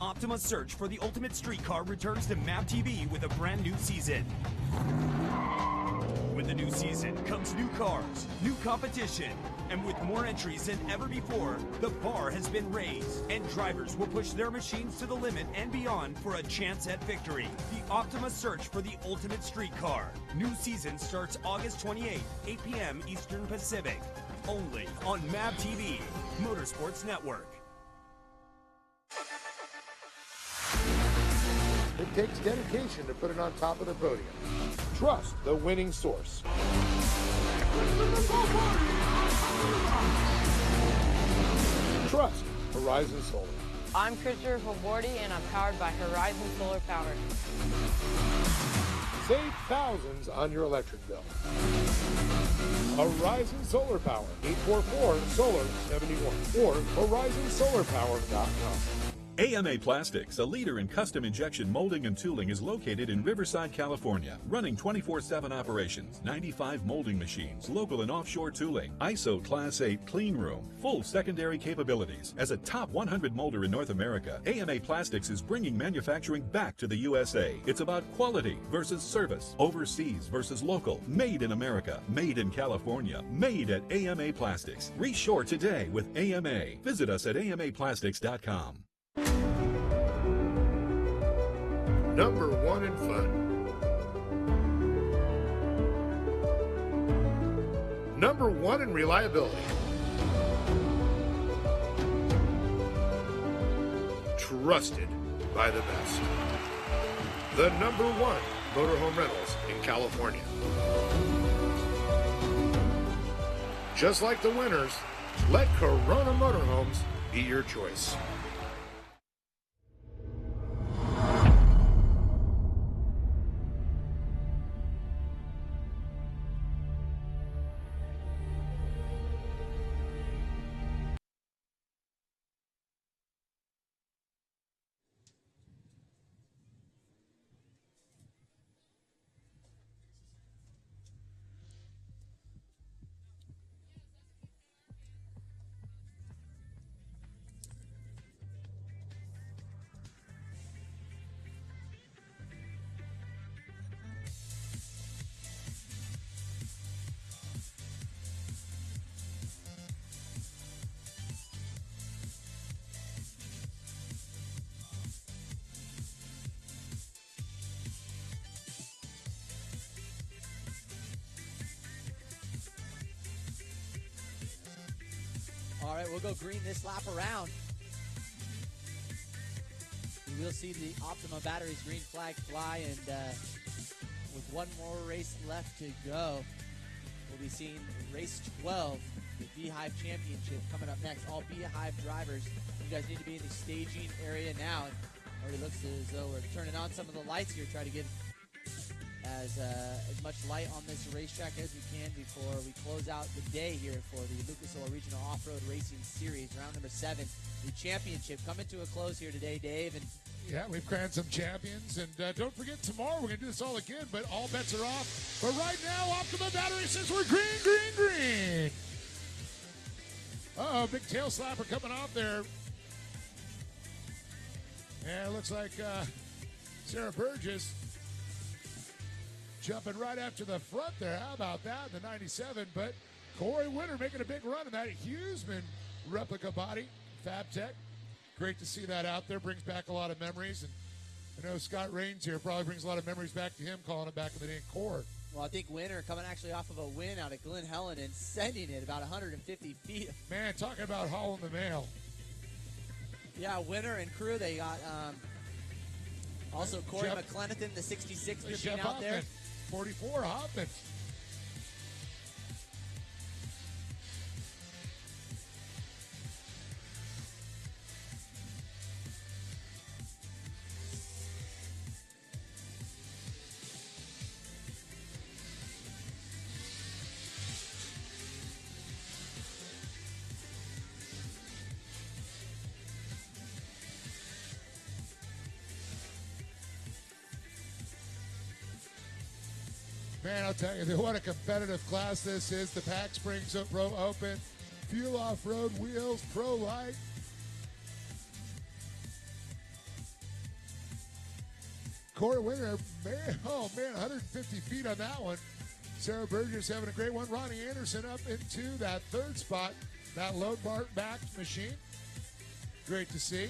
S5: Optima's search for the ultimate streetcar returns to MAP TV with a brand new season. With the new season comes new cars, new competition, and with more entries than ever before, the bar has been raised, and drivers will push their machines to the limit and beyond for a chance at victory. The Optima search for the ultimate street car. New season starts August 28th, 8 p.m. Eastern Pacific. Only on MAV TV, Motorsports Network.
S17: It takes dedication to put it on top of the podium. Trust the winning source. Trust Horizon Solar.
S6: I'm Christopher Fabordi, and I'm powered by Horizon Solar Power.
S17: Save thousands on your electric bill. Horizon Solar Power, 844-SOLAR-71 or horizonsolarpower.com.
S7: AMA Plastics, a leader in custom injection molding and tooling, is located in Riverside, California, running 24/7 operations, 95 molding machines, local and offshore tooling, ISO Class 8 clean room, full secondary capabilities. As a top 100 molder in North America, AMA Plastics is bringing manufacturing back to the USA. It's about quality versus service, overseas versus local, made in America, made in California, made at AMA Plastics. Reshore today with AMA. Visit us at amaplastics.com.
S17: Number one in fun. Number one in reliability. Trusted by the best. The number one motorhome rentals in California. Just like the winners, let Corona Motorhomes be your choice.
S4: All right, we'll go green this lap around. We will see the Optima Batteries green flag fly, and with one more race left to go, we'll be seeing race 12, the Beehive Championship, coming up next. All Beehive drivers, you guys need to be in the staging area now. It already looks as though we're turning on some of the lights here, try to get as much light on this racetrack as we can before we close out the day here for the Lucas Oil Regional Off-Road Racing Series, round number 7. The championship coming to a close here today, Dave. And
S1: yeah, we've crowned some champions, and don't forget, tomorrow we're going to do this all again, but all bets are off. But right now, Optima Battery says we're green, green, green. Uh-oh, big tail slapper coming off there. And it looks like Sarah Burgess jumping right after the front there. How about that in the 97? But Corey Winter making a big run in that Huseman replica body, Fab Tech. Great to see that out there. Brings back a lot of memories. And I know Scott Rains here probably brings a lot of memories back to him, calling it back in the day in Core.
S4: Well, I think Winter coming actually off of a win out of Glen Helen and sending it about 150 feet.
S1: Man, talking about hauling the mail.
S4: Yeah, Winter and crew, they got also Corey McClenathan, the 66 being out there.
S1: 44, Hoffman. Man, I'll tell you, what a competitive class this is. The Pack Springs Pro Open, Fuel Off-Road Wheels, Pro Light. Corey Winter, man, oh man, 150 feet on that one. Sarah Burgess having a great one. Ronnie Anderson up into that third spot. That load bar back machine. Great to see.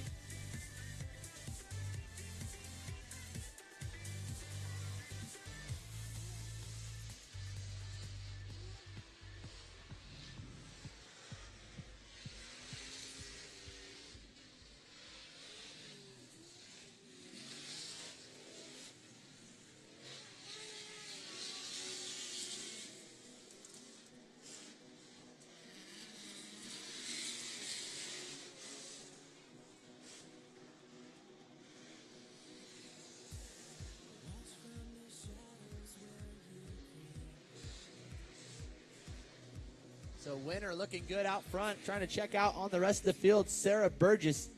S4: So Winner looking good out front, trying to check out on the rest of the field. Sarah Burgess,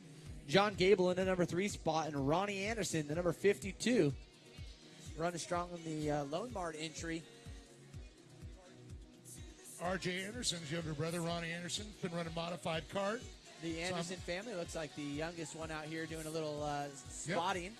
S4: John Gable in the number 3 spot, and Ronnie Anderson, the number 52, running strong in the Lone Mart entry.
S1: R.J. Anderson's younger brother, Ronnie Anderson, been running modified cart.
S4: The Anderson family looks like the youngest one out here doing a little spotting.
S1: Yep.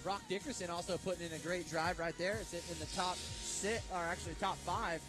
S4: Brock Dickerson also putting in a great drive right there. It's in the top 6, or actually top 5.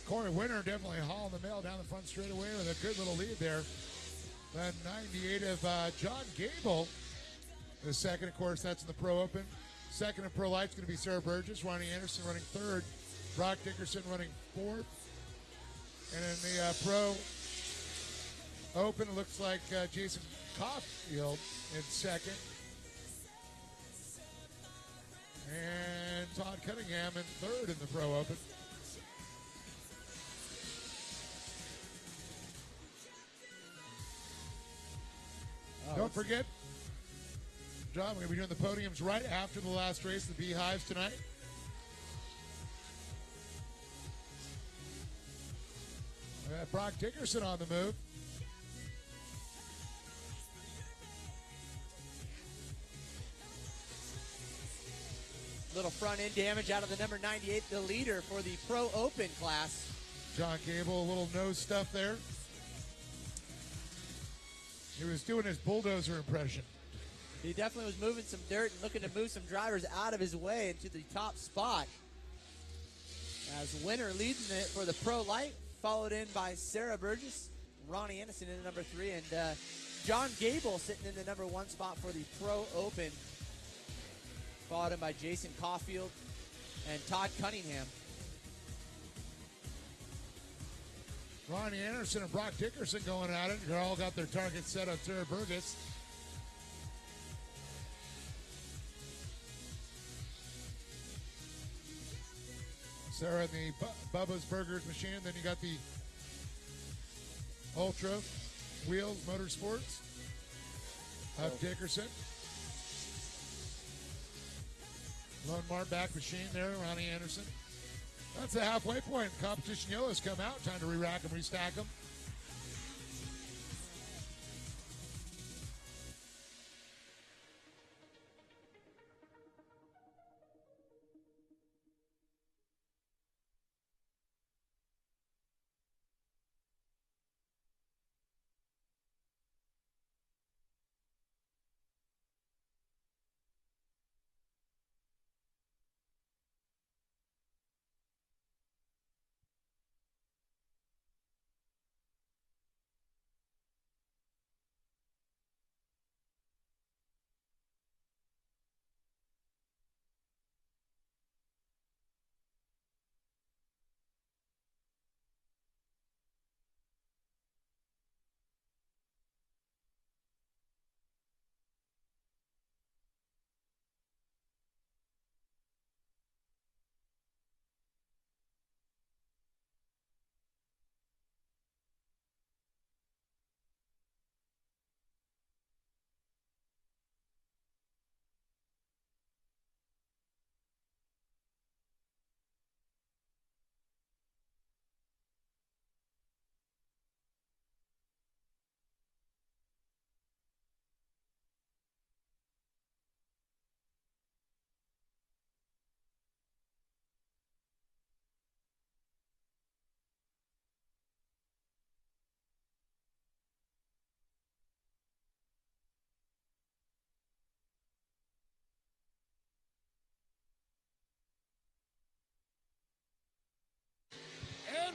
S1: Corey Winter definitely hauling the mail down the front straightaway with a good little lead there. Then 98 of John Gable. The second, of course, that's in the Pro Open. Second in Pro Light's going to be Sarah Burgess. Ronnie Anderson running third. Brock Dickerson running fourth. And in the Pro Open, it looks like Jason Caulfield in second. And Todd Cunningham in third in the Pro Open. Don't forget, John, we're going to be doing the podiums right after the last race, the Beehives tonight. We got Brock Dickerson on the move.
S4: Little front end damage out of the number 98, the leader for the Pro Open class.
S1: John Gable, a little nose stuff there. He was doing his bulldozer impression.
S4: He definitely was moving some dirt and looking to move some drivers out of his way into the top spot. As Winner leading it for the Pro Light, followed in by Sarah Burgess, Ronnie Anderson in the number 3, and John Gable sitting in the number 1 spot for the Pro Open. Followed in by Jason Caulfield and Todd Cunningham.
S1: Ronnie Anderson and Brock Dickerson going at it. They all got their targets set on Sarah Burgess. Sarah in the Bubba's Burgers machine. Then you got the Ultra Wheels Motorsports of Dickerson. Lone Mart back machine there, Ronnie Anderson. That's the halfway point. Competition yellows come out. Time to re-rack them, restack them.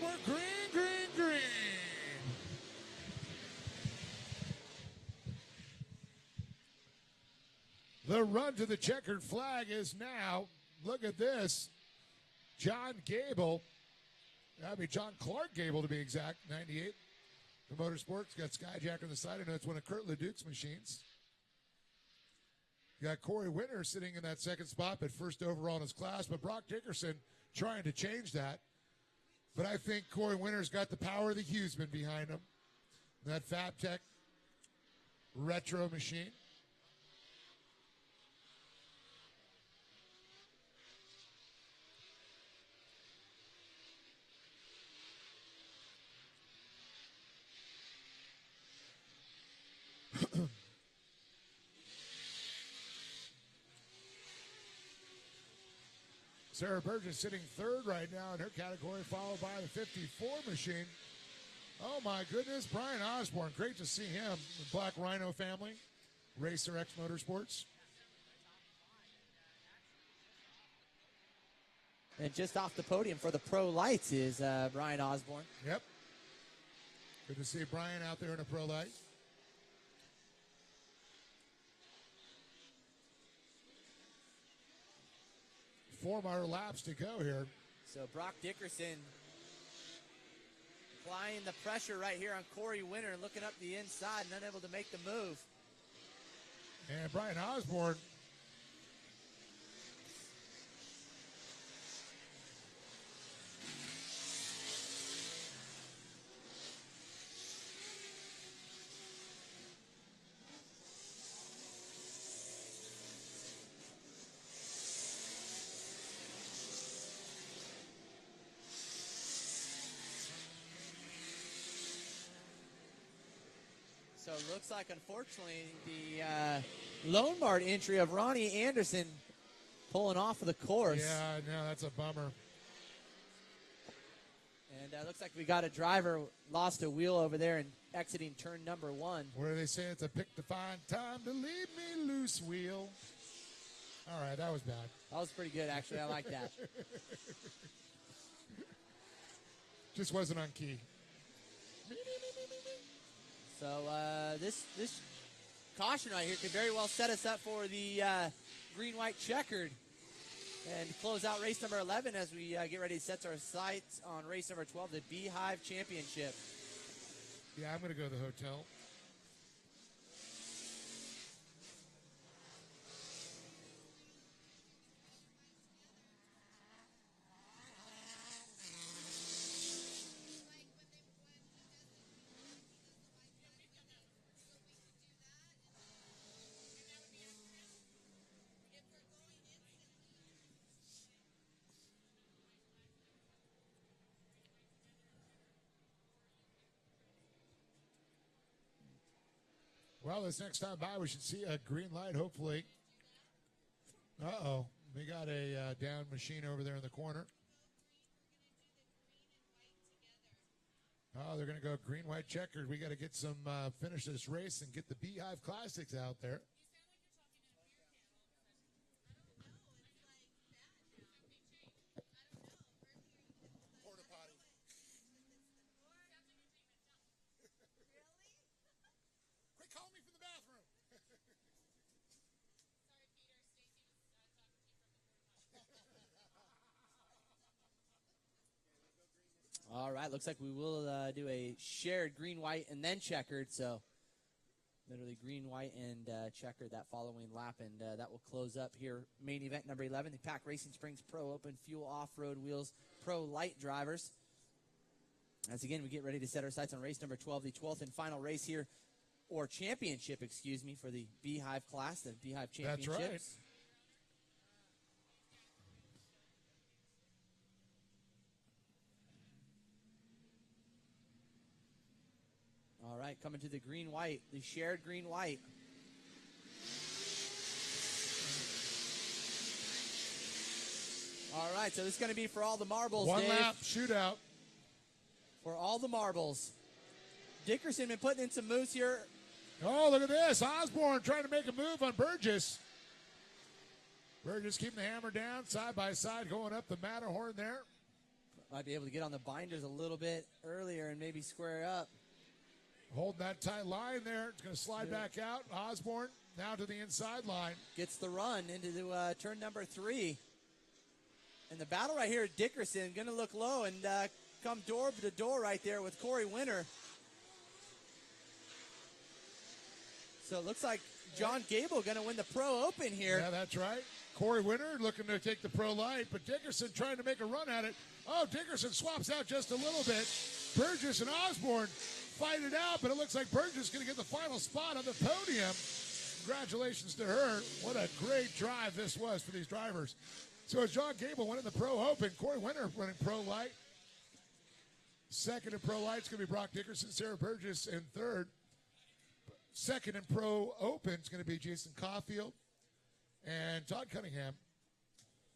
S1: we're green, green, green. The run to the checkered flag is now, look at this, John Clark Gable to be exact, 98. The Motorsports got Skyjacker on the side. I know it's one of Kurt Leduc's machines. You got Corey Winter sitting in that second spot, but first overall in his class. But Brock Dickerson trying to change that. But I think Corey Winter's got the power of the Hughesman behind him. That FabTech retro machine. Sarah Burgess sitting third right now in her category, followed by the 54 machine. Oh, my goodness. Brian Osborne. Great to see him. The Black Rhino family. Racer X Motorsports.
S4: And just off the podium for the Pro Lights is Brian Osborne.
S1: Yep. Good to see Brian out there in a Pro Light. 4 more laps to go here.
S4: So Brock Dickerson applying the pressure right here on Corey Winter and looking up the inside and unable to make the move.
S1: And Brian Osborne.
S4: So it looks like, unfortunately, the Lone Mart entry of Ronnie Anderson pulling off of the course.
S1: Yeah, no, that's a bummer.
S4: And looks like we got a driver lost a wheel over there and exiting turn number 1.
S1: Where they say it's a pick to find time to leave me loose wheel. All right, that was bad.
S4: That was pretty good, actually. I like that.
S1: Just wasn't on key.
S4: So this caution right here could very well set us up for the green-white checkered and close out race number 11 as we get ready to set our sights on race number 12, the Beehive Championship.
S1: Yeah, I'm going to go to the hotel. Well, this next time by, we should see a green light, hopefully. Uh-oh. We got a down machine over there in the corner. Oh, they're going to go green-white checkered. We got to get some, finish this race and get the Beehive Classics out there.
S4: All right, looks like we will do a shared green, white, and then checkered. So literally green, white, and checkered that following lap, and that will close up here. Main event number 11, the Pack Racing Springs Pro Open Fuel Off-Road Wheels Pro Light Drivers. As again, we get ready to set our sights on race number 12, the 12th and final race here, or championship, excuse me, for the Beehive class, the Beehive Championships.
S1: That's right.
S4: All right, coming to the green-white, the shared green-white. All right, so this is going to be for all the marbles,
S1: One
S4: Dave.
S1: lap shootout.
S4: For all the marbles. Dickerson been putting in some moves here.
S1: Oh, look at this. Osborne trying to make a move on Burgess. Burgess keeping the hammer down, side by side, going up the Matterhorn there.
S4: Might be able to get on the binders a little bit earlier and maybe square up.
S1: Holding that tight line there. It's going to slide back out. Osborne now to the inside line.
S4: Gets the run into the, turn number 3. And the battle right here at Dickerson going to look low and come door to door right there with Corey Winter. So it looks like John Gable going to win the Pro Open here.
S1: Yeah, that's right. Corey Winter looking to take the Pro Light, but Dickerson trying to make a run at it. Oh, Dickerson swaps out just a little bit. Burgess and Osborne fight it out, but it looks like Burgess is going to get the final spot on the podium. Congratulations to her. What a great drive this was for these drivers. So as John Gable winning the Pro Open, Corey Winter running Pro Light. Second in Pro Light is going to be Brock Dickerson, Sarah Burgess in third. Second in Pro Open is going to be Jason Caulfield and Todd Cunningham.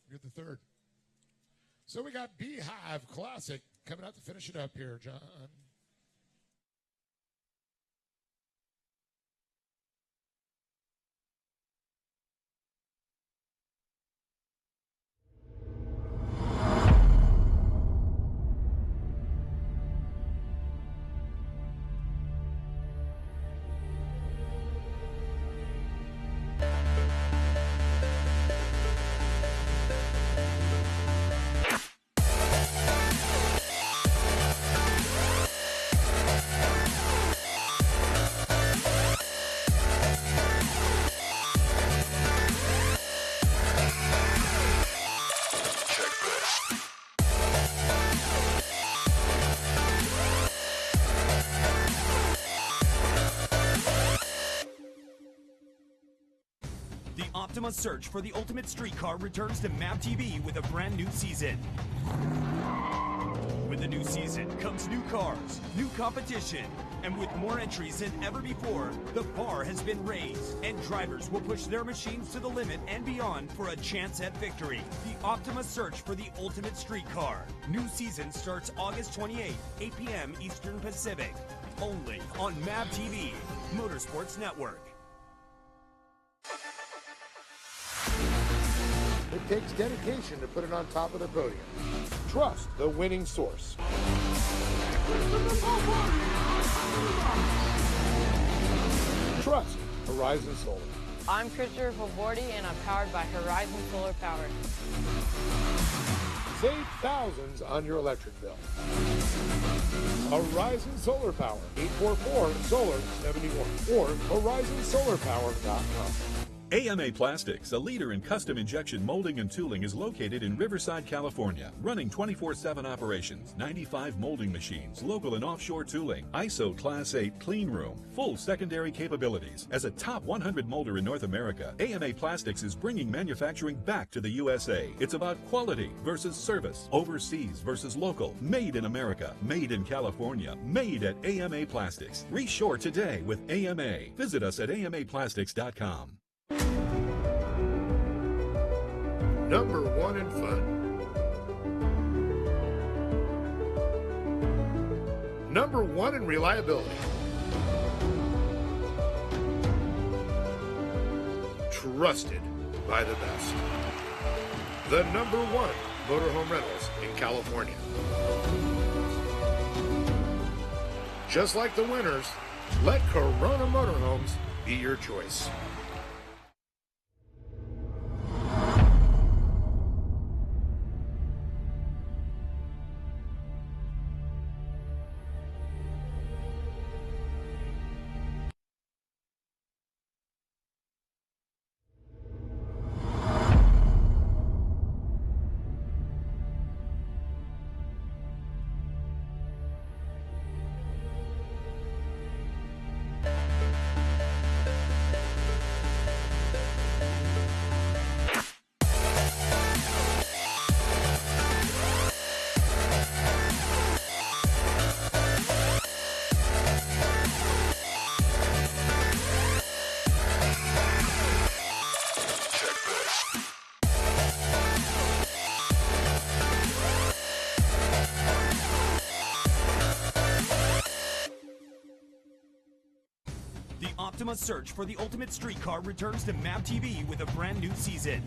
S1: You're the third. So we got Beehive Classic coming out to finish it up here, John.
S5: Optima's search for the ultimate streetcar returns to MAP TV with a brand new season. With the new season comes new cars, new competition, and with more entries than ever before, the bar has been raised, and drivers will push their machines to the limit and beyond for a chance at victory. The Optima search for the ultimate streetcar. New season starts August 28th, 8 p.m. Eastern Pacific. Only on MAP TV, Motorsports Network.
S17: It takes dedication to put it on top of the podium. Trust the winning source. Trust Horizon Solar.
S6: I'm Christopher Favordi, and I'm powered by Horizon Solar Power.
S17: Save thousands on your electric bill. Horizon Solar Power, 844-SOLAR-71 or horizonsolarpower.com.
S7: AMA Plastics, a leader in custom injection molding and tooling, is located in Riverside, California, running 24/7 operations, 95 molding machines, local and offshore tooling, ISO Class 8 clean room, full secondary capabilities. As a top 100 molder in North America, AMA Plastics is bringing manufacturing back to the USA. It's about quality versus service, overseas versus local, made in America, made in California, made at AMA Plastics. Reshore today with AMA. Visit us at amaplastics.com.
S17: Number one in fun. Number one in reliability. Trusted by the best. The number one motorhome rentals in California. Just like the winners, let Corona Motorhomes be your choice.
S5: Optima search for the ultimate streetcar returns to MAP TV with a brand new season.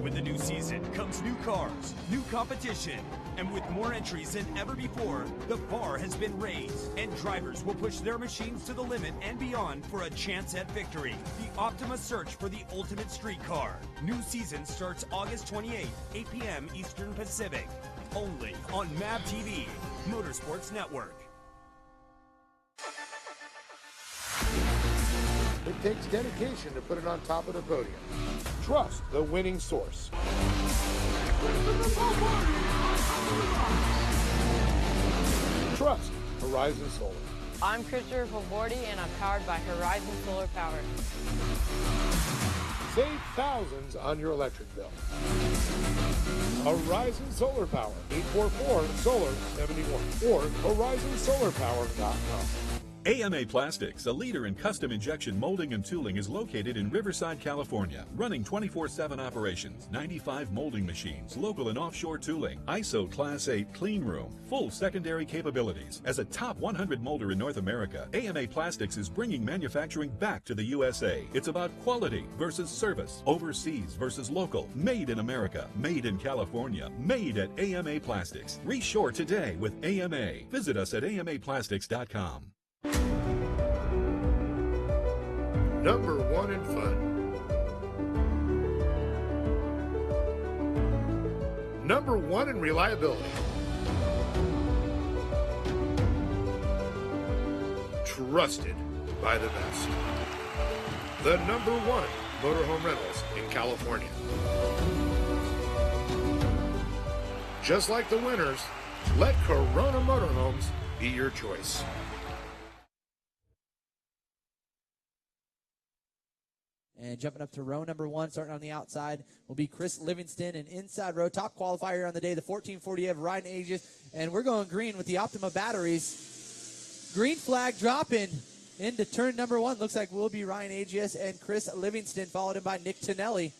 S5: With the the new season comes new cars, new competition, and with more entries than ever before, the bar has been raised, and drivers will push their machines to the limit and beyond for a chance at victory. The Optima search for the ultimate street car. New season starts August 28th, 8 p.m. Eastern Pacific, only on MAV TV, Motorsports Network.
S17: It takes dedication to put it on top of the podium. Trust the winning source. Trust Horizon Solar.
S6: I'm Christopher Favordi, and I'm powered by Horizon Solar Power.
S17: Save thousands on your electric bill. Horizon Solar Power, 844-SOLAR-71 or horizonsolarpower.com.
S7: AMA Plastics, a leader in custom injection molding and tooling, is located in Riverside, California, running 24/7 operations, 95 molding machines, local and offshore tooling, ISO Class 8 clean room, full secondary capabilities. As a top 100 molder in North America, AMA Plastics is bringing manufacturing back to the USA. It's about quality versus service, overseas versus local, made in America, made in California, made at AMA Plastics. Reshore today with AMA. Visit us at amaplastics.com.
S17: Number one in fun. Number one in reliability. Trusted by the best. The number one motorhome rentals in California. Just like the winners, let Corona Motorhomes be your choice.
S4: And jumping up to row number one, starting on the outside, will be Chris Livingston, an inside row top qualifier on the day, the 1440 of Ryan Aegis. And we're going green with the Optima batteries. Green flag dropping into turn number one. Looks like will be Ryan Aegis and Chris Livingston, followed in by Nick Tonelli.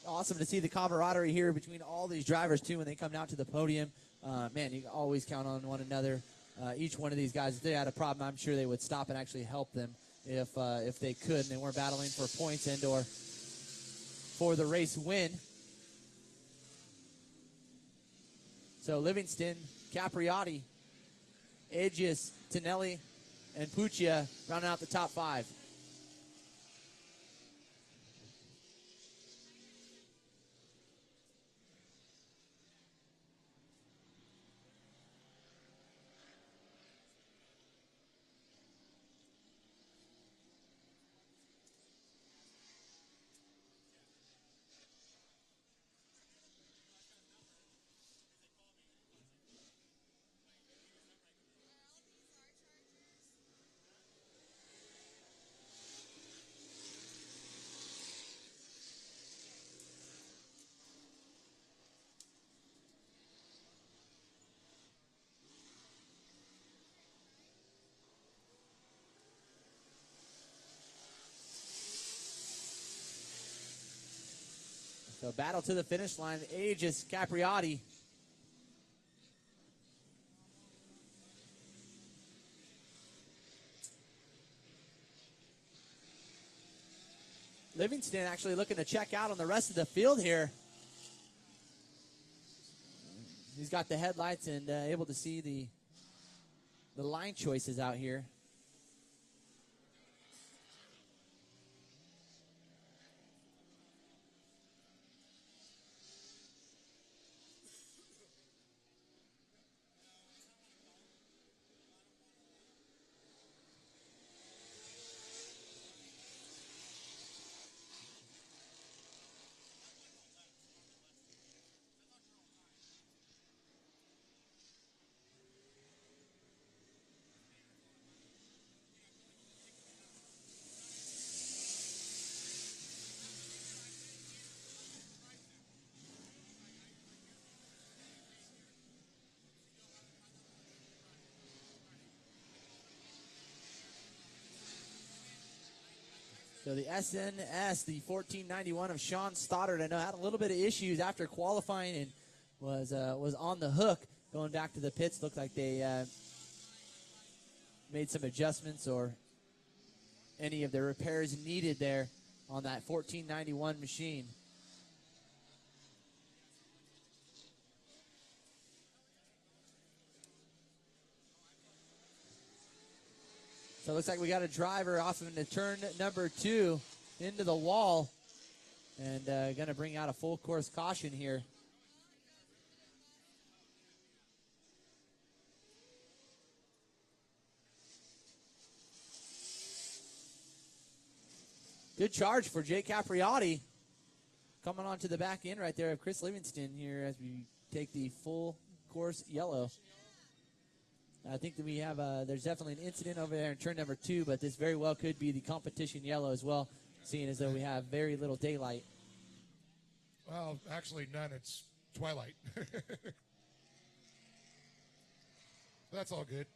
S4: Awesome to see the camaraderie here between all these drivers, too, when they come down to the podium. Man, you can always count on one another. Each one of these guys, if they had a problem, I'm sure they would stop and actually help them if they could, and they weren't battling for points and or for the race win. So Livingston, Capriotti, Aegis, Tonelli, and Puccia rounding out the top five. So battle to the finish line. Aegis, Capriotti. Livingston actually looking to check out on the rest of the field here. He's got the headlights and able to see the line choices out here. So the SNS, the 1491 of Sean Stoddard, I know had a little bit of issues after qualifying and was on the hook going back to the pits. Looked like they made some adjustments or any of the repairs needed there on that 1491 machine. So it looks like we got a driver off into turn number 2 into the wall and going to bring out a full course caution here. Good charge for Jake Capriotti. Coming onto the back end right there of Chris Livingston here as we take the full course yellow. I think that we have, there's definitely an incident over there in turn number 2, but this very well could be the competition yellow as well, seeing as though we have very little daylight.
S1: Well, actually none. It's twilight. That's all good.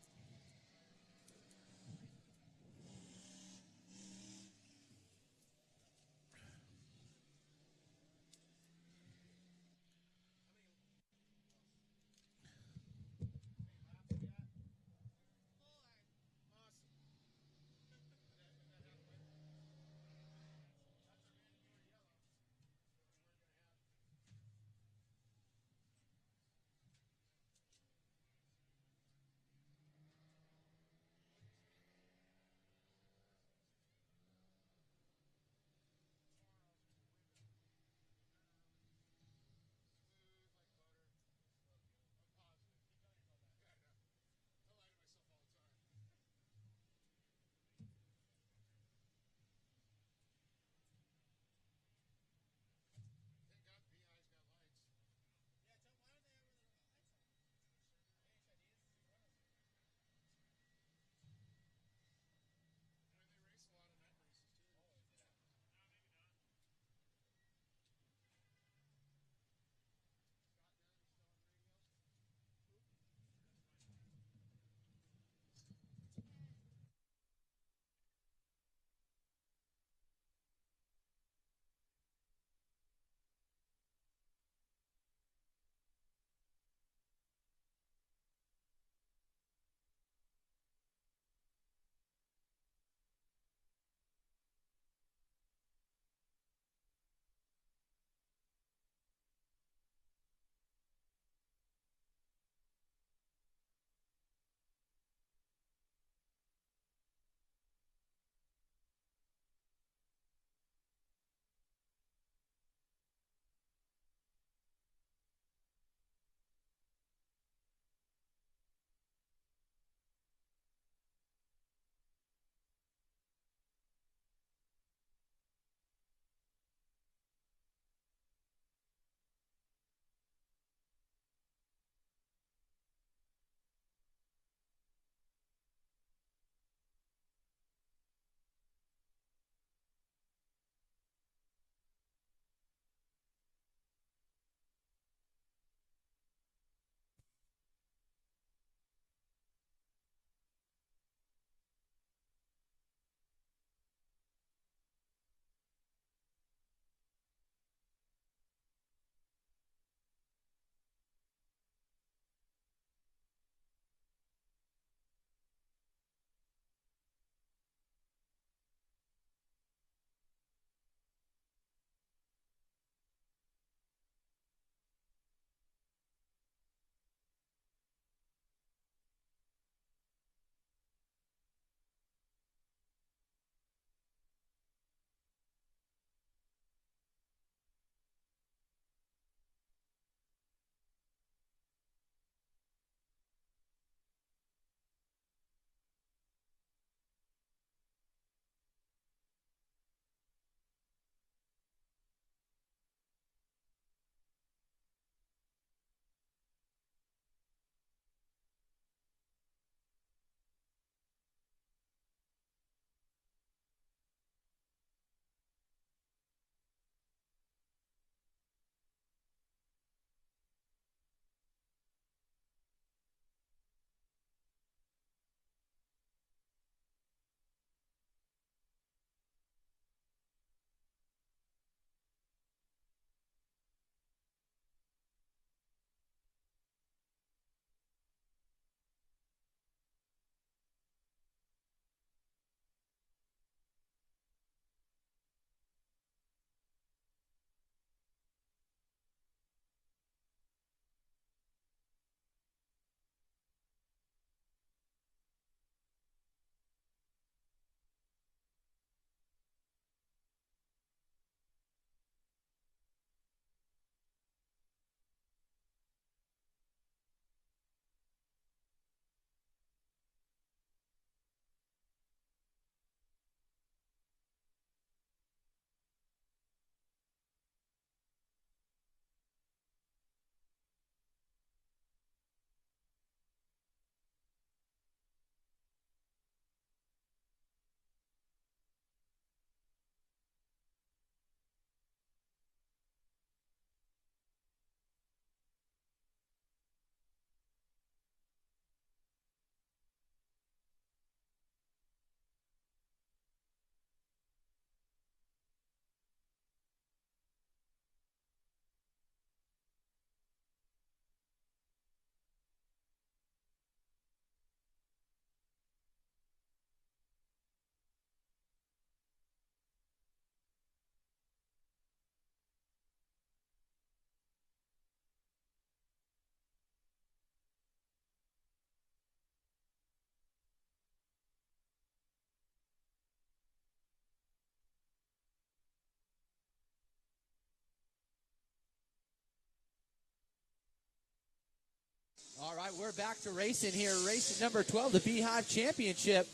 S4: All right, we're back to racing here. Race number 12, the Beehive Championship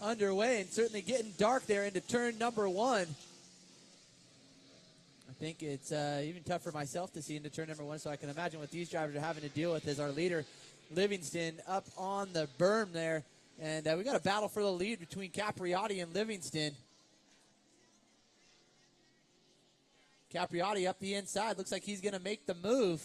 S4: underway, and certainly getting dark there into turn number 1. I think it's even tough for myself to see into turn number 1, so I can imagine what these drivers are having to deal with as our leader, Livingston, up on the berm there. And we got a battle for the lead between Capriotti and Livingston. Capriotti up the inside. Looks like he's going to make the move.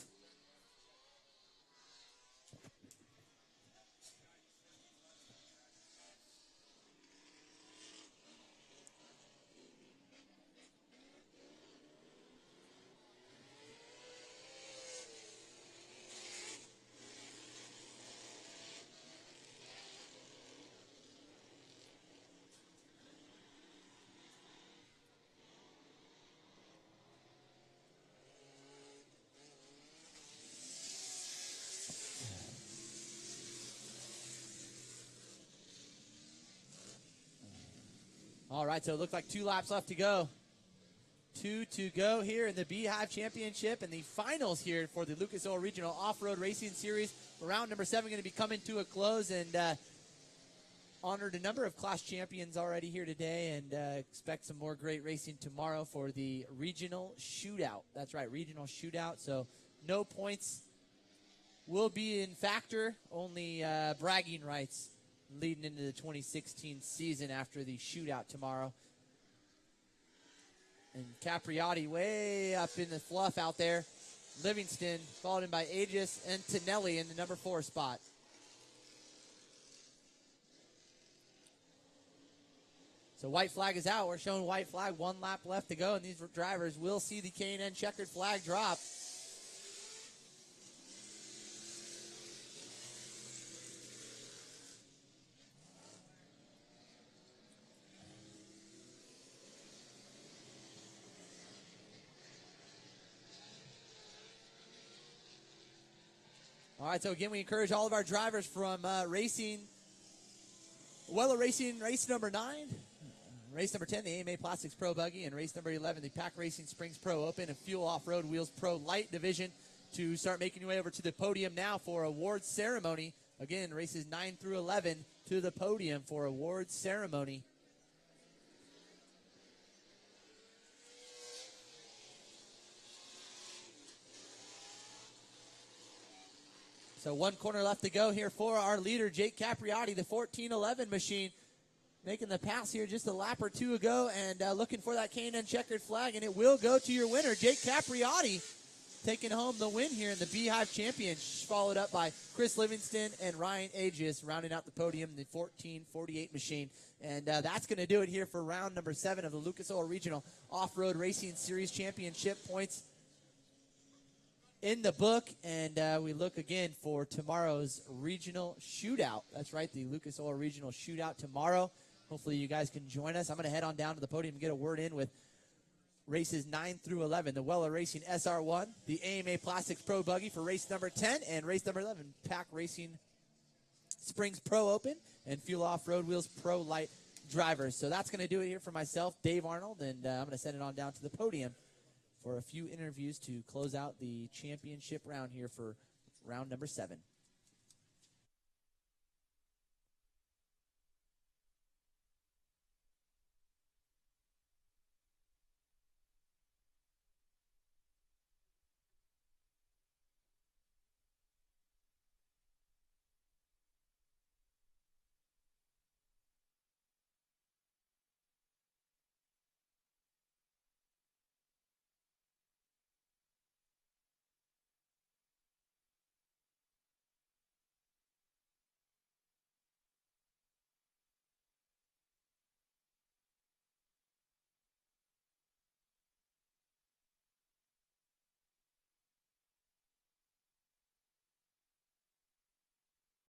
S4: All right, so it looks like 2 laps left to go. 2 to go here in the Beehive Championship and the finals here for the Lucas Oil Regional Off-Road Racing Series. Round number 7 going to be coming to a close, and honored a number of class champions already here today, and expect some more great racing tomorrow for the Regional Shootout. That's right, Regional Shootout. So no points will be in factor, only bragging rights leading into the 2016 season after the shootout tomorrow. And Capriotti way up in the fluff out there. Livingston followed in by Aegis and Tonelli in the number 4 spot. So white flag is out. We're showing white flag, 1 lap left to go, and these drivers will see the K&N checkered flag drop. All right, so again, we encourage all of our drivers from racing, Weller Racing, race number 9, race number 10, the AMA Plastics Pro Buggy, and race number 11, the Pack Racing Springs Pro Open and Fuel Off-Road Wheels Pro Light Division, to start making your way over to the podium now for awards ceremony. Again, races 9 through 11 to the podium for awards ceremony. So 1 corner left to go here for our leader, Jake Capriotti, the 1411 machine, making the pass here just a lap or 2 ago, and looking for that K&N checkered flag, and it will go to your winner, Jake Capriotti, taking home the win here in the Beehive Champion, followed up by Chris Livingston and Ryan Aegis, rounding out the podium, the 1448 machine. And that's going to do it here for round number 7 of the Lucas Oil Regional Off-Road Racing Series Championship. Points in the book, and we look again for tomorrow's regional shootout. That's right, the Lucas Oil Regional Shootout tomorrow. Hopefully you guys can join us. I'm going to head on down to the podium and get a word in with races 9 through 11. The Weller Racing SR1, the AMA Plastics Pro Buggy for race number 10, and race number 11, Pack Racing Springs Pro Open and Fuel Off-Road Wheels Pro Light Drivers. So that's going to do it here for myself, Dave Arnold, and I'm going to send it on down to the podium for a few interviews to close out the championship round here for round number 7.